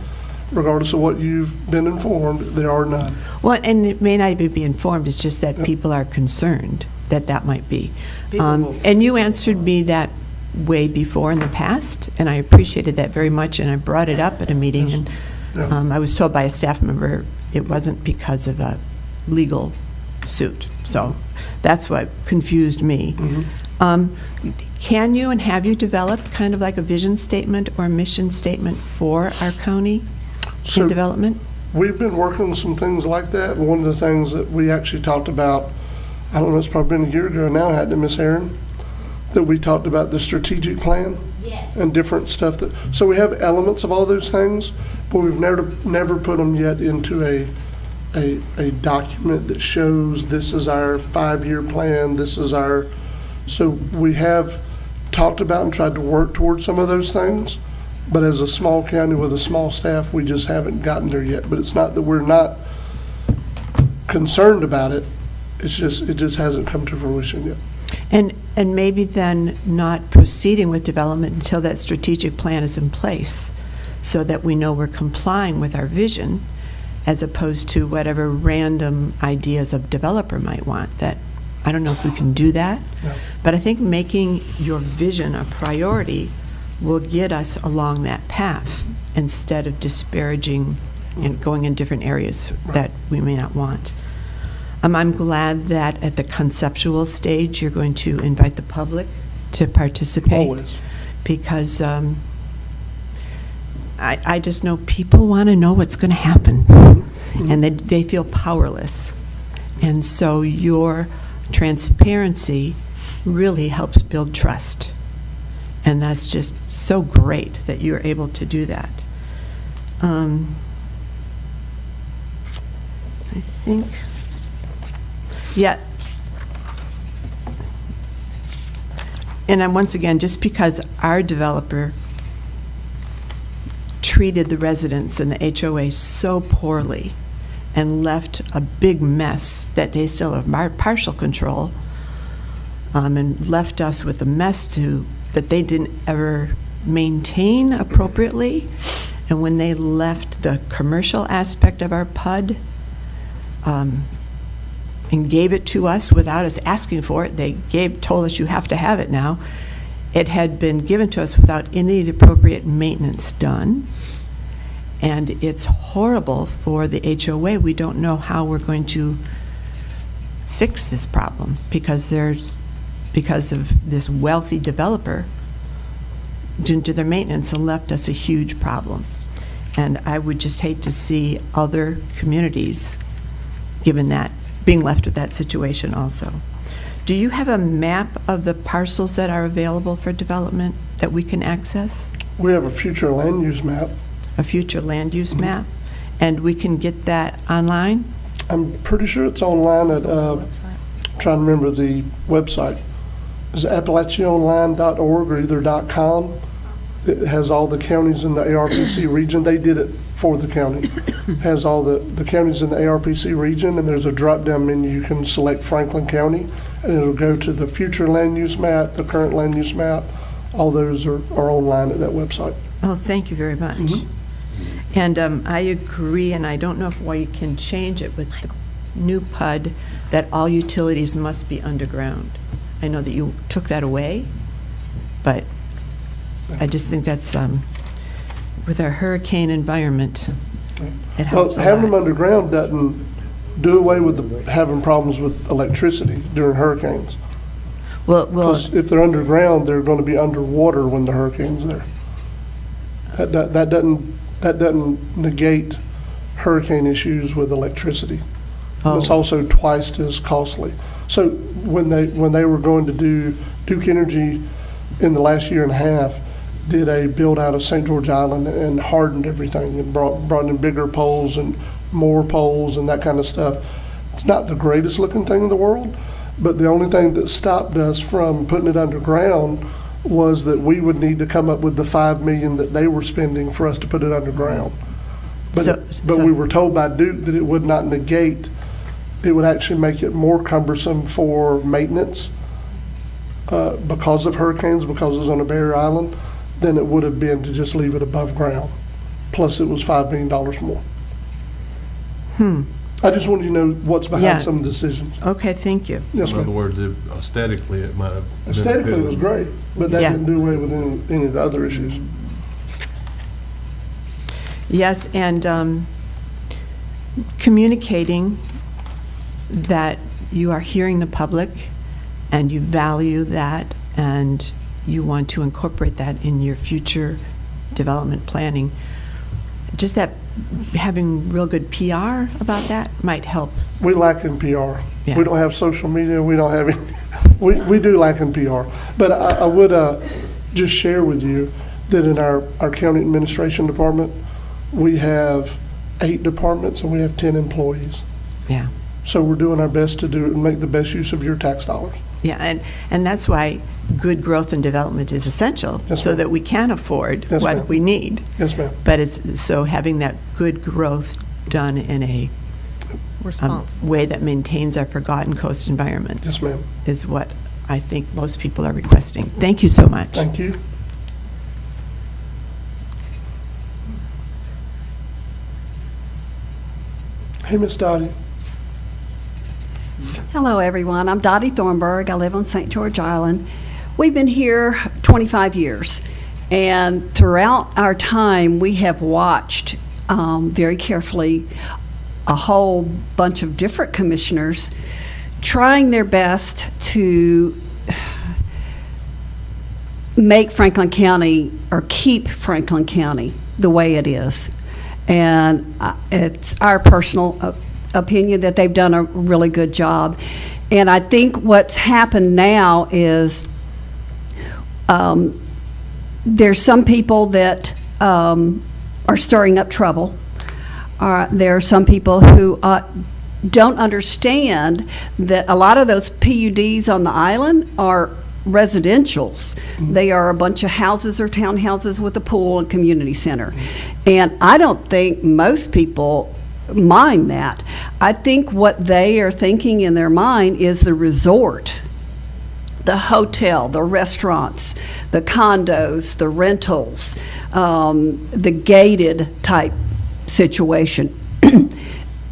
Regardless of what you've been informed, there are none. Well, and it may not even be informed, it's just that people are concerned that that might be. And you answered me that way before in the past, and I appreciated that very much, and I brought it up at a meeting, and I was told by a staff member it wasn't because of a legal suit. So that's what confused me. Can you and have you developed kind of like a vision statement or a mission statement for our county in development? We've been working on some things like that. One of the things that we actually talked about, I don't know, it's probably been a year ago now, hadn't it, Ms. Aaron? That we talked about the strategic plan and different stuff. So we have elements of all those things, but we've never put them yet into a document that shows this is our 5-year plan, this is our, so we have talked about and tried to work towards some of those things, but as a small county with a small staff, we just haven't gotten there yet. But it's not that we're not concerned about it, it's just, it just hasn't come to fruition yet. And maybe then not proceeding with development until that strategic plan is in place, so that we know we're complying with our vision, as opposed to whatever random ideas a developer might want. That, I don't know if we can do that, but I think making your vision a priority will get us along that path instead of disparaging and going in different areas that we may not want. I'm glad that at the conceptual stage, you're going to invite the public to participate. Always. Because I just know people want to know what's going to happen, and they feel powerless. And so your transparency really helps build trust. And that's just so great that you're able to do that. I think, yeah. And I'm, once again, just because our developer treated the residents and the HOA so poorly and left a big mess that they still have partial control, and left us with a mess that they didn't ever maintain appropriately. And when they left the commercial aspect of our PUD and gave it to us without us asking for it, they told us you have to have it now. It had been given to us without any of the appropriate maintenance done. And it's horrible for the HOA. We don't know how we're going to fix this problem because of this wealthy developer didn't do their maintenance and left us a huge problem. And I would just hate to see other communities being left with that situation also. Do you have a map of the parcels that are available for development that we can access? We have a future land use map. A future land use map? And we can get that online? I'm pretty sure it's online at, trying to remember the website. Is it AppalachiaOnline.org or either .com? It has all the counties in the ARPC region. They did it for the county. It has all the counties in the ARPC region, and there's a drop-down menu. You can select Franklin County, and it'll go to the future land use map, the current land use map. All those are online at that website. Oh, thank you very much. And I agree, and I don't know why you can change it with the new PUD, that all utilities must be underground. I know that you took that away, but I just think that's, with our hurricane environment, it helps a having them lot. underground doesn't do away with having problems with electricity during hurricanes. Well, if they're underground, they're going to be underwater when the hurricane's there. That doesn't negate hurricane issues with electricity. Oh. It's also twice as costly. So when they were going to do, Duke Energy in the last year and a half did a build out of St. George Island and hardened everything and brought in bigger poles and more poles and that kind of stuff. It's not the greatest looking thing in the world, but the only thing that stopped us from putting it underground was that we would need to come up with the $5 million that they were spending for us to put it underground. But we were told by Duke that it would not negate, it would actually make it more cumbersome for maintenance because of hurricanes, because it was on a barrier island, than it would have been to just leave it above ground. Plus it was $5 million more. I just wanted you to know what's behind some of the decisions. Okay, thank you. Yes, In ma'am. other words, aesthetically, it might have. Aesthetically, it was great, but that didn't do away with any of the other issues. Yes, and communicating that you are hearing the public and you value that and you want to incorporate that in your future development planning. Just that having real good PR about that might help. We lack in PR. Yeah. We don't have social media. We don't have any. We do lack in PR. But I would just share with you that in our county administration department, we have 8 departments and we have 10 employees. Yeah. So we're doing our best to do and make the best use of your tax dollars. Yeah, and that's why good growth and development is essential, so that we can afford what we need. Yes, ma'am. But it's so having that good growth done in a way that maintains our forgotten coast environment. Yes, ma'am. Is what I think most people are requesting. Thank you so much. Thank you. Hey, Miss Dottie. Hello, everyone. I'm Dottie Thornburg. I live on St. George Island. We've been here 25 years, and throughout our time, we have watched very carefully a whole bunch of different commissioners trying their best to make Franklin County, or keep Franklin County the way it is. And it's our personal opinion that they've done a really good job. And I think what's happened now is there's some people that are stirring up trouble. There are some people who don't understand that a lot of those PUDs on the island are residentials. They are a bunch of houses or townhouses with a pool and community center. And I don't think most people mind that. I think what they are thinking in their mind is the resort, the hotel, the restaurants, the condos, the rentals, the gated type situation.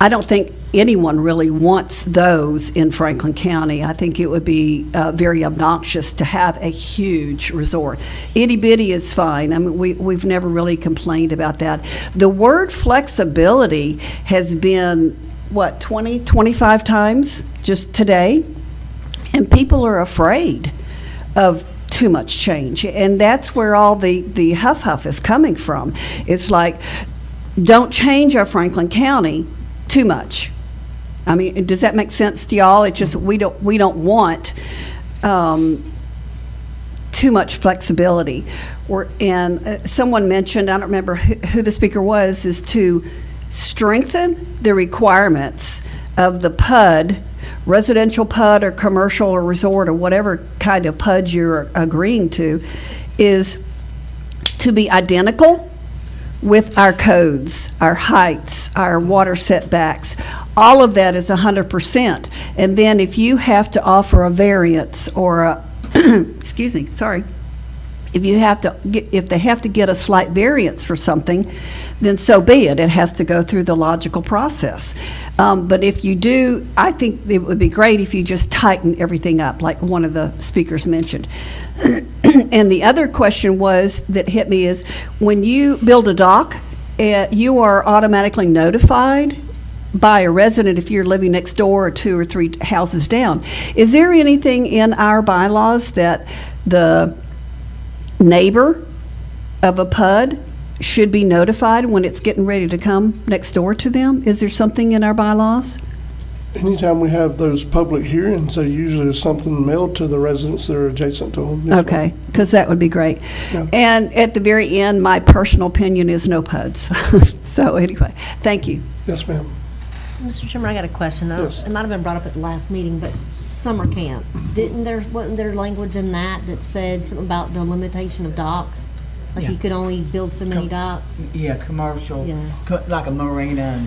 I don't think anyone really wants those in Franklin County. I think it would be very obnoxious to have a huge resort. Itty bitty is fine. I mean, we've never really complained about that. The word flexibility has been, what, 20, 25 times just today? And people are afraid of too much change. And that's where all the huff is coming from. It's like, don't change our Franklin County too much. I mean, does that make sense to y'all? It's just we don't want too much flexibility. And someone mentioned, I don't remember who the speaker was, is to strengthen the requirements of the PUD, residential PUD or commercial or resort or whatever kind of PUD you're agreeing to, is to be identical with our codes, our heights, our water setbacks. All of that is 100%. And then if you have to offer a variance or a, excuse me, sorry, if they have to get a slight variance for something, then so be it. It has to go through the logical process. But if you do, I think it would be great if you just tighten everything up, like one of the speakers mentioned. And the other question that hit me is, when you build a dock, you are automatically notified by a resident if you're living next door or 2 or 3 houses down. Is there anything in our bylaws that the neighbor of a PUD should be notified when it's getting ready to come next door to them? Is there something in our bylaws? Anytime we have those public hearings, they usually is something mailed to the residents that are adjacent to them. Yes, okay, because that would be great. Yeah. And at the very end, my personal opinion is no PUDs. So anyway, thank you. Yes, ma'am. Mr. Chairman, I got a question. Yes. It might have been brought up at the last meeting, but summer camp, wasn't there language in that said something about the limitation of docks? Like you could only build so many docks? Yeah, commercial, like a marina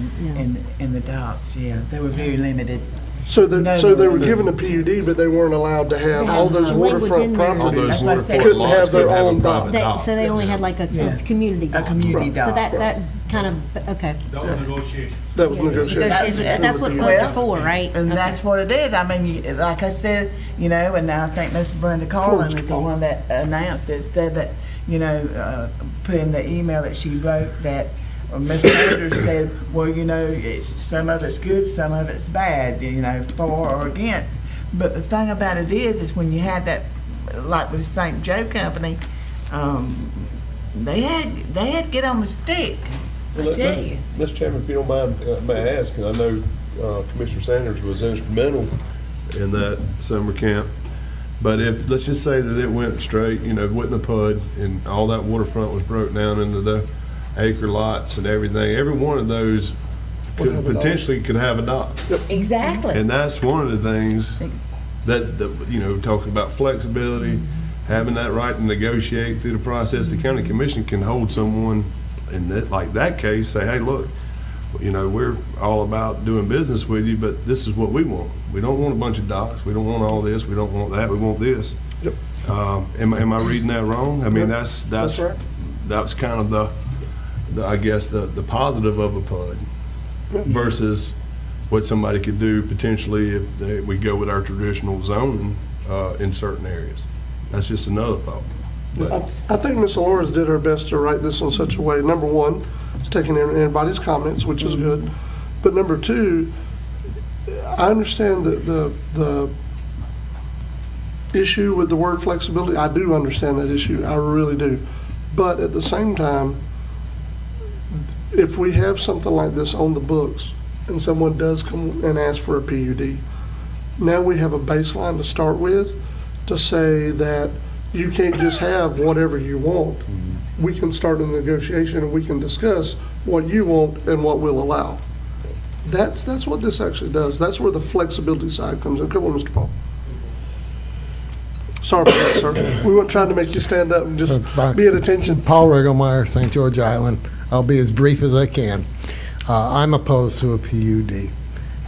and the docks, they were very limited. So they were given a PUD, but they weren't allowed to have all those waterfront properties. Couldn't have their own dock. So they only had like a community dock. A community dock. So that kind of, okay. That was negotiation. That was negotiation. That's what PUDs are for, right? And that's what it is. I mean, like I said, and I think Mr. Brenda Carlin is the one that announced it, said that, put in the email that she wrote that Ms. Sanders said, well, some of it's good, some of it's bad, for or against. But the thing about it is when you had that, like with the St. Joe Company, they had to get on the stick. Well, Mr. Chairman, if you don't mind, may I ask, and I know Commissioner Sanders was instrumental in that summer camp, but let's just say that it went straight, wasn't a PUD, and all that waterfront was broke down into the acre lots and everything, every one of those could have a dock. Exactly. And that's one of the things that talking about flexibility, having that right to negotiate through the process. The county commission can hold someone in that case, say, hey, look, you know, we're all about doing business with you, but this is what we want. We don't want a bunch of docks. We don't want all this. We don't want that. We want this. Yep. Am I reading that wrong? I mean, Yep. that's right. That's kind of the I guess the positive of a PUD versus what somebody could do potentially if we go with our traditional zoning in certain areas. That's just another thought. I think Ms. Alores did her best to write this in such a way. Number one, it's taking in everybody's comments, which is good. But number two, I understand that the issue with the word flexibility. I do understand that issue. I really do. But at the same time, if we have something like this on the books and someone does come and ask for a PUD, now we have a baseline to start with to say that you can't just have whatever you want. We can start a negotiation and we can discuss what you want and what we'll allow. That's what this actually does. That's where the flexibility side comes in. Come on, Mr. Paul. Sorry about that, sir. We weren't trying to make you stand up and just be at attention. Paul Rigglemeyer, St. George Island. I'll be as brief as I can. I'm opposed to a PUD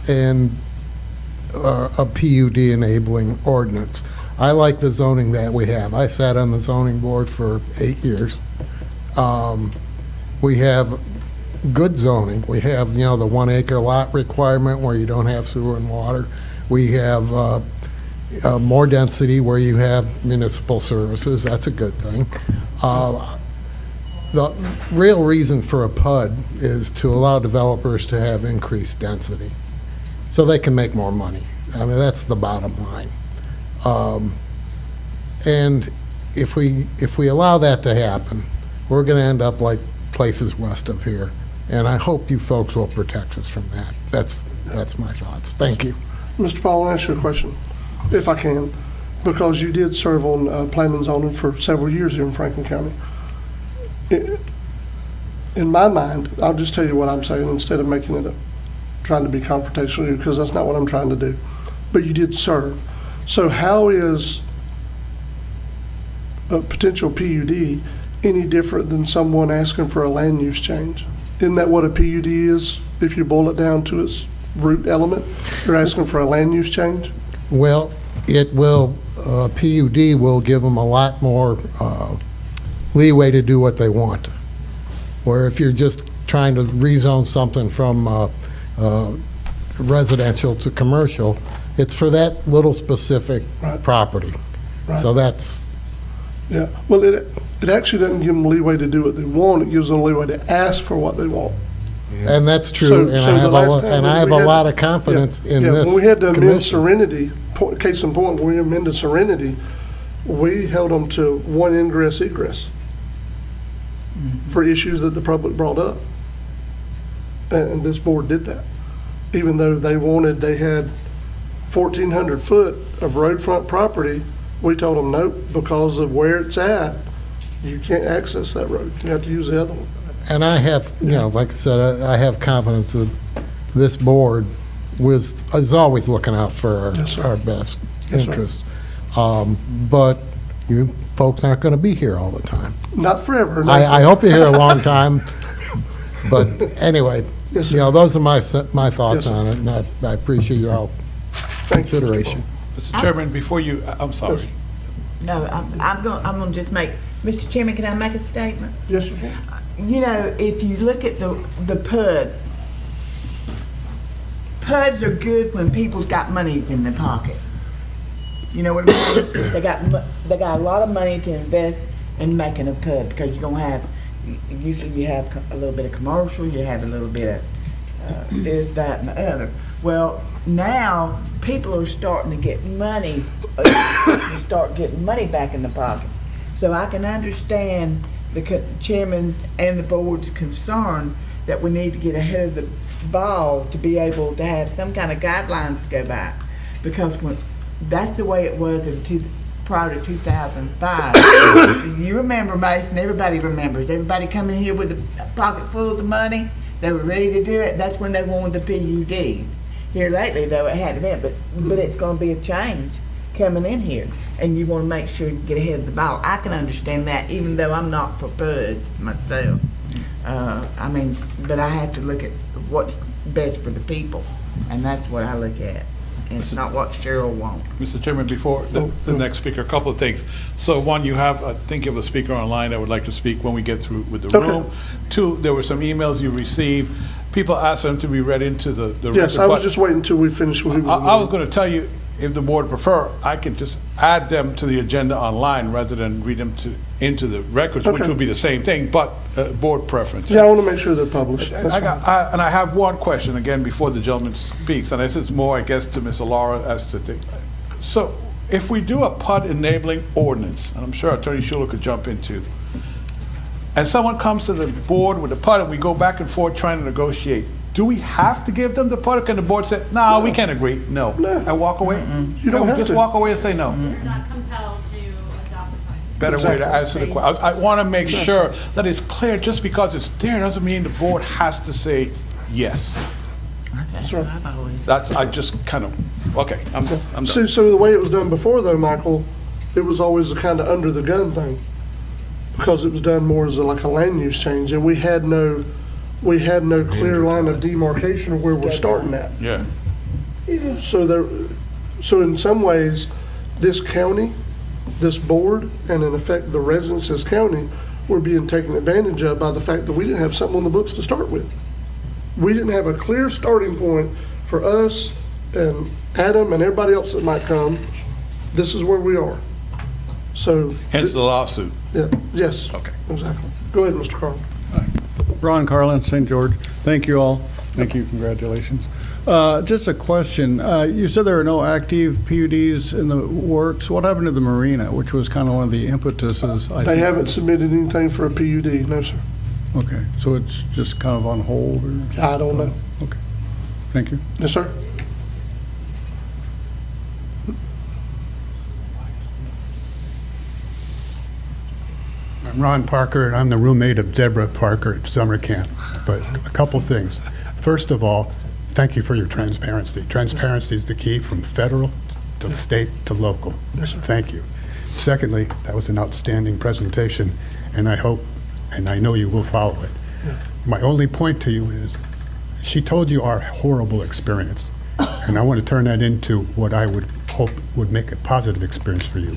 and a PUD enabling ordinance. I like the zoning that we have. I sat on the zoning board for 8 years. We have good zoning. We have, you know, the 1 acre lot requirement where you don't have sewer and water. We have more density where you have municipal services. That's a good thing. The real reason for a PUD is to allow developers to have increased density so they can make more money. I mean, that's the bottom line. And if we allow that to happen, we're going to end up like places west of here. And I hope you folks will protect us from that. That's my thoughts. Thank you. Mr. Paul, I'll ask you a question, if I can, because you did serve on planning and zoning for several years here in Franklin County. In my mind, I'll just tell you what I'm saying instead of making it trying to be confrontational, because that's not what I'm trying to do. But you did serve. So how is a potential PUD any different than someone asking for a land use change? Isn't that what a PUD is, if you boil it down to its root element? You're asking for a land use change? Well, it will, PUD will give them a lot more leeway to do what they want. Where if you're just trying to rezone something from residential to commercial, it's for that little specific property. Right. So that's... Yeah, well, it actually doesn't give them leeway to do what they want. It gives them leeway to ask for what they want. And that's true, and I have a lot of confidence in this when we had to amend commission. Serenity, case in point, when we amended Serenity, we held them to one ingress egress for issues that the public brought up. And this board did that. Even though they had 1,400 foot of roadfront property, we told them, nope, because of where it's at, you can't access that road. You have to use the other one. And I have, you know, like I said, I have confidence that this board is always looking out for our best interests. But you folks aren't going to be here all the time. Not forever. No, I hope you're here a long time. But anyway, you know, those are my thoughts on it, and I appreciate your all consideration. Mr. Chairman, before you, I'm sorry. No, I'm going to just make, Mr. Chairman, can I make a statement? Yes, you can. You know, if you look at the PUDs are good when people's got money in their pocket. You know what I mean? They got a lot of money to invest in making a PUD, because you're gonna have, usually you have a little bit of commercial, you have a little bit of this, that, and the other. Well, now people are starting to get money, start getting money back in the pocket. So I can understand the chairman and the board's concern that we need to get ahead of the ball to be able to have some kind of guidelines to go by, because that's the way it was prior to 2005. You remember, Mason, everybody remembers. Everybody coming here with a pocket full of the money, they were ready to do it. That's when they wanted the PUD. Here lately, though, it hadn't been, but it's going to be a change coming in here, and you want to make sure you get ahead of the ball. I can understand that, even though I'm not for PUDs myself. I mean, but I have to look at what's best for the people, and that's what I look at. And it's not what Cheryl wants. Mr. Chairman, before the next speaker, a couple of things. So one, you have, I think you have a speaker online that would like to speak when we get through with the room. Two, there were some emails you received. People asked them to be read into the record. Yes, I was just waiting until we finished with I was going to tell you, if the board prefer, I could just add them to the agenda online rather than read them into the records, which would be the same thing, but board preference. Yeah, I want to make sure they're published. And I have one question, again, before the gentleman speaks, and this is more, I guess, to Ms. Laura as to think. So if we do a PUD enabling ordinance, and I'm sure Attorney Schuler could jump into, and someone comes to the board with a PUD and we go back and forth trying to negotiate, do we have to give them the PUD, or can the board say, no, we can't agree, no, and walk away? You don't have just to. walk away and say no? You're not compelled to adopt a PUD. Better way to answer the question. I want to make sure that it's clear. Just because it's there doesn't mean the board has to say yes. That's right. That's, I just kind of, okay, I'm done. So the way it was done before, though, Michael, it was always a kind of under the gun thing, because it was done more as like a land use change, and we had no clear line of demarcation of where we're starting at. Yeah. So in some ways, this county, this board, and in effect the residents of this county were being taken advantage of by the fact that we didn't have something on the books to start with. We didn't have a clear starting point for us and Adam and everybody else that might come. This is where we are. So hence the lawsuit. Yeah. Yes. Okay. Exactly. Go ahead, Mr. Carl. Ron Carlin, St. George. Thank you all. Thank you. Congratulations. Just a question. You said there are no active PUDs in the works. What happened to the marina, which was kind of one of the impetuses? They haven't submitted anything for a PUD, no, sir. Okay, so it's just kind of on hold? Or? I don't know. Okay. Thank you. Yes, sir. I'm Ron Parker, and I'm the roommate of Deborah Parker at summer camp. But a couple things. First of all, thank you for your transparency. Transparency is the key from federal to state to local. Yes, sir. Thank you. Secondly, that was an outstanding presentation, and I hope, and I know you will follow it. Yeah. My only point to you is, she told you our horrible experience, and I want to turn that into what I would hope would make a positive experience for you.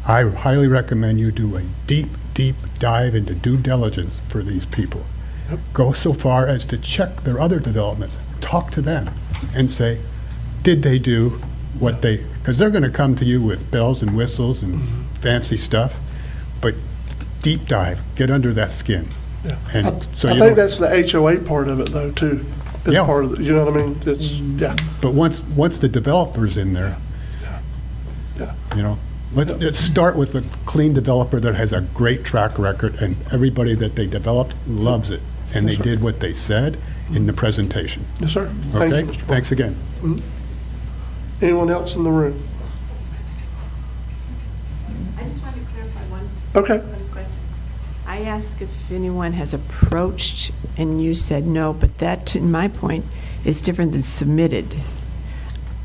I highly recommend you do a deep dive into due diligence for these people. Yep. Go so far as to check their other developments. Talk to them and say, did they do what they, because they're going to come to you with bells and whistles and fancy stuff, but deep dive, get under that skin. Yeah. And I you think that's the HOA part of it, though, too. It's part of it, you know what I mean? It's, yeah. But once the developer's in there, you know, let's start with a clean developer that has a great track record, and everybody that they developed loves it, and they did what they said in the presentation. Yes, sir. Thank Okay? you, Mr. Parker. Thanks again. Mhm. Anyone else in the room? I just wanted to clarify one question. I asked if anyone has approached, and you said no, but that, to my point, is different than submitted.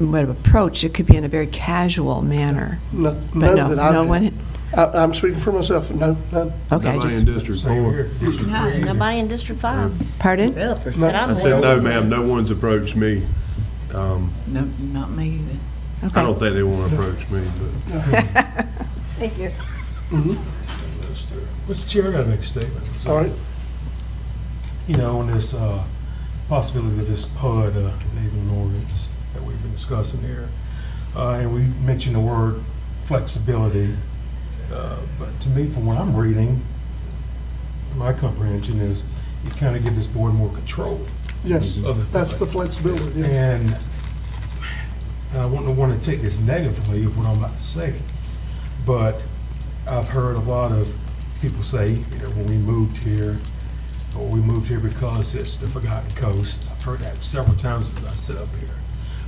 But approach, it could be in a very casual manner. None But no, that I've no had. one. I'm speaking for myself. No, none. Okay, Nobody just in District 4. No, nobody in District 5. Pardon? That I'm I said, aware no, of. ma'am, no one's approached me. No, not me either. I don't think they want to approach me, but. Thank you. Mr. Chair, I got to make a statement. All right. You know, on this possibility of this PUD enabling ordinance that we've been discussing here, and we mentioned the word flexibility, but to me, from what I'm reading, my comprehension is you kind of give this board more control. Yes, of that's the flexibility. Yeah. And I wouldn't want to take this negatively of what I'm about to say, but I've heard a lot of people say, you know, when we moved here, or we moved here because it's the Forgotten Coast. I've heard that several times since I sit up here.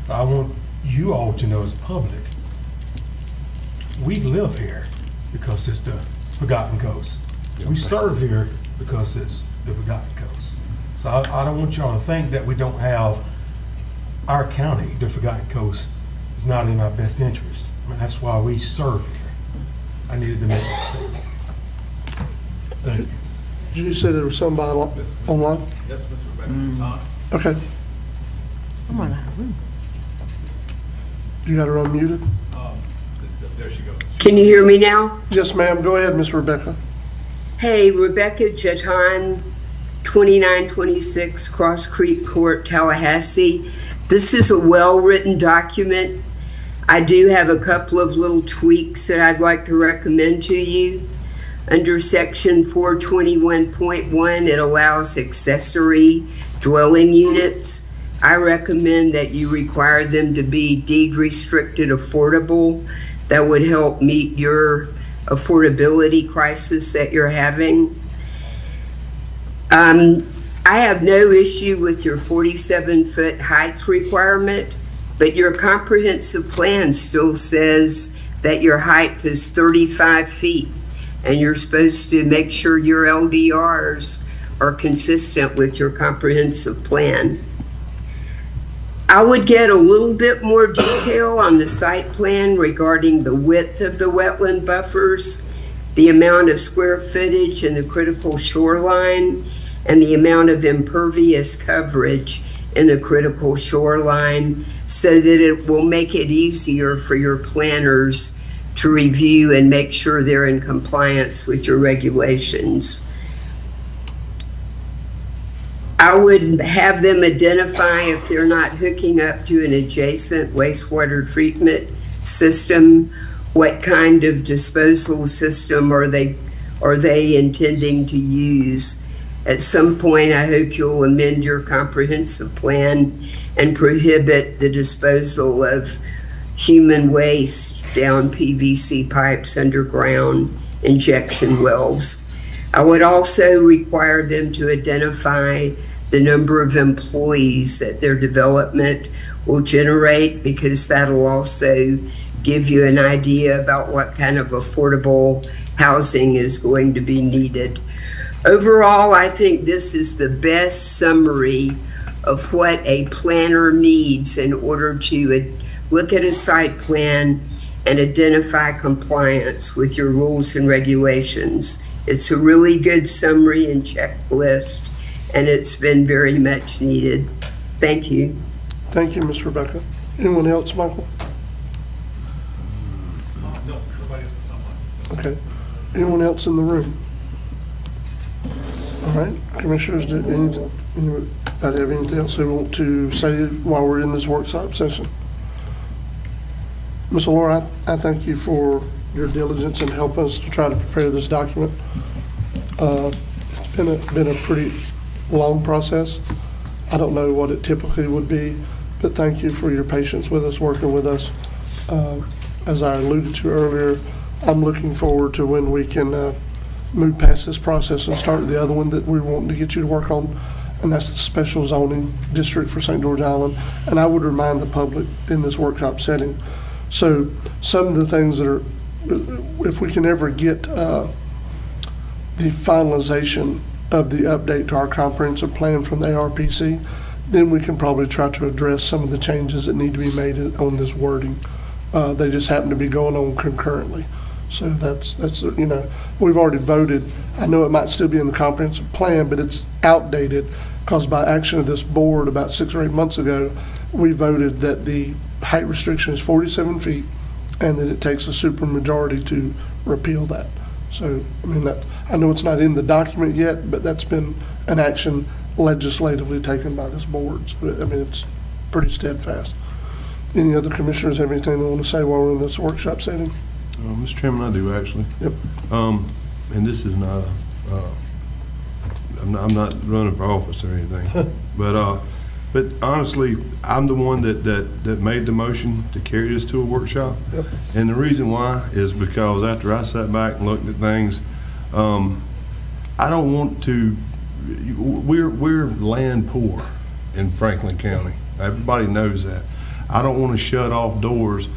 But I want you all to know as public, we live here because it's the Forgotten Coast. We serve here because it's the Forgotten Coast. So I don't want y'all to think that we don't have our county, the Forgotten Coast, is not in our best interest. I mean, that's why we serve here. I needed to make that statement. Thank you. You said there was somebody online? Yes, Mr. Rebecca. Okay. I'm on a room. You got her unmuted? There she goes. Can you hear me now? Yes, ma'am. Go ahead, Miss Rebecca. Hey, Rebecca Jatan, 2926 Cross Creek Court, Tallahassee. This is a well-written document. I do have a couple of little tweaks that I'd like to recommend to you. Under section 421.1, it allows accessory dwelling units. I recommend that you require them to be deed restricted affordable. That would help meet your affordability crisis that you're having. I have no issue with your 47-foot height requirement, but your comprehensive plan still says that your height is 35 feet, and you're supposed to make sure your LDRs are consistent with your comprehensive plan. I would get a little bit more detail on the site plan regarding the width of the wetland buffers, the amount of square footage in the critical shoreline, and the amount of impervious coverage in the critical shoreline, so that it will make it easier for your planners to review and make sure they're in compliance with your regulations. I would have them identify if they're not hooking up to an adjacent wastewater treatment system, what kind of disposal system are they intending to use. At some point, I hope you'll amend your comprehensive plan and prohibit the disposal of human waste down PVC pipes underground injection wells. I would also require them to identify the number of employees that their development will generate, because that'll also give you an idea about what kind of affordable housing is going to be needed. Overall, I think this is the best summary of what a planner needs in order to look at a site plan and identify compliance with your rules and regulations. It's a really good summary and checklist, and it's been very much needed. Thank you. Thank you, Ms. Rebecca. Anyone else, Michael? No, nobody else is online. Okay. Anyone else in the room? All right, commissioners, did anybody have anything else they want to say while we're in this workshop session? Ms. Laura, I thank you for your diligence and help us to try to prepare this document. It's been a pretty long process. I don't know what it typically would be, but thank you for your patience with us, working with us. As I alluded to earlier, I'm looking forward to when we can move past this process and start the other one that we're wanting to get you to work on, and that's the special zoning district for St. George Island. And I would remind the public in this workshop setting, so some of the things that are, if we can ever get the finalization of the update to our comprehensive plan from the ARPC, then we can probably try to address some of the changes that need to be made on this wording. They just happen to be going on concurrently. So that's you know, we've already voted. I know it might still be in the comprehensive plan, but it's outdated because by action of this board about 6 or 8 months ago, we voted that the height restriction is 47 feet and that it takes a supermajority to repeal that. So, I mean, I know it's not in the document yet, but that's been an action legislatively taken by this board. So, I mean, it's pretty steadfast. Any other commissioners have anything they want to say while we're in this workshop setting? Mr. Chairman, I do actually. Yep. And this is not I'm not running for office or anything, but honestly, I'm the one that made the motion to carry this to a workshop. Yep. And the reason why is because after I sat back and looked at things, I don't want to. We're land poor in Franklin County. Everybody knows that. I don't want to shut off doors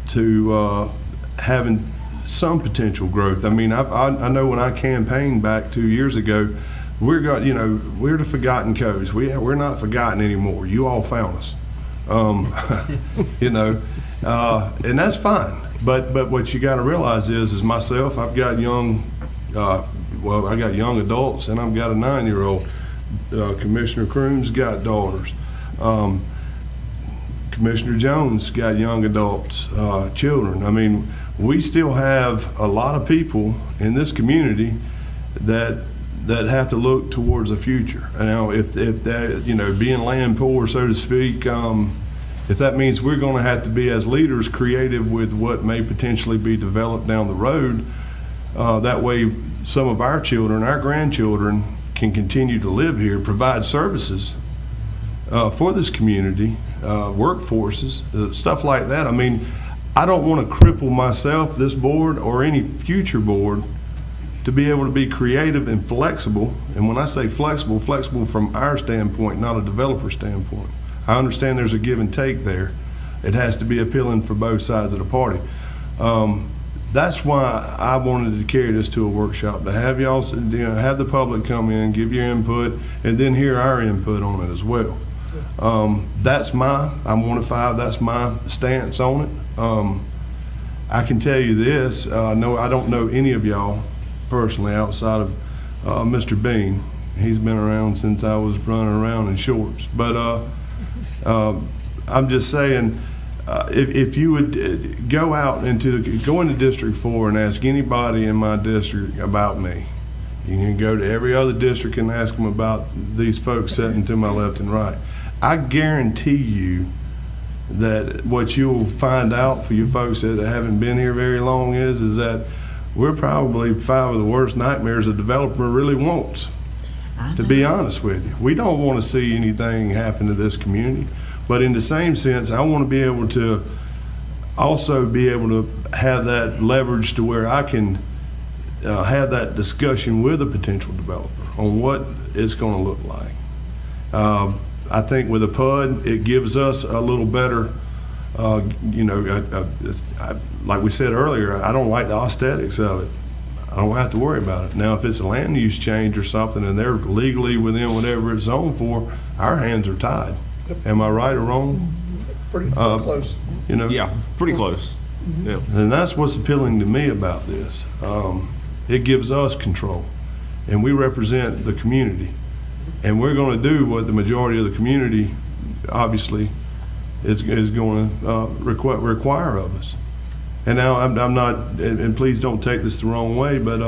to having some potential growth. I mean, I know when I campaigned back 2 years ago, we're the forgotten coast. We're not forgotten anymore. You all found us, and that's fine. But what you got to realize is myself, I've got young well, I got young adults and I've got a 9-year-old. Commissioner Croom's got daughters. Commissioner Jones got young adults, children. I mean, we still have a lot of people in this community that have to look towards the future. Now, if that, you know, being land poor, so to speak, if that means we're going to have to be, as leaders, creative with what may potentially be developed down the road, that way some of our children, our grandchildren, can continue to live here, provide services for this community, workforces, stuff like that. I mean, I don't want to cripple myself, this board, or any future board to be able to be creative and flexible. And when I say flexible, flexible from our standpoint, not a developer standpoint. I understand there's a give and take there. It has to be appealing for both sides of the party. That's why I wanted to carry this to a workshop, to have y'all, you know, have the public come in, give your input, and then hear our input on it as well. That's I'm one of 5, that's my stance on it. I can tell you this, I don't know any of y'all personally outside of Mr. Bean. He's been around since I was running around in shorts. But I'm just saying, if you would go into District 4 and ask anybody in my district about me, you can go to every other district and ask them about these folks sitting to my left and right. I guarantee you that what you'll find out for you folks that haven't been here very long is that we're probably 5 of the worst nightmares a developer really wants, to be honest with you. We don't want to see anything happen to this community, but in the same sense, I want to be able to also be able to have that leverage to where I can have that discussion with a potential developer on what it's going to look like. I think with a PUD, it gives us a little better, you know, like we said earlier, I don't like the aesthetics of it. I don't have to worry about it. Now, if it's a land use change or something and they're legally within whatever it's zoned for, our hands are tied. Am I right or wrong? Pretty close. You know? Yeah, pretty close. Yeah. And that's what's appealing to me about this. It gives us control, and we represent the community. And we're going to do what the majority of the community, obviously, is going to require of us. And now I'm not, and please don't take this the wrong way, but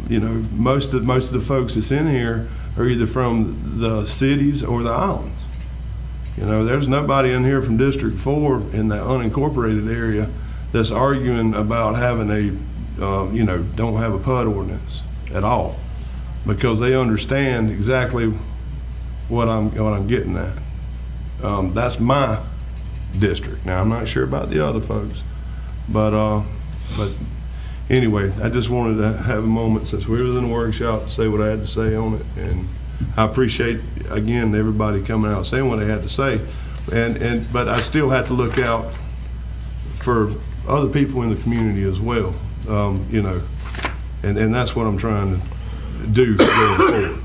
you know, most of the folks that's in here are either from the cities or the islands. You know, there's nobody in here from District 4 in that unincorporated area that's arguing about having a, you know, don't have a PUD ordinance at all, because they understand exactly what I'm getting at. That's my district. Now, I'm not sure about the other folks, but anyway, I just wanted to have a moment since we were in the workshop to say what I had to say on it, and I appreciate, again, everybody coming out saying what they had to say, but I still have to look out for other people in the community as well, you know, and that's what I'm trying to do going forward.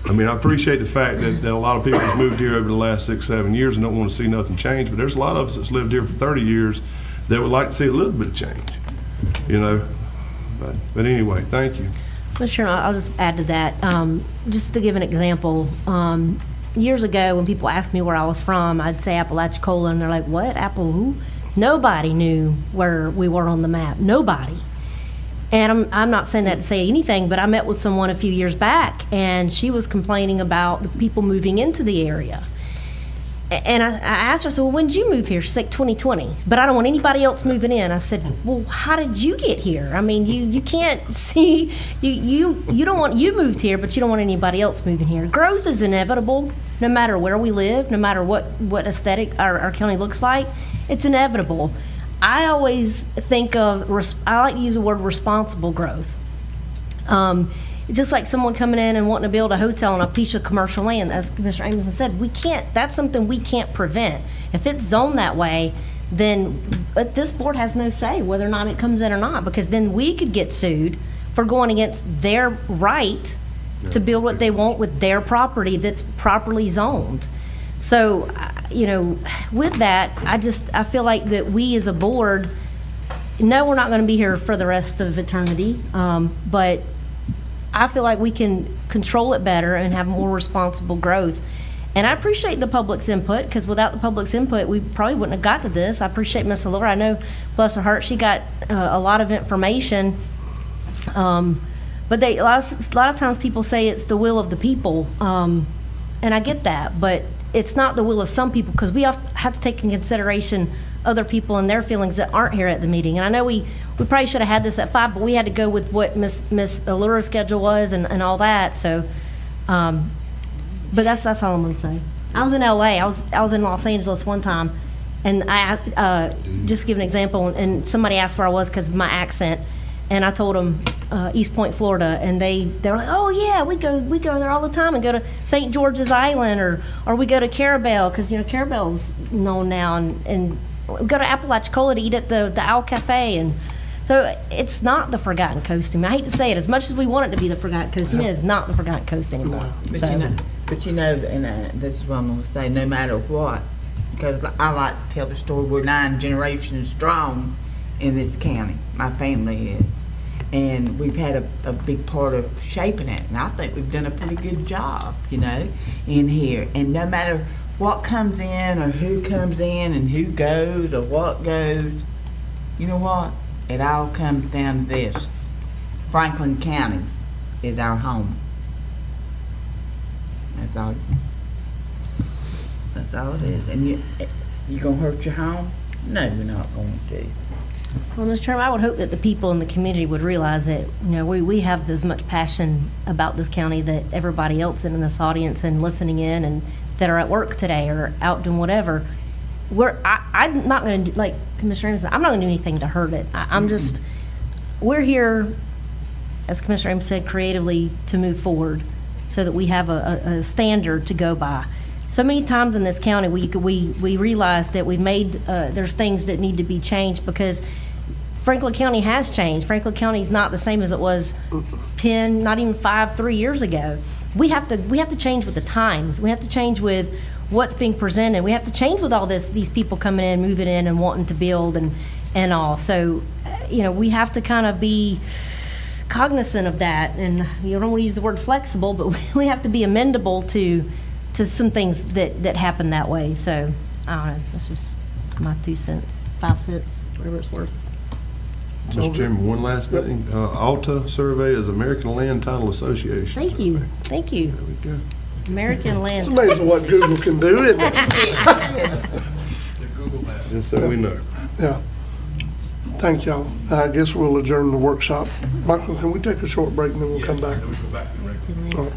I mean, I appreciate the fact that a lot of people have moved here over the last 6, 7 years and don't want to see nothing change, but there's a lot of us that's lived here for 30 years that would like to see a little bit of change, you know. But anyway, thank you. Mr. Chairman, I'll just add to that. Just to give an example, years ago when people asked me where I was from, I'd say Apalachicola, and they're like, what, Apple who? Nobody knew where we were on the map, nobody. And I'm not saying that to say anything, but I met with someone a few years back, and she was complaining about the people moving into the area. And I asked her, I said, well, when did you move here? She's like, 2020. But I don't want anybody else moving in. I said, well, how did you get here? I mean, you can't see, you don't want, you moved here, but you don't want anybody else moving here. Growth is inevitable, no matter where we live, no matter what aesthetic our county looks like. It's inevitable. I always think of, I like to use the word responsible growth. Just like someone coming in and wanting to build a hotel on a piece of commercial land, as Commissioner Amison said, we can't, that's something we can't prevent. If it's zoned that way, then this board has no say whether or not it comes in or not, because then we could get sued for going against their right to build what they want with their property that's properly zoned. So, you know, with that, I feel like that we as a board, no, we're not going to be here for the rest of eternity, but I feel like we can control it better and have more responsible growth. And I appreciate the public's input, because without the public's input, we probably wouldn't have got to this. I appreciate Ms. Allura. I know, bless her heart, she got a lot of information. But a lot of times people say it's the will of the people, and I get that, but it's not the will of some people, because we have to take in consideration other people and their feelings that aren't here at the meeting. And I know we probably should have had this at 5, but we had to go with what Ms. Allura's schedule was and all that. So, but that's all I'm gonna say. I was in LA. I was in Los Angeles one time, and I just give an example. And somebody asked where I was because of my accent, and I told them East Point, Florida, and they were like, "Oh yeah, we go there all the time, and go to St. George's Island, or we go to Carabel, because Carabel's known now, and we go to Apalachicola to eat at the Owl Cafe." And so it's not the Forgotten Coast to me. I hate to say it, as much as we want it to be the Forgotten Coast, to me, it's not the Forgotten Coast anymore. But So- and this is what I'm going to say, no matter what, because I like to tell the story, we're 9 generations strong in this county. My family is. And we've had a big part of shaping it. And I think we've done a pretty good job, in here. And no matter what comes in or who comes in and who goes or what goes, you know what? It all comes down to this. Franklin County is our home. That's all it is. And you gonna hurt your home? No, you're not going to. Well, Mr. Chairman, I would hope that the people in the community would realize that, we have as much passion about this county that everybody else in this audience and listening in and that are at work today or out doing whatever. I'm not going to do, like Commissioner Ames said, I'm not going to do anything to hurt it. We're here, as Commissioner Ames said, creatively to move forward so that we have a standard to go by. So many times in this county, we realize that we've made, there's things that need to be changed, because Franklin County has changed. Franklin County is not the same as it was 10, not even 5, 3 years ago. We have to change with the times. We have to change with what's being presented. We have to change with all these people coming in, moving in, and wanting to build and all. So, we have to kind of be cognizant of that. And you don't want to use the word flexible, but we have to be amendable to some things that happen that way. So, I don't know. That's just my 2 cents, 5 cents, whatever it's worth. Mr. Chairman, one last thing. ALTA survey is American Land Title Association. Thank you. Thank you. There we go. American Land. It's amazing what Google can do, isn't it? Just so we know. Yeah. Thank y'all. I guess we'll adjourn the workshop. Michael, can we take a short break and then we'll come back? All right.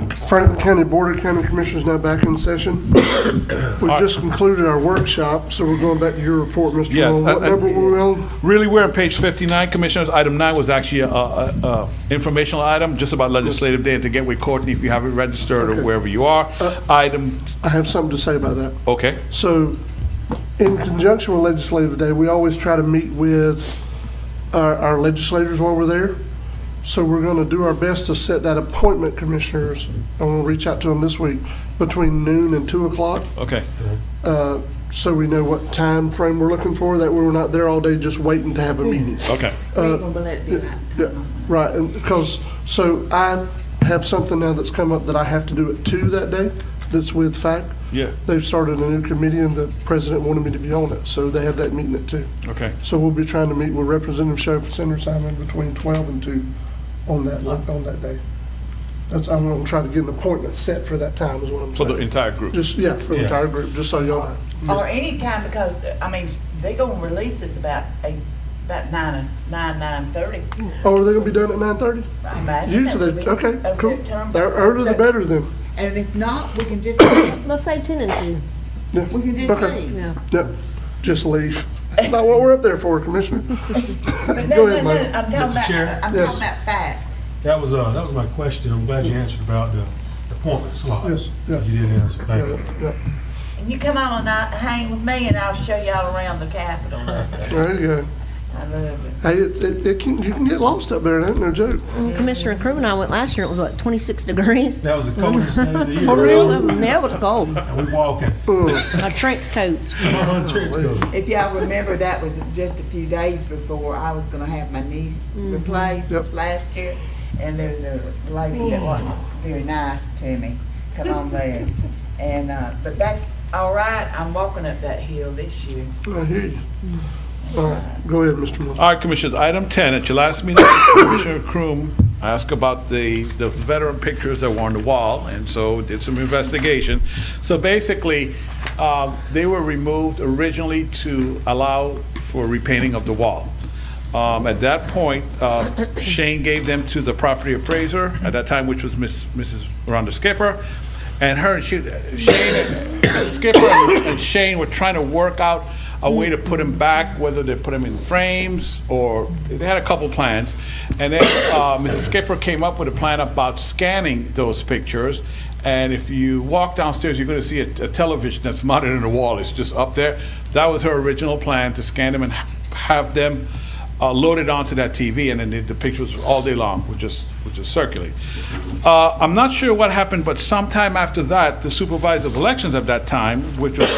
Franklin County Board of County Commissioners now back in session. We just concluded our workshop, so we're going back to your report, Mr. Yes, Long. What number were we on? Really, we're on page 59, Commissioners. Item 9 was actually a informational item, just about legislative day, and to get with Courtney if you haven't registered or wherever you are. I have something to say about that. Okay. So, in conjunction with Legislative Day, we always try to meet with our legislators while we're there. So we're going to do our best to set that appointment, Commissioners. I'm going to reach out to them this week between noon and 2 o'clock. Okay. So we know what time frame we're looking for, that we're not there all day just waiting to have a meeting. Okay. Yeah, right, and because, so I have something now that's come up that I have to do at 2 that day, that's with FACT. Yeah. They've started a new committee and the president wanted me to be on it, so they have that meeting at 2. Okay. So we'll be trying to meet with Representative Sheriff and Senator Simon between 12 and 2 on that day. I'm going to try to get an appointment set for that time is what I'm saying. For the entire group? For the entire group, just so y'all know. Or any time, because, I mean, they gonna release this about 9:30. Oh, are they going to be done at 9:30? I imagine. Usually, that would okay, be cool. term. The earlier the better then. And if not, we can just, Let's say 10 and 2. Yeah. we can just Okay. leave. Yeah. Yep, just leave. That's not what we're up there for, Commissioner. But Go no, ahead, Mike. I'm talking Mr. Chair? about, Yes. facts. That was my question. I'm glad you answered about the appointment slot. Yes, yeah. You did answer. Thank you. Yeah. And you come on and hang with me and I'll show y'all around the Capitol. There you go. I love it. Hey, you can get lost up there, ain't no joke. Commissioner Crew and I went last year, it was what, 26 degrees? That was the coldest day of the year. Oh, really? Yeah, it was cold. And we walking. Our trench coats. If y'all remember, that was just a few days before I was gonna have my knee replaced last year. And there was a lady that wasn't very nice to me, come on there. And, but that's all right, I'm walking up that hill this year. I hear you. All right, go ahead, Mr. Moore. All right, Commissioners, item 10, at your last meeting, Commissioner Kroom asked about those veteran pictures that were on the wall, and so did some investigation. So basically, they were removed originally to allow for repainting of the wall. At that point, Shane gave them to the property appraiser at that time, which was Mrs. Rhonda Skipper, and Mrs. Skipper and Shane were trying to work out a way to put them back, whether they put them in frames or they had a couple plans. And then Mrs. Skipper came up with a plan about scanning those pictures. And if you walk downstairs, you're going to see a television that's mounted on the wall. It's just up there. That was her original plan, to scan them and have them loaded onto that TV, and then the pictures all day long would just circulate. I'm not sure what happened, but sometime after that, the supervisor of elections at that time, which was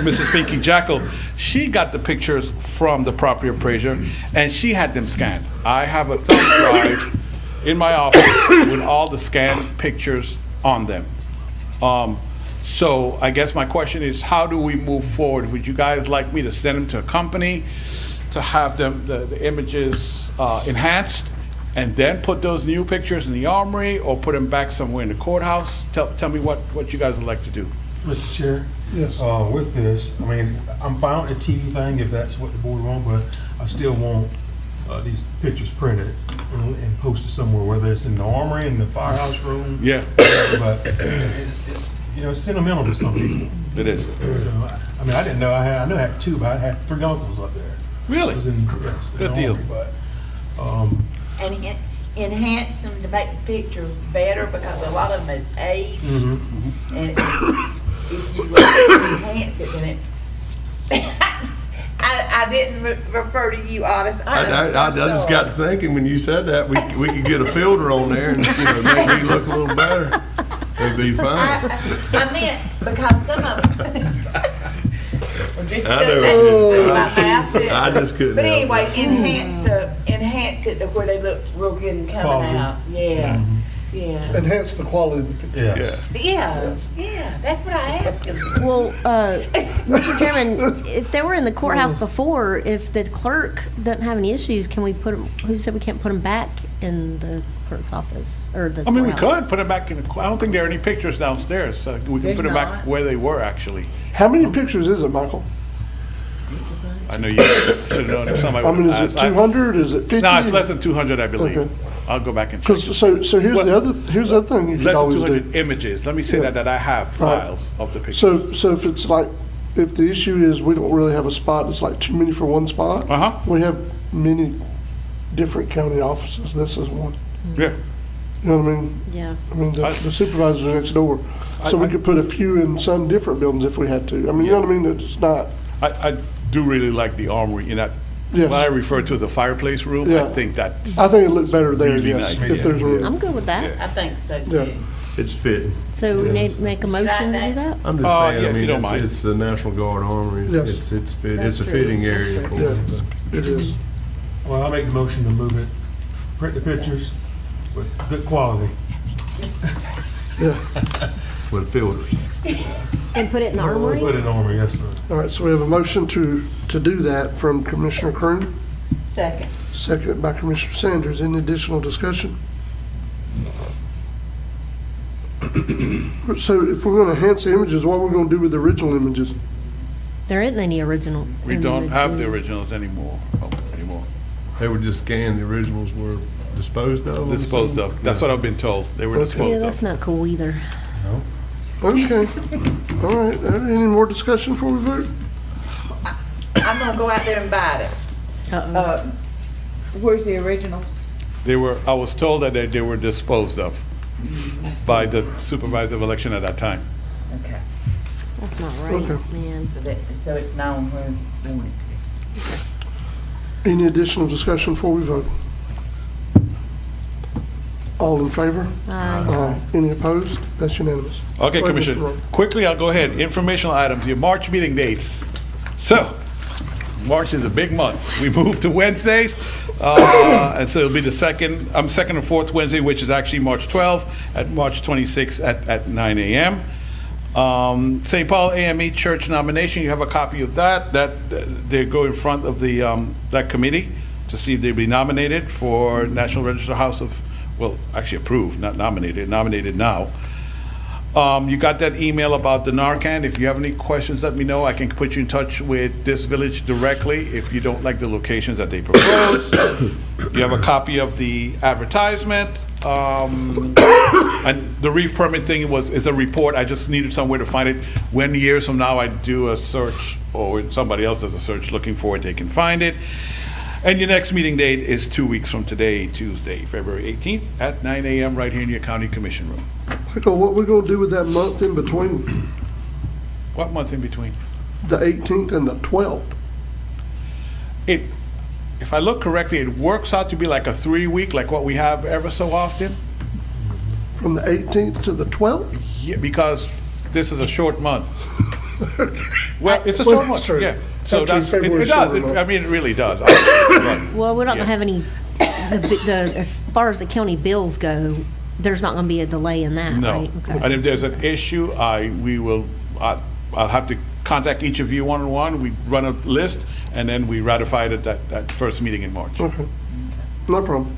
Mrs. Pinky Jackal, she got the pictures from the property appraiser, and she had them scanned. I have a thumb drive in my office with all the scanned pictures on them. So I guess my question is, how do we move forward? Would you guys like me to send them to a company to have them, the images enhanced, and then put those new pictures in the armory, or put them back somewhere in the courthouse? Tell me what you guys would like to do. Mr. Chair? Yes. With this, I mean, I'm fine with the TV thing if that's what the board wants, but I still want these pictures printed and posted somewhere, whether it's in the armory, in the firehouse room. Yeah. But it's it's sentimental to some people. It is. So, I mean, I didn't know I know I had 2, but I had 3 uncles up there. Really? Good deal. And enhance them to make the picture better, because a lot of them is age. And if you enhance it, then it. I didn't refer to you, honest. I just got to thinking when you said that we could get a filter on there and make me look a little better. It'd be fine. I meant because some of them. I just couldn't. But anyway, enhance it to where they look real good and coming out. Yeah. Yeah. Enhance the quality of the picture. Yeah, that's what I asked him. Well, Mr. Chairman, if they were in the courthouse before, if the clerk doesn't have any issues, can we put them, who said we can't put them back in the clerk's office, or the I mean, we courthouse? could put them back in the, I don't think there are any pictures downstairs, so we can put them back where they were, actually. How many pictures is it, Michael? I know you should have known if somebody I mean, would is ask. it 200? Is it 50? No, it's less than 200, I believe. Okay. I'll go back and check. Because, so here's Well, the other thing you could Less than always 200 do. images. Let me say Yeah. that I have Right. files of the pictures. So if it's like, if the issue is we don't really have a spot, it's like too many for one spot. We have many different county offices. This is one. Yeah. You know what I mean? Yeah. I mean, the supervisors are next door. So we could put a few in some different buildings if we had to. I mean, you know what I mean? It's not. I do really like the armory in that. Yes. What I refer to as a fireplace room, Yeah. I think that's. I think it looks better there, really yes, nice. if there's room. I'm good with that. I think so Yeah. too. It's fitting. So we need to make a motion to do that? I'm just Yeah, saying, I if you mean, don't mind. it's the National Guard Armory. Yes. It's a fitting area for it. It is. Well, I'll make the motion to move it, print the pictures with good quality. Yeah. With filters. And put it in the armory? Put it in the armory, yes, sir. All right, so we have a motion to do that from Commissioner Croom, Second. second by Commissioner Sanders. Any additional discussion? So if we're going to enhance the images, what are we going to do with the original images? There isn't any original We don't have the images. originals anymore. They were just scanned, the originals were disposed of? Disposed of. That's what I've been told. They were Okay. Yeah, disposed of. that's not cool either. Okay. All right. Any more discussion before we vote? I'm gonna go out there and buy it. Where's the originals? I was told that they were disposed of by the supervisor of election at that time. Okay. That's not right, Okay. man. So it's known where they went to be. Any additional discussion before we vote? All in favor? Aye. Any opposed? That's unanimous. Okay, Go ahead, Mr. Commissioner. Rowe. Quickly, I'll go ahead. Informational items, your March meeting dates. So, March is a big month. We moved to Wednesdays, and so it'll be the second and fourth Wednesday, which is actually March 12th, at March 26th at 9 a.m. St. Paul AME Church nomination, you have a copy of that. They go in front of the that committee to see if they'll be nominated for National Register House of, well, actually approved, not nominated now. You got that email about the Narcan. If you have any questions, let me know. I can put you in touch with this village directly if you don't like the locations that they propose. You have a copy of the advertisement. And the reef permit thing is a report. I just needed somewhere to find it. When years from now I do a search, or somebody else does a search looking for it, they can find it. And your next meeting date is 2 weeks from today, Tuesday, February 18th at 9 a.m. right here in your county commission room. Michael, what we going to do with that month in between? What month in between? The 18th and the 12th. If I look correctly, it works out to be like a 3-week, like what we have ever so often. From the 18th to the 12th? Yeah, because this is a short month. Well, it's a Well, short that's month, true. yeah. So That's true. it February's does. shorter month. I mean, it really does. Well, we're not Yeah. gonna have any, as far as the county bills go, there's not gonna be a delay in that, No. right? Okay. And if there's an issue, I'll have to contact each of you one-on-one. We run a list, and then we ratify it at that first meeting in March. Okay. No problem.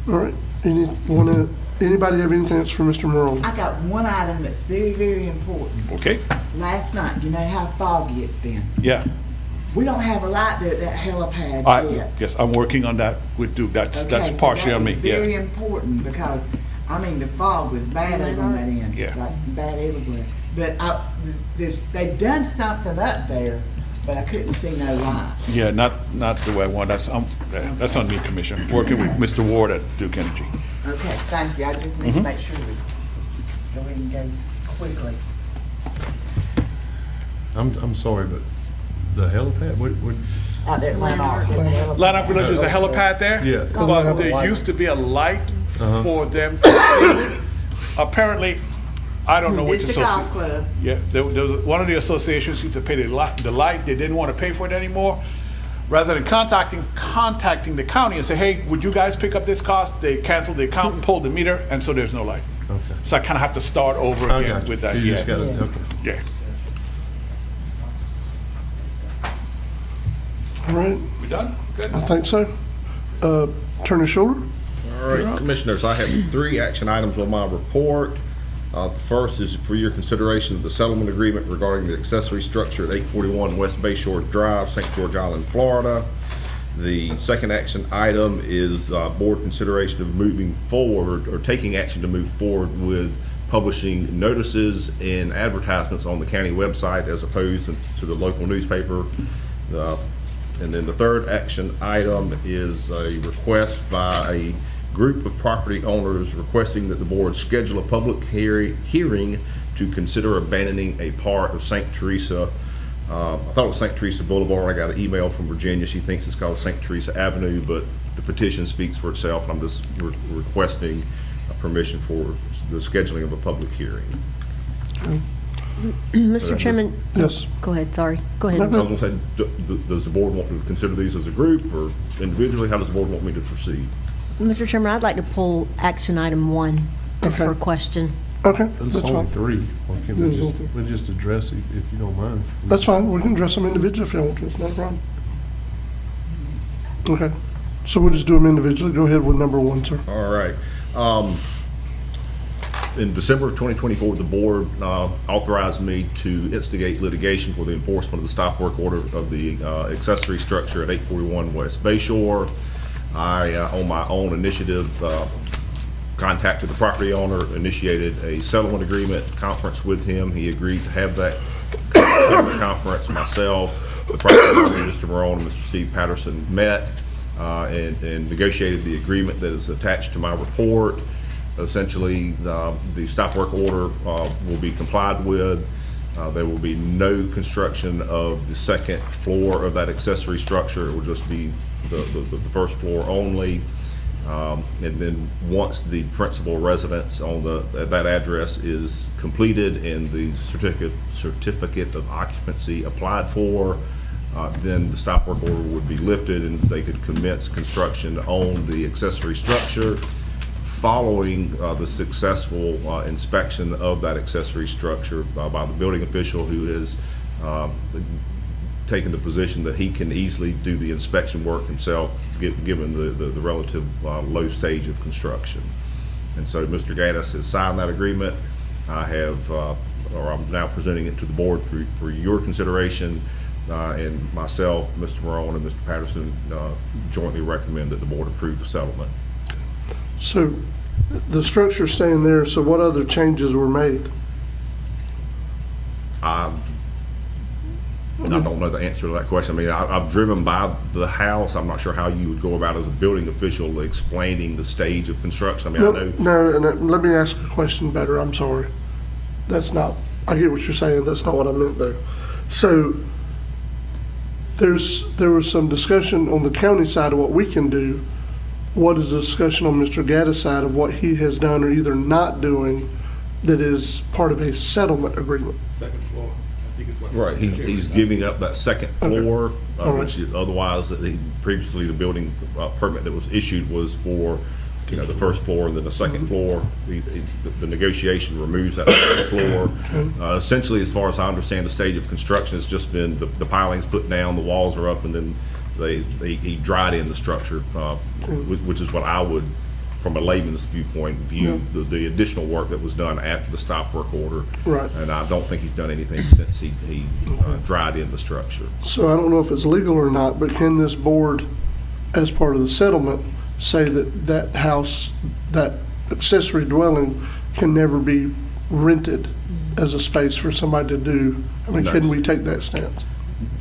All right. Anybody have anything else for Mr. Morone? I got one item that's very, very important. Okay? Last night, you know how foggy it's been. Yeah. We don't have a light there at that helipad yet. Yes, I'm working on that with Duke. That's Okay, partially that on me, was very yeah. important because, I mean, the fog was bad over on that end. Yeah. Like, bad everywhere. But they've done something up there, but I couldn't see no light. Yeah, not the way I want. That's on me, Commissioner. Working with Mr. Ward at Duke Energy. Okay, thank you. I just need to make sure so we can go quickly. I'm sorry, but the helipad, what? Out there at Lanark. Lanark Village, there's a helipad there? Yeah. But there used to be a light for them to see. Apparently, I don't know which It's the golf association. club. Yeah, there was one of the associations used to pay the light. They didn't want to pay for it anymore. Rather than contacting the county and say, hey, would you guys pick up this cost? They canceled the account, pulled the meter, and so there's no light. Okay. So I kind of have to start over I again got you. with that. You Yeah. just gotta, okay. Yeah. All right. We done? Good. I think so. Attorney Schuler? All right, Commissioners, I have 3 action items on my report. The first is for your consideration of the settlement agreement regarding the accessory structure at 841 West Bayshore Drive, St. George Island, Florida. The second action item is board consideration of moving forward or taking action to move forward with publishing notices and advertisements on the county website as opposed to the local newspaper. And then the third action item is a request by a group of property owners requesting that the board schedule a public hearing to consider abandoning a part of St. Teresa. I thought it was St. Teresa Boulevard. I got an email from Virginia. She thinks it's called St. Teresa Avenue, but the petition speaks for itself, and I'm just requesting permission for the scheduling of a public hearing. Mr. Chairman? Yes. Go ahead, sorry. Go ahead. I was going to say, does the board want to consider these as a group or individually? How does the board want me to proceed? Mr. Chairman, I'd like to pull action item 1, just for a question. Okay, There's that's only fine. 3. Why can't we just address it if you don't mind? That's fine. We can address them individually if you want to. It's not a problem. Okay. So we'll just do them individually. Go ahead with number 1, sir. All right. In December of 2024, the board authorized me to instigate litigation for the enforcement of the stop work order of the accessory structure at 841 West Bayshore. I, on my own initiative, contacted the property owner, initiated a settlement agreement conference with him. He agreed to have that conference. Myself, the property owner, Mr. Morone, and Mr. Steve Patterson met and negotiated the agreement that is attached to my report. Essentially, the stop work order will be complied with. There will be no construction of the second floor of that accessory structure. It will just be the first floor only. And then once the principal residence on that address is completed and the certificate of occupancy applied for, then the stop work order would be lifted and they could commence construction on the accessory structure. Following the successful inspection of that accessory structure by the building official, who has taken the position that he can easily do the inspection work himself, given the relative low stage of construction. And so Mr. Gaddis has signed that agreement. I have, or I'm now presenting it to the board for your consideration, and myself, Mr. Morone, and Mr. Patterson jointly recommend that the board approve the settlement. So the structure's staying there, so what other changes were made? I don't know the answer to that question. I mean, I've driven by the house. I'm not sure how you would go about as a building official explaining the stage of construction. I mean, I know. No, let me ask a question better. I'm sorry. That's not, I get what you're saying. That's not what I meant there. So there was some discussion on the county side of what we can do. What is the discussion on Mr. Gaddis' side of what he has done or either not doing that is part of a settlement agreement? Second floor. Right, he's giving up that second floor, which is otherwise, previously the building permit that was issued was for, the first floor and then the second floor. The negotiation removes that second floor. Essentially, as far as I understand, the stage of construction has just been the pilings put down, the walls are up, and then he dried in the structure, which is what I would, from a layman's viewpoint, view the additional work that was done after the stop work order. Right. And I don't think he's done anything since he dried in the structure. So I don't know if it's legal or not, but can this board, as part of the settlement, say that that house, that accessory dwelling can never be rented as a space for somebody to do? I mean, can we take that stance?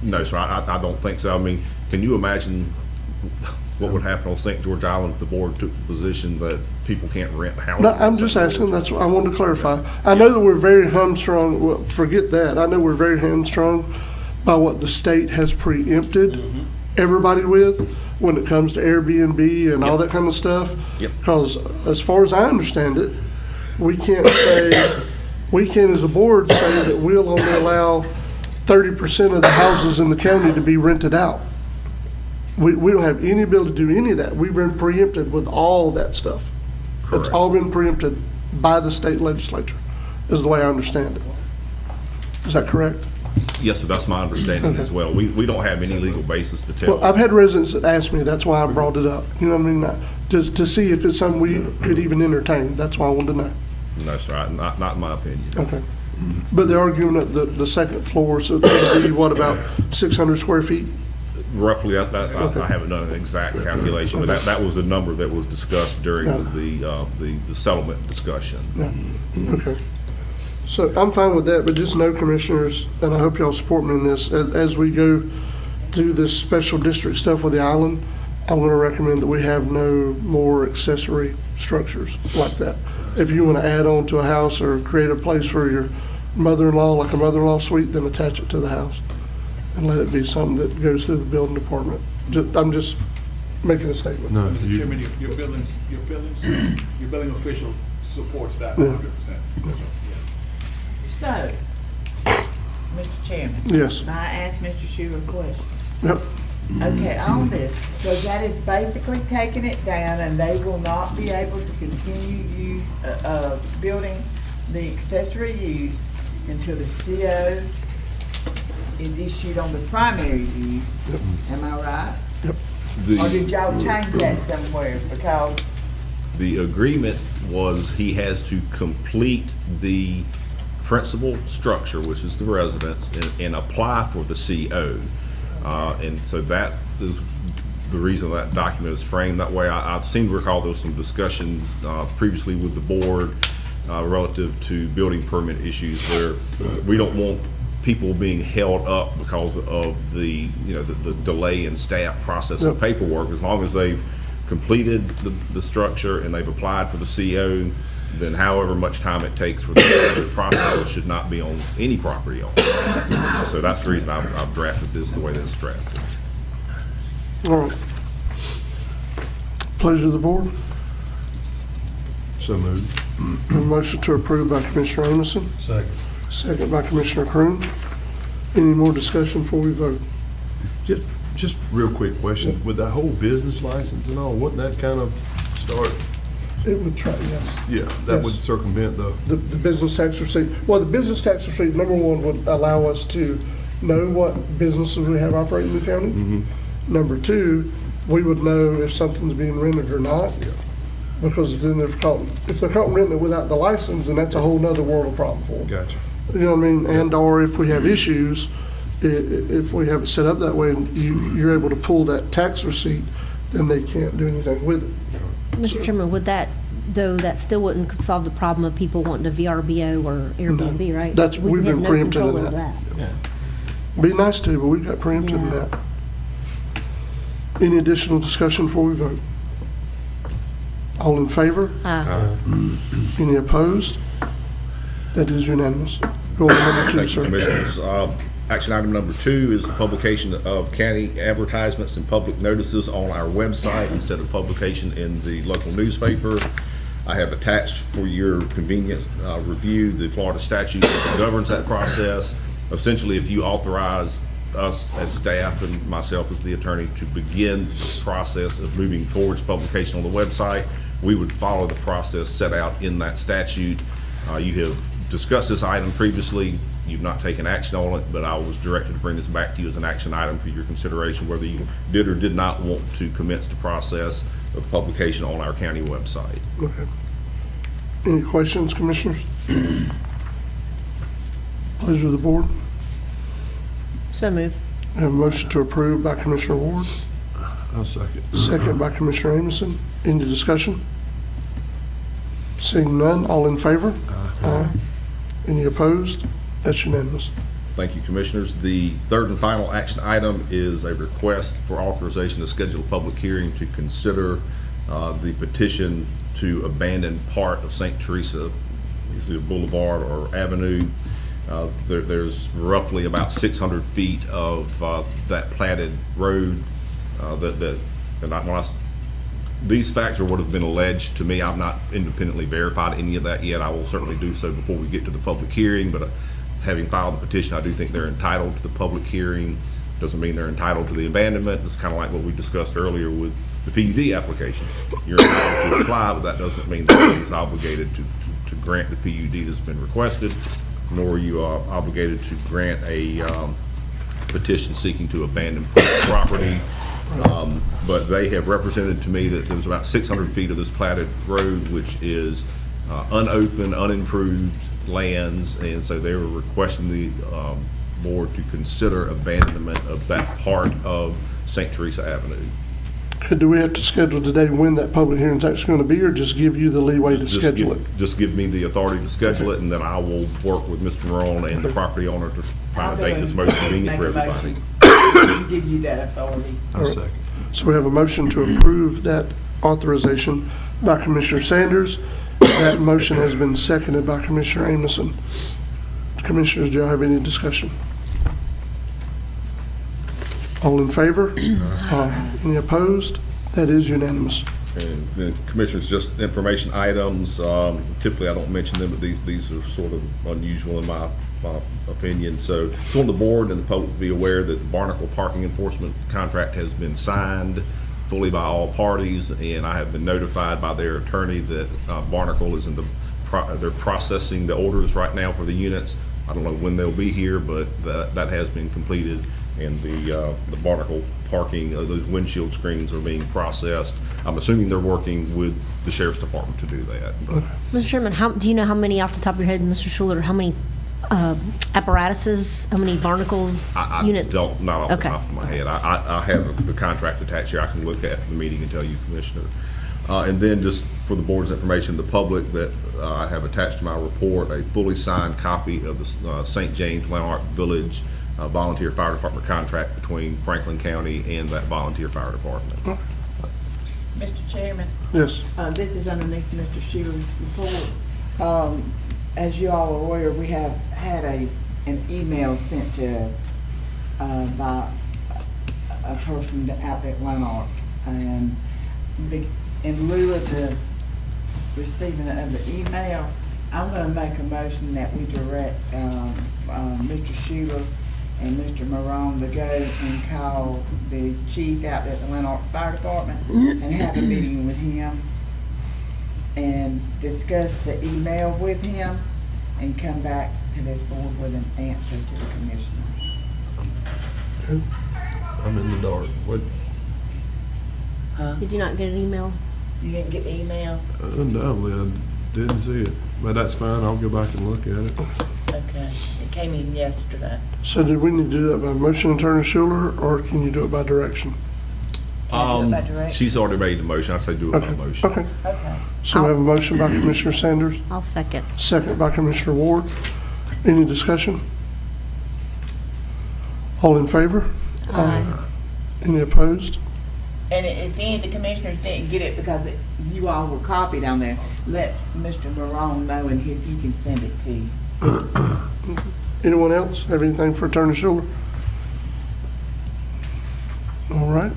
No, sir, I don't think so. I mean, can you imagine what would happen on St. George Island if the board took the position that people can't rent houses? No, I'm just asking. That's what I wanted to clarify. I know that we're very hamstrung. Well, forget that. I know we're very hamstrung by what the state has preempted everybody with when it comes to Airbnb and all that kind of stuff. Because as far as I understand it, we can't as a board say that we'll only allow 30% of the houses in the county to be rented out. We don't have any ability to do any of that. We've been preempted with all that stuff. Correct. It's all been preempted by the state legislature, is the way I understand it. Is that correct? Yes, sir, that's my understanding as well. We don't have any legal basis to tell. Well, I've had residents that ask me, that's why I brought it up. You know what I mean? Just to see if it's something we could even entertain. That's why I wanted to know. No, sir, not in my opinion. Okay. But they're arguing up the second floor, so it's going to be, what, about 600 square feet? Roughly, I haven't done an exact calculation, but that was the number that was discussed during the settlement discussion. Yeah. Okay. So I'm fine with that, but just know, commissioners, and I hope y'all support me in this, as we go through this special district stuff with the island, I'm going to recommend that we have no more accessory structures like that. If you want to add on to a house or create a place for your mother-in-law, like a mother-in-law suite, then attach it to the house and let it be something that goes through the building department. I'm just making a statement. No, Chairman, your building official supports that 100%. So, Mr. Chairman. Yes. May I ask Mr. Schuler a question? Yep. Okay, on this, so that is basically taking it down and they will not be able to continue building the accessory use until the CO is issued on the primary use. Yep. Am I right? Yep. Or did y'all change that somewhere? Because the agreement was he has to complete the principal structure, which is the residence, and apply for the CO. And so that is the reason that document is framed that way. I seem to recall there was some discussion previously with the board relative to building permit issues where we don't want people being held up because of the delay in staff processing paperwork. As long as they've completed the structure and they've applied for the CO, then however much time it takes for the process should not be on any property owner. So that's the reason I've drafted this the way that it's drafted. All right. Pleasure of the board. So moved. A motion to approve by Commissioner Amison. Second. Second by Commissioner Croom. Any more discussion before we vote? Just real quick question. With that whole business license and all, wouldn't that kind of start? It would try, yes. Yeah, that would circumvent the business tax receipt. Well, the business tax receipt, number one, would allow us to know what businesses we have operating in the county. Mm-hmm. Number two, we would know if something's being rented or not. Yeah. Because then if they're caught renting it without the license, then that's a whole nother world of problem for them. Gotcha. You know what I mean? And or if we have issues, if we have it set up that way and you're able to pull that tax receipt, then they can't do anything with it. Mr. Chairman, would that, though, that still wouldn't solve the problem of people wanting to VRBO or Airbnb, right? We've been preempted in that. Yeah. Be nice to, but we got preempted in that. Any additional discussion before we vote? All in favor? Aye. Any opposed? That is unanimous. Go on to number two, Thank sir. you, Commissioners. Action item number 2 is the publication of county advertisements and public notices on our website instead of publication in the local newspaper. I have attached for your convenience review the Florida statute that governs that process. Essentially, if you authorize us as staff and myself as the attorney to begin the process of moving towards publication on the website, we would follow the process set out in that statute. You have discussed this item previously. You've not taken action on it, but I was directed to bring this back to you as an action item for your consideration, whether you did or did not want to commence the process of publication on our county website. Okay. Any questions, commissioners? Pleasure of the board. So move. I have a motion to approve by Commissioner Ward. I'll second. Second by Commissioner Amison. Any discussion? Seeing none, all in favor? Aye. Any opposed? That's unanimous. Thank you, Commissioners. The third and final action item is a request for authorization to schedule a public hearing to consider the petition to abandon part of St. Teresa, either Boulevard or Avenue. There's roughly about 600 feet of that platted road these facts are what have been alleged to me. I've not independently verified any of that yet. I will certainly do so before we get to the public hearing, but having filed the petition, I do think they're entitled to the public hearing. Doesn't mean they're entitled to the abandonment. It's kind of like what we discussed earlier with the PUD application. You're entitled to apply, but that doesn't mean that he's obligated to grant the PUD that's been requested, nor are you obligated to grant a petition seeking to abandon property. But they have represented to me that there's about 600 feet of this platted road, which is unopened, unimproved lands, and so they were requesting board to consider abandonment of that part of St. Teresa Avenue. Do we have to schedule today when that public hearing is actually going to be, or just give you the leeway to schedule it? Just give me the authority to schedule it, and then I will work with Mr. Morone and the property owner to find a date that's most convenient for everybody. Give you that authority. All right. So we have a motion to approve that authorization by Commissioner Sanders. That motion has been seconded by Commissioner Amison. Commissioners, do y'all have any discussion? All in favor? Any opposed? That is unanimous. And then, Commissioners, just information items. Typically, I don't mention them, but these are sort of unusual in my opinion. So, I want the board and the public to be aware that the Barnacle Parking Enforcement contract has been signed fully by all parties, and I have been notified by their attorney that Barnacle is in they're processing the orders right now for the units. I don't know when they'll be here, but that has been completed. And the Barnacle parking, those windshield screens are being processed. I'm assuming they're working with the Sheriff's Department to do that. Mr. Chairman, do you know how many off the top of your head, Mr. Schuler, how many apparatuses, how many Barnacles units? I don't, not off the top of my head. I have the contract attached here. I can look at the meeting and tell you, Commissioner. And then just for the board's information, the public, that I have attached to my report a fully signed copy of the St. James Lanark Village volunteer fire department contract between Franklin County and that volunteer fire department. Mr. Chairman? Yes. This is underneath Mr. Sheary's report. As you all are aware, we have had an email sent to us by a person out there at Lanark, and in lieu of the receiving of the email, I'm going to make a motion that we direct Mr. Shearer and Mr. Morone to go and call the chief out at the Lanark Fire Department and have a meeting with him and discuss the email with him and come back to this board with an answer to the commissioner. I'm in the dark. What? Huh? Did you not get an email? You didn't get the email? Undoubtedly, I didn't see it, but that's fine. I'll go back and look at it. Okay, it came in yesterday. So did we need to do that by motion, Attorney Schuler, or can you do it by direction? She's already made the motion. I say do it by motion. Okay. So we have a motion by Commissioner Sanders. I'll second. Second by Commissioner Ward. Any discussion? All in favor? Aye. Any opposed? And if any of the commissioners didn't get it because you all were copied on there, let Mr. Morone know and he can send it to you. Anyone else have anything for Attorney Schuler? All right.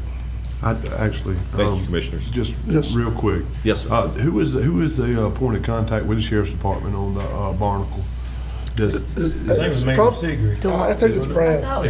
Actually, thank you, Commissioners. Just real quick. Yes, sir. Who is the point of contact with the Sheriff's Department on the Barnacle? I think it was Mayor Segree. I think it's Brad. I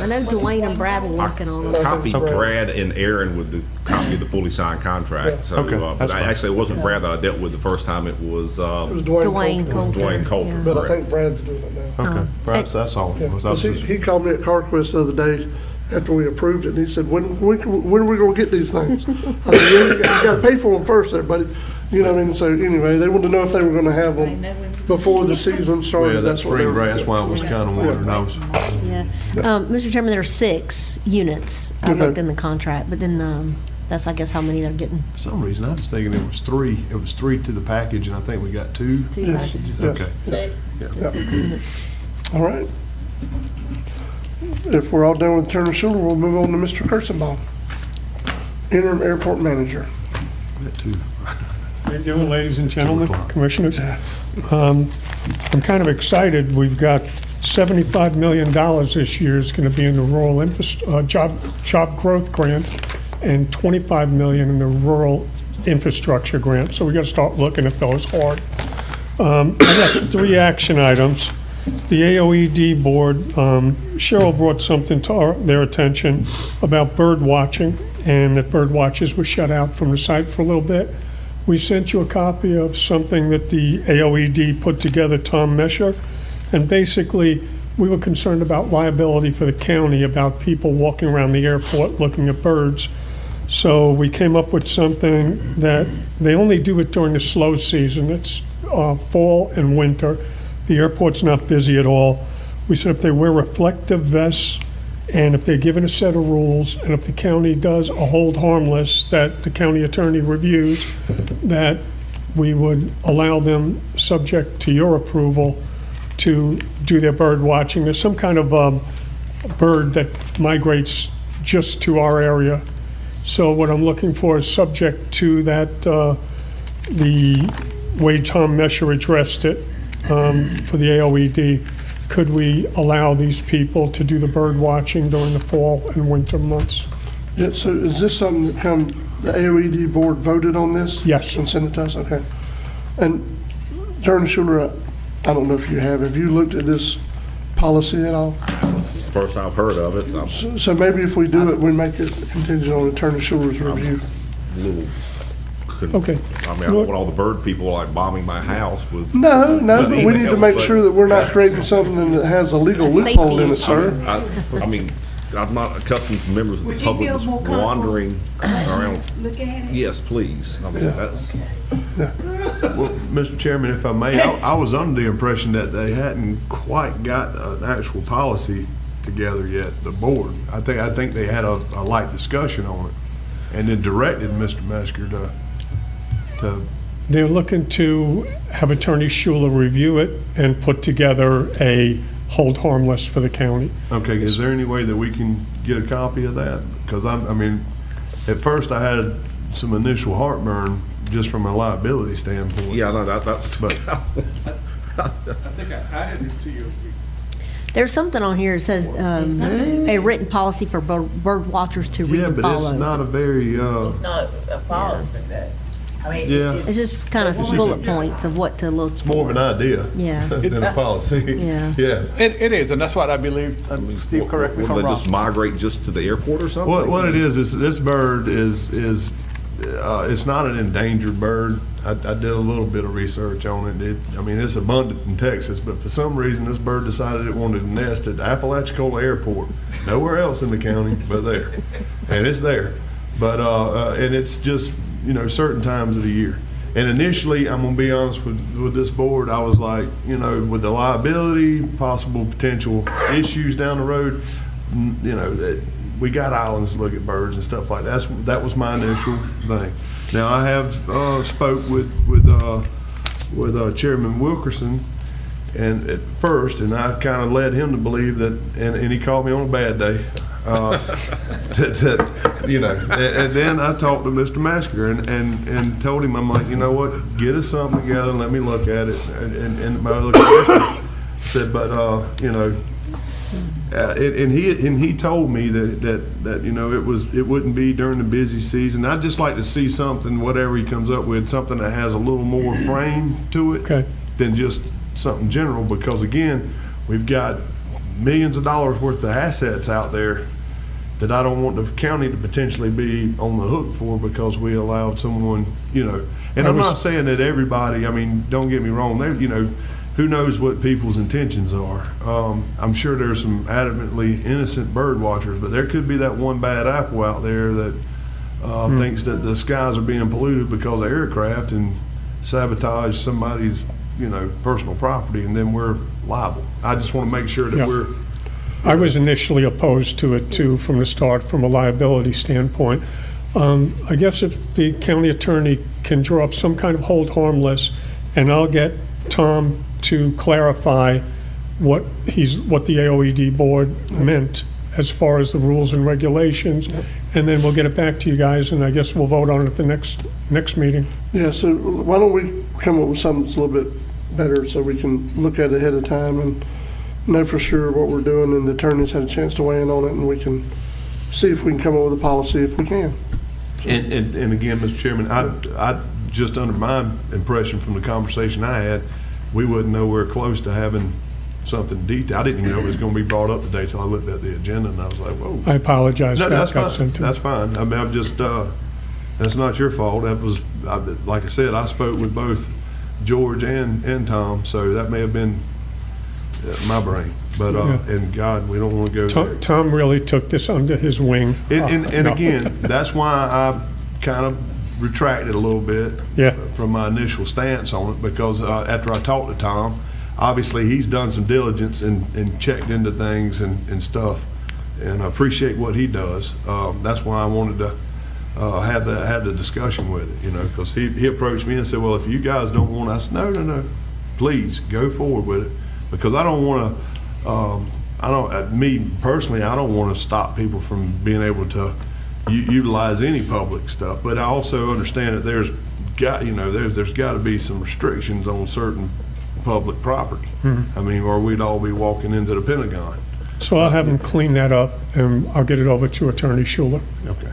know Dwayne and Brad were working on it. I copied Brad and Aaron with the copy of the fully signed contract. So, but actually, it wasn't Brad that I dealt with the first time. It was Dwayne Coulter. Dwayne Coulter. But I think Brad's doing it now. Okay, that's all. He called me at CarQuest the other day after we approved it, and he said, when are we going to get these things? I said, you got to pay for them first there, buddy. You know what I mean? So anyway, they wanted to know if they were going to have them before the season started. Yeah, that's why I was kind of wondering. Yeah. Mr. Chairman, there are 6 units. I looked in the contract, but then that's, I guess, how many they're getting. For some reason, I was thinking it was 3. It was 3 to the package, and I think we got 2. 2 packages. Okay. Yeah. All right. If we're all done with Attorney Schuler, we'll move on to Mr. Kirstenbaum, Interim Airport Manager. That too. How you doing, ladies and gentlemen, commissioners? I'm kind of excited. We've got $75 million this year is going to be in the rural job growth grant and $25 million in the rural infrastructure grant. So we got to start looking at those hard. I got 3 action items. The AOED board, Cheryl brought something to their attention about bird watching, and that bird watchers were shut out from the site for a little bit. We sent you a copy of something that the AOED put together, Tom Mesher, and basically we were concerned about liability for the county about people walking around the airport looking at birds. So we came up with something that they only do it during the slow season. It's fall and winter. The airport's not busy at all. we said if they wear reflective vests, and if they're given a set of rules, and if the county does a hold harmless that the county attorney reviews, that we would allow them, subject to your approval, to do their bird watching. There's some kind of bird that migrates just to our area. So what I'm looking for is subject to that, the way Tom Messer addressed it for the AOED. Could we allow these people to do the bird watching during the fall and winter months? Yeah, so is this something that the AOED board voted on this? Yes. And sent it to us? Okay. And Attorney Schuler, I don't know if you have you looked at this policy at all? This is the first I've heard of it. So maybe if we do it, we make it contingent on Attorney Schuler's review. Okay. I mean, I don't want all the bird people like bombing my house with. No, but we need to make sure that we're not creating something that has a legal loophole in it, sir. I mean, I'm not accustomed to members of the public just wandering around. Look at it. Yes, please. I mean, that's. Well, Mr. Chairman, if I may, I was under the impression that they hadn't quite got an actual policy together yet, the board. I think they had a light discussion on it and then directed Mr. Mesker to. They're looking to have Attorney Schuler review it and put together a hold harmless for the county. Okay, is there any way that we can get a copy of that? Because I mean, at first I had some initial heartburn just from a liability standpoint. Yeah, no, that's. But I think I added it to you. There's something on here that says a written policy for bird watchers to read and follow. Yeah, but it's not a very. It's not a policy that. I mean, yeah. It's just kind of bullet points of what to look for. It's more of an idea than a policy. Yeah. Yeah. It is, and that's what I believe. Steve, correct me if I'm Will they wrong. just migrate just to the airport or something? What it is this bird is it's not an endangered bird. I did a little bit of research on it. I mean, it's abundant in Texas, but for some reason this bird decided it wanted to nest at the Apalachicola Airport, nowhere else in the county but there, and it's there. But and it's just certain times of the year. And initially, I'm going to be honest with this board, I was like, with the liability, possible potential issues down the road, that we got islands to look at birds and stuff like that. That was my initial thing. Now, I have spoke with Chairman Wilkerson and at first, and I kind of led him to believe that, and he called me on a bad day, and then I talked to Mr. Masker and told him, I'm like, you know what, get us something together and let me look at it. And my other commissioner said, but and he told me that it wouldn't be during the busy season. I'd just like to see something, whatever he comes up with, something that has a little more frame to it than just something general, because again, we've got millions of dollars worth of assets out there that I don't want the county to potentially be on the hook for because we allowed someone, and I'm not saying that everybody, I mean, don't get me wrong, who knows what people's intentions are. I'm sure there's some adamantly innocent bird watchers, but there could be that one bad apple out there that thinks that the skies are being polluted because of aircraft and sabotage somebody's personal property, and then we're liable. I just want to make sure that we're. I was initially opposed to it too from the start, from a liability standpoint. I guess if the county attorney can draw up some kind of hold harmless, and I'll get Tom to clarify what the AOED board meant as far as the rules and regulations, and then we'll get it back to you guys, and I guess we'll vote on it at the next meeting. Yeah, so why don't we come up with something that's a little bit better so we can look at it ahead of time and know for sure what we're doing, and the attorneys had a chance to weigh in on it, and we can see if we can come up with a policy if we can. So. And again, Mr. Chairman, I just under my impression from the conversation I had, we wasn't nowhere close to having something detailed. I didn't even know it was going to be brought up today till I looked at the agenda, and I was like, whoa. I apologize. No, that's fine. That's fine. I mean, I'm just, that's not your fault. That was, like I said, I spoke with both George and Tom, so that may have been my brain. But, and God, we don't want to go there. Tom really took this under his wing. And again, that's why I kind of retracted a little bit from my initial stance on it, because after I talked to Tom, obviously he's done some diligence and checked into things and stuff, and I appreciate what he does. That's why I wanted to have the discussion with it, you know, because he approached me and said, well, if you guys don't want to, I said, no, please go forward with it, because I don't want to, me personally, I don't want to stop people from being able to utilize any public stuff, but I also understand that there's got to be some restrictions on certain public property. I mean, or we'd all be walking into the Pentagon. So I'll have them clean that up, and I'll get it over to Attorney Schuler. Okay.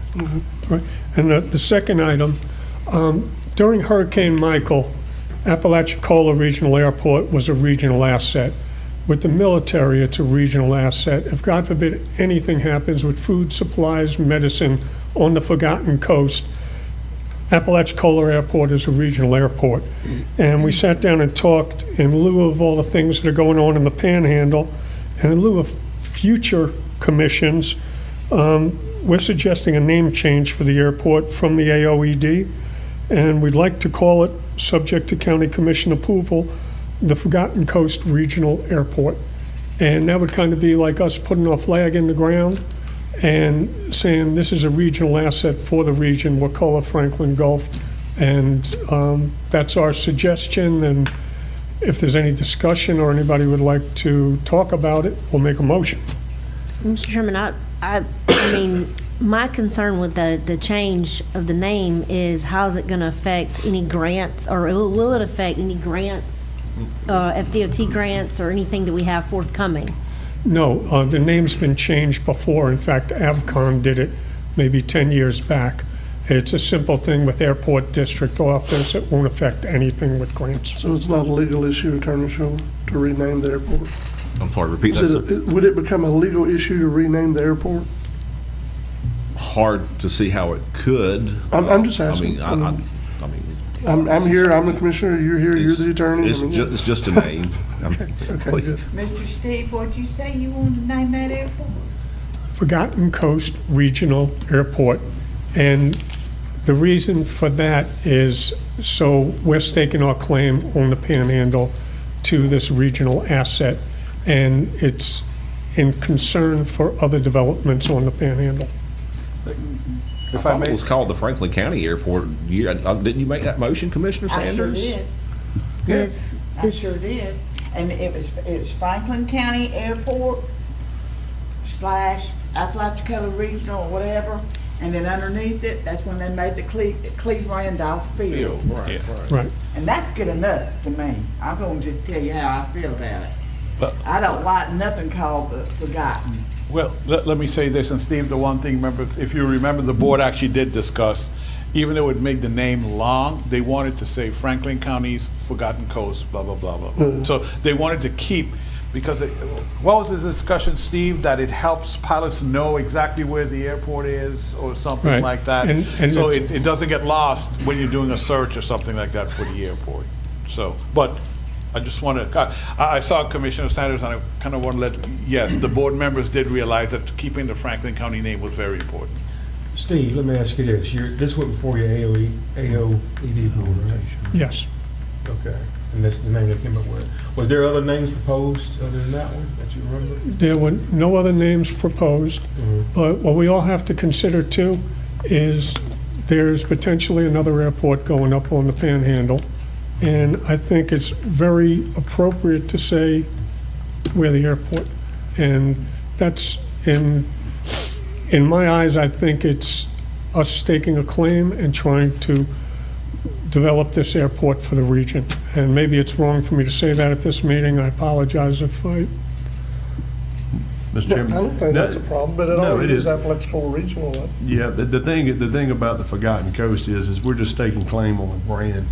Right. And the second item, during Hurricane Michael, Apalachicola Regional Airport was a regional asset. With the military, it's a regional asset. If, God forbid, anything happens with food supplies, medicine on the Forgotten Coast, Apalachicola Airport is a regional airport. And we sat down and talked in lieu of all the things that are going on in the Panhandle, and in lieu of future commissions, we're suggesting a name change for the airport from the AOED, and we'd like to call it, subject to county commission approval, the Forgotten Coast Regional Airport. And that would kind of be like us putting our flag in the ground and saying this is a regional asset for the region. We'll call it Franklin Gulf. And that's our suggestion. And if there's any discussion or anybody would like to talk about it, we'll make a motion. Mr. Chairman, I mean, my concern with the change of the name is how is it going to affect any grants, or will it affect any grants, FDOT grants, or anything that we have forthcoming? No, the name's been changed before. In fact, Avcon did it maybe 10 years back. It's a simple thing with airport district office. It won't affect anything with grants. So it's not a legal issue, Attorney Schuler, to rename the airport? I'm sorry, repeat that, sir. Would it become a legal issue to rename the airport? Hard to see how it could. I'm just asking. I mean, I'm here, I'm the commissioner, you're here, you're the attorney. It's just a name. Okay, good. Mr. Steve, what'd you say you wanted to name that airport? Forgotten Coast Regional Airport. And the reason for that is so we're staking our claim on the Panhandle to this regional asset. And it's in concern for other developments on the Panhandle. If I may, it was called the Franklin County Airport. Didn't you make that motion, Commissioner Sanders? I sure did. Yes. I sure did. And it was Franklin County Airport / Apalachicola Regional or whatever. And then underneath it, that's when they made the Cleve Randolph Field. Right. And that's good enough to me. I'm going to just tell you how I feel about it. I don't like nothing called the Forgotten. Well, let me say this, and Steve, the one thing, remember, if you remember, the board actually did discuss, even though it made the name long, they wanted to say Franklin County's Forgotten Coast, blah, blah, blah, blah. Mm-hmm. So they wanted to keep, because what was the discussion, Steve, that it helps pilots know exactly where the airport is or something Right. like that? And so it doesn't get lost when you're doing a search or something like that for the airport. So, but I just want to, I saw Commissioner Sanders, and I kind of want to let, yes, the board members did realize that keeping the Franklin County name was very important. Steve, let me ask you this. This went before your AOED board, right? Yes. Okay. And that's the name they came up with. Was there other names proposed other than that one that you remember? There were no other names proposed, but what we all have to consider too is there's potentially another airport going up on the Panhandle. And I think it's very appropriate to say we're the airport. And that's, in my eyes, I think it's us staking a claim and trying to develop this airport for the region. And maybe it's wrong for me to say that at this meeting. I apologize if I... Mr. Chairman. I don't think that's a problem, but it already is Apalachicola Regional. Yeah, the thing about the Forgotten Coast is we're just staking claim on the brand.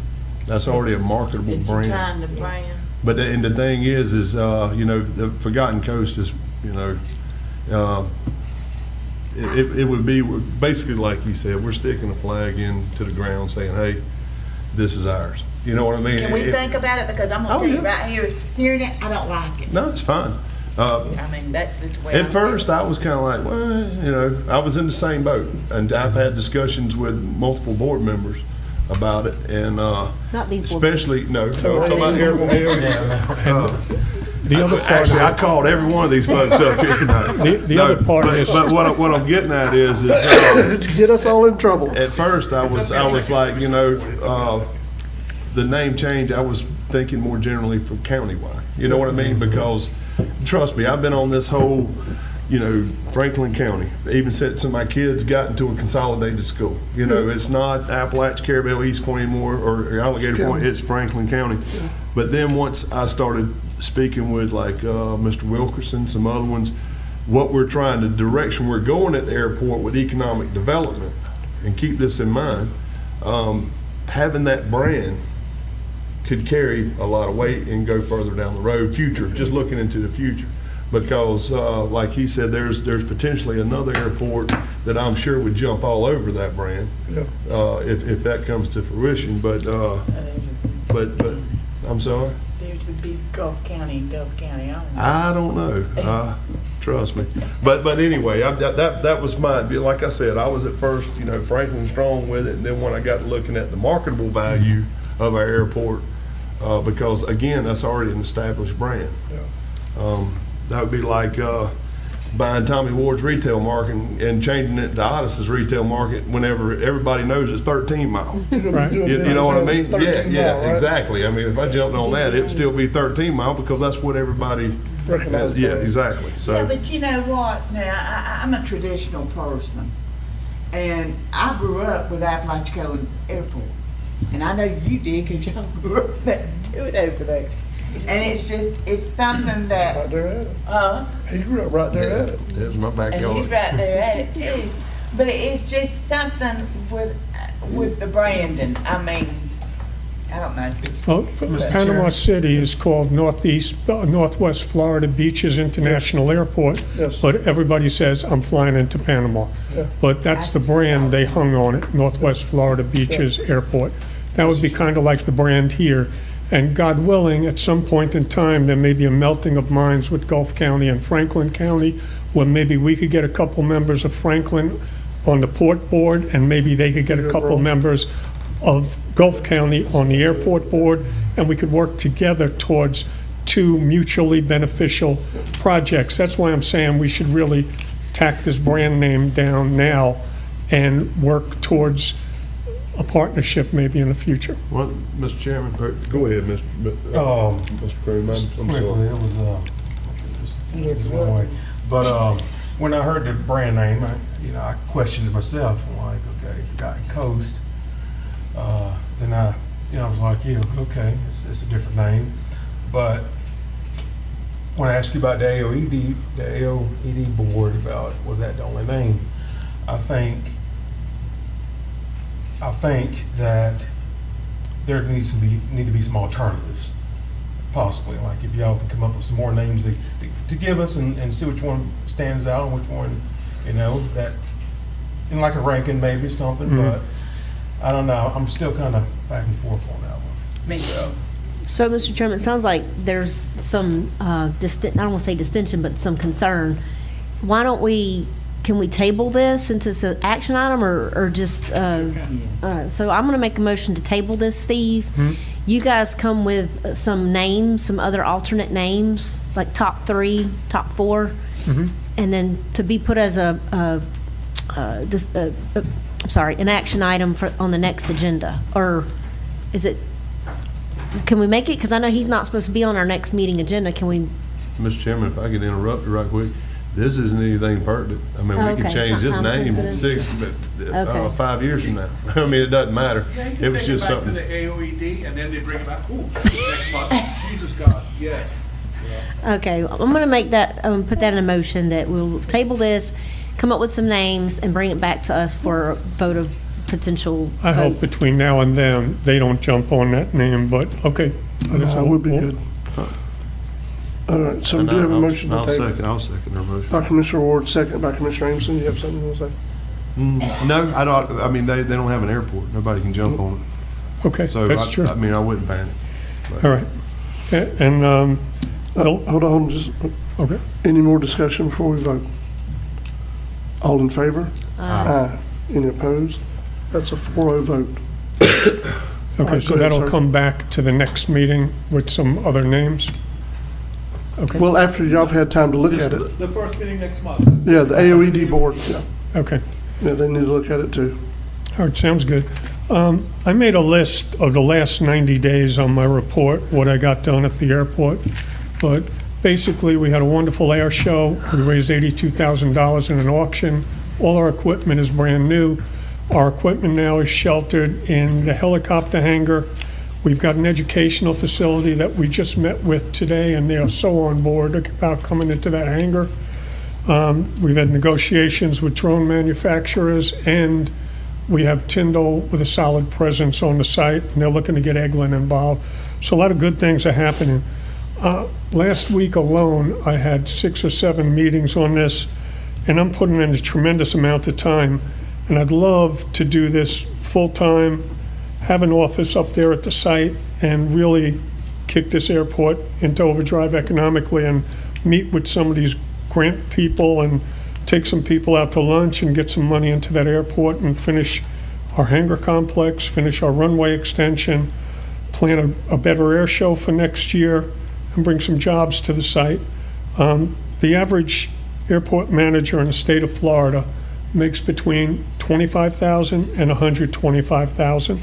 That's already a marketable It's brand. trying to brand. But and the thing is you know, the Forgotten Coast is, you know, it would be basically like you said, we're sticking a flag into the ground saying, hey, this is ours. You know what I mean? Can we think about it? Because I'm going to tell you right here, hearing it, I don't like it. No, it's fine. I mean, that's the way At first, I was kind of like, well, you know, I was in the same boat, and I've had discussions with multiple board members about it, and Not these board especially, no, talking about airport. The other part Actually, of I called every one of these folks up here. No, The other part but, is- but what I'm getting at is To get us all in trouble. at first I was like, the name change, I was thinking more generally for countywide. You know what I mean? Because trust me, I've been on this whole, Franklin County, even since my kids got into a consolidated school. It's not Appalachia, Carabel, East Point anymore, or Alligator Point, it's Franklin County. But then once I started speaking with like Mr. Wilkerson, some other ones, what we're trying, the direction we're going at the airport with economic development, and keep this in mind, having that brand could carry a lot of weight and go further down the road, just looking into the future. Because like he said, there's potentially another airport that I'm sure would jump all over that brand if that comes to fruition. But I'm sorry? Theirs would be Gulf County and Gulf County only. I don't know. Trust me. But anyway, that was mine. Like I said, I was at first, Franklin strong with it, and then when I got looking at the marketable value of our airport, because again, that's already an established brand. That would be like buying Tommy Ward's retail market and changing it to Odyssey's retail market whenever everybody knows it's 13 mile. Right. You know what I mean? 13 Yeah, mile, right? exactly. I mean, if I jumped on that, it would still be 13 mile because that's what everybody Recognized. yeah, exactly. So. Yeah, but you know what? Now, I'm a traditional person, and I grew up with Apalachicola Airport, and I know you did because y'all grew up do it over there. And it's something that. Right there at it. He grew up right there at it. There's my And backyard. he's right there at it too. But it's just something with the branding. I mean, I don't know. Well, Panama City is called Northwest Florida Beaches International Airport, Yes. but everybody says, I'm flying into Panama. But that's the brand they hung on it, Northwest Florida Beaches Airport. That would be kind of like the brand here. And God willing, at some point in time, there may be a melting of minds with Gulf County and Franklin County, where maybe we could get a couple members of Franklin on the port board, and maybe they could get a couple members of Gulf County on the airport board, and we could work together towards two mutually beneficial projects. That's why I'm saying we should really tack this brand name down now and work towards a partnership maybe in the future. Well, Mr. Chairman, go ahead, Mr. Crane. I'm sorry. But when I heard the brand name, I questioned it myself. I'm like, okay, Forgotten Coast. Then I was like, yeah, okay, it's a different name. But when I asked you about the AOED board, about was that the only name? I think that there need to be some alternatives, possibly. Like if y'all can come up with some more names to give us and see which one stands out and which one, that, like a ranking maybe something, but I don't know. I'm still kind of back and forth on that one. Me too. So, Mr. Chairman, it sounds like there's some, I don't want to say distinction, but some concern. Why don't can we table this since it's an action item or just, all right, so I'm going to make a motion to table this, Steve. You guys come with some names, some other alternate names, like top 3, top 4, and then to be put as an action item on the next agenda, or is it? Can we make it? Because I know he's not supposed to be on our next meeting agenda. Can we? Mr. Chairman, if I could interrupt you right quick, this isn't anything pertinent. I mean, we can change this name 5 years from now. I mean, it doesn't matter. It was just something. To the AOED, and then they bring it back. Ooh, next month. Jesus God, yeah. Okay, I'm going to make that, put that in a motion that we'll table this, come up with some names, and bring it back to us for a vote of potential. I hope between now and then, they don't jump on that name, but okay. That would be good. All right, so we do have a motion to table. I'll second their motion. By Commissioner Ward, second by Commissioner Ameson. You have something you want to say? No, I don't. I mean, they don't have an airport. Nobody can jump on it. Okay, So that's true. I mean, I wouldn't panic. All right. And, hold on, just, okay. Any more discussion before we vote? All in favor? Aye. Any opposed? That's a 4-0 vote. Okay, so Go ahead, that'll sir. come back to the next meeting with some other names? Okay. Well, after y'all have had time to look at it. The first meeting next month. Yeah, the AOED board, yeah. Okay. Yeah, they need to look at it too. All right, sounds good. I made a list of the last 90 days on my report, what I got done at the airport. But basically, we had a wonderful air show. We raised $82,000 in an auction. All our equipment is brand new. Our equipment now is sheltered in the helicopter hangar. We've got an educational facility that we just met with today, and they are so on board about coming into that hangar. We've had negotiations with drone manufacturers, and we have Tyndall with a solid presence on the site, and they're looking to get Eglin involved. So a lot of good things are happening. Last week alone, I had 6 or 7 meetings on this, and I'm putting in a tremendous amount of time. And I'd love to do this full-time, have an office up there at the site, and really kick this airport into overdrive economically and meet with some of these grant people and take some people out to lunch and get some money into that airport and finish our hangar complex, finish our runway extension, plan a better air show for next year, and bring some jobs to the site. The average airport manager in the state of Florida makes between $25,000 and $125,000.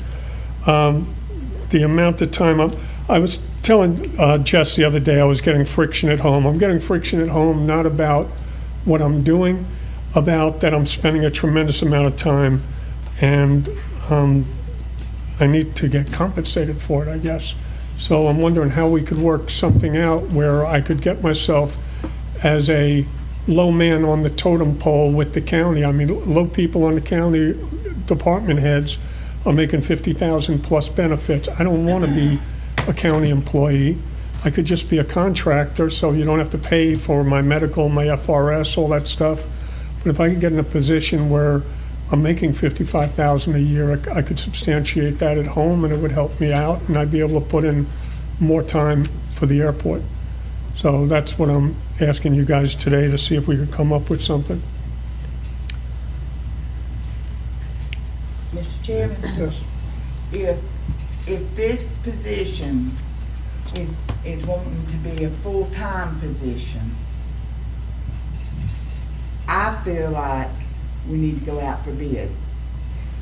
The amount of time I was telling Jess the other day, I was getting friction at home. I'm getting friction at home not about what I'm doing, about that I'm spending a tremendous amount of time, and I need to get compensated for it, I guess. So I'm wondering how we could work something out where I could get myself as a low man on the totem pole with the county. I mean, low people on the county department heads are making $50,000 plus benefits. I don't want to be a county employee. I could just be a contractor, so you don't have to pay for my medical, my FRS, all that stuff. But if I could get in a position where I'm making $55,000 a year, I could substantiate that at home, and it would help me out, and I'd be able to put in more time for the airport. So that's what I'm asking you guys today, to see if we could come up with something. Mr. Chairman? Yes. If this position is wanting to be a full-time position, I feel like we need to go out for bids.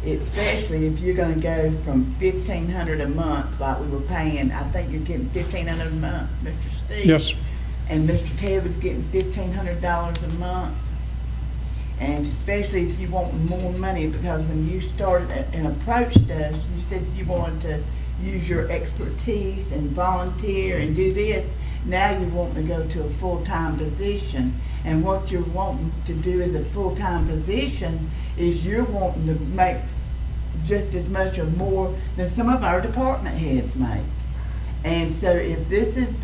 Especially if you're gonna go from $1,500 a month, like we were paying, I think you're getting $1,500 a month, Mr. Steve. Yes. And Mr. Ted was getting $1,500 a month. And especially if you want more money, because when you started and approached us, you said you wanted to use your expertise and volunteer and do this. Now you're wanting to go to a full-time position. And what you're wanting to do as a full-time position is you're wanting to make just as much or more than some of our department heads make. And so if this is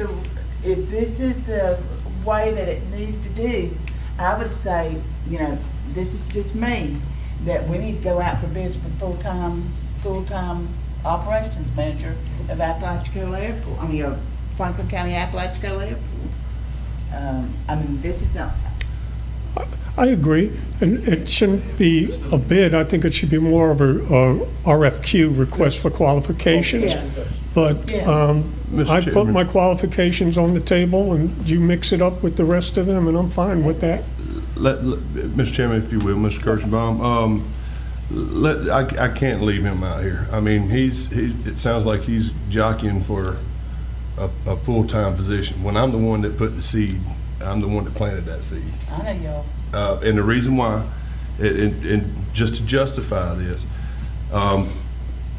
the way that it needs to do, I would say, you know, this is just me, that we need to go out for bids for full-time operations manager of Apalachicola Airport. I mean, Franklin County Apalachicola Airport. I mean, this is not. I agree, and it shouldn't be a bid. I think it should be more of a RFQ, request for qualifications. Yeah. But I put my qualifications on the table, and you mix it up with the rest of them, and I'm fine with that. Mr. Chairman, if you will, Mr. Kirschenbaum, I can't leave him out here. I mean, it sounds like he's jockeying for a full-time position, when I'm the one that put the seed. I'm the one that planted that seed. I know y'all. And the reason why, and just to justify this,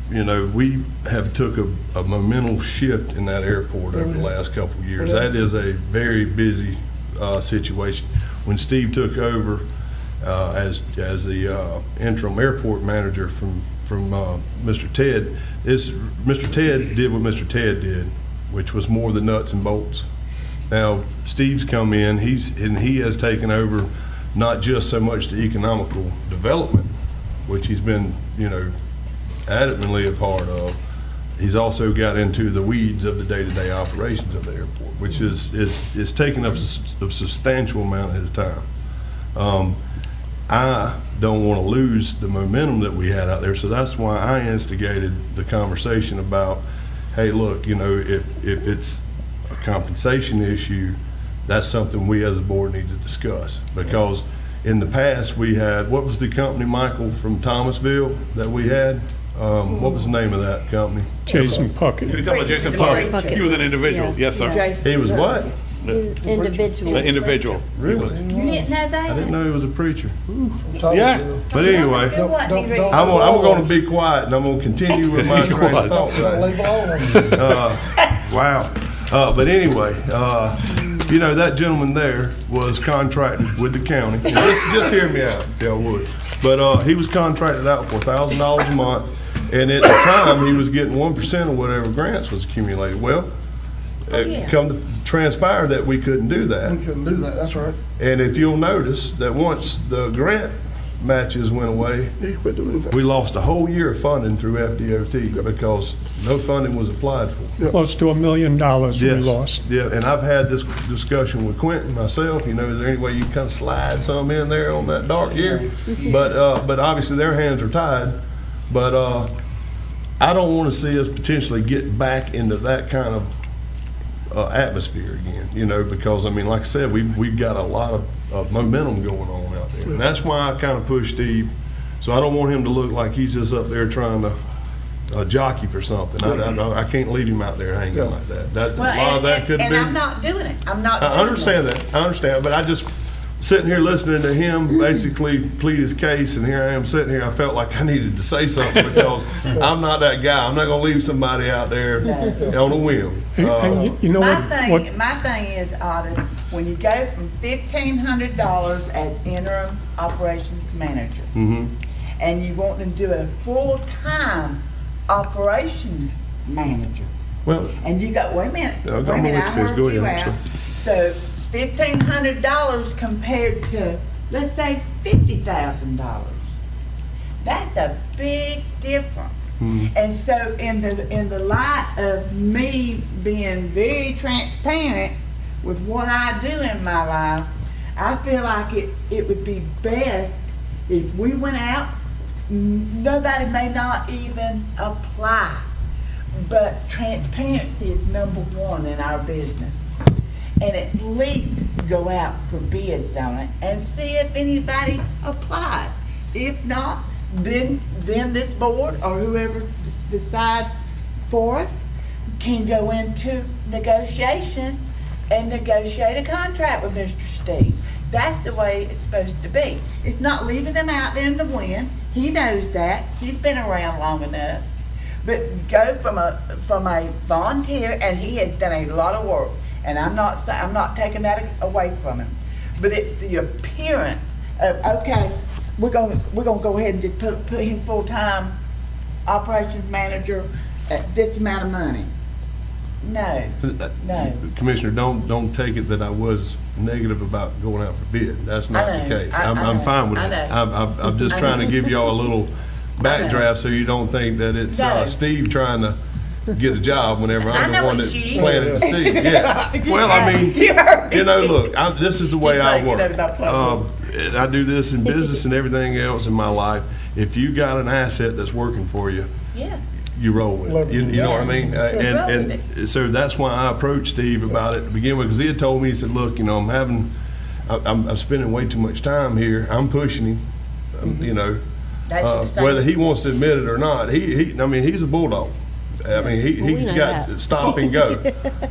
you know, we have took a momental shift in that airport over the last couple of years. That is a very busy situation. When Steve took over as the interim airport manager from Mr. Ted, Mr. Ted did what Mr. Ted did, which was more the nuts and bolts. Now Steve's come in, he has taken over not just so much the economical development, which he's been, you know, adamantly a part of. He's also got into the weeds of the day-to-day operations of the airport, which is taking up a substantial amount of his time. I don't want to lose the momentum that we had out there. So that's why I instigated the conversation about, hey, look, you know, if it's a compensation issue, that's something we as a board need to discuss. Because in the past, we had, what was the company, Michael, from Thomasville that we had? What was the name of that company? Jason Puckett. You're talking about Jason Puckett. He was an individual, yes, sir. He was what? Individual. An individual. Really? You didn't know that? I didn't know he was a preacher. Yeah. But anyway, I'm going to be quiet and I'm going to continue with my train of thought. Wow. But anyway, you know, that gentleman there was contracted with the county. And just hear me out, if y'all would. But he was contracted out for $1,000 a month. And at the time, he was getting 1% of whatever grants was accumulated. Well, come to transpire that we couldn't do that. We couldn't do that, that's right. And if you'll notice that once the grant matches went away, we lost a whole year of funding through FDOT because no funding was applied for. Close to $1 million we lost. Yeah, and I've had this discussion with Quentin myself. You know, is there any way you can kind of slide some in there on that dark year? But obviously their hands are tied. But I don't want to see us potentially get back into that kind of atmosphere again, you know, because I mean, like I said, we've got a lot of momentum going on out there. And that's why I kind of pushed Steve. So I don't want him to look like he's just up there trying to jockey for something. I can't leave him out there hanging like that. A lot of that could be. And I'm not doing it. I'm not doing I understand that. I understand. But I just sitting here listening to him basically plead his case, and here I am sitting here. I felt like I needed to say something because I'm not that guy. I'm not going to leave somebody out there on a whim. You know my thing is, Otis, when you go from $1,500 as interim operations manager, and you want to do a full-time operations manager, and you got, wait a minute, I heard you out. So $1,500 compared to, let's say, $50,000. That's a big difference. And so in the light of me being very transparent with what I do in my life, I feel like it would be best if we went out, nobody may not even apply, but transparency is number one in our business. And at least go out for bids on it and see if anybody applied. If not, then this board or whoever decides for us can go into negotiations and negotiate a contract with Mr. Steve. That's the way it's supposed to be. It's not leaving them out there in the wind. He knows that. He's been around long enough. But go from a volunteer, and he has done a lot of work. And I'm not taking that away from him, but it's the appearance of, okay, we're gonna go ahead and just put him full-time operations manager at this amount of money. No. Commissioner, don't take it that I was negative about going out for bid. That's not the case. I'm fine with it. I'm just trying to give y'all a little backdraft so you don't think that it's Steve trying to get a job whenever I'm the one that planted the seed. Yeah. Well, I mean, you know, look, this is the way I work. And I do this in business and everything else in my life. If you got an asset that's working for you, you roll with it. You know what I mean? And so that's why I approached Steve about it to begin with, because he had told me, he said, look, you know, I'm spending way too much time here. I'm pushing him, you know, whether he wants to admit it or not. I mean, he's a bulldog. I mean, he's got stop and go.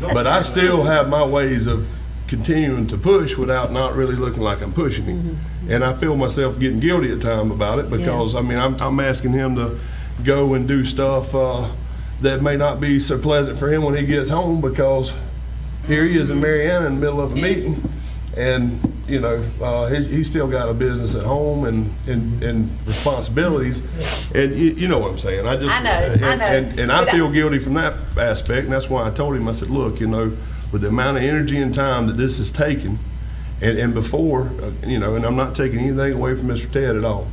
But I still have my ways of continuing to push without not really looking like I'm pushing him. And I feel myself getting guilty at times about it because, I mean, I'm asking him to go and do stuff that may not be so pleasant for him when he gets home, because here he is in Marianna in the middle of a meeting, and you know, he's still got a business at home and responsibilities, and you know what I'm saying. I know. And I feel guilty from that aspect, and that's why I told him, I said, look, you know, with the amount of energy and time that this has taken, and before, you know, and I'm not taking anything away from Mr. Ted at all.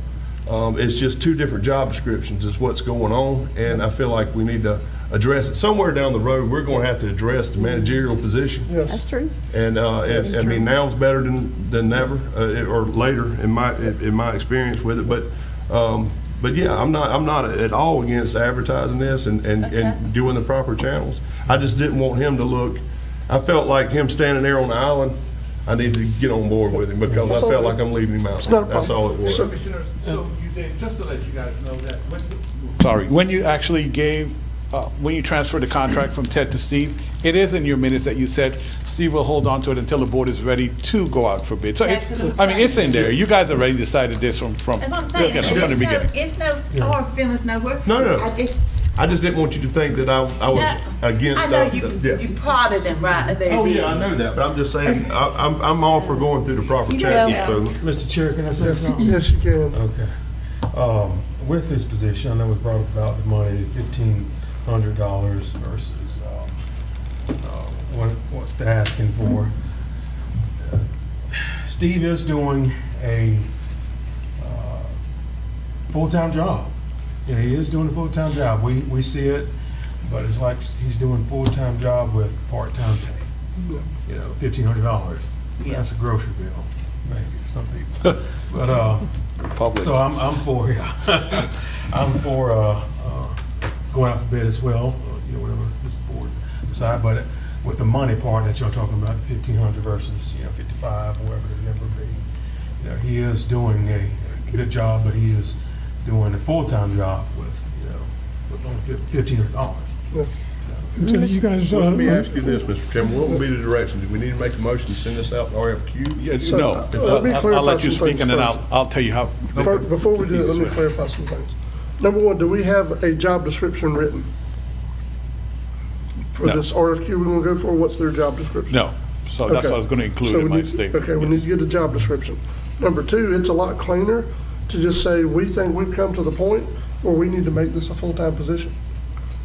It's just two different job descriptions is what's going on, and I feel like we need to address it. Somewhere down the road, we're going to have to address the managerial position. Yes. That's true. And I mean, now's better than never, or later in my experience with it. But yeah, I'm not at all against advertising this and doing the proper channels. I just didn't want him to look. I felt like him standing there on the island. I needed to get on board with him because I felt like I'm leaving him out. That's all it was. So you did, just to let you guys know that. Sorry, when you actually gave, when you transferred the contract from Ted to Steve, it is in your minutes that you said Steve will hold on to it until the board is ready to go out for bid. So it's, I mean, it's in there. You guys already decided this from And I'm saying, the beginning. it's no hard feelings nowhere. No. I just didn't want you to think that I was against. I know you prodded them right there. Oh yeah, I know that, but I'm just saying I'm all for going through the proper channels. Mr. Chair, can I say something? Yes, you can. Okay. With this position, I know it was brought up about the money, $1,500 versus what's the asking for. Steve is doing a full-time job. Yeah, he is doing a full-time job. We see it, but it's like he's doing a full-time job with part-time pay. You know, $1,500. Yeah. That's a grocery bill, maybe for some people. But so I'm for I'm for going out for bid as well. You know, whatever this board decide. But with the money part that you're talking about, $1,500 versus 55, whatever the number be. You know, he is doing a good job, but he is doing a full-time job with only $1,500. You guys, Let me ask you this, Mr. Chairman. What would be the direction? Do we need to make a motion to send this out to RFQ? Yeah, no, I'll let you speak and then I'll tell you how. Before we do it, let me clarify some things. Number one, do we have a job description written for this RFQ we're going to go for? What's their job description? No. So that's what I was going to include in my statement. Okay, we need to get a job description. Number two, it's a lot cleaner to just say, we think we've come to the point where we need to make this a full-time position.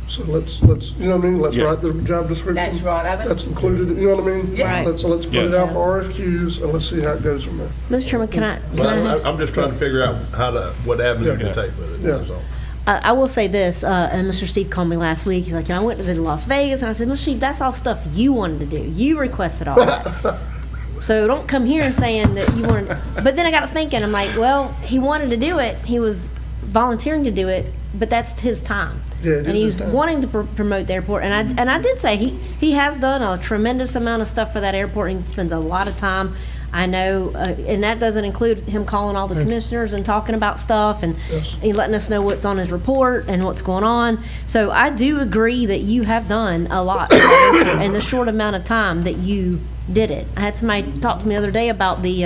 So let's you know what I mean? Let's write the job description. That's right. That's included, you know what I mean? Yeah. Let's put it out for RFQs and let's see how it goes from there. Mr. Chairman, can I? I'm just trying to figure out what avenue to take with it. That's all. I will say this, and Mr. Steve called me last week. He's like, I went to Las Vegas, and I said, Mr. Steve, that's all stuff you wanted to do. You requested all that. So don't come here and saying that you wanted. But then I got to thinking, I'm like, well, he wanted to do it. He was volunteering to do it, but that's his time. Yeah, and he's wanting to promote the airport. And I did say he has done a tremendous amount of stuff for that airport. And he spends a lot of time. I know, and that doesn't include him calling all the commissioners and talking about stuff and letting us know what's on his report and what's going on. So I do agree that you have done a lot in the short amount of time that you did it. I had somebody talk to me the other day about the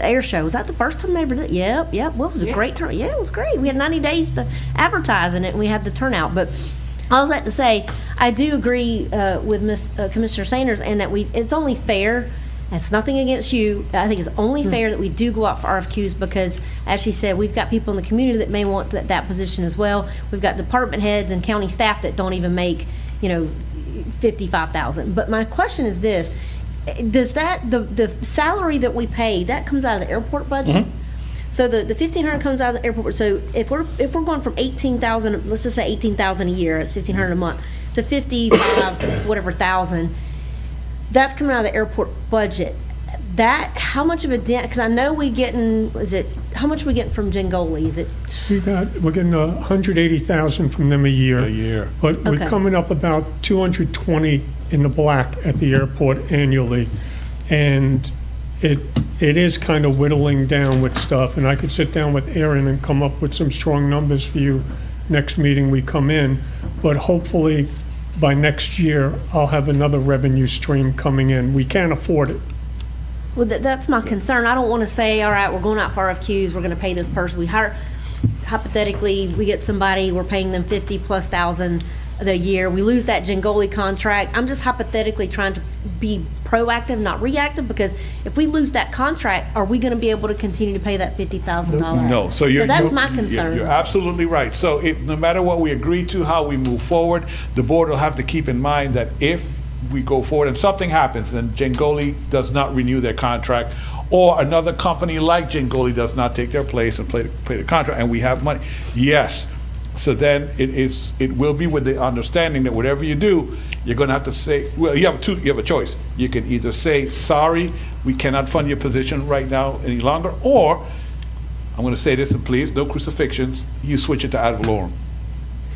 air show. Was that the first time they ever did it? Yep. Well, it was a great turnout. Yeah, it was great. We had 90 days to advertise in it, and we had the turnout. But all that to say, I do agree with Commissioner Sanders, and that it's only fair. It's nothing against you. I think it's only fair that we do go out for RFQs because, as she said, we've got people in the community that may want that position as well. We've got department heads and county staff that don't even make, $55,000. But my question is this: does that the salary that we pay that comes out of the airport budget? Mm-hmm. So the $1,500 comes out of the airport. So if we're going from $18,000, let's just say $18,000 a year, it's $1,500 a month, to $55,000. That's coming out of the airport budget. That, how much of a dent, because I know how much we get from Jengoli? Is it? We're getting $180,000 from them a year. But we're coming up about 220 in the black at the airport annually. And it is kind of whittling down with stuff. And I could sit down with Aaron and come up with some strong numbers for you next meeting we come in. But hopefully, by next year, I'll have another revenue stream coming in. We can't afford it. Well, that's my concern. I don't want to say, all right, we're going out for RFQs, we're going to pay this person. We hire, hypothetically, we get somebody, we're paying them $50,000+ a year. We lose that Jengoli contract. I'm just hypothetically trying to be proactive, not reactive, because if we lose that contract, are we going to be able to continue to pay that $50,000? No. So that's my concern. You're absolutely right. So no matter what we agree to, how we move forward, the board will have to keep in mind that if we go forward and something happens and Jengoli does not renew their contract, or another company like Jengoli does not take their place and pay the contract, and we have money, yes, So then it will be with the understanding that whatever you do, you're going to have to say, well, you have a choice. You can either say, sorry, we cannot fund your position right now any longer, or I'm going to say this, and please, no crucifixions, you switch it to ad valorem.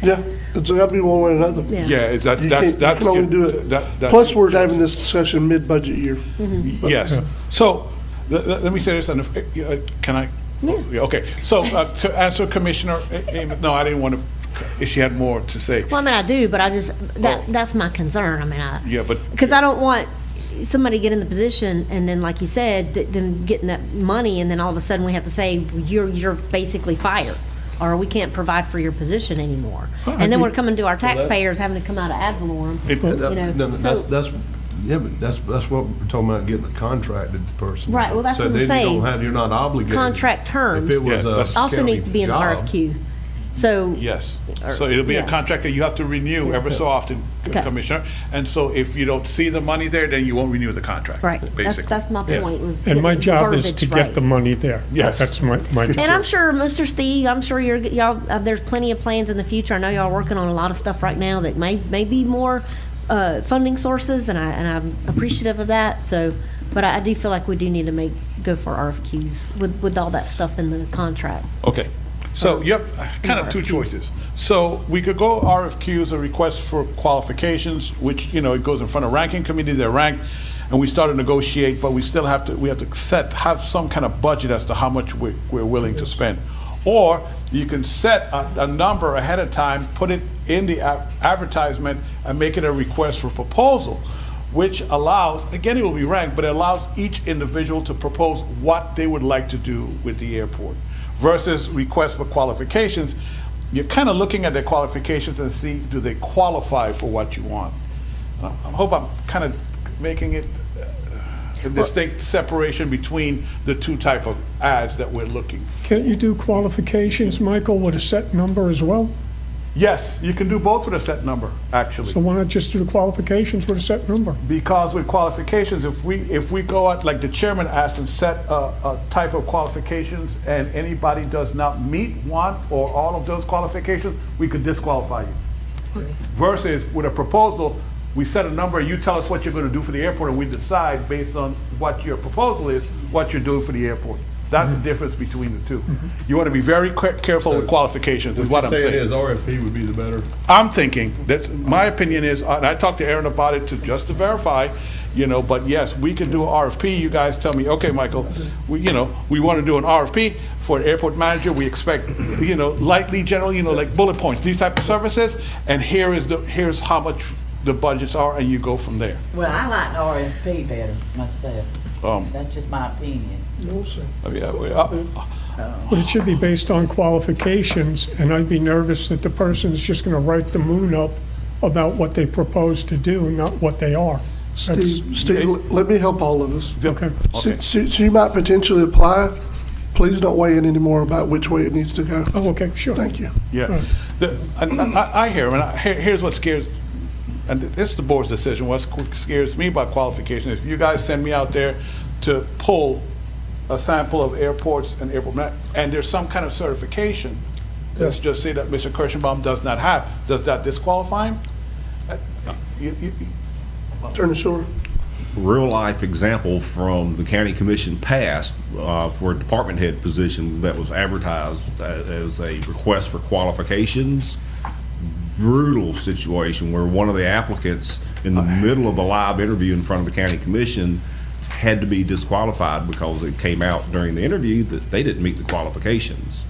Yeah, it's got to be one way or another. Yeah, that's You can only do it. Plus, we're having this discussion mid-budget year. Yes. So let me say this, and can I? Yeah. Okay. So to answer Commissioner Amos, no, I didn't want to. If she had more to say. Well, I mean, I do, but that's my concern. I mean, Yeah, but because I don't want somebody to get in the position and then, like you said, them getting that money, and then all of a sudden we have to say you're basically fired, or we can't provide for your position anymore, and then we're coming to our taxpayers having to come out of ad valorem. That's what we're talking about, getting a contracted person. Right. Well, that's what I'm saying. You're not obligated. Contract terms. If it was a also county needs to be in the job. RFQ. So yes, so it'll be a contract that you have to renew every so often, Commissioner. And so if you don't see the money there, then you won't renew the contract. Right. Basically. That's my point. Was And my job is verbiage to right. get the money there. Yes. That's my job. And I'm sure, Mr. Steve, I'm sure y'all, there's plenty of plans in the future. I know y'all are working on a lot of stuff right now that may be more funding sources, and I'm appreciative of that. So, but I do feel like we do need to go for RFQs with all that stuff in the contract. Okay. So you have kind of two choices. So we could go RFQs, a request for qualifications, which, it goes in front of ranking committee, they're ranked, and we start to negotiate, but we still have to have some kind of budget as to how much we're willing to spend. Or you can set a number ahead of time, put it in the advertisement, and make it a request for proposal, which allows, again, it will be ranked, but it allows each individual to propose what they would like to do with the airport. Versus request for qualifications, you're kind of looking at their qualifications and see, do they qualify for what you want? I hope I'm kind of making it a distinct separation between the two type of ads that we're looking for. Can't you do qualifications, Michael, with a set number as well? Yes, you can do both with a set number, actually. So why not just do the qualifications with a set number? Because with qualifications, if we go out, like the chairman asked, and set a type of qualifications, and anybody does not meet one or all of those qualifications, we could disqualify you. Versus with a proposal, we set a number, you tell us what you're going to do for the airport, and we decide based on what your proposal is, what you're doing for the airport. That's the difference between the two. You want to be very careful with qualifications, is what I'm saying. Is RFP would be the better. I'm thinking, that's my opinion is, and I talked to Aaron about it just to verify, but yes, we can do an RFP. You guys tell me, okay, Michael, we want to do an RFP for an airport manager. We expect, lightly general, like bullet points, these type of services, and here's how much the budgets are, and you go from there. Well, I like the RFP better myself. That's just my opinion. No, sir. But it should be based on qualifications, and I'd be nervous that the person's just going to write the moon up about what they propose to do, not what they are. Steve, let me help all of us. Okay. So you might potentially apply. Please don't weigh in anymore about which way it needs to go. Oh, okay, sure. Thank you. Yeah. I hear him, and here's what scares, and this is the board's decision, what scares me about qualifications. If you guys send me out there to pull a sample of airports and airport, and there's some kind of certification, let's just say that Mr. Kirschenbaum does not have, does that disqualify him? Turn the shore. Real life example from the county commission past for a department head position that was advertised as a request for qualifications. Brutal situation where one of the applicants in the middle of a live interview in front of the county commission had to be disqualified because it came out during the interview that they didn't meet the qualifications.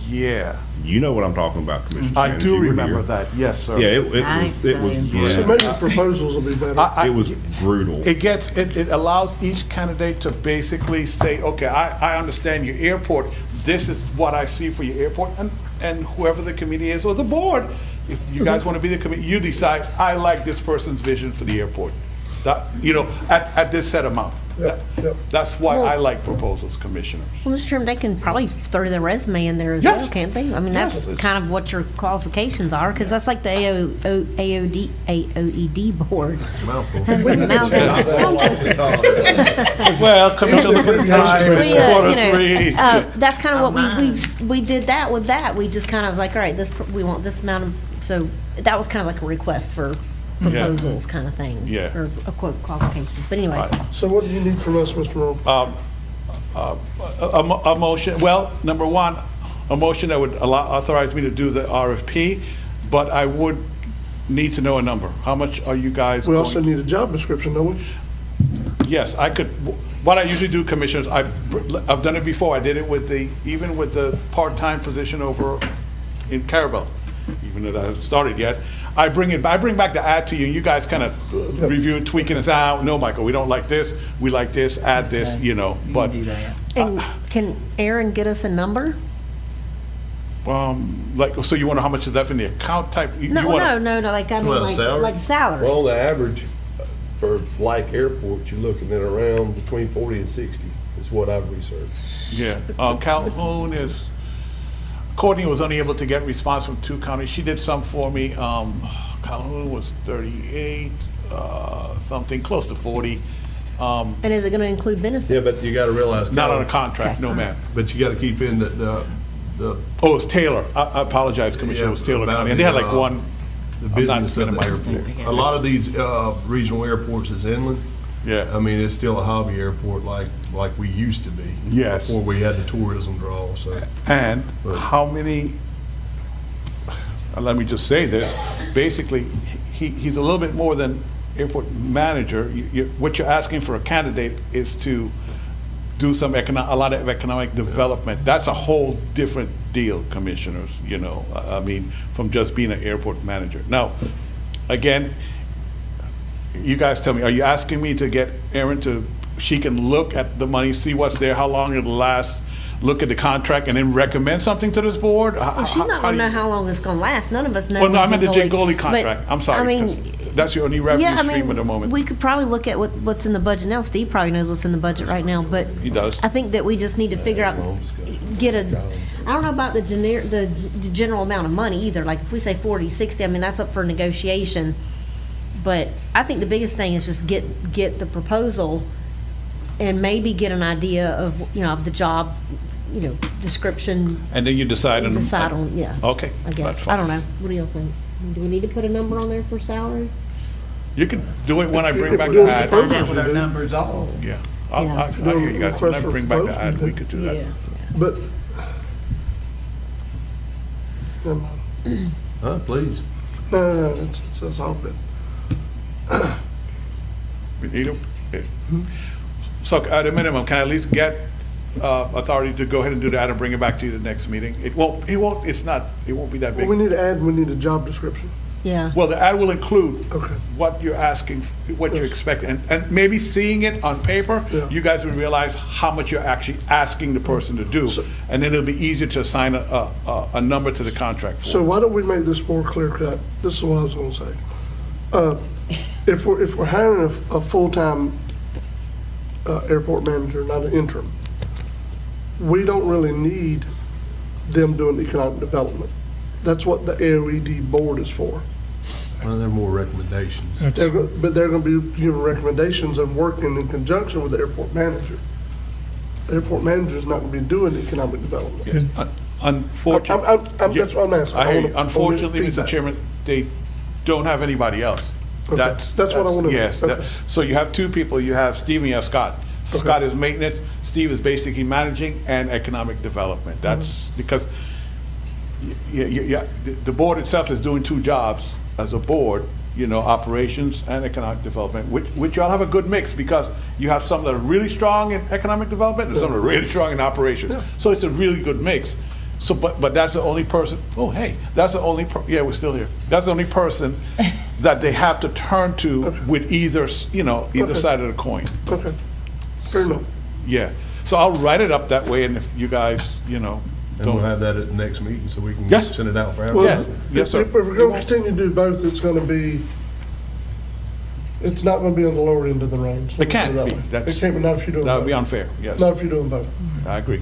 Yeah. You know what I'm talking about, Commissioner I Sanders. do You were remember here. that, yes, sir. Yeah, it was brutal. So maybe proposals will be better. It was brutal. It allows each candidate to basically say, okay, I understand your airport, this is what I see for your airport, and whoever the committee is, or the board, if you guys want to be the committee, you decide, I like this person's vision for the airport. That, at this set amount. That's why Well- I like proposals, commissioners. Well, Mr. Chairman, they can probably throw their resume in there as Yes. well, can't they? I mean, Yes. that's kind of what your qualifications are, because that's like the AOED board. That's a mouthful. Well, Commissioner, That's kind of what we did that with that. We just kind of was like, all right, we want this amount of, so that was kind of like a request for proposals kind of thing. Yeah. Or a quote qualification. But anyway. So what do you need from us, Mr. Morrow? A motion, well, number one, a motion that would authorize me to do the RFP, but I would need to know a number. How much are you guys We going? also need a job description, don't we? Yes, I could, what I usually do, commissioners, I've done it before. I did it with even with the part-time position over in Carabel, even though that hasn't started yet. I bring back the ad to you, and you guys kind of review it, tweaking us out. No, Michael, we don't like this, we like this, add this, but. And can Aaron get us a number? So you wonder how much is left in the account type? No, like, I mean, like salary. Well, on the average, for like airports, you're looking at around between 40 and 60, is what I've researched. Yeah, Calhoun is, Courtney was only able to get response from 2 counties. She did some for me. Calhoun was 38, something, close to 40. And is it going to include benefits? Yeah, but you got to realize. Not on a contract, no, ma'am. But you got to keep in the Oh, it was Taylor. I apologize, Commissioner. It was Taylor County. And they had like one. The business of the airport. A lot of these regional airports is inland. Yeah. I mean, it's still a hobby airport like we used to be. Yes. Before we had the tourism draw, so. And how many, let me just say this, basically, he's a little bit more than airport manager. What you're asking for a candidate is to do a lot of economic development. That's a whole different deal, commissioners, I mean, from just being an airport manager. Now, again, you guys tell me, are you asking me to get Erin she can look at the money, see what's there, how long it'll last, look at the contract, and then recommend something to this board? Well, she's not going to know how long it's going to last. None of us know. Well, no, I meant the Jigoli Jigoli contract. I'm sorry. I mean, that's your only revenue stream at the moment. We could probably look at what's in the budget now. Steve probably knows what's in the budget right now, but he does. I think that we just need to figure out, I don't know about the general amount of money either. Like if we say 40, 60, I mean, that's up for negotiation. But I think the biggest thing is just get the proposal and maybe get an idea of, of the job, description. And then you decide on. Yeah. Okay. I guess. I don't know. What do you think? Do we need to put a number on there for salary? You can do it when I bring back the ad. Find out what our numbers are. Yeah. I hear you guys. When I bring back the ad, we could do that. But, never mind. Please. No, it's all good. We need it. So at a minimum, can I at least get authority to go ahead and do that and bring it back to you the next meeting? It won't be that Well, big. we need to add, we need a job description. Yeah. Well, the ad will include Okay. what you're asking, what you expect, and maybe seeing it on paper, you guys will realize how much you're actually asking the person to do, and then it'll be easier to assign a number to the contract for. So why don't we make this more clear cut? This is what I was going to say. If we're hiring a full-time airport manager, not an interim, we don't really need them doing economic development. That's what the AOED board is for. Well, they're more recommendations. But they're going to be giving recommendations and working in conjunction with the airport manager. The airport manager is not going to be doing economic development. Yes. Unfortunately, that's what I'm asking. I hear you. Unfortunately, Mr. Chairman, they don't have anybody else. Okay. That's what I want to know. Yes. Okay. So you have two people. You have Steve and you have Scott. Okay. Scott is maintenance. Steve is basically managing and economic development. That's because the board itself is doing two jobs as a board, operations and economic development, which y'all have a good mix because you have some that are really strong in economic development and some that are really strong in operations. Yeah. So it's a really good mix. So, but that's the only person, that's the only, we're still here. That's the only person that they have to turn to with either side of the coin. Okay, fair enough. Yeah, so I'll write it up that way, and if you guys, And we'll have that at the next meeting so we can send it out for Well, advertising. Yes, sir. If we're going to continue to do both, it's going to be, It's not going to be on the lower end of the range. It can't Let me be. put it that way. That's- It can't be, not if you're doing both. That would be unfair, yes. Not if you're doing both. I agree.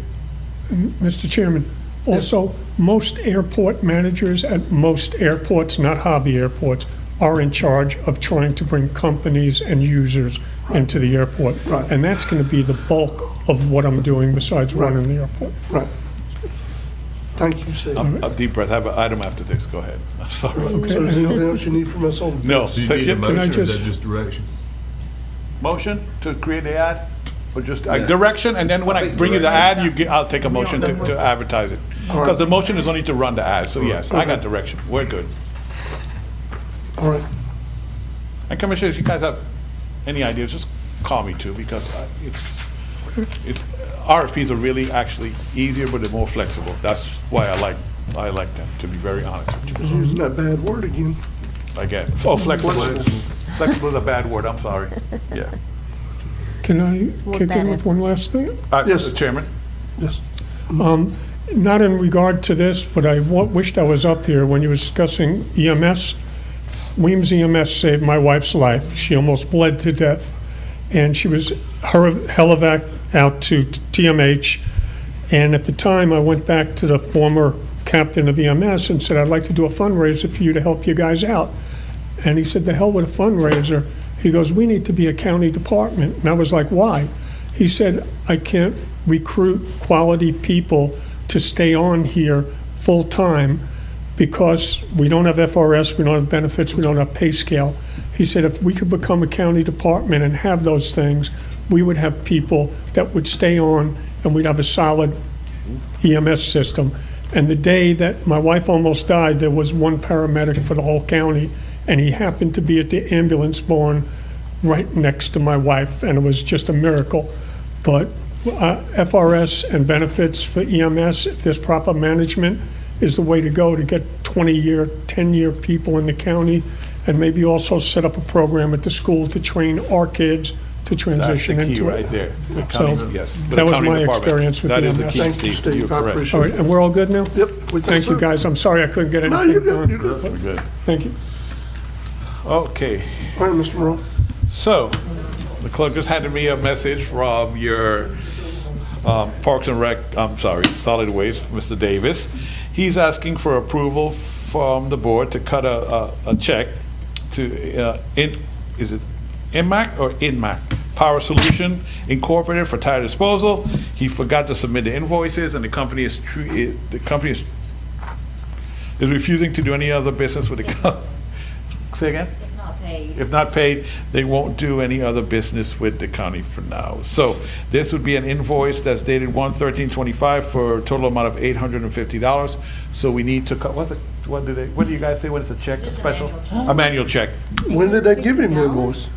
Mr. Chairman, also, most airport managers at most airports, not hobby airports, are in charge of trying to bring companies and users into the airport. Right. And that's going to be the bulk of what I'm doing besides running the airport. Right. Thank you, Steve. A deep breath. I have an item after this. Go ahead. I'm sorry. So is there anything else you need from us on? No. Do you So need a can motion I or is just- that just direction? Motion to create the ad? Or just direction, and then when I bring you the ad, I'll take a motion to advertise it. Because the motion is only to run the ad, so yes, I got direction. We're good. All right. And commissioners, you guys have any ideas, just call me too, because it's RFPs are really actually easier, but they're more flexible. That's why I like them, to be very honest with you. Just using that bad word again. Again, flexible. Flexible is a bad word, I'm sorry. Yeah. Can I kick in with one last thing? Yes. Chairman? Yes. Not in regard to this, but I wished I was up here when you were discussing EMS. Weems EMS saved my wife's life. She almost bled to death. And she was helivac out to TMH. And at the time, I went back to the former captain of EMS and said, I'd like to do a fundraiser for you to help you guys out. And he said, the hell with a fundraiser. He goes, we need to be a county department. And I was like, why? He said, I can't recruit quality people to stay on here full-time because we don't have FRS, we don't have benefits, we don't have pay scale. He said, if we could become a county department and have those things, we would have people that would stay on and we'd have a solid EMS system. And the day that my wife almost died, there was one paramedic for the whole county, and he happened to be at the ambulance barn right next to my wife, and it was just a miracle. But FRS and benefits for EMS, if there's proper management, is the way to go to get 20-year, 10-year people in the county, and maybe also set up a program at the school to train our kids to transition That's the key into right it. there. The So county, yes. For the that was county my department. experience with That EMS. is the key, Thank you, Steve. Steve. You're I correct. appreciate All right, and we're all good now? Yep. we think Thank you, so. guys. I'm sorry I couldn't get anything No, you're done. good. You're good. We're good. Thank you. Okay. All right, Mr. Morrow. So, the clerk just handed me a message from your Parks and Rec, Solid Waste, Mr. Davis. He's asking for approval from the board to cut a check to, is it Inmate or Inmate? Power Solution Incorporated for tire disposal. He forgot to submit the invoices, and the company is refusing to do any other business with the Say again? If not paid. If not paid, they won't do any other business with the county for now. So this would be an invoice that's dated 1/13/25 for a total amount of $850. So we need to cut, what do you guys say when it's a check, a Just a special? manual check. A manual check. When did they give him the invoice?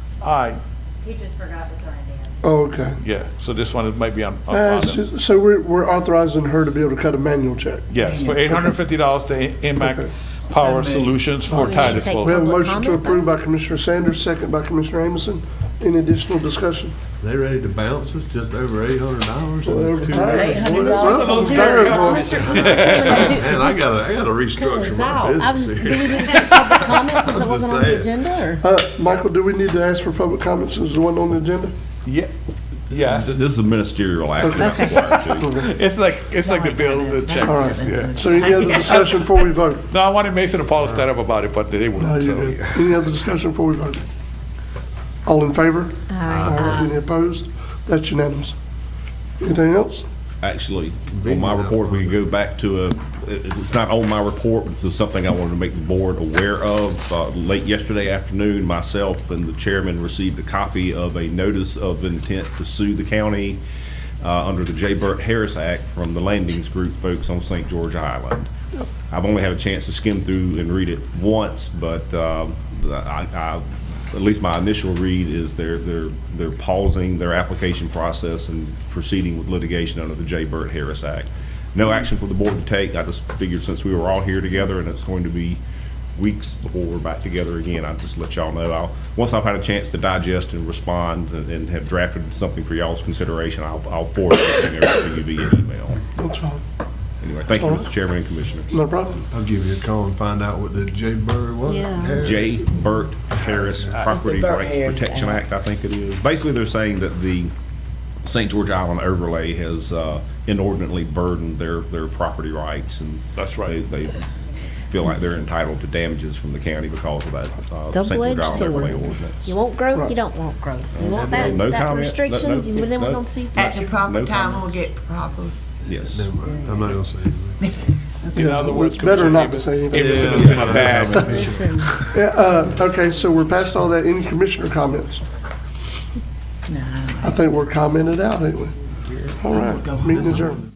He just forgot to turn it Oh, okay. Yeah, so this one might be on them. So we're authorizing her to be able to cut a manual check? Yes, for $850 to Inmate Power Solutions for tire disposal. We have a motion to approve by Commissioner Sanders, second by Commissioner Amison. Any additional discussion? They ready to bounce us just over $800? Well, over Two time. days. Boy, that's rough on the tire, boy. Man, I gotta restructure my business here. Do we need to take public comments? Is I'm it just wasn't on the saying. agenda, or? Michael, do we need to ask for public comments as the one on the agenda? Yeah. Yes. This is a ministerial act. It's like the bills, the check. All right. Yeah. So any other discussion before we vote? No, I wanted Mason and Paul to stand up about it, but they No, wouldn't. you're So. good. Any other discussion before we vote? All in favor? Aye. Any opposed? That's unanimous. Anything else? Actually, on my report, if we could go back to it's not on my report, but it's something I wanted to make the board aware of. Late yesterday afternoon, myself and the chairman received a copy of a notice of intent to sue the county under the J. Burt Harris Act from the Landings Group folks on St. George Island. I've only had a chance to skim through and read it once, but at least my initial read is they're pausing their application process and proceeding with litigation under the J. Burt Harris Act. No action for the board to take. I just figured since we were all here together and it's going to be weeks before we're back together again, I'll just let y'all know. Once I've had a chance to digest and respond and have drafted something for y'all's consideration, I'll forward everything over to you via email. That's fine. Anyway, thank you, Mr. Chairman and Commissioners. No problem. I'll give you a call and find out what the J. Bird was. Yeah. J. Burt Harris Property Burt Rights Harris Protection Act, I think it is. Basically, they're saying that the St. George Island overlay has inordinately burdened their property rights, and That's right. They feel like they're entitled to damages from the county because of that St. George Double-edged Island overlay sword. ordinance. You want growth, Right. you don't want growth. You want that, No that comment. restrictions, No, you then no. don't see. At the proper No time, we'll comments. get proper. Yes. Never mind. I'm not gonna say anything. In other words, It's better Commissioner not to say anything. Amerson has been a bad. Listen, Okay, so we're past all that. Any commissioner comments? No. I think we're commented out, ain't we? All right, meeting adjourned.